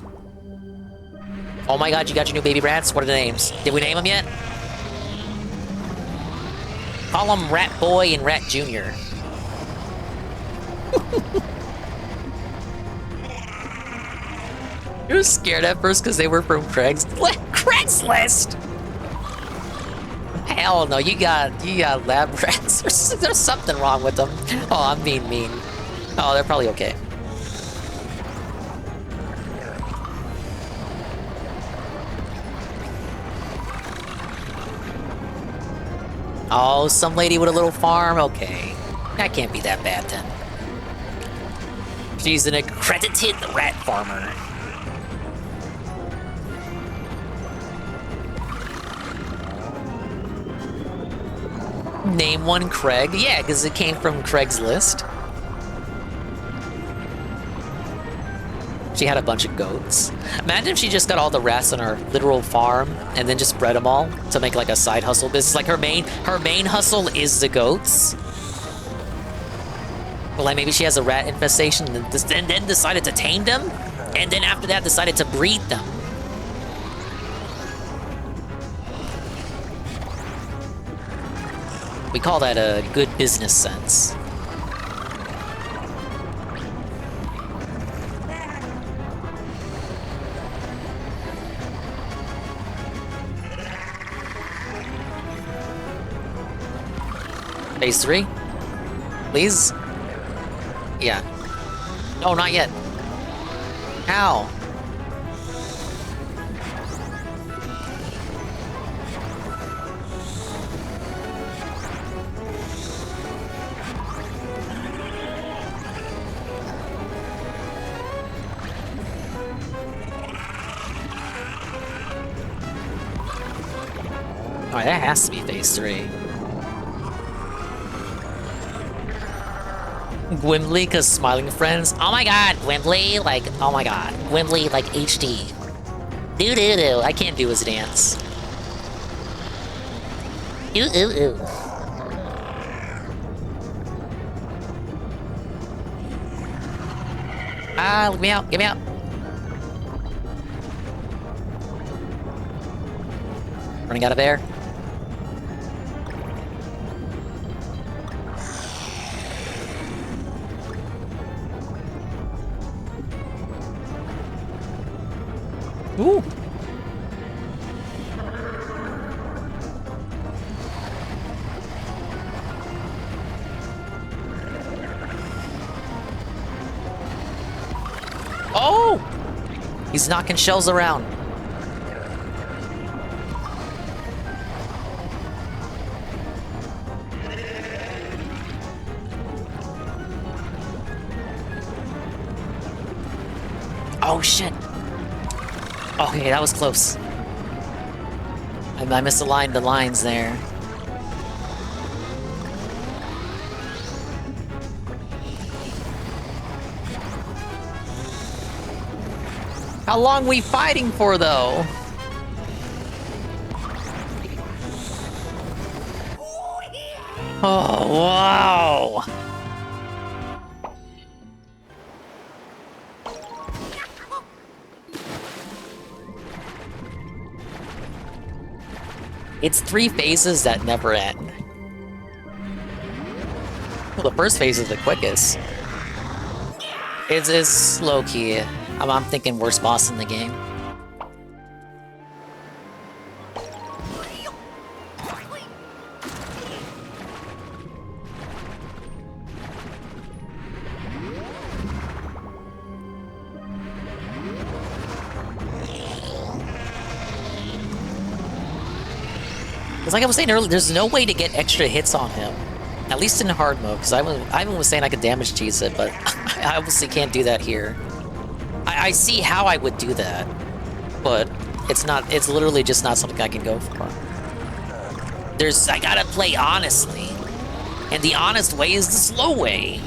Oh my god, you got your new baby rats? What are the names? Did we name them yet? Call them Rat Boy and Rat Junior. You were scared at first because they were from Craigslist. Hell no, you got lab rats. There's something wrong with them. Oh, I'm being mean. Oh, they're probably okay. Oh, some lady with a little farm? Okay. That can't be that bad then. She's an accredited rat farmer. Name one Craig? Yeah, because it came from Craigslist. She had a bunch of goats. Imagine if she just got all the rats on her literal farm and then just bred them all to make like a side hustle business. Like her main hustle is the goats. Well, like maybe she has a rat infestation and then decided to tame them, and then after that decided to breed them. We call that a good business sense. Phase 3? Please? Yeah. No, not yet. How? Alright, that has to be phase 3. Gwimbly, cause smiling friends. Oh my god, Gwimbly, like, oh my god. Gwimbly, like, HD. Doo-doo-doo, I can't do his dance. Ooh-ooh-ooh. Ah, let me out, get me out. Running out of air. Ooh. Oh! He's knocking shells around. Oh shit. Okay, that was close. I misaligned the lines there. How long we fighting for, though? Oh, wow! It's 3 phases that never end. Well, the first phase is the quickest. It's low-key. I'm thinking worst boss in the game. Because like I was saying earlier, there's no way to get extra hits on him. At least in hard mode, because I even was saying I could damage cheese it, but I obviously can't do that here. I see how I would do that, but it's literally just not something I can go for. I gotta play honestly. And the honest way is the slow way.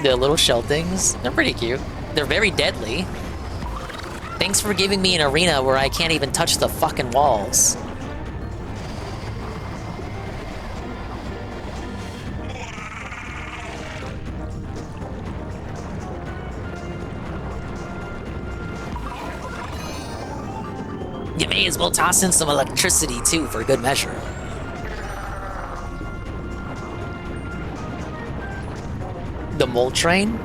The little shell things, they're pretty cute. They're very deadly. Thanks for giving me an arena where I can't even touch the fucking walls. You may as well toss in some electricity too, for good measure. The Mole Train?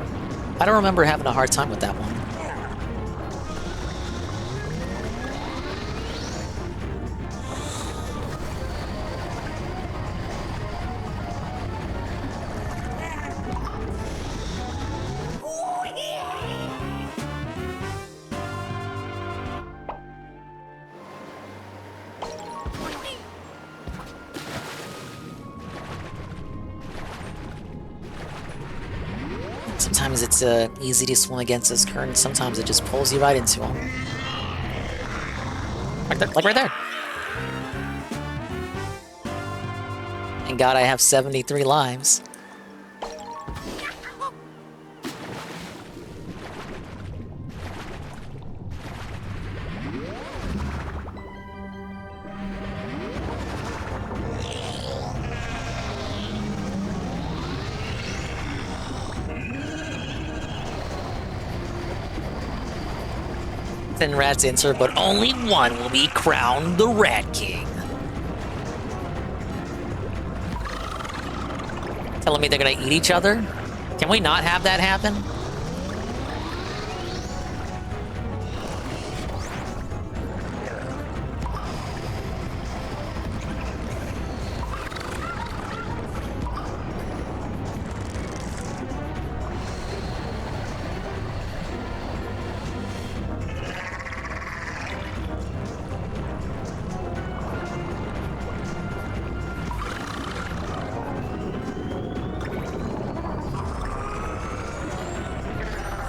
I don't remember having a hard time with that one. Sometimes it's easy to swim against this current, sometimes it just pulls you right into him. Like right there. And God, I have 73 lives. Rats enter, but only one will be crowned the Rat King. Telling me they're gonna eat each other? Can we not have that happen?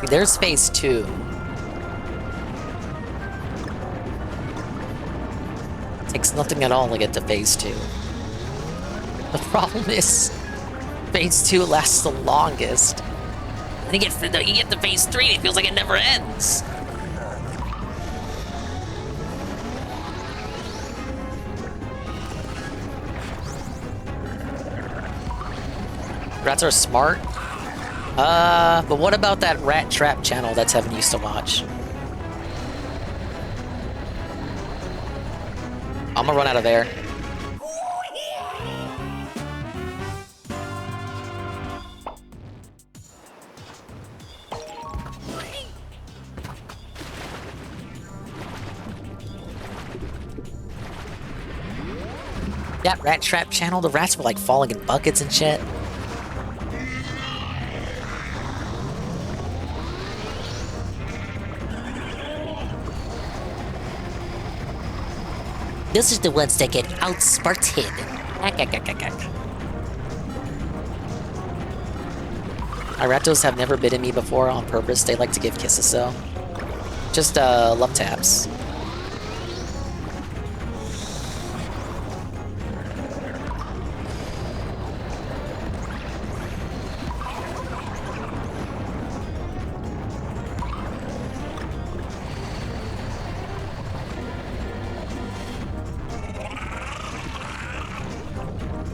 There's phase 2. Takes nothing at all to get to phase 2. The problem is, phase 2 lasts the longest. And you get to phase 3, it feels like it never ends. Rats are smart. But what about that Rat Trap channel that's Heaven used to watch? I'm gonna run out of there. That Rat Trap channel, the rats were like falling in buckets and shit. Those are the ones that get outsmarted. Iratos have never bitten me before on purpose. They like to give kisses, though. Just, love taps.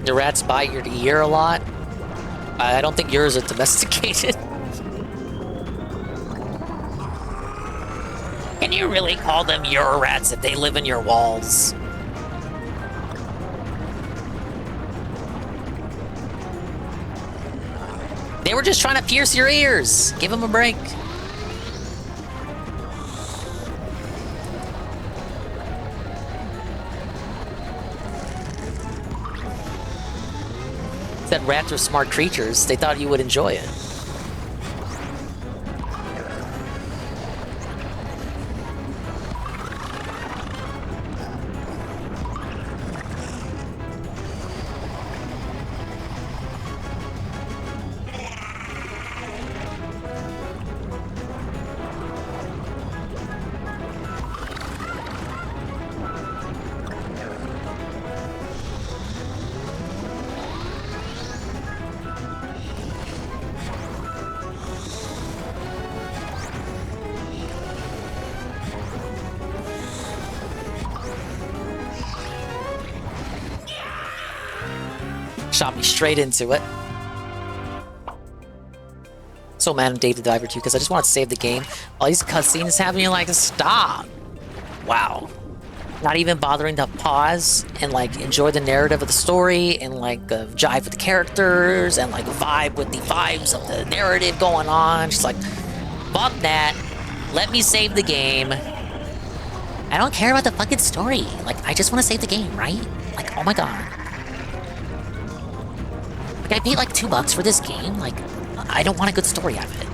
The rats bite your ear a lot. I don't think yours are domesticated. Can you really call them your rats if they live in your walls? They were just trying to pierce your ears. Give them a break. That rats are smart creatures. They thought you would enjoy it. Shot me straight into it. So mad at 𝓓𝓸𝓷𝓭 too, because I just want to save the game. All these cutscenes happening, you're like, stop! Wow. Not even bothering to pause and like enjoy the narrative of the story and like jive with the characters and like vibe with the vibes of the narrative going on. Just like, fuck that. Let me save the game. I don't care about the fucking story. Like, I just want to save the game, right? Like, oh my god. Like, I paid like $2 for this game. Like, I don't want a good story out of it.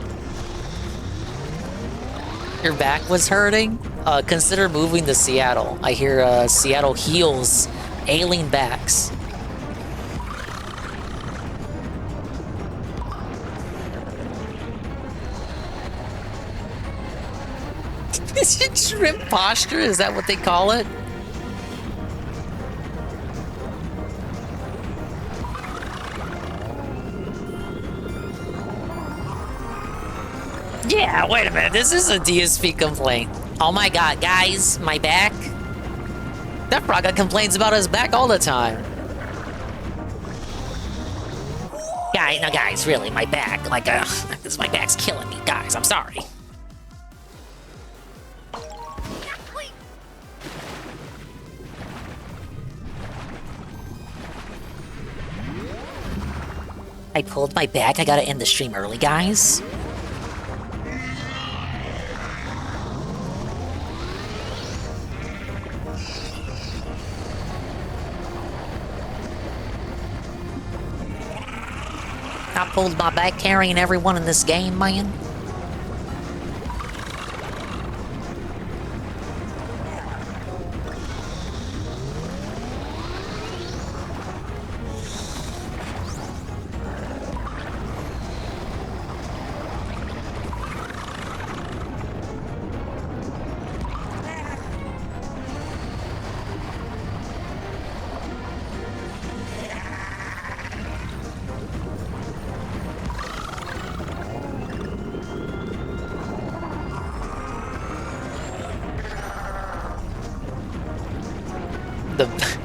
Your back was hurting? Consider moving to Seattle. I hear Seattle heals ailing backs. Is it shrimp posture? Is that what they call it? Yeah, wait a minute. This is a DSP complaint. Oh my god, guys, my back. That 𝓓𝓸𝓷𝓭 complains about his back all the time. Guys, really, my back. Like, this, my back's killing me. Guys, I'm sorry. I pulled my back. I gotta end the stream early, guys. I pulled my back carrying everyone in this game, man.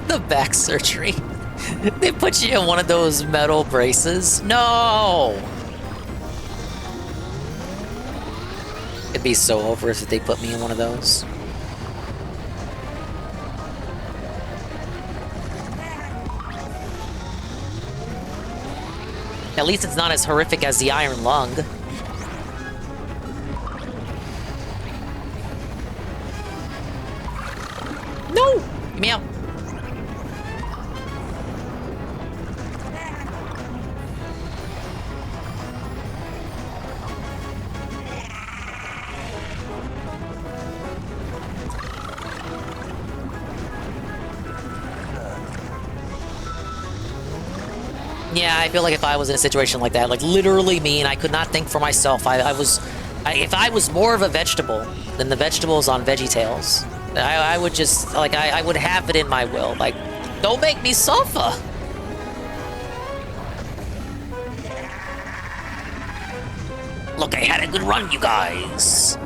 The back surgery. They put you in one of those metal braces. No! It'd be so over if they put me in one of those. At least it's not as horrific as the iron lung. No! Get me out. Yeah, I feel like if I was in a situation like that, like literally me, and I could not think for myself, if I was more of a vegetable than the vegetables on VeggieTales, I would just, like, I would have it in my will, like, don't make me suffer! Look, I had a good run, you guys!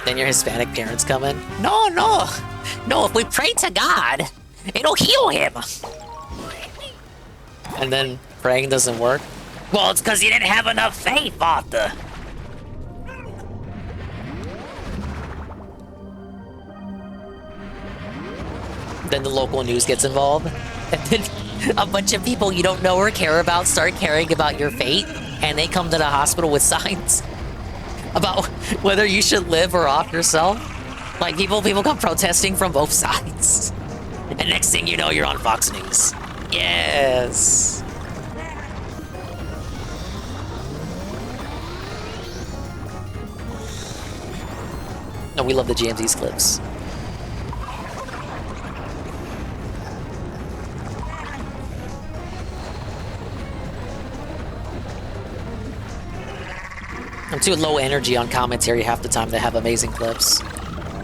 Then your Hispanic parents come in. No, if we pray to God, it'll heal him. And then praying doesn't work. Well, it's because you didn't have enough faith, Arthur. Then the local news gets involved. And then a bunch of people you don't know or care about start caring about your fate. And they come to the hospital with signs about whether you should live or off yourself. Like, people come protesting from both sides. And next thing you know, you're on Fox News. Yes. No, we love the GMZ's clips. I'm too low energy on commentary half the time to have amazing clips.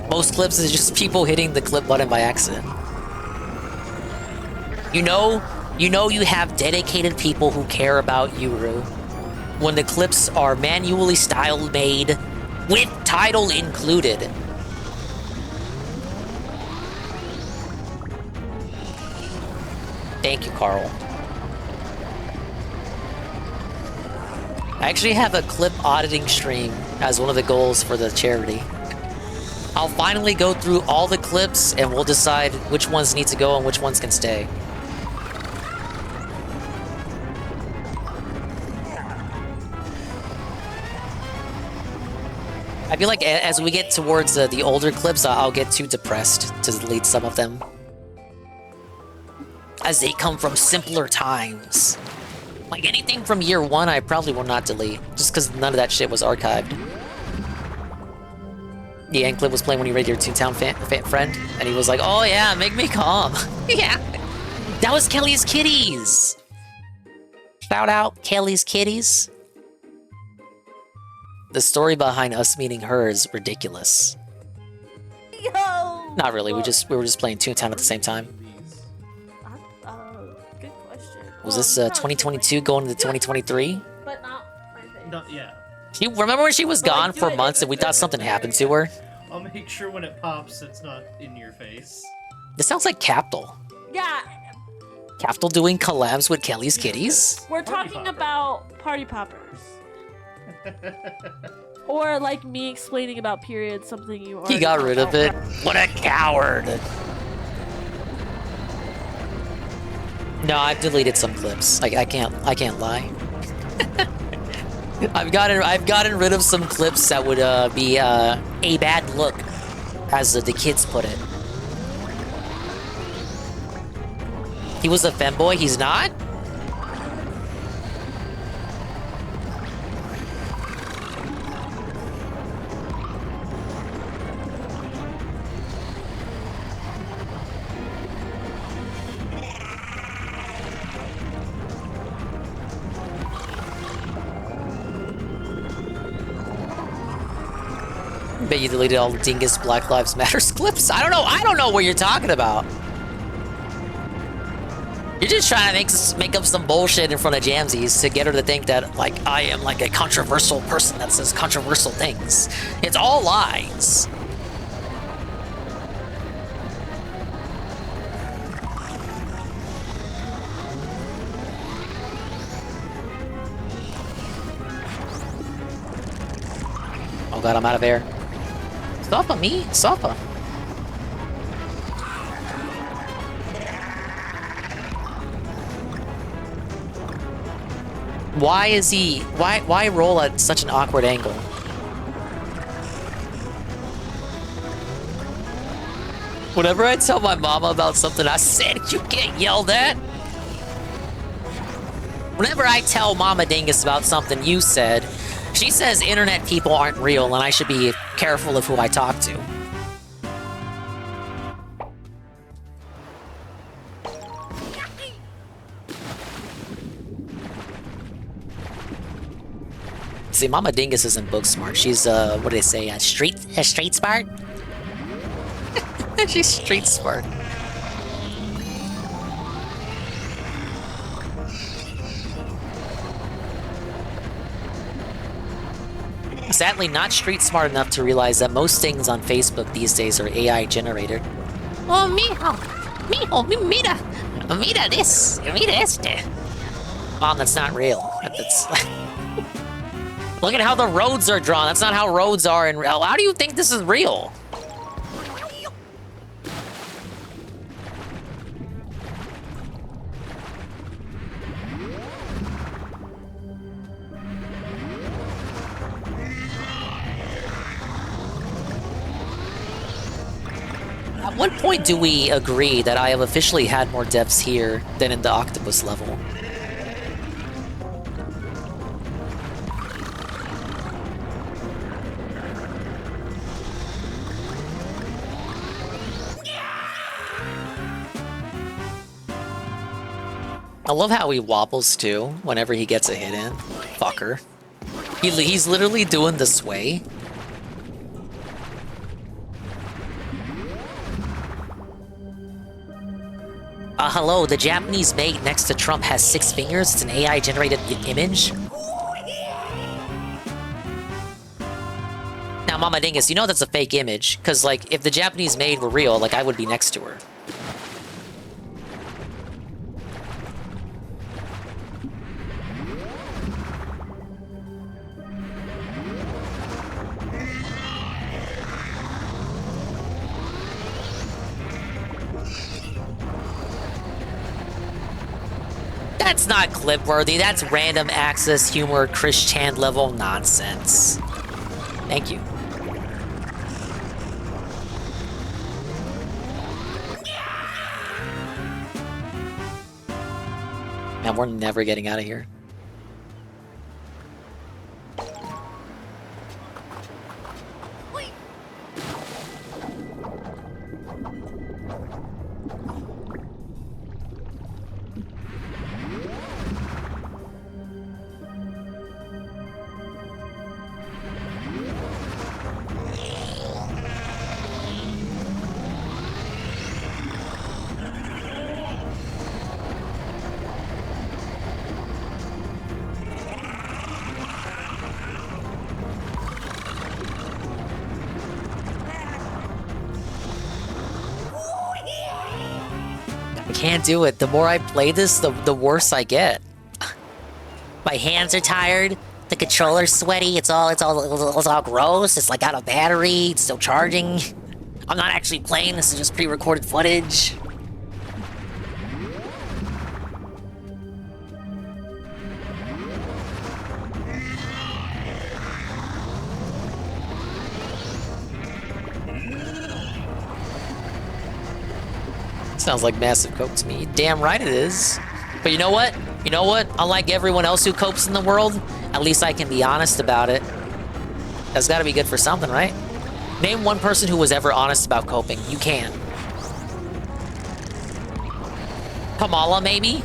Most clips is just people hitting the clip button by accident. You know You know you have dedicated people who care about you, Rue. When the clips are manually style made, with title included. Thank you, Carl. I actually have a clip auditing stream as one of the goals for the charity. I'll finally go through all the clips and we'll decide which ones need to go and which ones can stay. I feel like as we get towards the older clips, I'll get too depressed to delete some of them. As they come from simpler times. Like anything from year 1, I probably will not delete, just because none of that shit was archived. The end clip was playing when you raided your Toontown friend, and he was like, "Oh yeah, make me calm." Yeah, that was Kelly's Kitties. Shout out Kelly's Kitties. The story behind us meeting her is ridiculous. Yo! Not really. We were just playing Toontown at the same time. Good question. Was this 2022 going into 2023? But not my face. No, yeah. You remember when she was gone for months and we thought something happened to her? I'll make sure when it pops, it's not in your face. This sounds like Captal. Yeah. Captal doing collabs with Kelly's Kitties? We're talking about party poppers. Or like me explaining about periods, something you already He got rid of it. What a coward! No, I've deleted some clips. I can't lie. I've gotten rid of some clips that would be a bad look, as the kids put it. He was a femboy. He's not. Bet you deleted all the Dingus Black Lives Matter clips. I don't know what you're talking about. You're just trying to make up some bullshit in front of Jamsies to get her to think that like I am like a controversial person that says controversial things. It's all lies. Oh god, I'm out of air. Stop me, stop. Why is he? Why roll at such an awkward angle? Whenever I tell my mama about something I said, you get yelled at. Whenever I tell Mama Dingus about something you said, she says internet people aren't real and I should be careful of who I talk to. See, Mama Dingus isn't book smart. She's what do they say? Street smart? She's street smart. Sadly, not street smart enough to realize that most things on Facebook these days are AI generated. Oh, mira this, mira este. Mom, that's not real. That's look at how the roads are drawn. That's not how roads are in real. How do you think this is real? At what point do we agree that I have officially had more depths here than in the octopus level? I love how he wobbles too whenever he gets a hit in. Fucker. He's literally doing the sway. Hello, the Japanese maid next to Trump has 6 fingers. It's an AI-generated image. Now, Mama Dingus, you know that's a fake image. Because, like, if the Japanese maid were real, like, I would be next to her. That's not clip-worthy. That's random access humor, Chris Chan level nonsense. Thank you. Man, we're never getting out of here. Can't do it. The more I play this, the worse I get. My hands are tired. The controller's sweaty. It's all gross. It's like out of battery. It's still charging. I'm not actually playing. This is just pre-recorded footage. Sounds like massive cope to me. Damn right it is. But you know what? You know what? Unlike everyone else who copes in the world, at least I can be honest about it. That's gotta be good for something, right? Name one person who was ever honest about coping. You can. Kamala, maybe?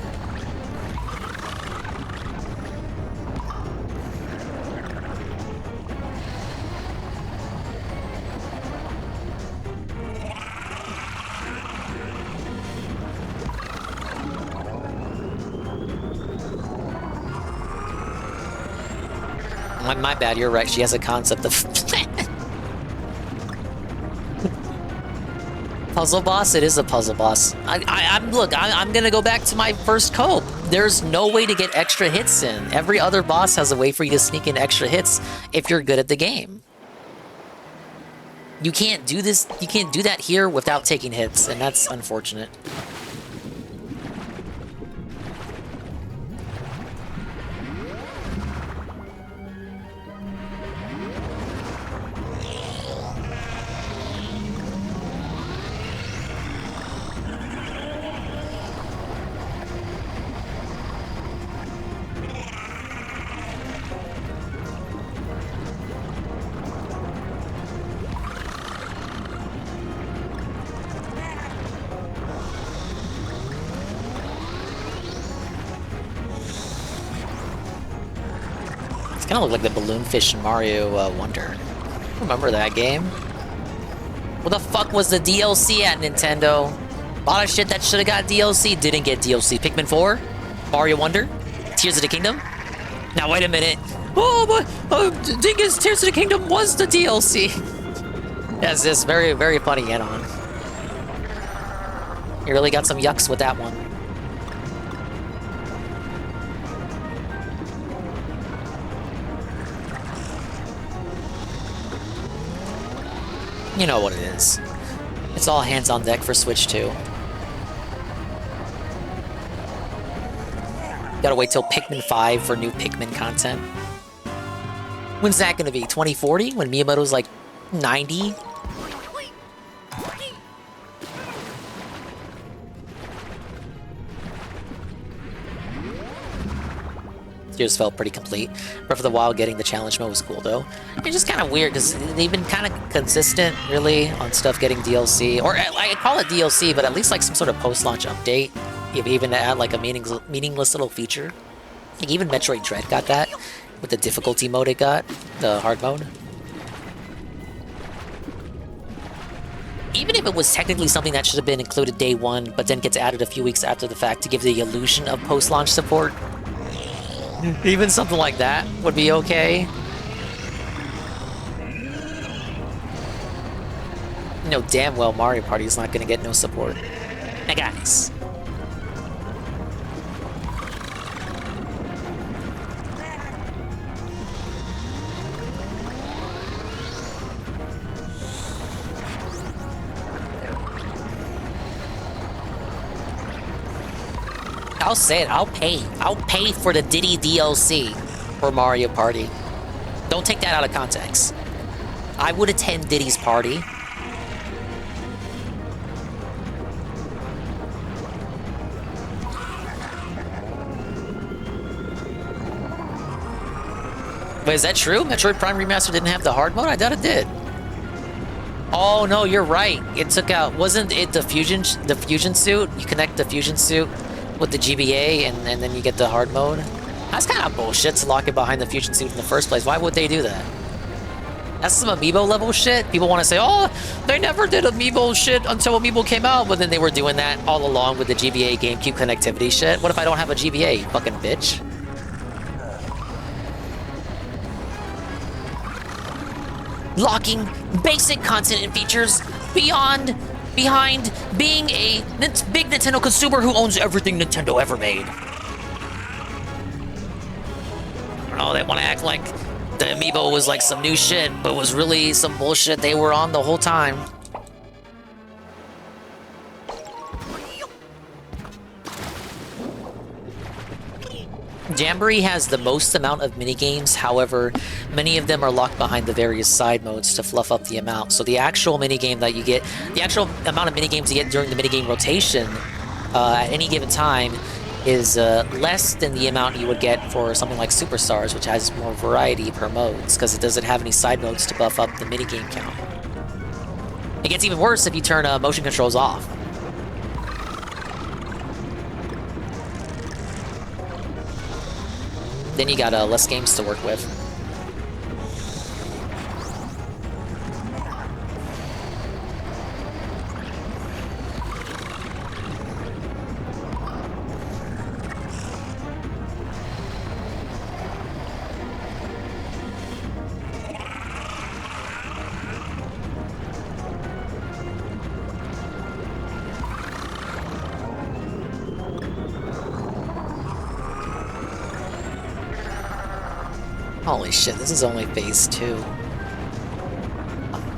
My bad, you're right. She has a concept of... Puzzle boss? It is a puzzle boss. I'm gonna go back to my first cope. There's no way to get extra hits in. Every other boss has a way for you to sneak in extra hits if you're good at the game. You can't do this, you can't do that here without taking hits, and that's unfortunate. Kind of look like the balloon fish in Mario Wonder. Remember that game? What the fuck was the DLC at Nintendo? A lot of shit that should have got DLC didn't get DLC. Pikmin 4, Mario Wonder, Tears of the Kingdom. Now wait a minute. Oh, but Dingus, Tears of the Kingdom was the DLC. That's this very, very funny add-on. You really got some yucks with that one. You know what it is. It's all hands on deck for Switch 2. Gotta wait till Pikmin 5 for new Pikmin content. When's that gonna be? 2040? When Miyamoto's like 90? Just felt pretty complete. Breath of the Wild getting the challenge mode was cool though. It's just kind of weird because they've been kind of consistent really on stuff getting DLC, or I call it DLC, but at least like some sort of post-launch update, even to add like a meaningless little feature. Like even Metroid Dread got that with the difficulty mode it got, the hard mode. even if it was technically something that should have been included day one, but then gets added a few weeks after the fact to give the illusion of post-launch support, even something like that would be okay. You know damn well Mario Party is not going to get no support. Hey guys. I'll say it, I'll pay for the Diddy DLC for Mario Party. Don't take that out of context. I would attend Diddy's party. But is that true? Metroid Prime Remaster didn't have the hard mode? I thought it did. Oh no, you're right. It took out, wasn't it the fusion suit? You connect the fusion suit with the GBA and then you get the hard mode? That's kind of bullshit to lock it behind the fusion suit in the first place. Why would they do that? That's some Amiibo level shit. People want to say, oh, they never did Amiibo shit until Amiibo came out, but then they were doing that all along with the GBA GameCube connectivity shit. What if I don't have a GBA, you fucking bitch? Locking basic content and features behind being a big Nintendo consumer who owns everything Nintendo ever made. I don't know, they want to act like the Amiibo was like some new shit, but was really some bullshit they were on the whole time. Jamboree has the most amount of minigames, however, many of them are locked behind the various side modes to fluff up the amount. So the actual minigame that you get, the actual amount of minigames you get during the minigame rotation at any given time is less than the amount you would get for something like Superstars, which has more variety per modes, because it doesn't have any side modes to buff up the minigame count. It gets even worse if you turn motion controls off. Then you got less games to work with. Holy shit, this is only phase 2.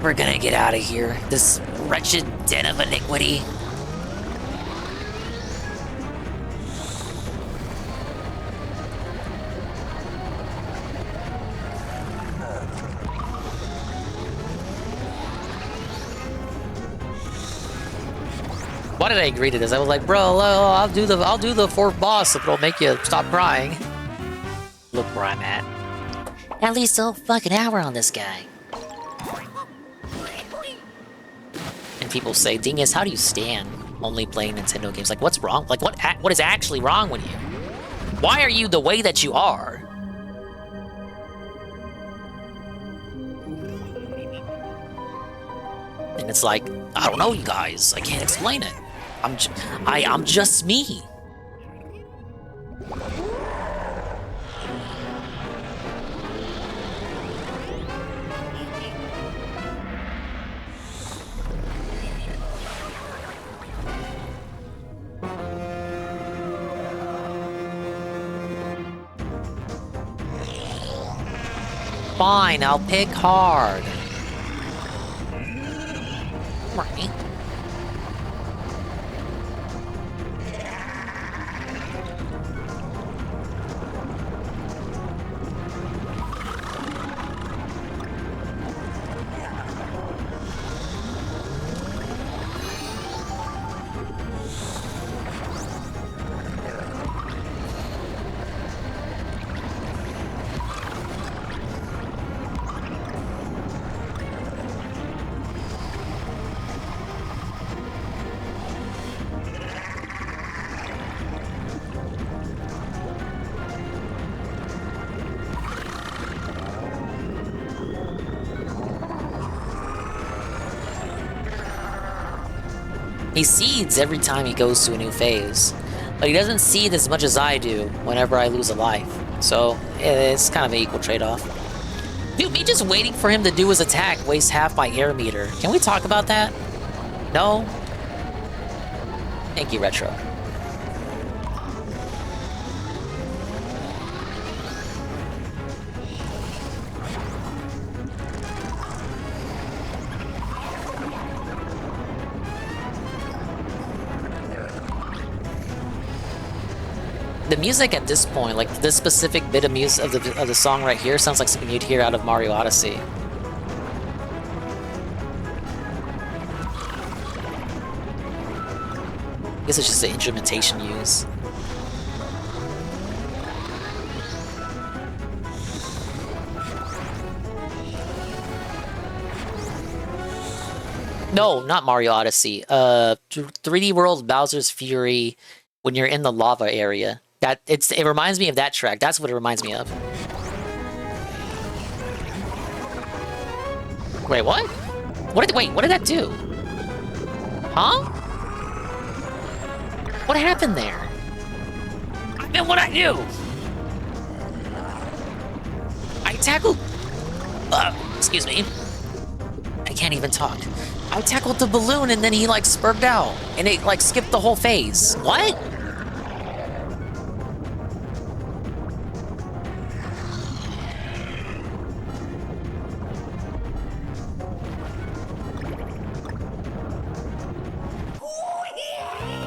We're gonna get out of here. This wretched den of iniquity. Why did I agree to this? I was like, bro, I'll do the fourth boss if it'll make you stop crying. Look where I'm at. At least a fucking hour on this guy. And people say, Dingus, how do you stand only playing Nintendo games? Like, what's wrong? Like, what is actually wrong with you? Why are you the way that you are? And it's like, I don't know, you guys. I can't explain it. I'm just me. Fine, I'll pick hard. Right. He seeds every time he goes to a new phase. But he doesn't seed as much as I do whenever I lose a life. So, it's kind of an equal trade-off. Dude, me just waiting for him to do his attack wastes half my air meter. Can we talk about that? No? Thank you, Retro. The music at this point, like this specific bit of music of the song right here, sounds like something you'd hear out of Mario Odyssey. I guess it's just the instrumentation used. No, not Mario Odyssey. 3D World Bowser's Fury when you're in the lava area. It reminds me of that track. That's what it reminds me of. Wait, what? What did that do? Huh? What happened there? Man, what'd I do? I tackled... excuse me. I can't even talk. I tackled the balloon and then he like spurred out. And it like skipped the whole phase. What?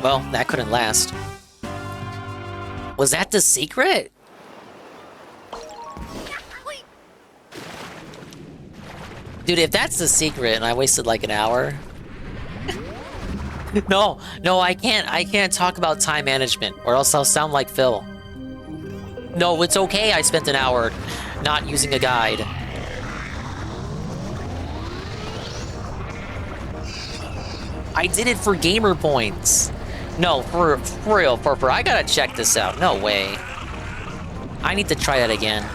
Well, that couldn't last. Was that the secret? Dude, if that's the secret and I wasted like an hour... No, I can't talk about time management or else I'll sound like Phil. No, it's okay I spent an hour not using a guide. I did it for gamer points. No, for real, I gotta check this out. No way. I need to try that again.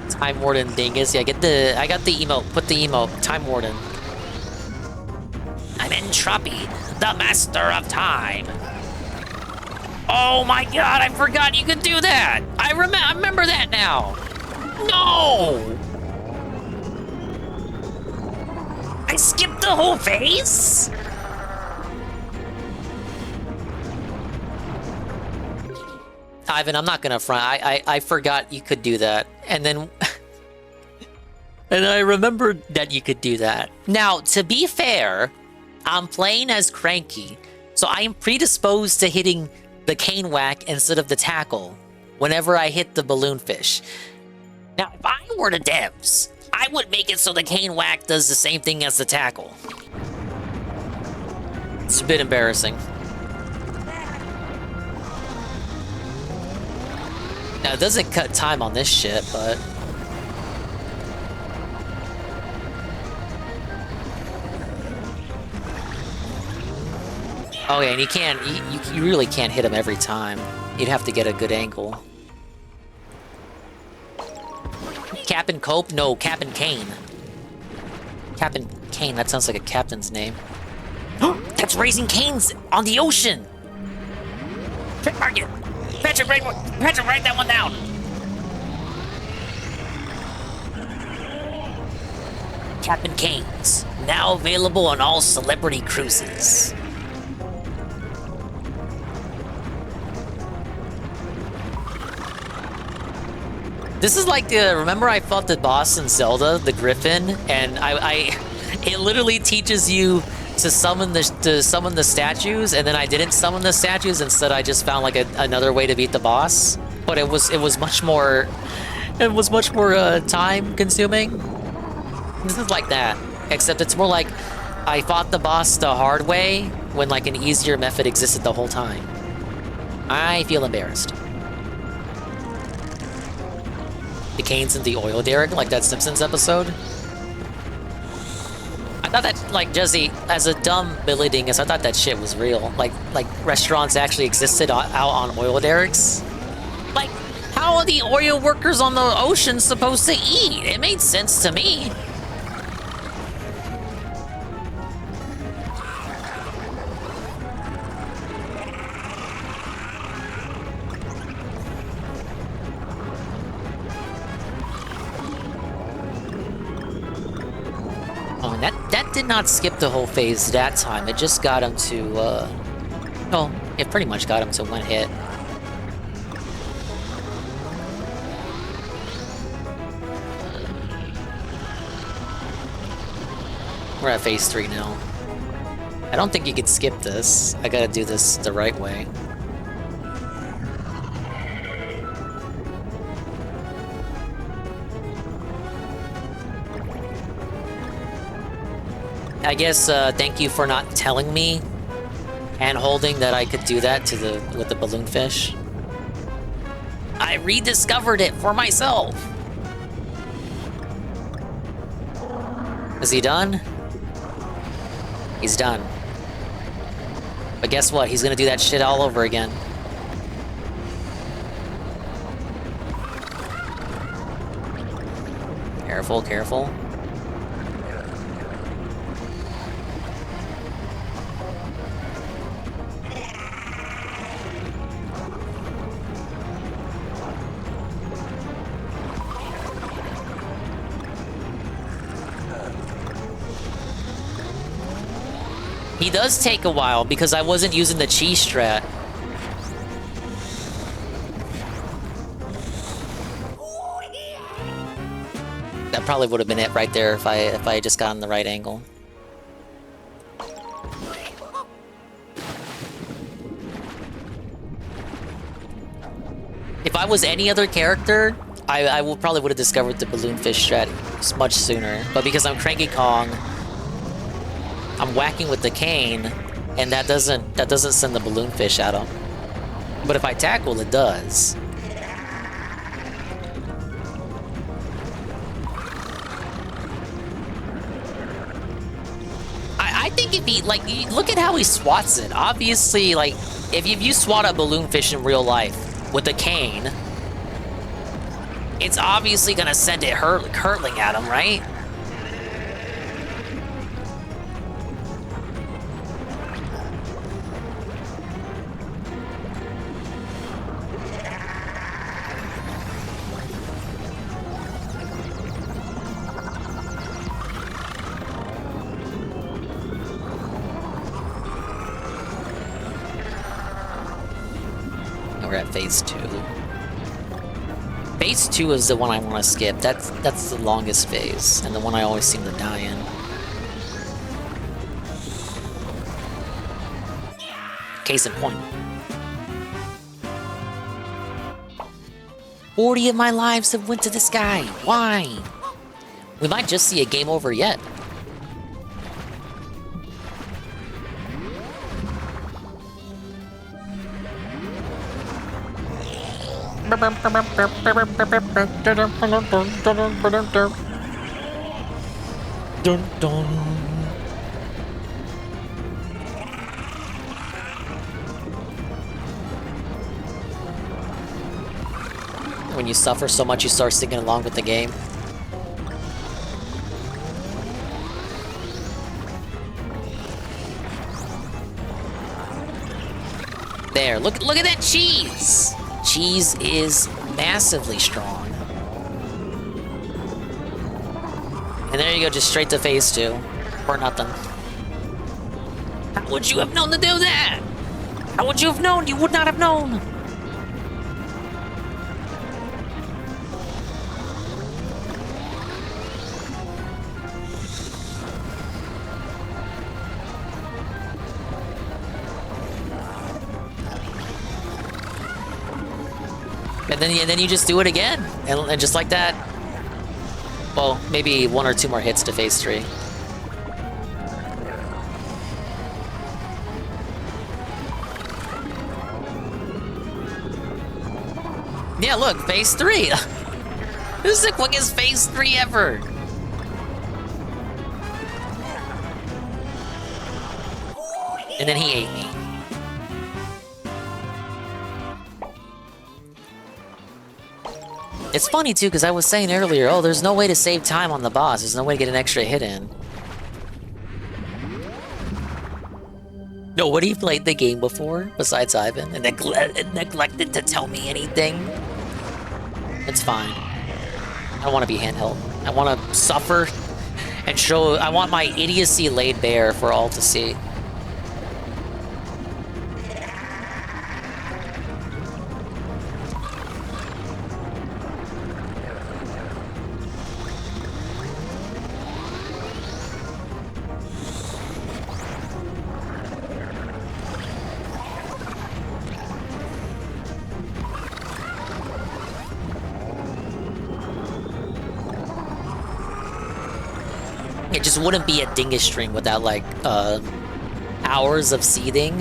Time Warden dingus. Yeah, I got the emote. Put the emote. Time Warden. I'm Entropy, the master of time. Oh my god, I forgot you could do that. I remember that now. No! I skipped the whole phase? Ivan, I'm not gonna front. I forgot you could do that. And then... and I remembered that you could do that. Now, to be fair, I'm playing as Cranky, so I am predisposed to hitting the cane whack instead of the tackle whenever I hit the balloon fish. Now, if I were the devs, I would make it so the cane whack does the same thing as the tackle. It's a bit embarrassing. Now, it doesn't cut time on this shit, but... oh yeah, and you can't, you really can't hit him every time. You'd have to get a good angle. Captain Cope? No, Captain Kane. Captain Kane, that sounds like a captain's name. That's Raising Cane's on the ocean! Trick market! Patrick, write that one down! Captain Kane's, now available on all celebrity cruises. This is like the, remember I fought the boss in Zelda, the Griffin, and it literally teaches you to summon the statues, and then I didn't summon the statues. Instead, I just found like another way to beat the boss. But it was much more time consuming. This is like that, except it's more like I fought the boss the hard way when like an easier method existed the whole time. I feel embarrassed. The Canes in the oil derrick, like that Simpsons episode. I thought that, like, Jesse, as a dumb Billy Dingus, I thought that shit was real. Like restaurants actually existed out on oil derricks. Like, how are the oil workers on the ocean supposed to eat? It made sense to me. that did not skip the whole phase that time. It just got him to, well, it pretty much got him to one hit. We're at phase 3 now. I don't think you can skip this. I gotta do this the right way. I guess, thank you for not telling me and holding that I could do that to with the balloon fish. I rediscovered it for myself. Is he done? He's done. But guess what? He's gonna do that shit all over again. Careful, careful. He does take a while because I wasn't using the cheese strat. That probably would have been it right there if I had just gotten the right angle. If I was any other character, I probably would have discovered the balloon fish strat much sooner. But because I'm Cranky Kong, I'm whacking with the cane, and that doesn't send the balloon fish at him. But if I tackle, it does. I think if he, like, look at how he swats it. Obviously, like, if you swat a balloon fish in real life with a cane, it's obviously gonna send it hurtling at him, right? We're at phase 2. Phase 2 is the one I want to skip. That's the longest phase, and the one I always seem to die in. Case in point. 40 of my lives have went to this guy. Why? We might just see a game over yet. Dun, dun. When you suffer so much, you start singing along with the game. There, look at that cheese! Cheese is massively strong. And there you go, just straight to phase 2. For nothing. How would you have known to do that? How would you have known? You would not have known. And then you just do it again, and just like that. Well, maybe 1 or 2 more hits to phase 3. Yeah, look, phase 3. This is the quickest phase 3 ever. And then he ate me. It's funny too, because I was saying earlier, oh, there's no way to save time on the boss. There's no way to get an extra hit in. Nobody played the game before, besides Ivan, and neglected to tell me anything. It's fine. I don't want to be handheld. I want to suffer And show, I want my idiocy laid bare for all to see. It just wouldn't be a dingus stream without like hours of seething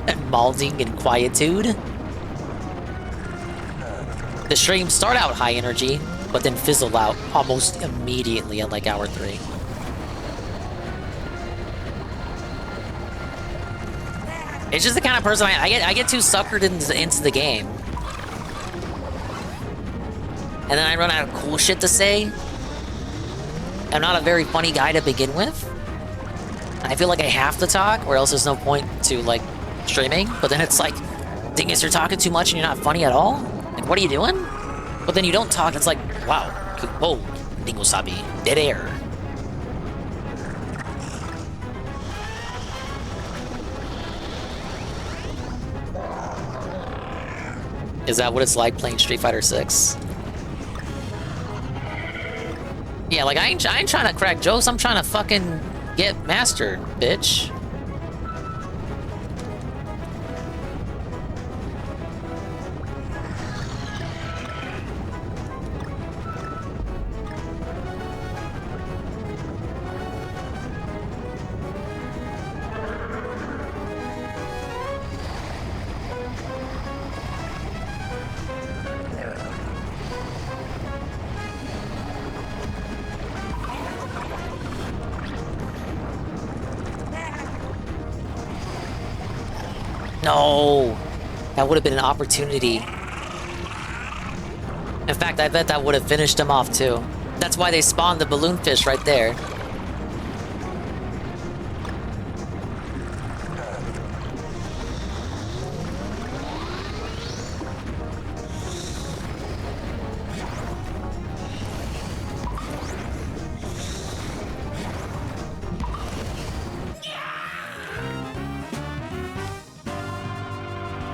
and malding and quietude. The streams start out high energy, but then fizzle out almost immediately at like hour 3. It's just the kind of person I get too suckered into the game. And then I run out of cool shit to say. I'm not a very funny guy to begin with. I feel like I have to talk, or else there's no point to, like, streaming. But then it's like, dingus, you're talking too much and you're not funny at all? Like, what are you doing? But then you don't talk, it's like, wow, whoa, dingo sabi, dead air. Is that what it's like playing Street Fighter 6? Yeah, like, I ain't trying to crack jokes, I'm trying to fucking get mastered, bitch. No, that would have been an opportunity. In fact, I bet that would have finished him off too. That's why they spawned the balloon fish right there.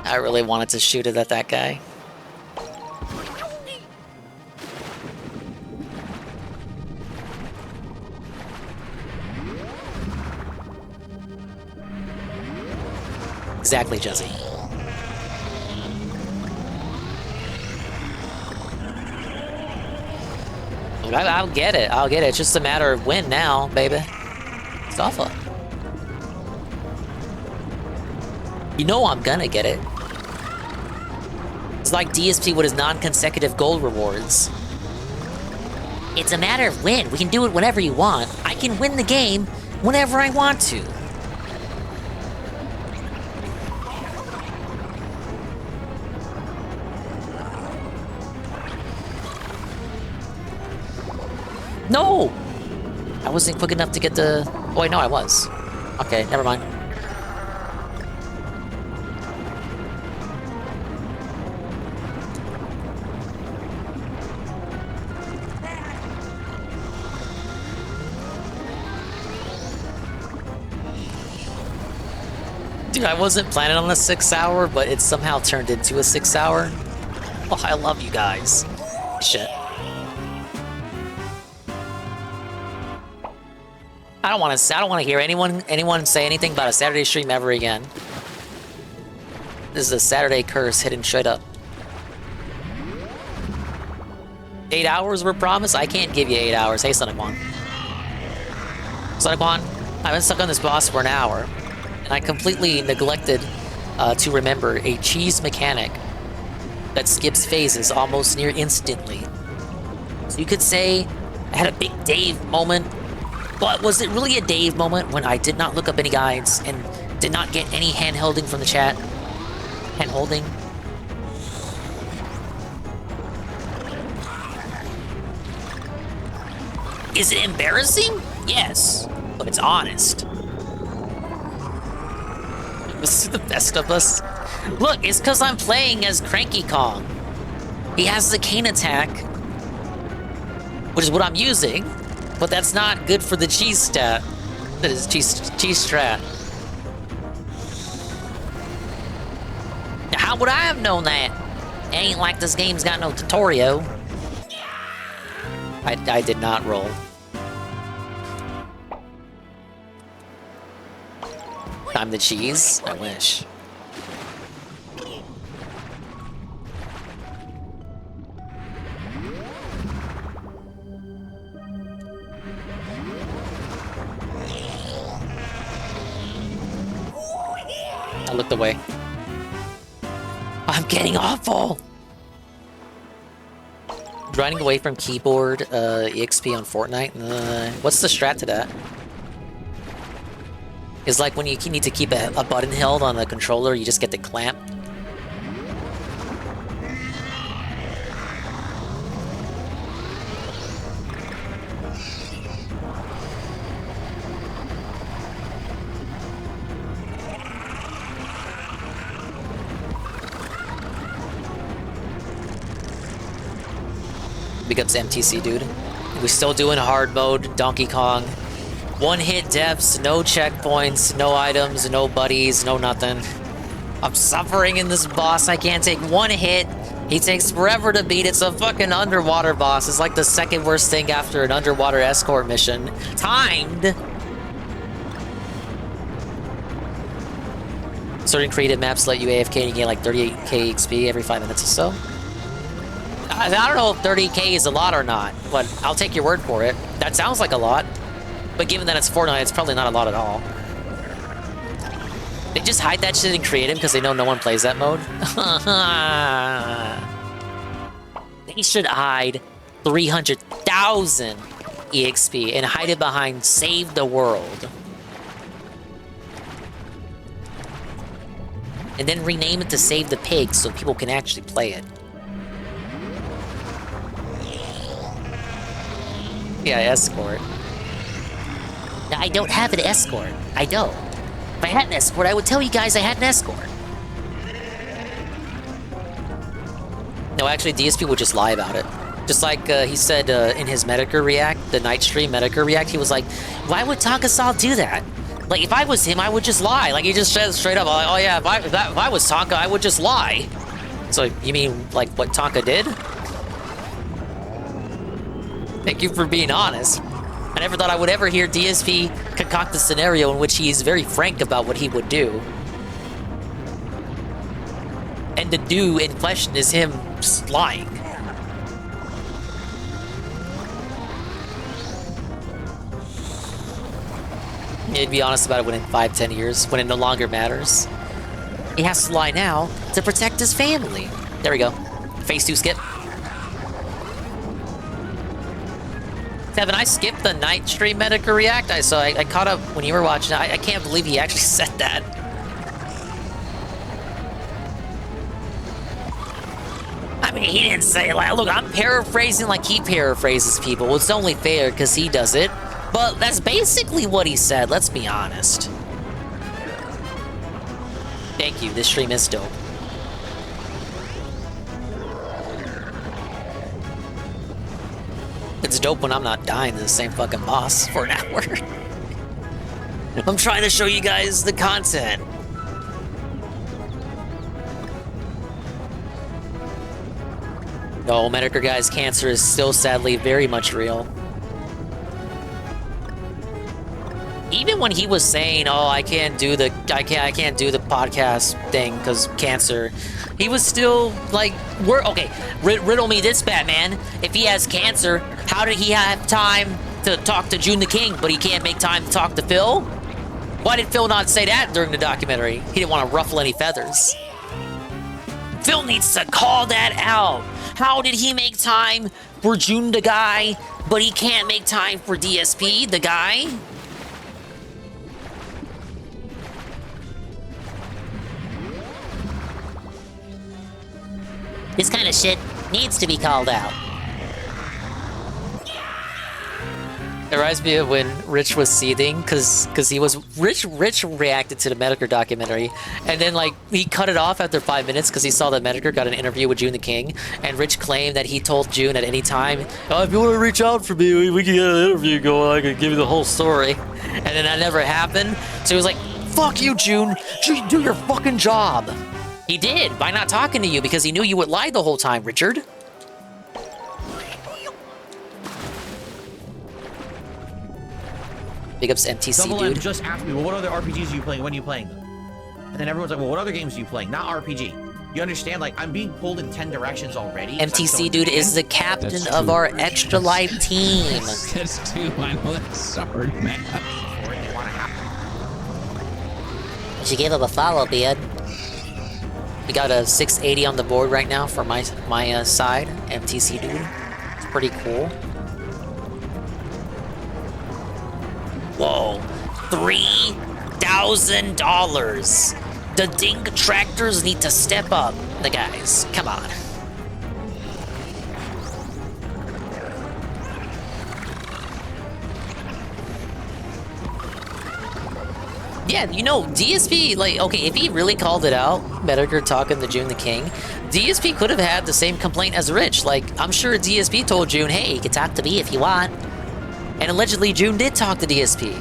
I really wanted to shoot it at that guy. Exactly, Jesse. I'll get it. I'll get it. It's just a matter of when now, baby. It's awful. You know I'm gonna get it. It's like DSP with his non-consecutive gold rewards. It's a matter of when. We can do it whenever you want. I can win the game whenever I want to. No! I wasn't quick enough to get the... Oh, wait, no, I was. Okay, never mind. Dude, I wasn't planning on a 6-hour, but it somehow turned into a 6-hour. Oh, I love you guys. Shit. I don't want to hear anyone say anything about a Saturday stream ever again. This is a Saturday curse hidden straight up. 8 hours were promised? I can't give you 8 hours. Hey, 𝓔𝓁𝓁. 𝓔𝓁𝓁, I've been stuck on this boss for an hour, and I completely neglected to remember a cheese mechanic that skips phases almost near instantly. So you could say I had a big Dave moment, but was it really a Dave moment when I did not look up any guides and did not get any hand-holding from the chat? Hand-holding? Is it embarrassing? Yes, but it's honest. This is the best of us. Look, it's because I'm playing as Cranky Kong. He has the cane attack, which is what I'm using, But that's not good for the cheese stat. That is cheese strat. How would I have known that? It ain't like this game's got no tutorial. I did not roll. I'm the cheese? I wish. I looked away. I'm getting awful! Running away from keyboard EXP on Fortnite? What's the strat to that? It's like when you need to keep a button held on a controller, you just get the clamp. Big ups MTC, dude. We're still doing hard mode, Donkey Kong. One-hit deaths, no checkpoints, no items, no buddies, no nothing. I'm suffering in this boss. I can't take one hit. He takes forever to beat. It's a fucking underwater boss. It's like the second worst thing after an underwater escort mission. Timed! Certain creative maps let you AFK and you get like 38k XP every 5 minutes or so. I don't know if 30k is a lot or not, but I'll take your word for it. That sounds like a lot. But given that it's Fortnite, it's probably not a lot at all. They just hide that shit in creative because they know no one plays that mode. They should hide 300,000 EXP and hide it behind Save the World. And then rename it to Save the Pigs so people can actually play it. Yeah, escort. I don't have an escort. I don't. If I had an escort, I would tell you guys I had an escort. No, actually, DSP would just lie about it. Just like he said in his Medicare React, the night stream Medicare React, he was like, why would Tonka do that? Like, if I was him, I would just lie. Like, he just says straight up, like, oh yeah, if I was Tonka, I would just lie. So, you mean, like, what Tonka did? Thank you for being honest. I never thought I would ever hear DSP concoct a scenario in which he is very frank about what he would do. And the do in question is him just lying. He'd be honest about it within 5-10 years, when it no longer matters. He has to lie now to protect his family. There we go. Phase 2 skip. Kevin, I skipped the night stream Medicare React, so I caught up when you were watching. I can't believe he actually said that. I mean, he didn't say it. Like, look, I'm paraphrasing like he paraphrases people. It's only fair because he does it. But that's basically what he said, let's be honest. Thank you, this stream is dope. It's dope when I'm not dying to the same fucking boss for an hour. I'm trying to show you guys the content. No, Medicare guy's cancer is still sadly very much real. Even when he was saying, "Oh, I can't do the podcast thing because cancer," he was still like, okay, riddle me this, Batman. If he has cancer, how did he have time to talk to June the King, but he can't make time to talk to Phil? Why did Phil not say that during the documentary? He didn't want to ruffle any feathers. Phil needs to call that out. How did he make time for June the guy, but he can't make time for DSP the guy? This kind of shit needs to be called out. reminds me of when Rich was seething, cause he was Rich reacted to the Medicare documentary, and then like he cut it off after 5 minutes because he saw that Medicare got an interview with June the King, and Rich claimed that he told June at any time, "Oh, if you want to reach out for me, we can get an interview going. I can give you the whole story," and then that never happened. So he was like, "Fuck you, June. Do your fucking job." He did by not talking to you because he knew you would lie the whole time, Richard. Big ups MTC, Double dude. M just asked me, well, what other RPGs are you playing? When are you playing them? And then everyone's like, well, what other games are you playing? Not RPG. You understand? Like, I'm being pulled in 10 directions already. MTC, dude, is the captain of our Extra Life team. That's too. I know that's hard, man. She gave him a follow, bud. We got a 680 on the board right now for my side. MTC, dude. It's pretty cool. Whoa, $3,000. The Ding Tractors need to step up, the guys. Come on. Yeah, you know, DSP, like, okay, if he really called it out, Medicare talking to June the King, DSP could have had the same complaint as Rich. Like, I'm sure DSP told June, hey, you can talk to me if you want. And allegedly, June did talk to DSP.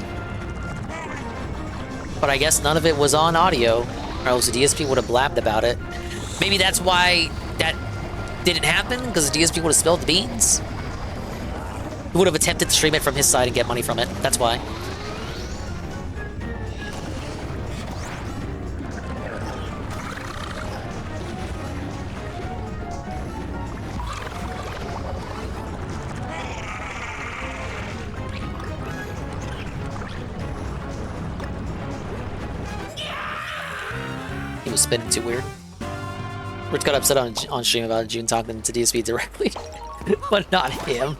But I guess none of it was on audio, or else the DSP would have blabbed about it. Maybe that's why that didn't happen, because the DSP would have spilled the beans. He would have attempted to stream it from his side and get money from it. That's why. Was spinning too weird. Rich got upset on stream about June talking to DSP directly, but not him.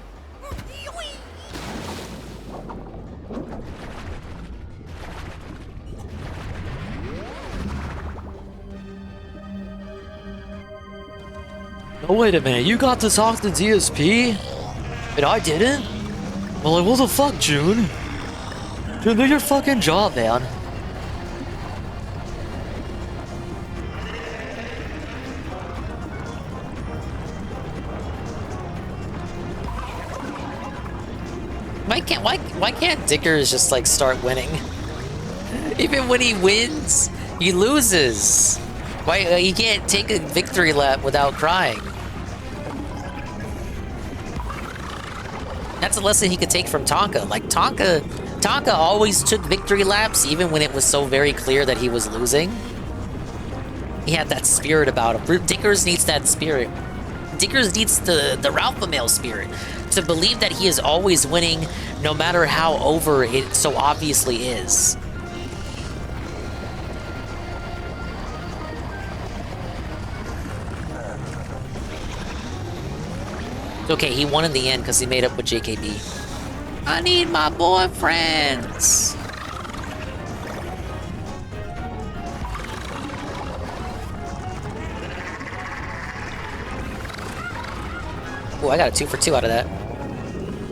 Oh, wait a minute, you got to talk to DSP? And I didn't? Well, like, what the fuck, June? June, do your fucking job, man. Why can't Dickers just like start winning? Even when he wins, he loses. Why he can't take a victory lap without crying? That's a lesson he could take from Tonka. Like Tonka always took victory laps even when it was so very clear that he was losing. He had that spirit about him. Dickers needs that spirit. Dickers needs the 𝓷𝓭 spirit. To believe that he is always winning, no matter how over it so obviously is. It's okay, he won in the end because he made up with JKB. I need my boyfriends. Oh, I got a 2 for 2 out of that.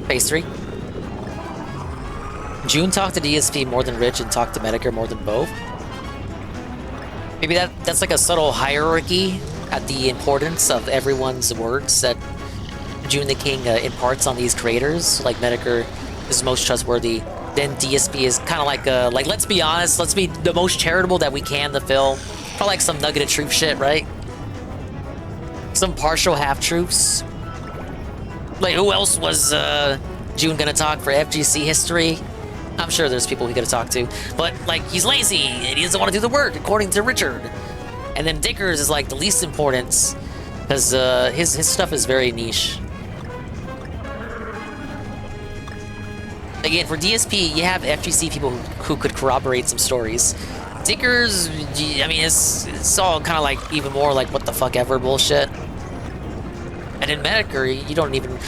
Phase 3. June talked to DSP more than Rich and talked to Medicare more than both. Maybe that's like a subtle hierarchy at the importance of everyone's words that June the King imparts on these creators. Like Medicare is most trustworthy. Then DSP is kind of like let's be honest, let's be the most charitable that we can to fill. Probably like some nugget of truth shit, right? Some partial half-truths. Like, who else was June gonna talk for FGC history? I'm sure there's people he could have talked to. But, like, he's lazy, and he doesn't want to do the work, according to Richard. And then Dickers is, like, the least importance, because his stuff is very niche. Again, for DSP, you have FGC people who could corroborate some stories. Dickers, I mean, it's all kind of, like, even more, like, what the fuck ever bullshit. And in Medicare, you don't even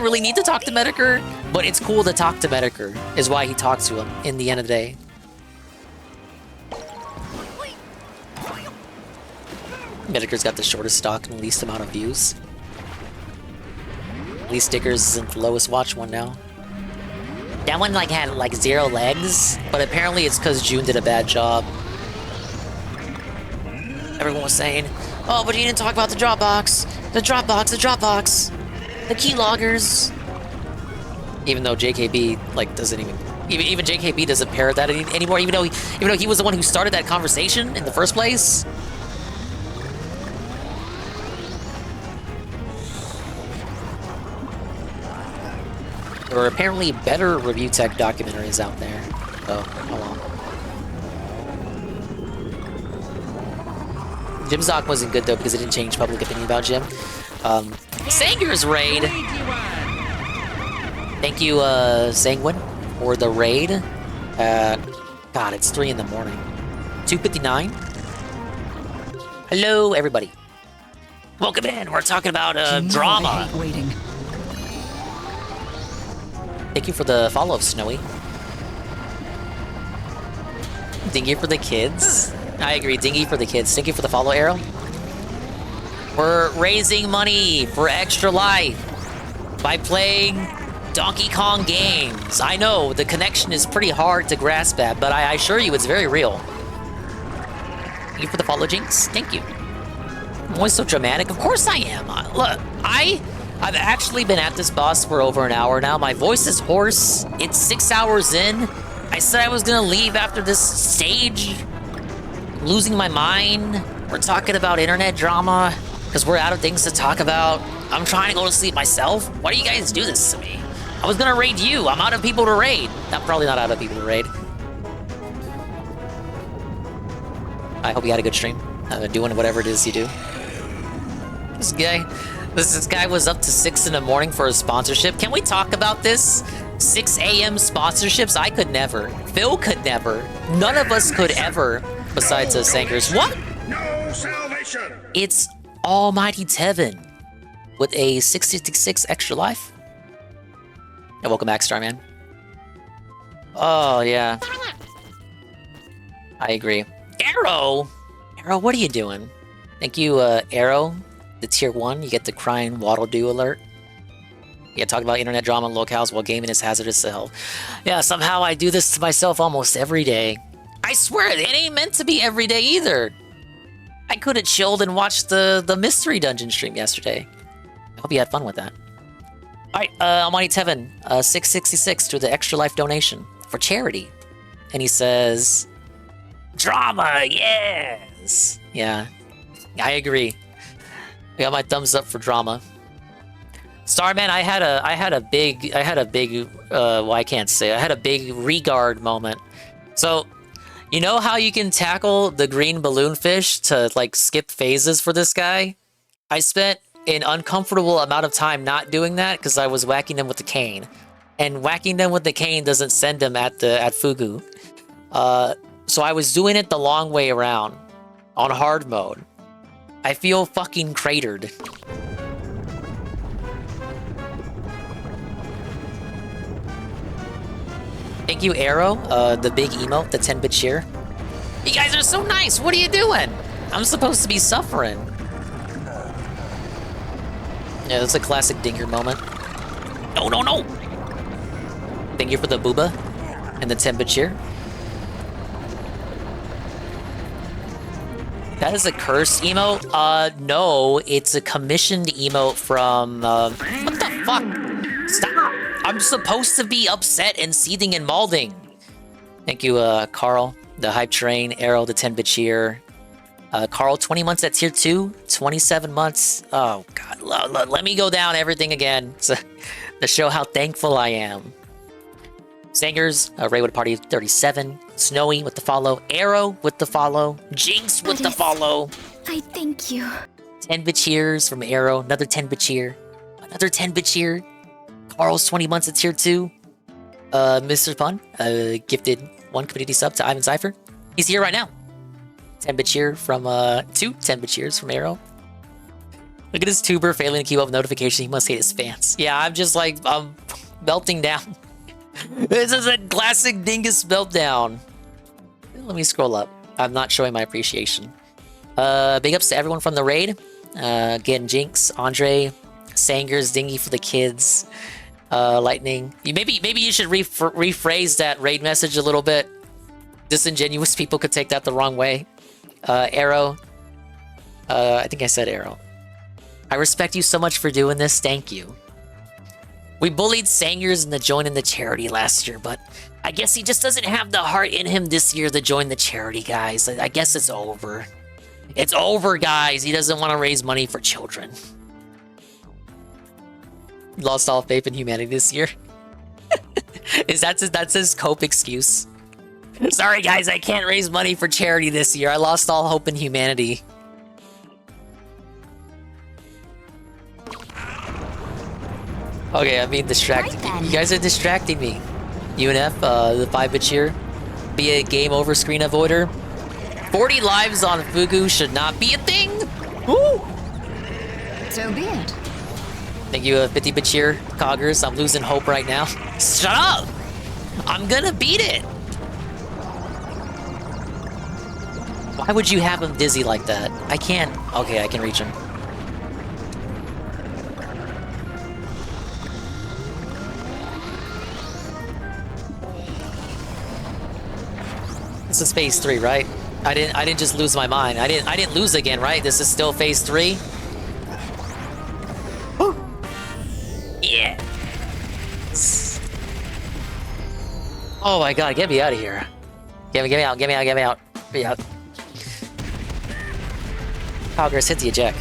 really need to talk to Medicare, but it's cool to talk to Medicare, is why he talks to him in the end of the day. Medicare's got the shortest stock and the least amount of views. At least Dickers isn't the lowest watch one now. That one like had like 0 legs, but apparently it's because June did a bad job. Everyone was saying, oh, but you didn't talk about the Dropbox. The Dropbox, the Dropbox. The keyloggers. Even though JKB like doesn't even JKB doesn't parrot that anymore, even though he was the one who started that conversation in the first place. There are apparently better review tech documentaries out there. Oh, hold on. Jim's doc wasn't good though because it didn't change public opinion about Jim. Sanger's raid. Thank you, Sanguine, for the raid. God, it's 3 in the morning. 2:59. Hello, everybody. Welcome in. We're talking about drama. Waiting. Thank you for the follow-up, Snowy. Dingy for the kids. I agree, dingy for the kids. Thank you for the follow, Arrow. We're raising money for Extra Life by playing Donkey Kong games. I know, the connection is pretty hard to grasp at, but I assure you it's very real. Thank you for the follow, Jinx. Thank you. I'm always so dramatic. Of course I am. Look, I've actually been at this boss for over an hour now. My voice is hoarse. It's 6 hours in. I said I was gonna leave after this stage. I'm losing my mind. We're talking about internet drama because we're out of things to talk about. I'm trying to go to sleep myself. Why do you guys do this to me? I was gonna raid you. I'm out of people to raid. I'm probably not out of people to raid. I hope you had a good stream. Doing whatever it is you do. This guy was up to 6 in the morning for a sponsorship. Can we talk about this? 6 a.m. sponsorships? I could never. Phil could never. None of us could ever, besides us Sankers. What? No salvation. It's Almighty Tevin with a 66 extra life. And welcome back, Starman. Oh, yeah. I agree. Arrow? Arrow, what are you doing? Thank you, Arrow. The tier 1, you get the crying waddle-doo alert. Yeah, talk about internet drama and locales while gaming is hazardous to health. Yeah, somehow I do this to myself almost every day. I swear, it ain't meant to be every day either. I could have chilled and watched the Mystery Dungeon stream yesterday. I hope you had fun with that. Alright, Almighty Tevin, 666 through the Extra Life donation for charity. And he says, drama, yes! Yeah, I agree. I got my thumbs up for drama. Starman, I had a big well, I can't say, I had a big regard moment. So, you know how you can tackle the green balloon fish to like skip phases for this guy? I spent an uncomfortable amount of time not doing that because I was whacking them with the cane. And whacking them with the cane doesn't send them at Fugu. So I was doing it the long way around on hard mode. I feel fucking cratered. Thank you, Arrow, the big emote, the 10-bit cheer. You guys are so nice. What are you doing? I'm supposed to be suffering. Yeah, that's a classic Dinger moment. No, no, no. Thank you for the booba and the 10-bit cheer. That is a cursed emote? No, it's a commissioned emote from, what the fuck? Stop! I'm supposed to be upset and seething and malding. Thank you, Carl, the Hype Train, Arrow, the 10-bit cheer. Carl, 20 months at tier 2, 27 months. Oh, God, let me go down everything again to show how thankful I am. Sangers, Ray with a party of 37. Snowy with the follow. Arrow with the follow. Jinx with the follow. I thank you. 10-bit cheers from Arrow. Another 10-bit cheer. Another 10-bit cheer. Carl's 20 months at tier 2. Mr. Pun, gifted 1 community sub to Ivan Cypher. He's here right now. 10-bit cheer from, 2 10-bit cheers from Arrow. Look at this tuber failing to keep up with notification. He must hate his fans. Yeah, I'm just like, I'm melting down. This is a classic dingus meltdown. Let me scroll up. I'm not showing my appreciation. Big ups to everyone from the raid. Again, Jinx, Andre, Sangers, Dingy for the kids. Lightning. Maybe you should rephrase that raid message a little bit. Disingenuous people could take that the wrong way. Arrow. I think I said Arrow. I respect you so much for doing this. Thank you. We bullied Sangers into joining the charity last year, but I guess he just doesn't have the heart in him this year to join the charity, guys. I guess it's over. It's over, guys. He doesn't want to raise money for children. Lost all faith in humanity this year. That's his cope excuse? Sorry, guys, I can't raise money for charity this year. I lost all hope in humanity. Okay, I'm being distracted. You guys are distracting me. UNF, the 5-bit cheer. Be a game over screen avoider. 40 lives on Fugu should not be a thing. Woo! So be it. Thank you, 50-bit cheer, Coggers. I'm losing hope right now. Shut up! I'm gonna beat it! Why would you have him dizzy like that? I can't... Okay, I can reach him. This is phase 3, right? I didn't just lose my mind. I didn't lose again, right? This is still phase 3. Yeah. Oh my god, get me out of here. Get me out, get me out, get me out. Get me out. Coggers, hit the eject.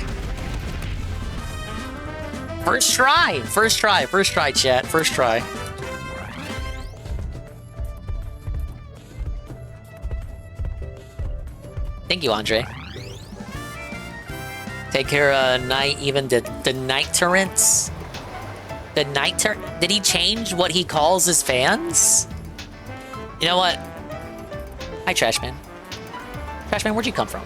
First try, chat. First try. Thank you, Andre. Take care, Knight, even the 𝓓𝓸𝓷𝓰. The 𝓓𝓸𝓷𝓰? Did he change what he calls his fans? You know what? Hi, Trashman. Trashman, where'd you come from?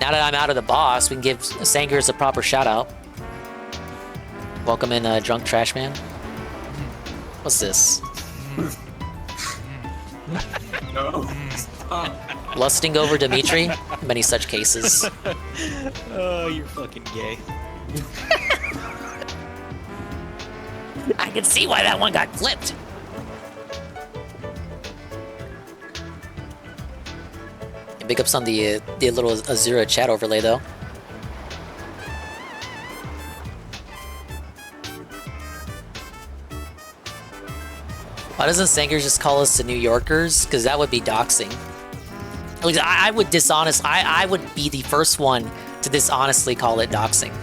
Now that I'm out of the boss, we can give Sangers a proper shout-out. Welcome in, Drunk Trashman. What's this? No. Stop. Lusting over Dimitri? Many such cases. Oh, you're fucking gay. I can see why that one got flipped. Big ups on the little Azura chat overlay, though. Why doesn't Sanger just call us the New Yorkers? Because that would be doxing. At least I would dishonest. I would be the first one to dishonestly call it doxing.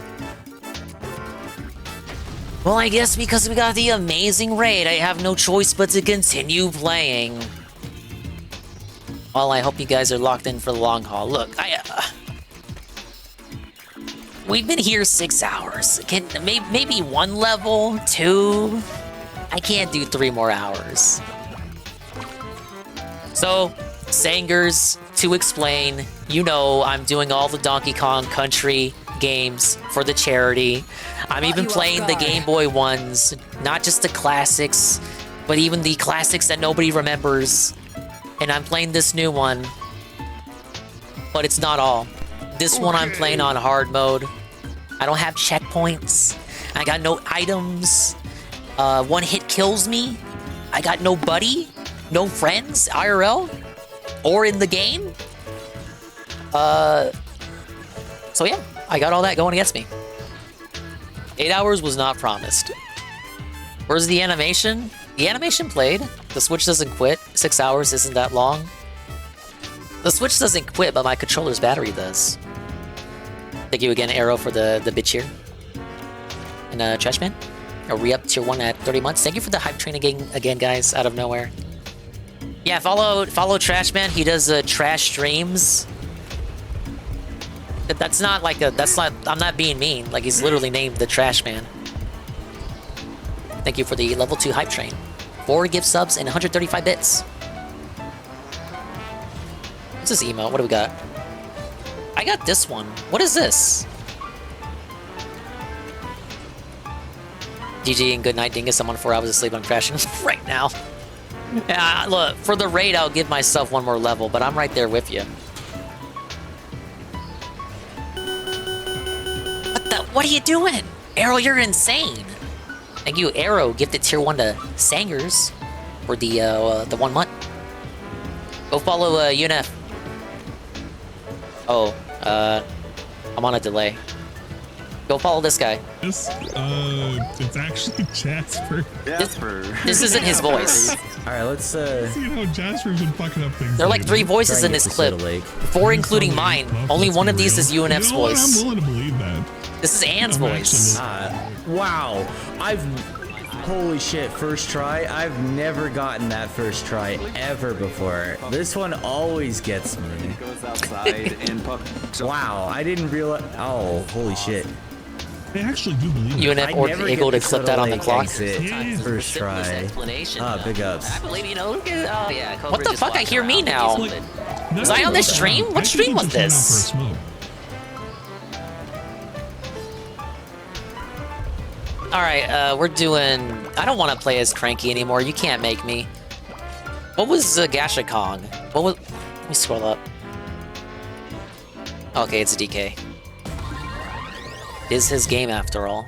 Well, I guess because we got the amazing raid, I have no choice but to continue playing. Well, I hope you guys are locked in for the long haul. Look, we've been here 6 hours. Maybe 1 level, 2. I can't do 3 more hours. So, Sangers, to explain, you know I'm doing all the Donkey Kong Country games for the charity. I'm even playing the Game Boy ones, not just the classics, but even the classics that nobody remembers. And I'm playing this new one, but it's not all. This one I'm playing on hard mode. I don't have checkpoints. I got no items. 1 hit kills me. I got no buddy, no friends, IRL, or in the game. So yeah, I got all that going against me. 8 hours was not promised. Where's the animation? The animation played. The Switch doesn't quit. 6 hours isn't that long. The Switch doesn't quit, but my controller's battery does. Thank you again, Arrow, for the bitch here. And Trashman, a re-up tier 1 at 30 months. Thank you for the hype train again, guys, out of nowhere. Yeah, follow Trashman. He does trash streams. That's not like a. That's not. I'm not being mean. Like, he's literally named the Trashman. Thank you for the level 2 hype train. 4 gift subs and 135 bits. What's this emote? What do we got? I got this one. What is this? GG and good night, Dingus. I'm on 4 hours of sleep. I'm crashing right now. Yeah, look, for the raid, I'll give myself 1 more level, but I'm right there with you. What are you doing? Arrow, you're insane. Thank you, Arrow. Gifted tier 1 to Sangers for the 1 month. Go follow UNF. Oh, I'm on a delay. Go follow this guy. It's actually Jasper. This isn't his voice. Alright, let's See how Jasper's been fucking up things. There are like 3 voices in this clip. 4 including mine. Only one of these is UNF's voice. I'm willing to believe that. This is Anne's voice. Wow. Holy shit, first try? I've never gotten that first try ever before. This one always gets me. Wow, I didn't realize. Oh, holy shit. They actually do believe it. UNF or able to clip that on the clock. First try. Big ups. I believe, you know, what the fuck? I hear me now. Was I on this stream? What stream was this? Alright, we're doing... I don't want to play as Cranky anymore. You can't make me. What was 𝓓𝓸𝓷𝓭? What was... Let me scroll up. Okay, it's a DK. Is his game after all.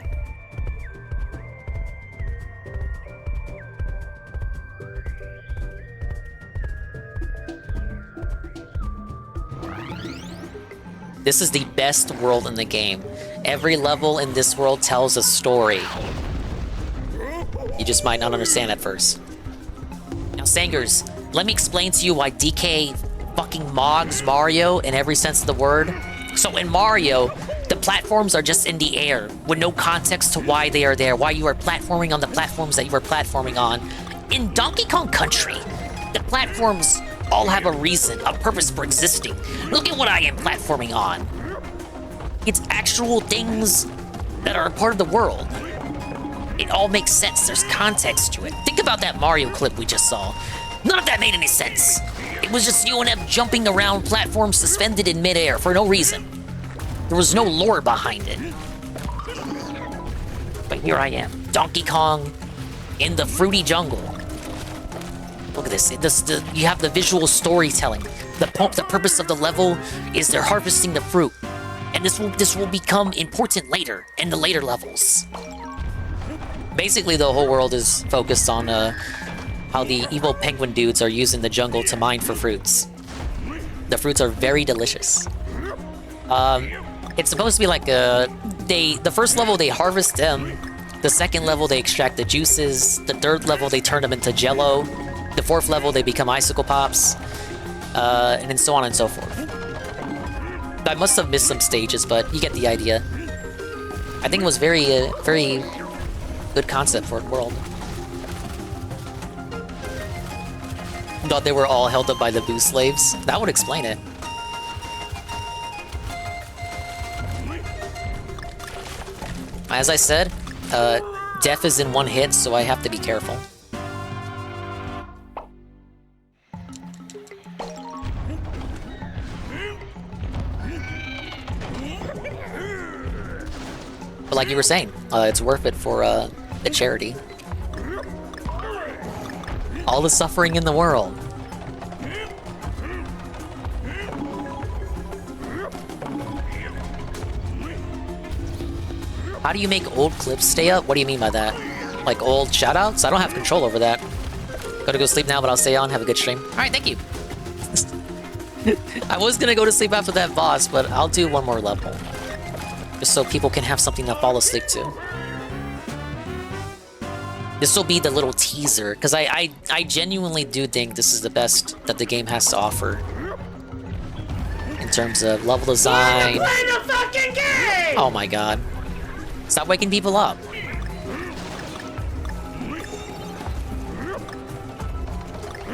This is the best world in the game. Every level in this world tells a story. You just might not understand at first. Now, Sangers, let me explain to you why DK fucking mogs Mario in every sense of the word. So in Mario, the platforms are just in the air, with no context to why they are there, why you are platforming on the platforms that you are platforming on. In Donkey Kong Country, the platforms all have a reason, a purpose for existing. Look at what I am platforming on. It's actual things that are a part of the world. It all makes sense. There's context to it. Think about that Mario clip we just saw. None of that made any sense. It was just UNF jumping around platforms suspended in midair for no reason. There was no lore behind it. But here I am, Donkey Kong in the fruity jungle. Look at this. You have the visual storytelling. The purpose of the level is they're harvesting the fruit. And this will become important later, in the later levels. Basically, the whole world is focused on how the evil penguin dudes are using the jungle to mine for fruits. The fruits are very delicious. It's supposed to be like the first level they harvest them, the second level they extract the juices, the third level they turn them into jello, the fourth level they become icicle pops, and then so on and so forth. I must have missed some stages, but you get the idea. I think it was very good concept for a world. Thought they were all held up by the boost slaves. That would explain it. As I said, death is in one hit, so I have to be careful. But like you were saying, it's worth it for the charity. All the suffering in the world. How do you make old clips stay up? What do you mean by that? Like old shoutouts? I don't have control over that. Gotta go sleep now, but I'll stay on. Have a good stream. Alright, thank you. I was gonna go to sleep after that boss, but I'll do one more level. Just so people can have something to fall asleep to. This will be the little teaser, because I genuinely do think this is the best that the game has to offer. In terms of level design. Play the fucking game! Oh my god. Stop waking people up.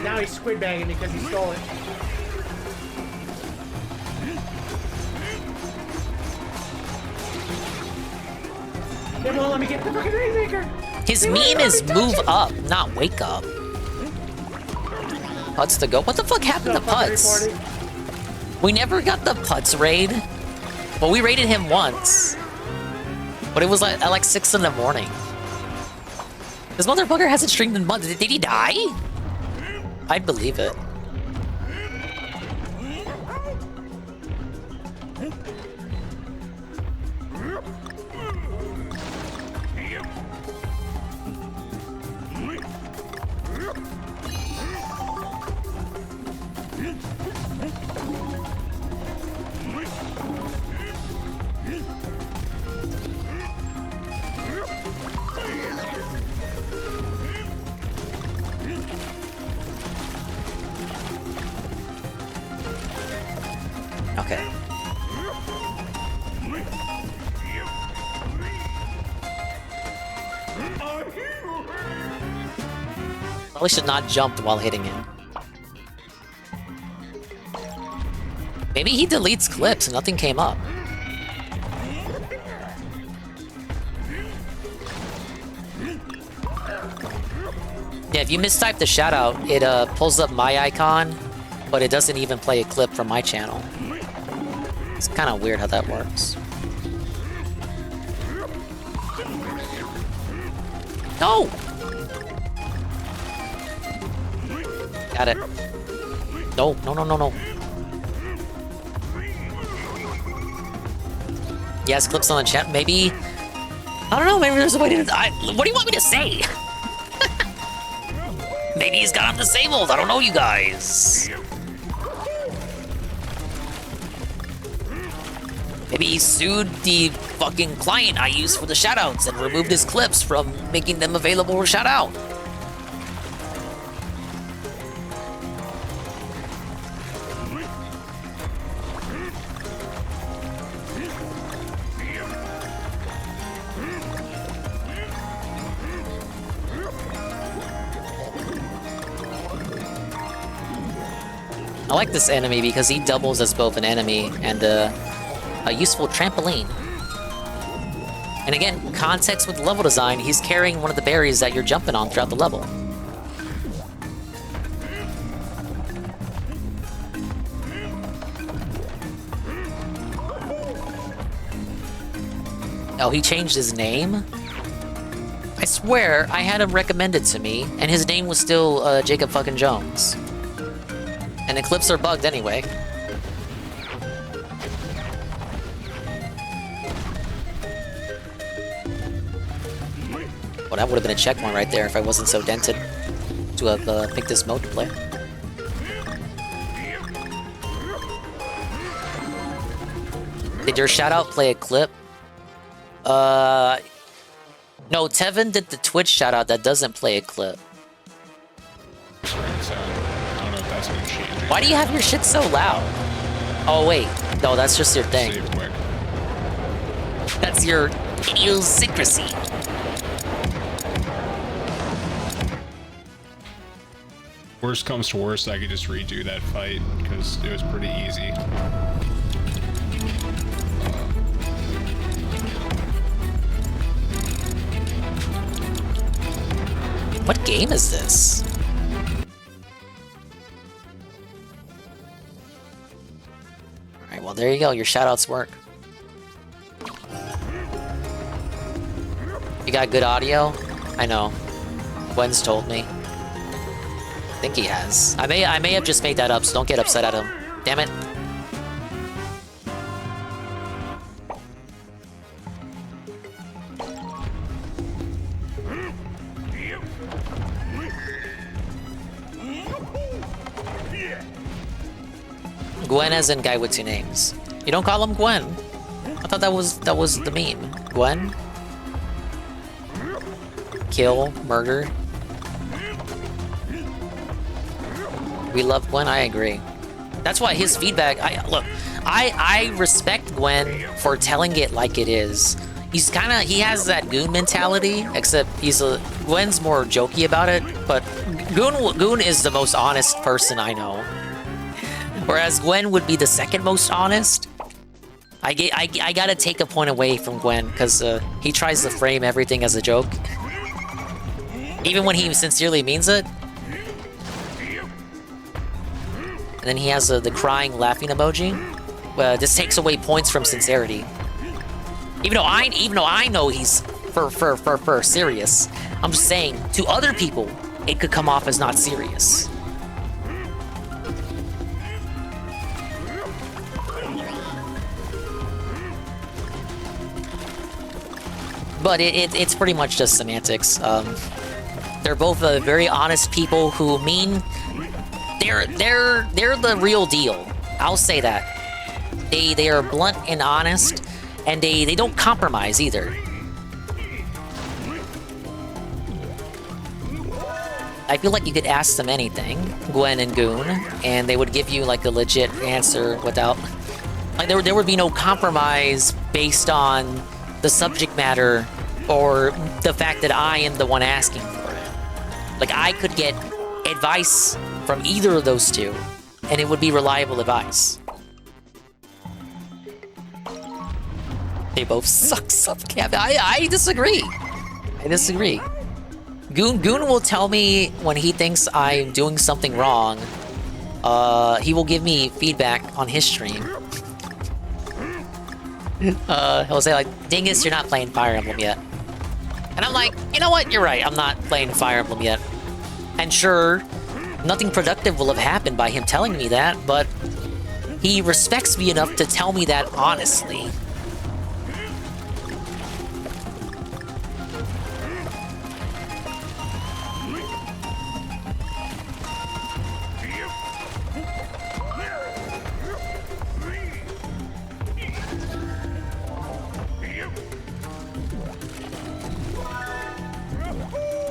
Now he's squid bagging because he stole it. They won't let me get the fucking Rainmaker! His meme is move up, not wake up. Putz to go. What the fuck happened to Putz? We never got the Putz raid. Well, we raided him once. But it was like at like 6 in the morning. This motherfucker hasn't streamed in months. Did he die? I'd believe it. Okay. Probably should not jump while hitting him. Maybe he deletes clips and nothing came up. Yeah, if you mistype the shout out, it pulls up my icon, but it doesn't even play a clip from my channel. It's kind of weird how that works. No! Got it. No, no, no, no, no. Yes, clips on the chat. Maybe... I don't know, maybe there's a way to... what do you want me to say? Maybe he's got him disabled. I don't know, you guys. Maybe he sued the fucking client I used for the shoutouts and removed his clips from making them available for shoutout. I like this enemy because he doubles as both an enemy and a useful trampoline. And again, context with level design, he's carrying one of the berries that you're jumping on throughout the level. Oh, he changed his name? I swear, I had him recommended to me, and his name was still Jacob fucking Jones. And the clips are bugged anyway. Well, that would have been a checkpoint right there if I wasn't so dented to have picked this mode to play. Did your shoutout play a clip? No, Tevin did the Twitch shoutout that doesn't play a clip. Why do you have your shit so loud? Oh wait, no, that's just your thing. That's your idiosyncrasy. Worst comes to worst, I could just redo that fight because it was pretty easy. What game is this? Alright, well there you go, your shoutouts work. You got good audio? I know. Gwen's told me. I think he has. I may have just made that up, so don't get upset at him. Damn it. Gwen as in guy with two names. You don't call him Gwen. I thought that was the meme. Gwen? Kill, murder. We love Gwen, I agree. That's why his feedback, I respect Gwen for telling it like it is. He has that goon mentality, except Gwen's more jokey about it, but Goon is the most honest person I know. Whereas Gwen would be the second most honest. I gotta take a point away from Gwen, because he tries to frame everything as a joke. Even when he sincerely means it. And then he has the crying, laughing emoji. This takes away points from sincerity. Even though I know he's for serious. I'm just saying, to other people, it could come off as not serious. But it's pretty much just semantics. They're both very honest people who mean They're the real deal. I'll say that. They are blunt and honest, and they don't compromise either. I feel like you could ask them anything, Gwen and Goon, and they would give you like a legit answer without, like there would be no compromise based on the subject matter or the fact that I am the one asking for it. Like I could get advice from either of those two, and it would be reliable advice. They both suck subcap. I disagree. I disagree. Goon will tell me when he thinks I'm doing something wrong. He will give me feedback on his stream. He'll say like, Dingus, you're not playing Fire Emblem yet. And I'm like, you know what? You're right. I'm not playing Fire Emblem yet. And sure, nothing productive will have happened by him telling me that, but he respects me enough to tell me that honestly.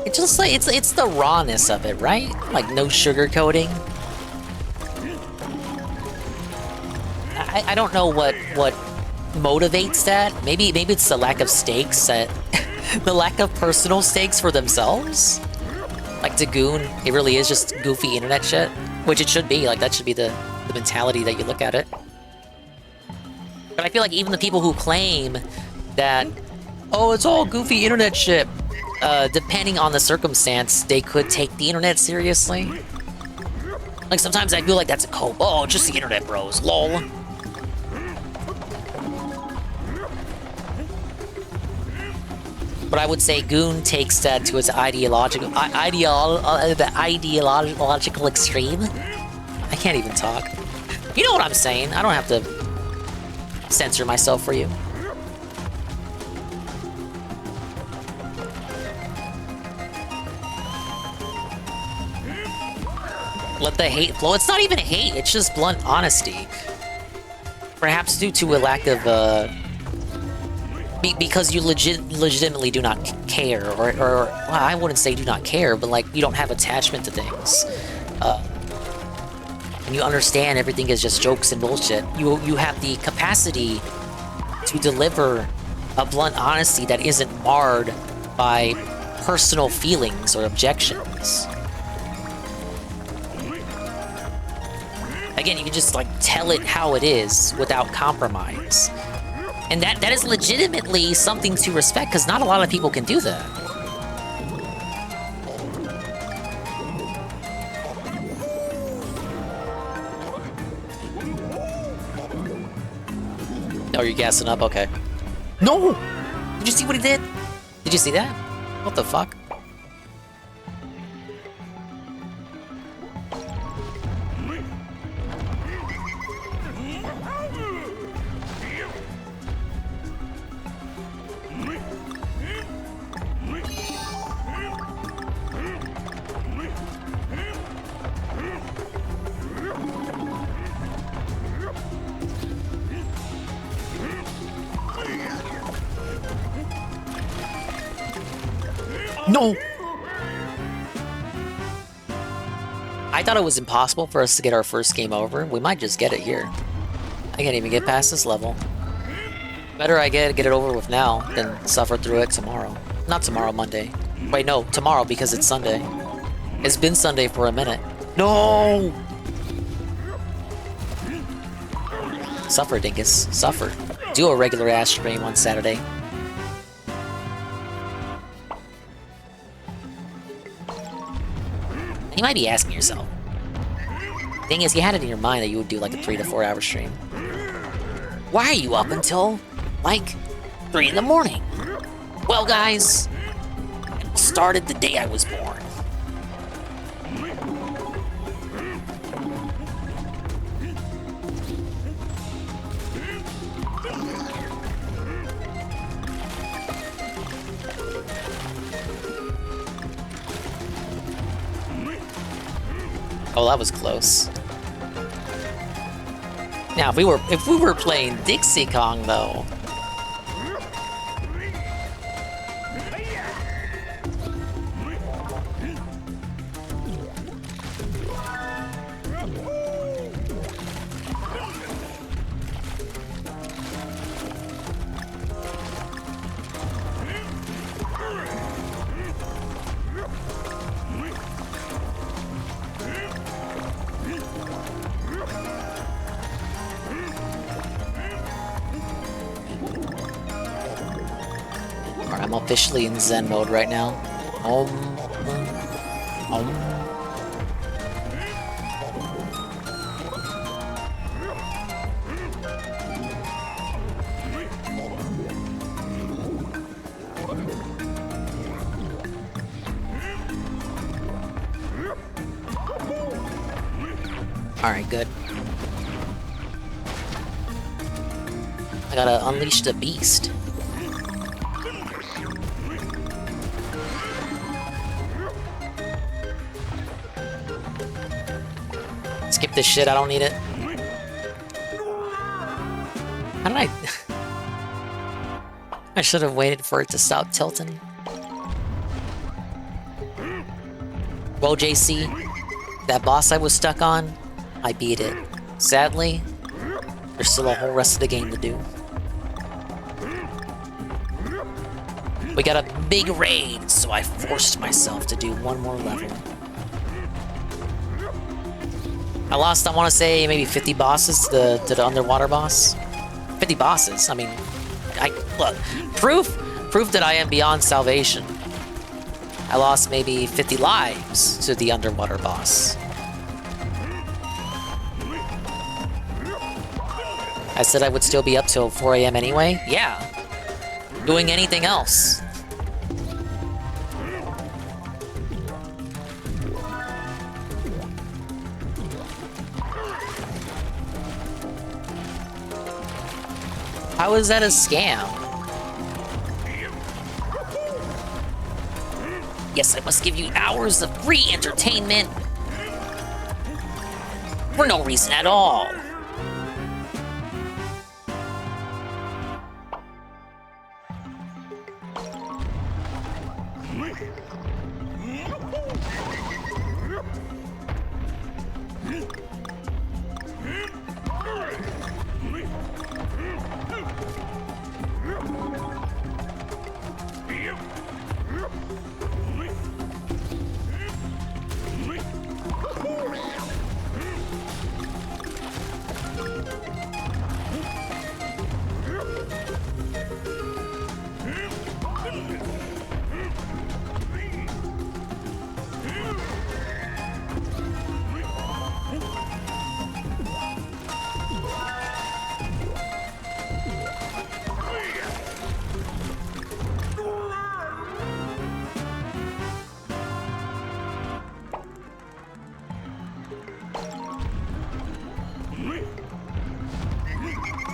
It's just like, it's the rawness of it, right? Like, no sugarcoating. I don't know what motivates that. Maybe it's the lack of stakes, the lack of personal stakes for themselves. Like, to Goon, it really is just goofy internet shit. Which it should be, like, that should be the mentality that you look at it. But I feel like even the people who claim that, oh, it's all goofy internet shit, depending on the circumstance, they could take the internet seriously. Like, sometimes I feel like that's a cope. Oh, just the internet, bros. Lol. But I would say Goon takes that to its ideological extreme. I can't even talk. You know what I'm saying. I don't have to censor myself for you. Let the hate flow. It's not even hate, it's just blunt honesty. Perhaps due to a lack of, because you legitimately do not care, or well, I wouldn't say do not care, but like, you don't have attachment to things. And you understand everything is just jokes and bullshit. You have the capacity to deliver a blunt honesty that isn't marred by personal feelings or objections. Again, you can just, like, tell it how it is without compromise. And that is legitimately something to respect, because not a lot of people can do that. Oh, you're gassing up? Okay. No! Did you see what he did? Did you see that? What the fuck? No! I thought it was impossible for us to get our first game over. We might just get it here. I can't even get past this level. Better I get it over with now than suffer through it tomorrow. Not tomorrow, Monday. Wait, no, tomorrow because it's Sunday. It's been Sunday for a minute. No! Suffer, Dingus. Suffer. Do a regular ass stream on Saturday. You might be asking yourself. Thing is, you had it in your mind that you would do like a 3 to 4 hour stream. Why are you up until, like, 3 in the morning? Well, guys, it started the day I was born. Oh, that was close. Now, if we were playing Dixie Kong though. I'm officially in Zen mode right now. Alright, good. I gotta unleash the beast. Skip this shit, I don't need it. How did I... I should have waited for it to stop tilting. Well, JC, that boss I was stuck on, I beat it. Sadly, there's still a whole rest of the game to do. We got a big raid, so I forced myself to do one more level. I lost, I want to say, maybe 50 bosses to the underwater boss. 50 bosses, I mean, look, proof that I am beyond salvation. I lost maybe 50 lives to the underwater boss. I said I would still be up till 4 AM anyway? Yeah. Doing anything else. How is that a scam? Yes, I must give you hours of free entertainment. For no reason at all.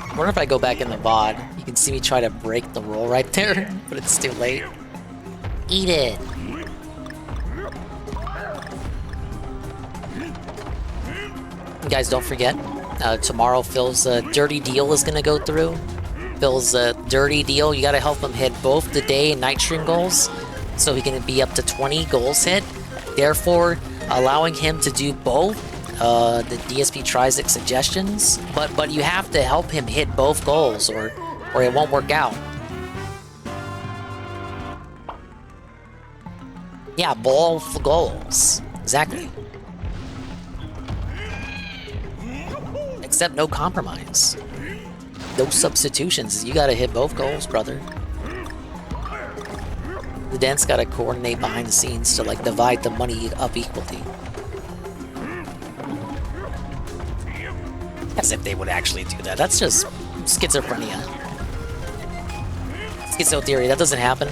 I wonder if I go back in the VOD, you can see me try to break the roll right there, but it's too late. Eat it! You guys, don't forget, tomorrow Phil's dirty deal is gonna go through. Phil's dirty deal, you gotta help him hit both the day and night stream goals, so he can be up to 20 goals hit. Therefore, allowing him to do both the DSP 𝓓𝓷𝓷𝓰 suggestions, but you have to help him hit both goals, or it won't work out. Yeah, both goals. Exactly. Except no compromise. No substitutions. You gotta hit both goals, brother. The dance gotta coordinate behind the scenes to, like, divide the money up equally. As if they would actually do that. That's just schizophrenia. Schizo theory. That doesn't happen.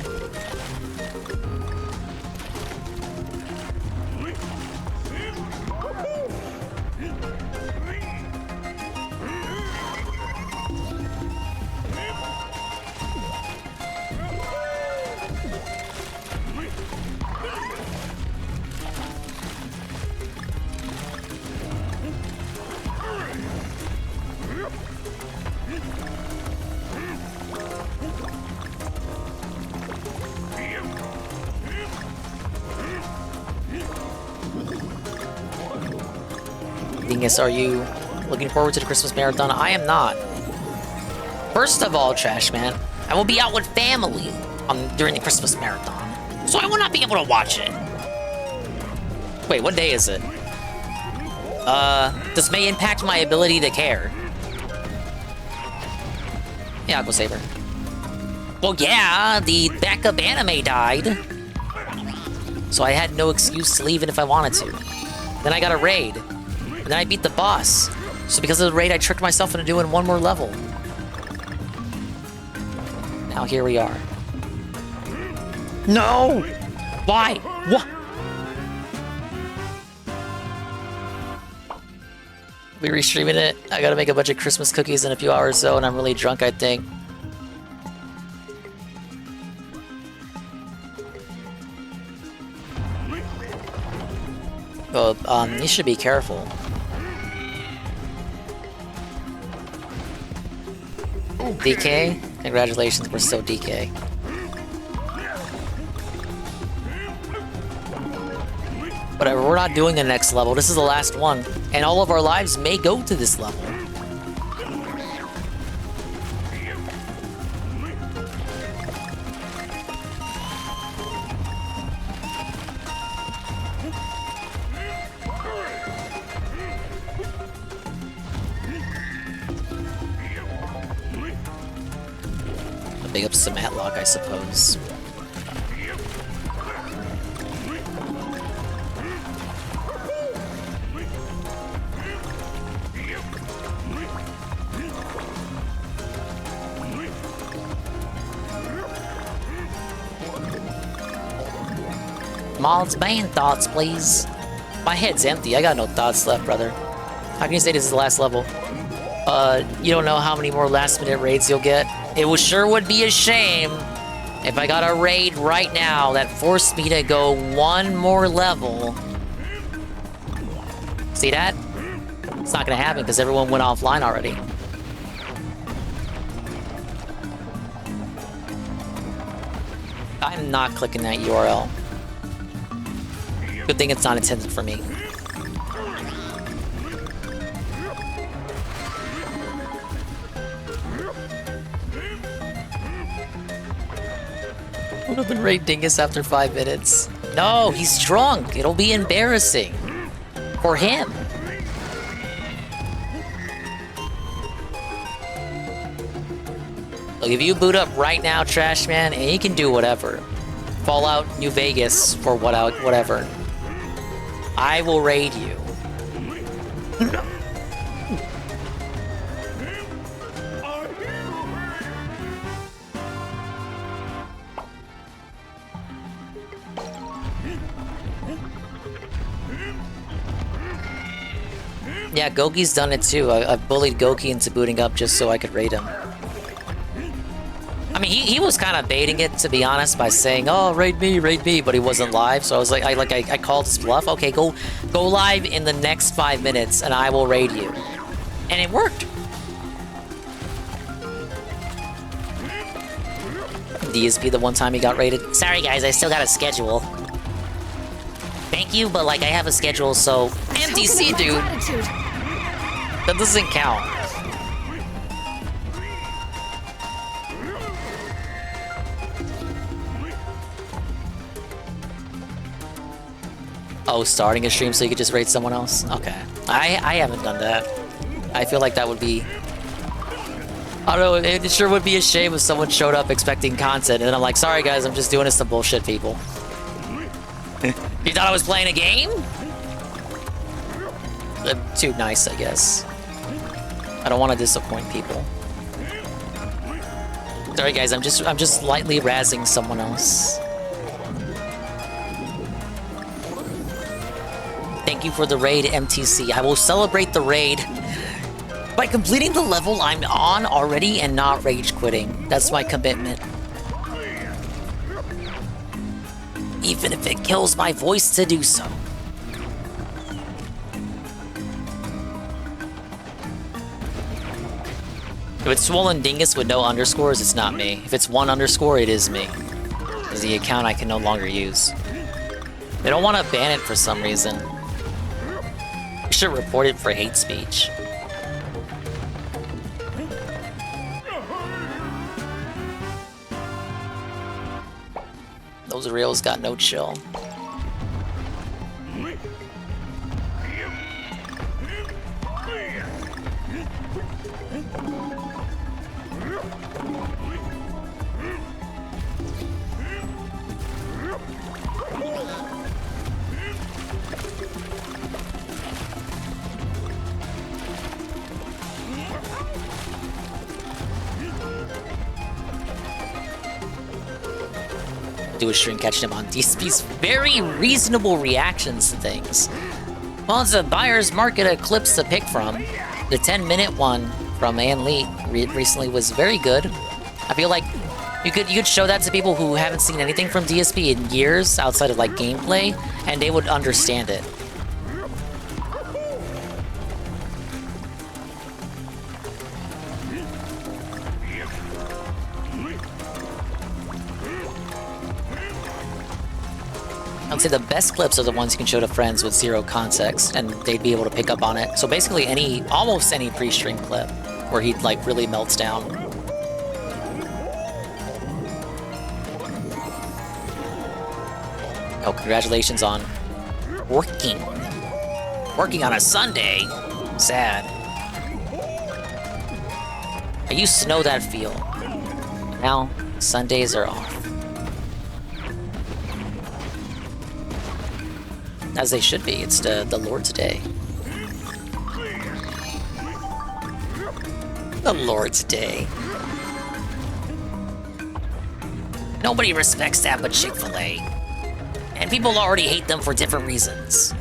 Dingus, are you looking forward to the Christmas marathon? I am not. First of all, Trash Man, I will be out with family during the Christmas marathon, so I will not be able to watch it. Wait, what day is it? This may impact my ability to care. Yeah, I'll go save her. Well, yeah, the backup anime died, so I had no excuse to leave it if I wanted to. Then I got a raid, and then I beat the boss. So because of the raid, I tricked myself into doing one more level. Now here we are. No! Why? What? We restreaming it. I gotta make a bunch of Christmas cookies in a few hours though, and I'm really drunk, I think. Oh, you should be careful. DK? Congratulations, we're still DK. Whatever, we're not doing the next level. This is the last one. And all of our lives may go to this level. Big ups to Matlock, I suppose. Mods ban thoughts, please. My head's empty. I got no thoughts left, brother. How can you say this is the last level? You don't know how many more last-minute raids you'll get? It sure would be a shame if I got a raid right now that forced me to go one more level. See that? It's not gonna happen because everyone went offline already. I'm not clicking that URL. Good thing it's not intended for me. Would have been raid Dingus after 5 minutes. No, he's drunk. It'll be embarrassing. For him. Look, if you boot up right now, Trash Man, and you can do whatever. Fallout New Vegas for whatever. I will raid you. Yeah, Goki's done it too. I bullied Goki into booting up just so I could raid him. I mean, he was kind of baiting it, to be honest, by saying, "Oh, raid me," but he wasn't live. So I was like, I called his bluff. Okay, go live in the next 5 minutes, and I will raid you. And it worked. DSP the one time he got raided. Sorry guys, I still got a schedule. Thank you, but like I have a schedule, so MTC, dude. That doesn't count. Oh, starting a stream so you could just raid someone else? Okay. I haven't done that. I feel like that would be... I don't know, it sure would be a shame if someone showed up expecting content and then I'm like, sorry guys, I'm just doing this to bullshit people. You thought I was playing a game? I'm too nice, I guess. I don't want to disappoint people. Sorry guys, I'm just lightly razzing someone else. Thank you for the raid, MTC. I will celebrate the raid by completing the level I'm on already and not rage quitting. That's my commitment. Even if it kills my voice to do so. If it's Swollen Dingus with no underscores, it's not me. If it's 1 underscore, it is me. It's the account I can no longer use. They don't want to ban it for some reason. Should report it for hate speech. Those reels got no chill. Do a stream catching him on DSP's very reasonable reactions to things. Well, it's a buyer's market clips to pick from. The 10-minute one from Ann Lee recently was very good. I feel like you could show that to people who haven't seen anything from DSP in years outside of like gameplay, and they would understand it. I'd say the best clips are the ones you can show to friends with zero context, and they'd be able to pick up on it. So basically almost any pre-stream clip where he like really melts down. Oh, congratulations on working on a Sunday. Sad. I used to know that feel. Now Sundays are off. As they should be. It's the Lord's Day. The Lord's Day. Nobody respects that but Chick-fil-A. And people already hate them for different reasons.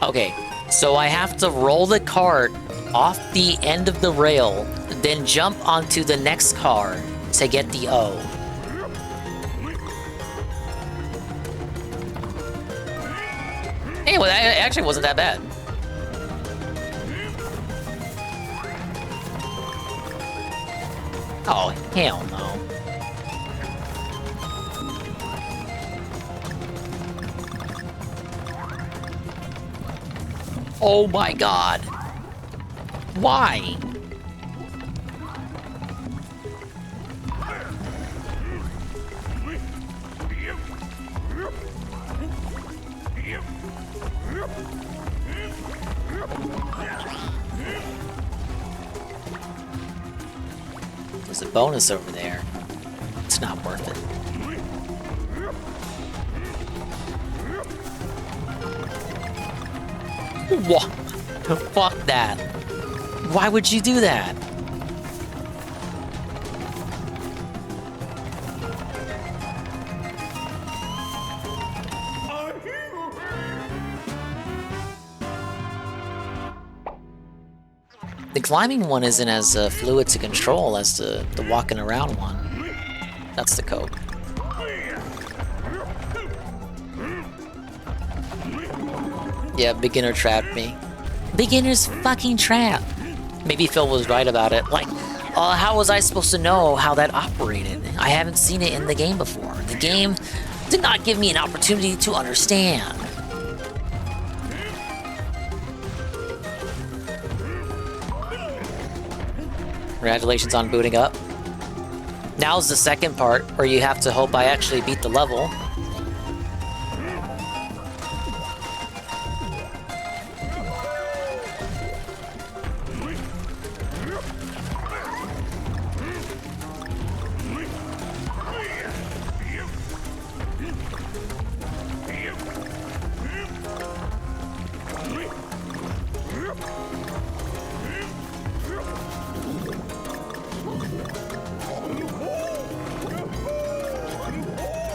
Okay. So I have to roll the cart off the end of the rail, then jump onto the next car to get the O. Anyway, that actually wasn't that bad. Oh, hell no. Oh my god. Why? There's a bonus over there. It's not worth it. What? Fuck that. Why would you do that? The climbing one isn't as fluid to control as the walking around one. That's the code. Yeah, beginner trapped me. Beginner's fucking trap. Maybe Phil was right about it. Like, how was I supposed to know how that operated? I haven't seen it in the game before. The game did not give me an opportunity to understand. Congratulations on booting up. Now's the second part where you have to hope I actually beat the level.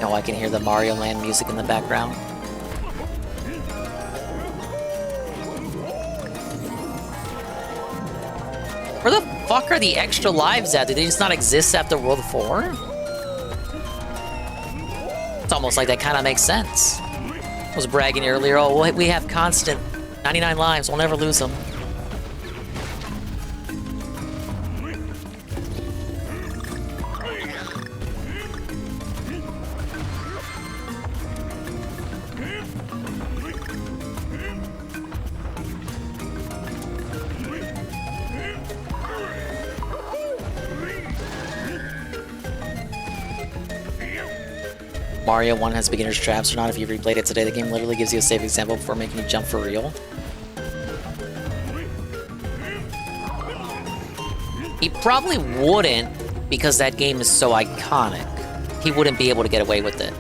Oh, I can hear the Mario Land music in the background. Where the fuck are the extra lives at? Did they just not exist after World 4? It's almost like that kind of makes sense. I was bragging earlier, oh, we have constant 99 lives, we'll never lose them. Mario 1 has beginner's traps or not. If you replayed it today, the game literally gives you a safe example before making you jump for real. He probably wouldn't, because that game is so iconic. He wouldn't be able to get away with it.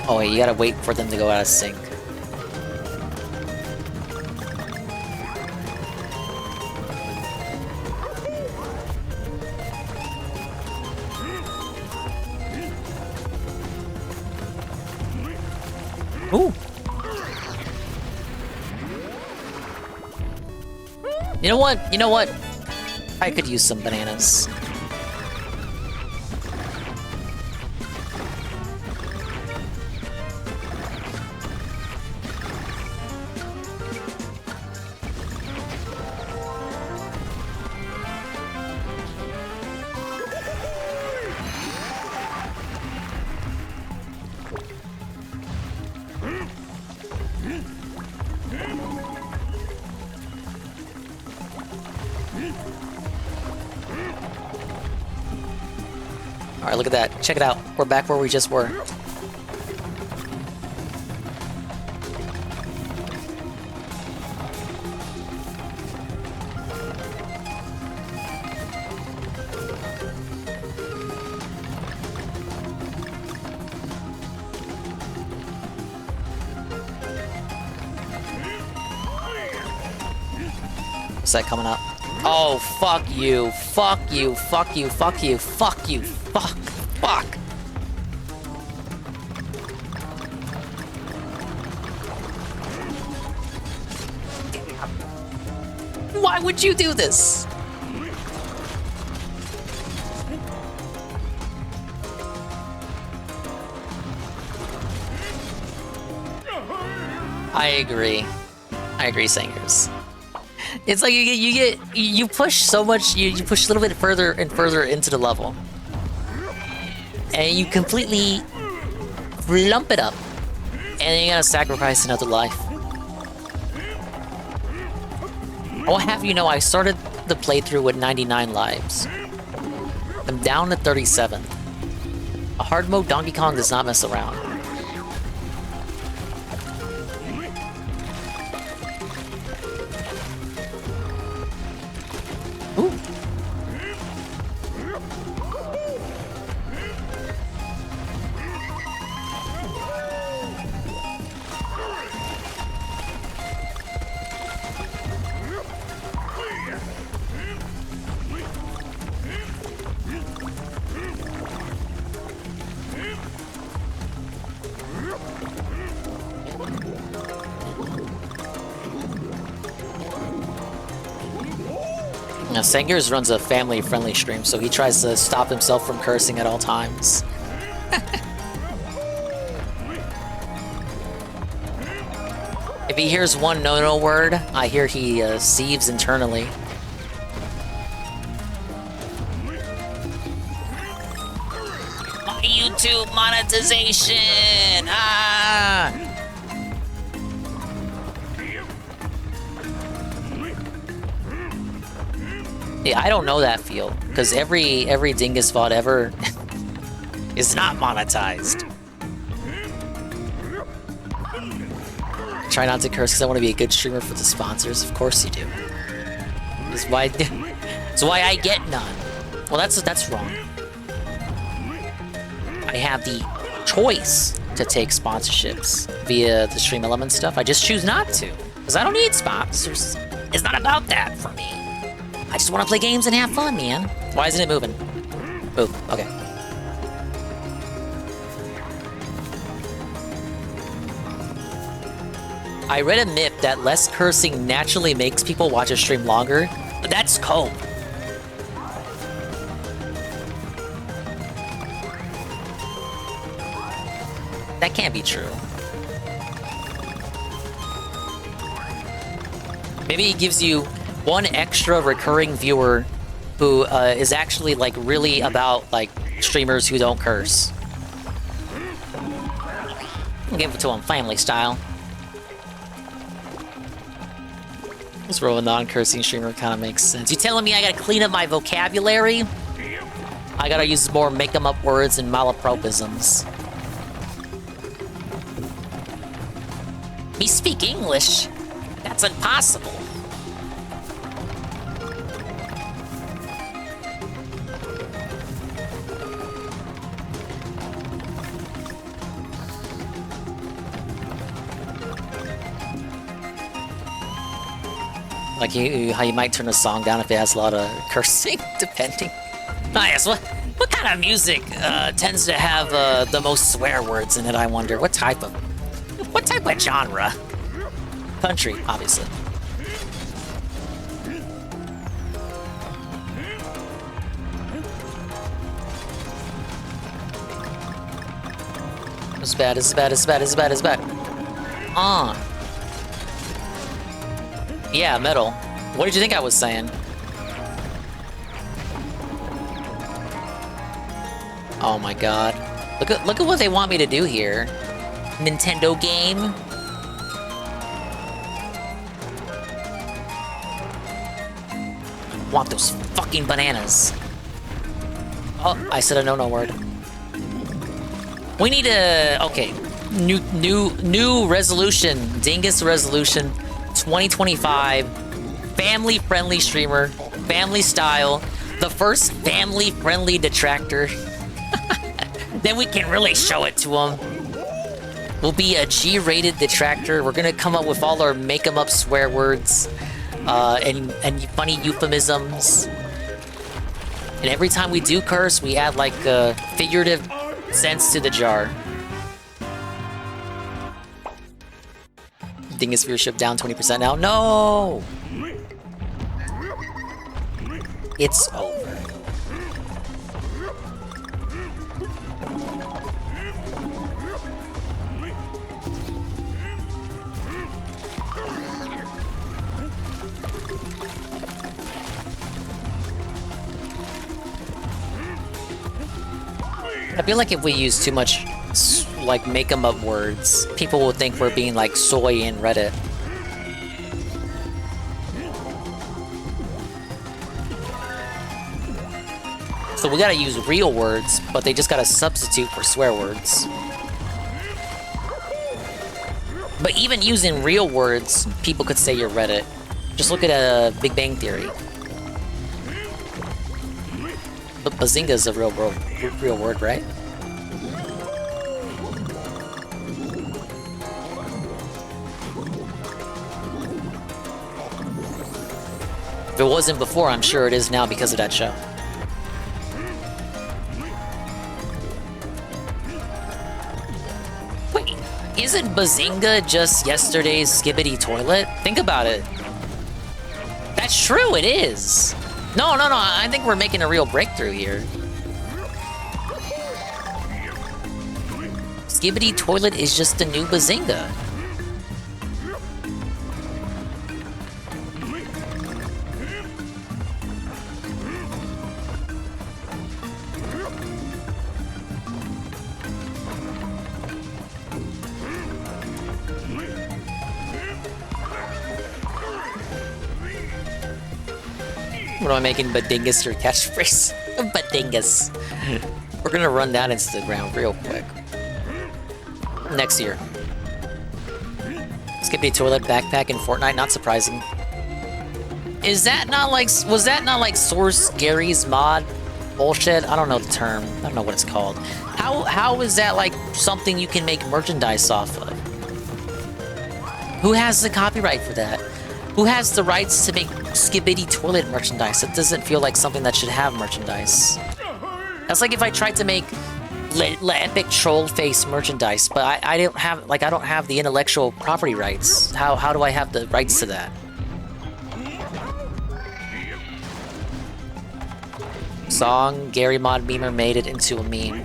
Oh wait, you gotta wait for them to go out of sync. Ooh. You know what? You know what? I could use some bananas. Alright, look at that. Check it out. We're back where we just were. What's that coming up? Oh, fuck you. Fuck you. Fuck you. Fuck you. Fuck you. Fuck. Fuck. Why would you do this? I agree. I agree, Singers. It's like you push so much, you push a little bit further and further into the level, and you completely lump it up, and then you gotta sacrifice another life. I'll have you know, I started the playthrough with 99 lives. I'm down to 37. A hard mode Donkey Kong does not mess around. Now, Sangers runs a family-friendly stream, so he tries to stop himself from cursing at all times. If he hears one no-no word, I hear he sieves internally. My YouTube monetization! Ah! Yeah, I don't know that feel, because every Dingus VOD ever is not monetized. Try not to curse because I want to be a good streamer for the sponsors. Of course you do. That's why I get none. Well, that's wrong. I have the choice to take sponsorships via the Stream Element stuff. I just choose not to, because I don't need sponsors. It's not about that for me. I just want to play games and have fun, man. Why isn't it moving? Move. Okay. I read a myth that less cursing naturally makes people watch a stream longer, but that's cope. That can't be true. Maybe it gives you one extra recurring viewer who is actually like really about like streamers who don't curse. I'll give it to him family style. This role of non-cursing streamer kind of makes sense. You telling me I gotta clean up my vocabulary? I gotta use more make-em-up words and malapropisms. Me speak English? That's impossible. Like how you might turn a song down if it has a lot of cursing, depending. Ah, yes, what kind of music tends to have the most swear words in it, I wonder? What type of genre? Country, obviously. It's bad, it's bad, it's bad, it's bad, it's bad. Yeah, metal. What did you think I was saying? Oh my god. Look at what they want me to do here. Nintendo game. Want those fucking bananas. Oh, I said a no word. We need a okay. New resolution. Dingus resolution 2025. Family friendly streamer. Family style. The first family friendly detractor. Then we can really show it to them. We'll be a G-rated detractor. We're gonna come up with all our make-em-up swear words and funny euphemisms. And every time we do curse, we add like a figurative sense to the jar. Dingus viewership down 20% now. No! It's over. I feel like if we use too much, like, make-em-up words, people will think we're being, like, soy in Reddit. So we gotta use real words, but they just gotta substitute for swear words. But even using real words, people could say you're Reddit. Just look at Big Bang Theory. But bazinga is a real word, right? If it wasn't before, I'm sure it is now because of that show. Wait, isn't bazinga just yesterday's skibbity toilet? Think about it. That's true, it is. No, I think we're making a real breakthrough here. Skibbity toilet is just the new bazinga. What am I making Badingus your catchphrase? Badingus. We're gonna run that Instagram real quick. Next year. Skippy toilet backpack in Fortnite, not surprising. Is that not like, was that not like Source Gary's mod bullshit? I don't know the term. I don't know what it's called. How is that like something you can make merchandise off of? Who has the copyright for that? Who has the rights to make Skibbity toilet merchandise? It doesn't feel like something that should have merchandise. That's like if I tried to make epic troll face merchandise, but I don't have the intellectual property rights. How do I have the rights to that? Song, Gary Mod Memer made it into a meme.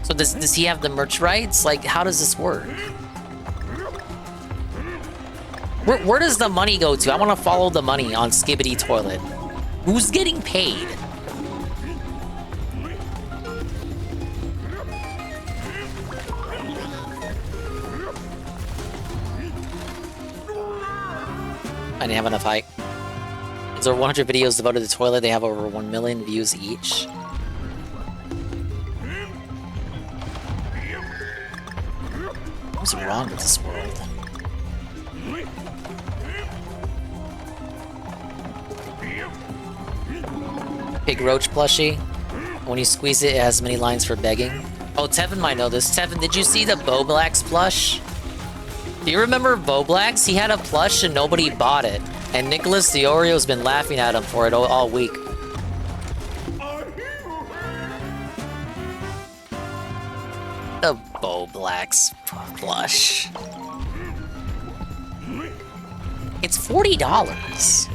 So does he have the merch rights? Like, how does this work? Where does the money go to? I want to follow the money on Skibbity Toilet. Who's getting paid? I didn't have enough height. There are 100 videos devoted to toilet. They have over 1 million views each. What's wrong with this world? Big Roach plushie. When you squeeze it, it has many lines for begging. Oh, Tevin might know this. Tevin, did you see the Boblax plush? Do you remember Boblax? He had a plush and nobody bought it. And Nicholas the Oreo's been laughing at him for it all week. The Boblax plush. It's $40.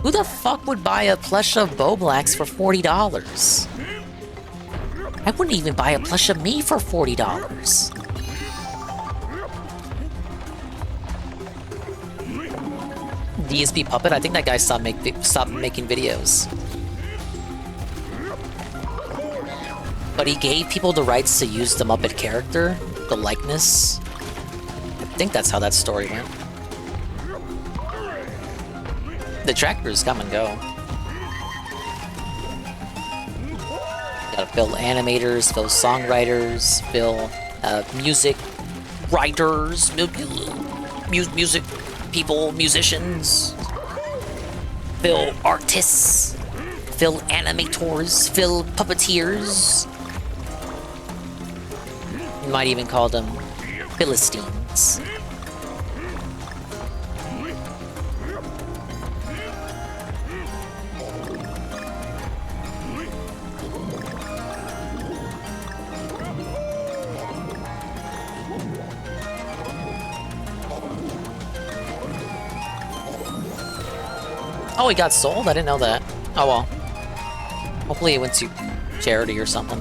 Who the fuck would buy a plush of Boblax for $40? I wouldn't even buy a plush of me for $40. DSP Puppet? I think that guy stopped making videos. But he gave people the rights to use the Muppet character, the likeness. I think that's how that story went. The tractors come and go. Gotta fill animators, fill songwriters, fill music writers, music people, musicians, fill artists, fill animators, fill puppeteers. You might even call them Philistines. Oh, he got sold? I didn't know that. Oh well. Hopefully it went to charity or something.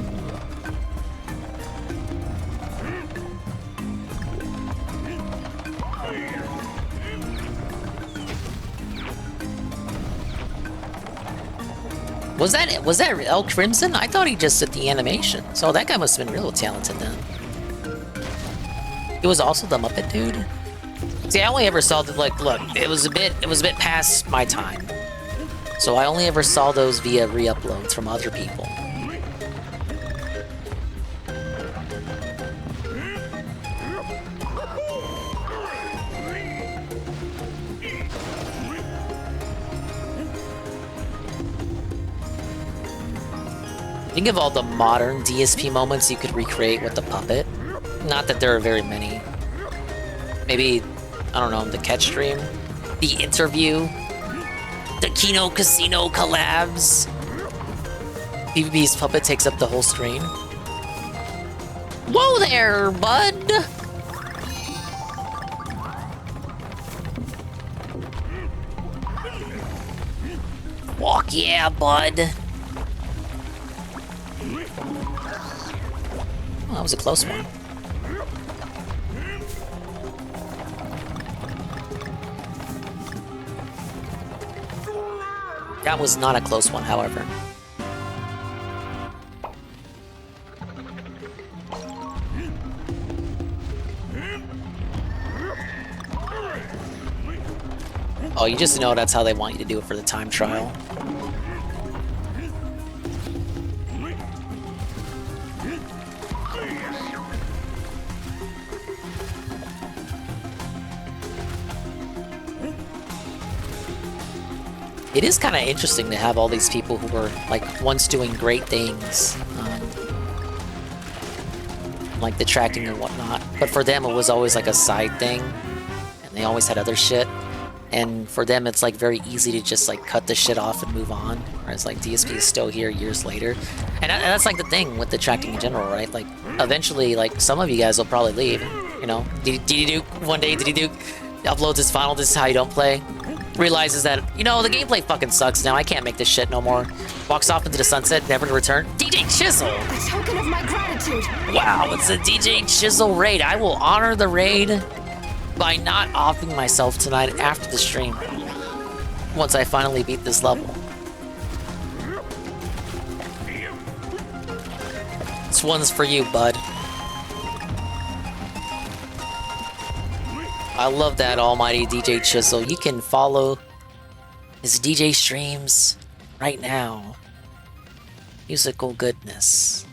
Was that 𝓓𝓸𝓷𝓭? I thought he just did the animation. So that guy must have been real talented then. He was also the Muppet dude. See, I only ever saw the look, it was a bit past my time. So I only ever saw those via re-uploads from other people. Think of all the modern DSP moments you could recreate with the puppet. Not that there are very many. Maybe, I don't know, the catch stream, the interview, the Kino Casino collabs. PvP's puppet takes up the whole screen. Whoa there, bud! Walk yeah, bud. Oh, that was a close one. That was not a close one, however. Oh, you just know that's how they want you to do it for the time trial. It is kind of interesting to have all these people who were, like, once doing great things. Like the tracking and whatnot. But for them, it was always, like, a side thing. And they always had other shit. And for them, it's, like, very easy to just, like, cut the shit off and move on. Whereas, like, DSP is still here years later. And that's, like, the thing with the tracking in general, right? Like, eventually, like, some of you guys will probably leave. You know, DD Duke, one day, DD Duke uploads his final, this is how you don't play. Realizes that, you know, the gameplay fucking sucks now, I can't make this shit no more. Walks off into the sunset, never to return. DJ Chisel! A token of my gratitude! Wow, it's a DJ Chisel raid. I will honor the raid by not offing myself tonight after the stream. Once I finally beat this level. This one's for you, bud. I love that almighty DJ Chisel. You can follow his DJ streams right now. Musical goodness.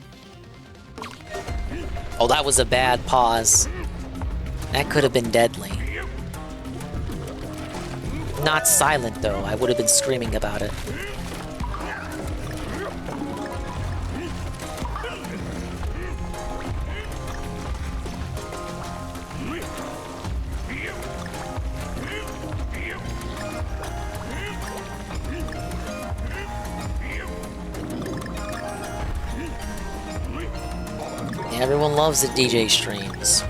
Oh, that was a bad pause. That could have been deadly. Not silent, though. I would have been screaming about it. Everyone loves the DJ streams.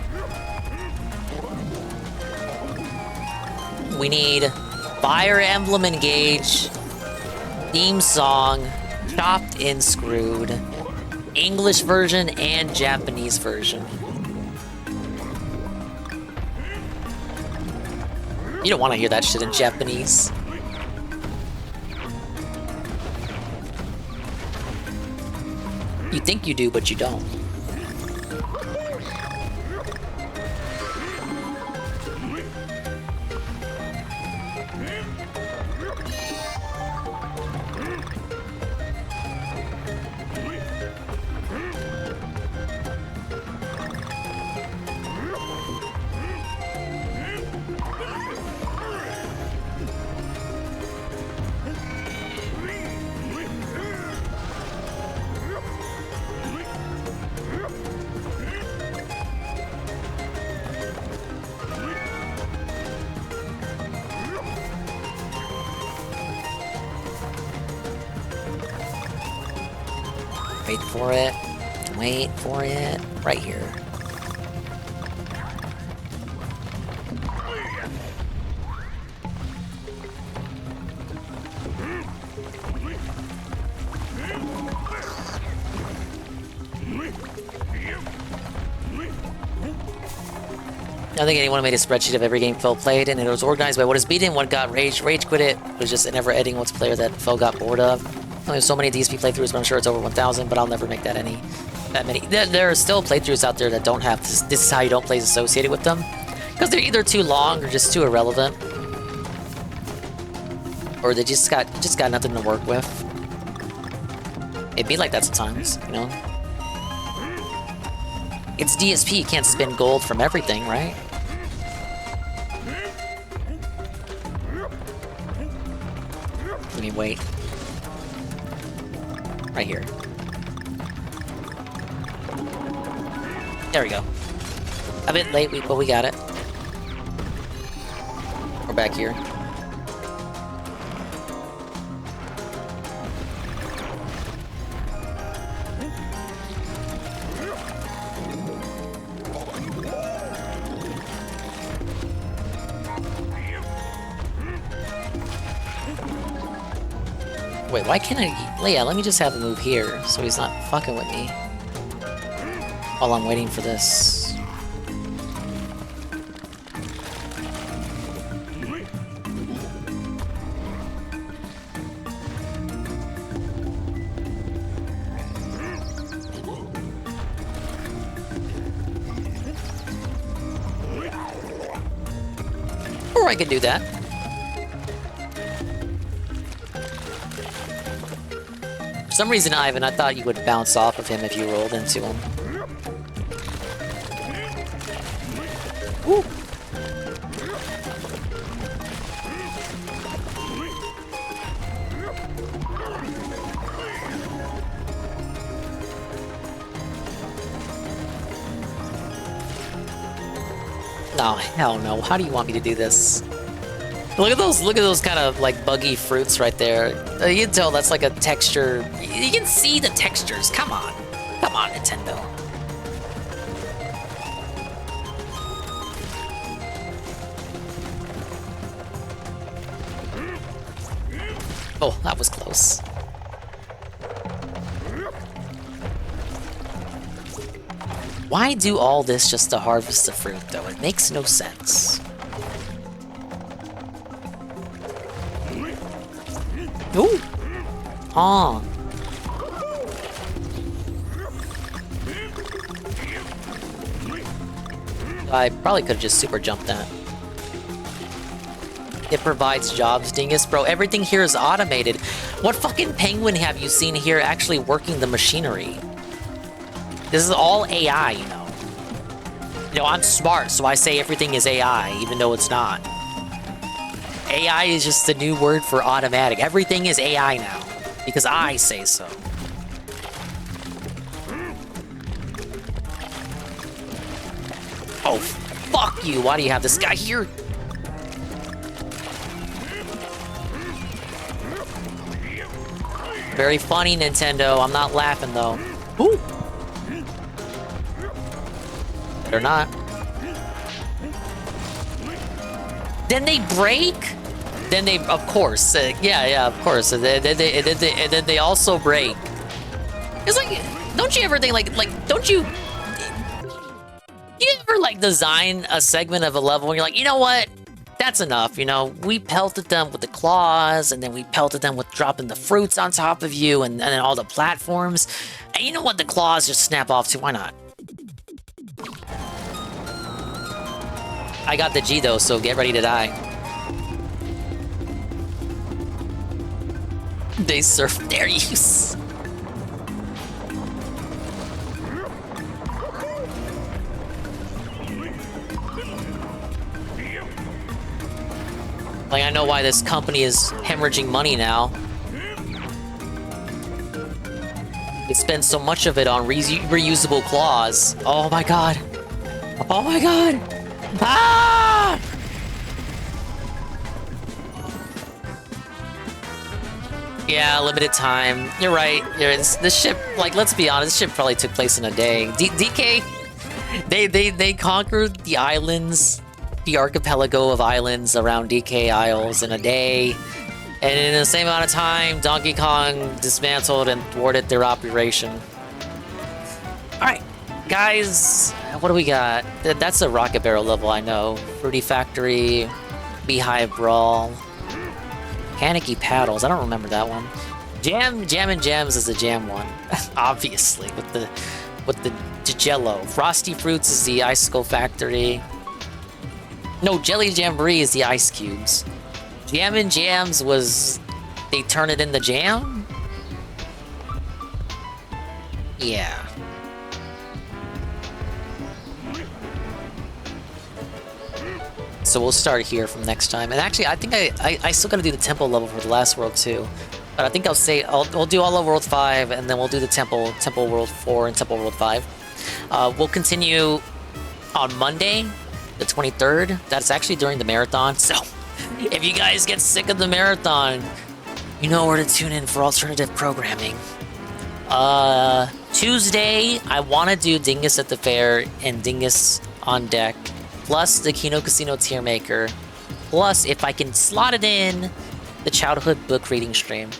We need Fire Emblem Engage, theme song, chopped and screwed, English version and Japanese version. You don't want to hear that shit in Japanese. You think you do, but you don't. Wait for it. Wait for it. Right here. I don't think anyone made a spreadsheet of every game Phil played, and it was organized by what is beaten, what got rage quit it. It was just a never-ending multiplayer that Phil got bored of. There's so many DSP playthroughs, but I'm sure it's over 1,000, but I'll never make that many. There are still playthroughs out there that don't have this. This is how you don't play associated with them. Because they're either too long or just too irrelevant. Or they just got nothing to work with. It'd be like that sometimes, you know? It's DSP, you can't spin gold from everything, right? Let me wait. Right here. There we go. A bit late, but we got it. We're back here. Wait, why can't I... Yeah, let me just have him move here, so he's not fucking with me. While I'm waiting for this. Or I could do that. For some reason, Ivan, I thought you would bounce off of him if you rolled into him. Woo. No, hell no. How do you want me to do this? Look at those kind of like buggy fruits right there. You can tell that's like a texture. You can see the textures. Come on. Come on, Nintendo. Oh, that was close. Why do all this just to harvest the fruit, though? It makes no sense. Ooh! Oh. I probably could have just super jumped that. It provides jobs, dingus. Bro, everything here is automated. What fucking penguin have you seen here actually working the machinery? This is all AI, you know. You know, I'm smart, so I say everything is AI, even though it's not. AI is just the new word for automatic. Everything is AI now, because I say so. Oh, fuck you. Why do you have this guy here? Very funny, Nintendo. I'm not laughing, though. Ooh. Better not. Then they break? Then they, of course. Yeah, of course. And then they also break. It's like, don't you ever think, don't you... You ever, like, design a segment of a level and you're like, you know what? That's enough, you know? We pelted them with the claws, and then we pelted them with dropping the fruits on top of you, and then all the platforms. And you know what? The claws just snap off too. Why not? I got the G, though, so get ready to die. They surf their use. Like, I know why this company is hemorrhaging money now. They spend so much of it on reusable claws. Oh my god. Oh my god. Ah! Yeah, limited time. You're right. This ship, like, let's be honest, this ship probably took place in a day. DK, they conquered the islands, the archipelago of islands around DK Isles in a day, and in the same amount of time, Donkey Kong dismantled and thwarted their operation. Alright, guys, what do we got? That's a Rocket Barrel level, I know. Fruity Factory, Beehive Brawl, Panicky Paddles, I don't remember that one. Jam and Jams is the jam one, obviously, with the Jello. Frosty Fruits is the Icicle Factory. No, Jelly Jamboree is the ice cubes. Jam and Jams was... they turn it into jam? Yeah. So we'll start here from next time. And actually, I think I still gotta do the temple level for the last world too. But I think I'll do all of World 5, and then we'll do the temple World 4 and Temple World 5. We'll continue on Monday, the 23rd. That's actually during the marathon, so if you guys get sick of the marathon, you know where to tune in for alternative programming. Tuesday, I want to do Dingus at the Fair and Dingus on Deck, plus the Kino Casino Tier Maker, plus, if I can slot it in, the childhood book reading stream.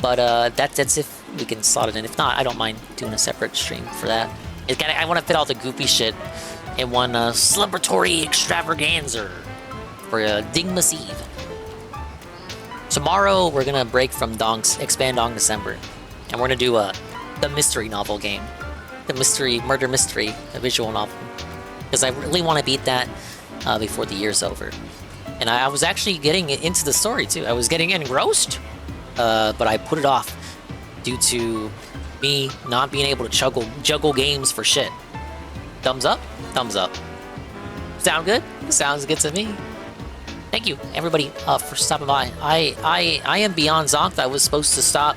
But that's if we can slot it in. If not, I don't mind doing a separate stream for that. I want to fit all the goofy shit in one celebratory extravaganza for Dingmas Eve. Tomorrow, we're gonna break from Expand Dong December, and we're gonna do the mystery novel game, the murder mystery, a visual novel, because I really want to beat that before the year's over. And I was actually getting into the story too. I was getting engrossed, but I put it off due to me not being able to juggle games for shit. Thumbs up? Thumbs up. Sound good? Sounds good to me. Thank you, everybody, for stopping by. I am beyond zonked. I was supposed to stop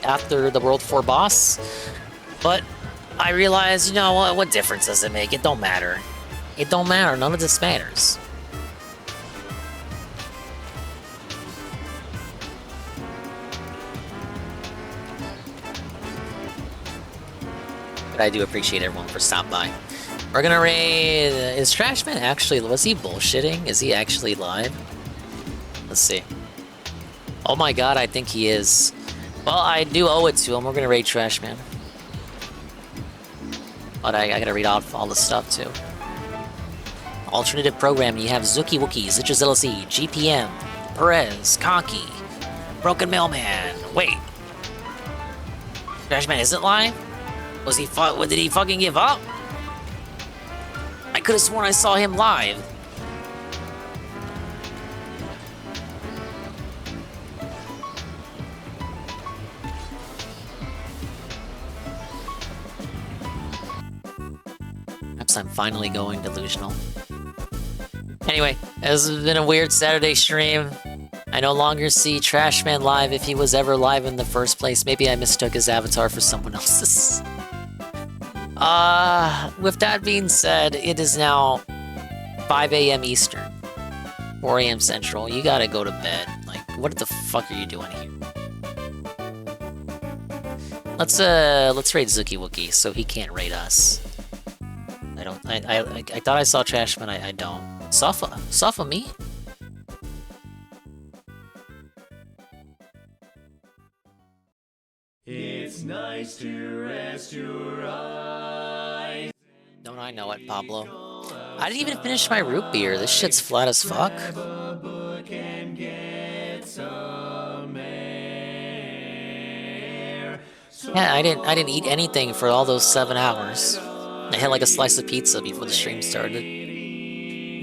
after the World 4 boss, but I realized, you know, what difference does it make? It don't matter. It don't matter. None of this matters. But I do appreciate everyone for stopping by. We're gonna raid... Is Trashman actually... Was he bullshitting? Is he actually live? Let's see. Oh my god, I think he is. Well, I do owe it to him. We're gonna raid Trashman. But I gotta read off all the stuff too. Alternative programming. You have Zuki Wookie, Zitrus LLC, GPM, Perez, Conky, Broken Mailman. Wait. Trashman isn't live? Was he... Did he fucking give up? I could have sworn I saw him live. Perhaps I'm finally going delusional. Anyway, this has been a weird Saturday stream. I no longer see Trashman live if he was ever live in the first place. Maybe I mistook his avatar for someone else's. With that being said, it is now 5 a.m. Eastern, 4 a.m. Central. You gotta go to bed. Like, what the fuck are you doing here? Let's raid 𝓓𝓸𝓷𝓭 so he can't raid us. I thought I saw Trashman. I don't. Safa me? It's nice to rest your eyes. Don't I know it, Pablo? I didn't even finish my root beer. This shit's flat as fuck. Yeah, I didn't eat anything for all those 7 hours. I had like a slice of pizza before the stream started.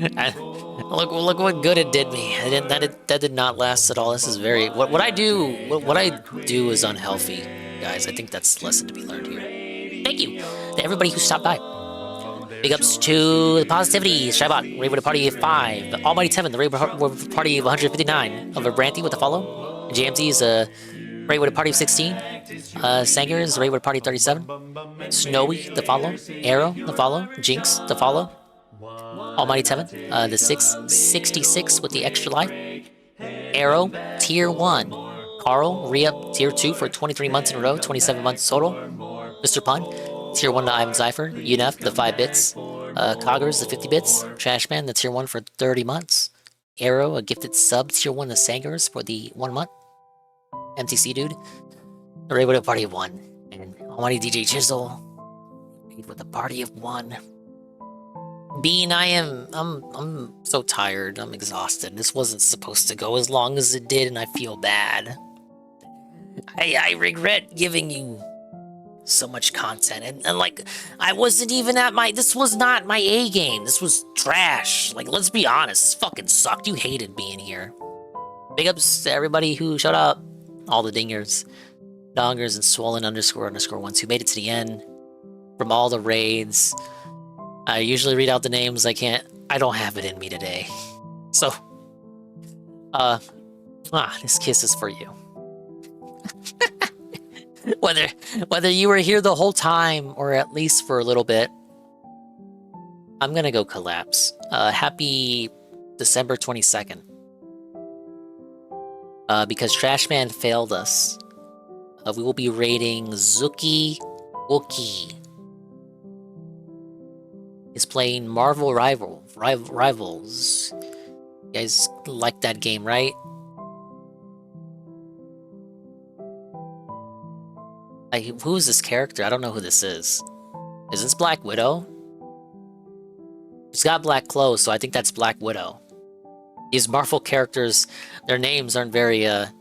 Look what good it did me. That did not last at all. This is very what I do is unhealthy, guys. I think that's a lesson to be learned here. Thank you to everybody who stopped by. Big ups to the positivity, Shybot, Raid with a party of 5, the Almighty 7, the Raid with a party of 159, of 𝓓𝓸𝓷𝓭 with a follow, JMZ is a Raid with a party of 16, Sanger is a Raid with a party of 37, Snowy, the follow, Arrow, the follow, Jinx, the follow, Almighty 7, the 666 with the extra life, Arrow, Tier 1, Carl, re-up Tier 2 for 23 months in a row, 27 months total, Mr. Pun, Tier 1 to Ivan Zypher, UNF, the 5 bits, Coggers, the 50 bits, Trashman, the Tier 1 for 30 months, Arrow, a gifted sub, Tier 1 to Sangers for the 1 month, MTC Dude, the Raid with a party of 1, and Almighty DJ Chisel, Raid with a party of 1. Bean, I'm so tired, I'm exhausted. This wasn't supposed to go as long as it did, and I feel bad. I regret giving you so much content, and like, I wasn't even at this was not my A game, this was trash. Like, let's be honest, this fucking sucked. You hated being here. Big ups to everybody who showed up, all the dingers, dongers, and 𝓔𝓁__1s who made it to the end from all the raids. I usually read out the names. I don't have it in me today. So, this kiss is for you. Whether you were here the whole time or at least for a little bit, I'm gonna go collapse. Happy December 22nd. Because Trashman failed us. We will be raiding 𝓓𝓸𝓷𝓭. Is playing Marvel Rivals. You guys like that game, right? Who is this character? I don't know who this is. Is this Black Widow? She's got black clothes, so I think that's Black Widow. These Marvel characters, their names aren't very, and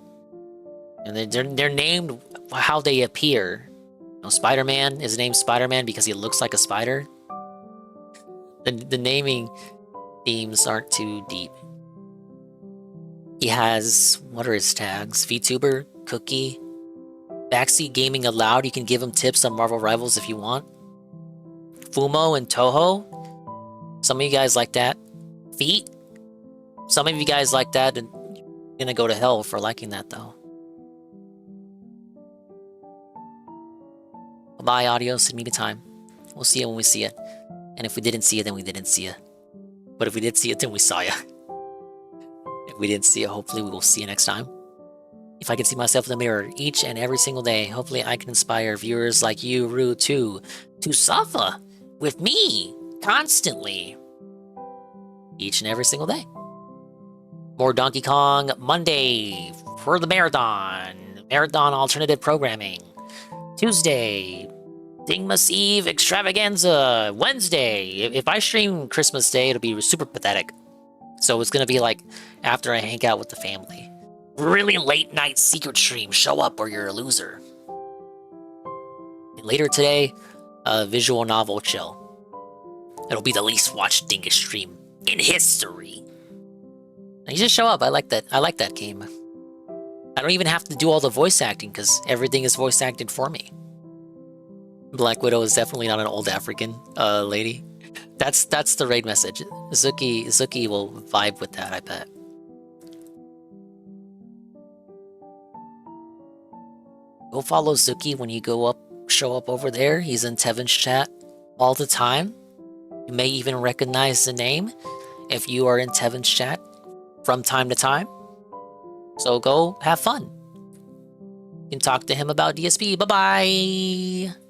they're named how they appear. You know, Spider-Man is named Spider-Man because he looks like a spider. The naming themes aren't too deep. He has, what are his tags? VTuber, Cookie, Backseat Gaming Aloud. You can give him tips on Marvel Rivals if you want. Fumo and Toho. Some of you guys like that. Feet. Some of you guys like that, and you're gonna go to hell for liking that though. Bye, audio. Send me the time. We'll see it when we see it. And if we didn't see it, then we didn't see it. But if we did see it, then we saw ya. If we didn't see it, hopefully we will see you next time. If I can see myself in the mirror each and every single day, hopefully I can inspire viewers like you, Rue, to suffer with me constantly. Each and every single day. More Donkey Kong Monday for the marathon. Marathon alternative programming. Tuesday, Dingmas Eve extravaganza. Wednesday, if I stream Christmas Day, it'll be super pathetic. So it's gonna be like after I hang out with the family. Really late night secret stream. Show up or you're a loser. And later today, visual novel chill. It'll be the least watched Dingus stream in history. And you just show up. I like that. I like that game. I don't even have to do all the voice acting because everything is voice acted for me. Black Widow is definitely not an old African lady. That's the raid message. Zuki will vibe with that, I bet. Go follow Zuki when you show up over there. He's in Tevin's chat all the time. You may even recognize the name if you are in Tevin's chat from time to time. So go have fun. You can talk to him about DSP. Bye-bye!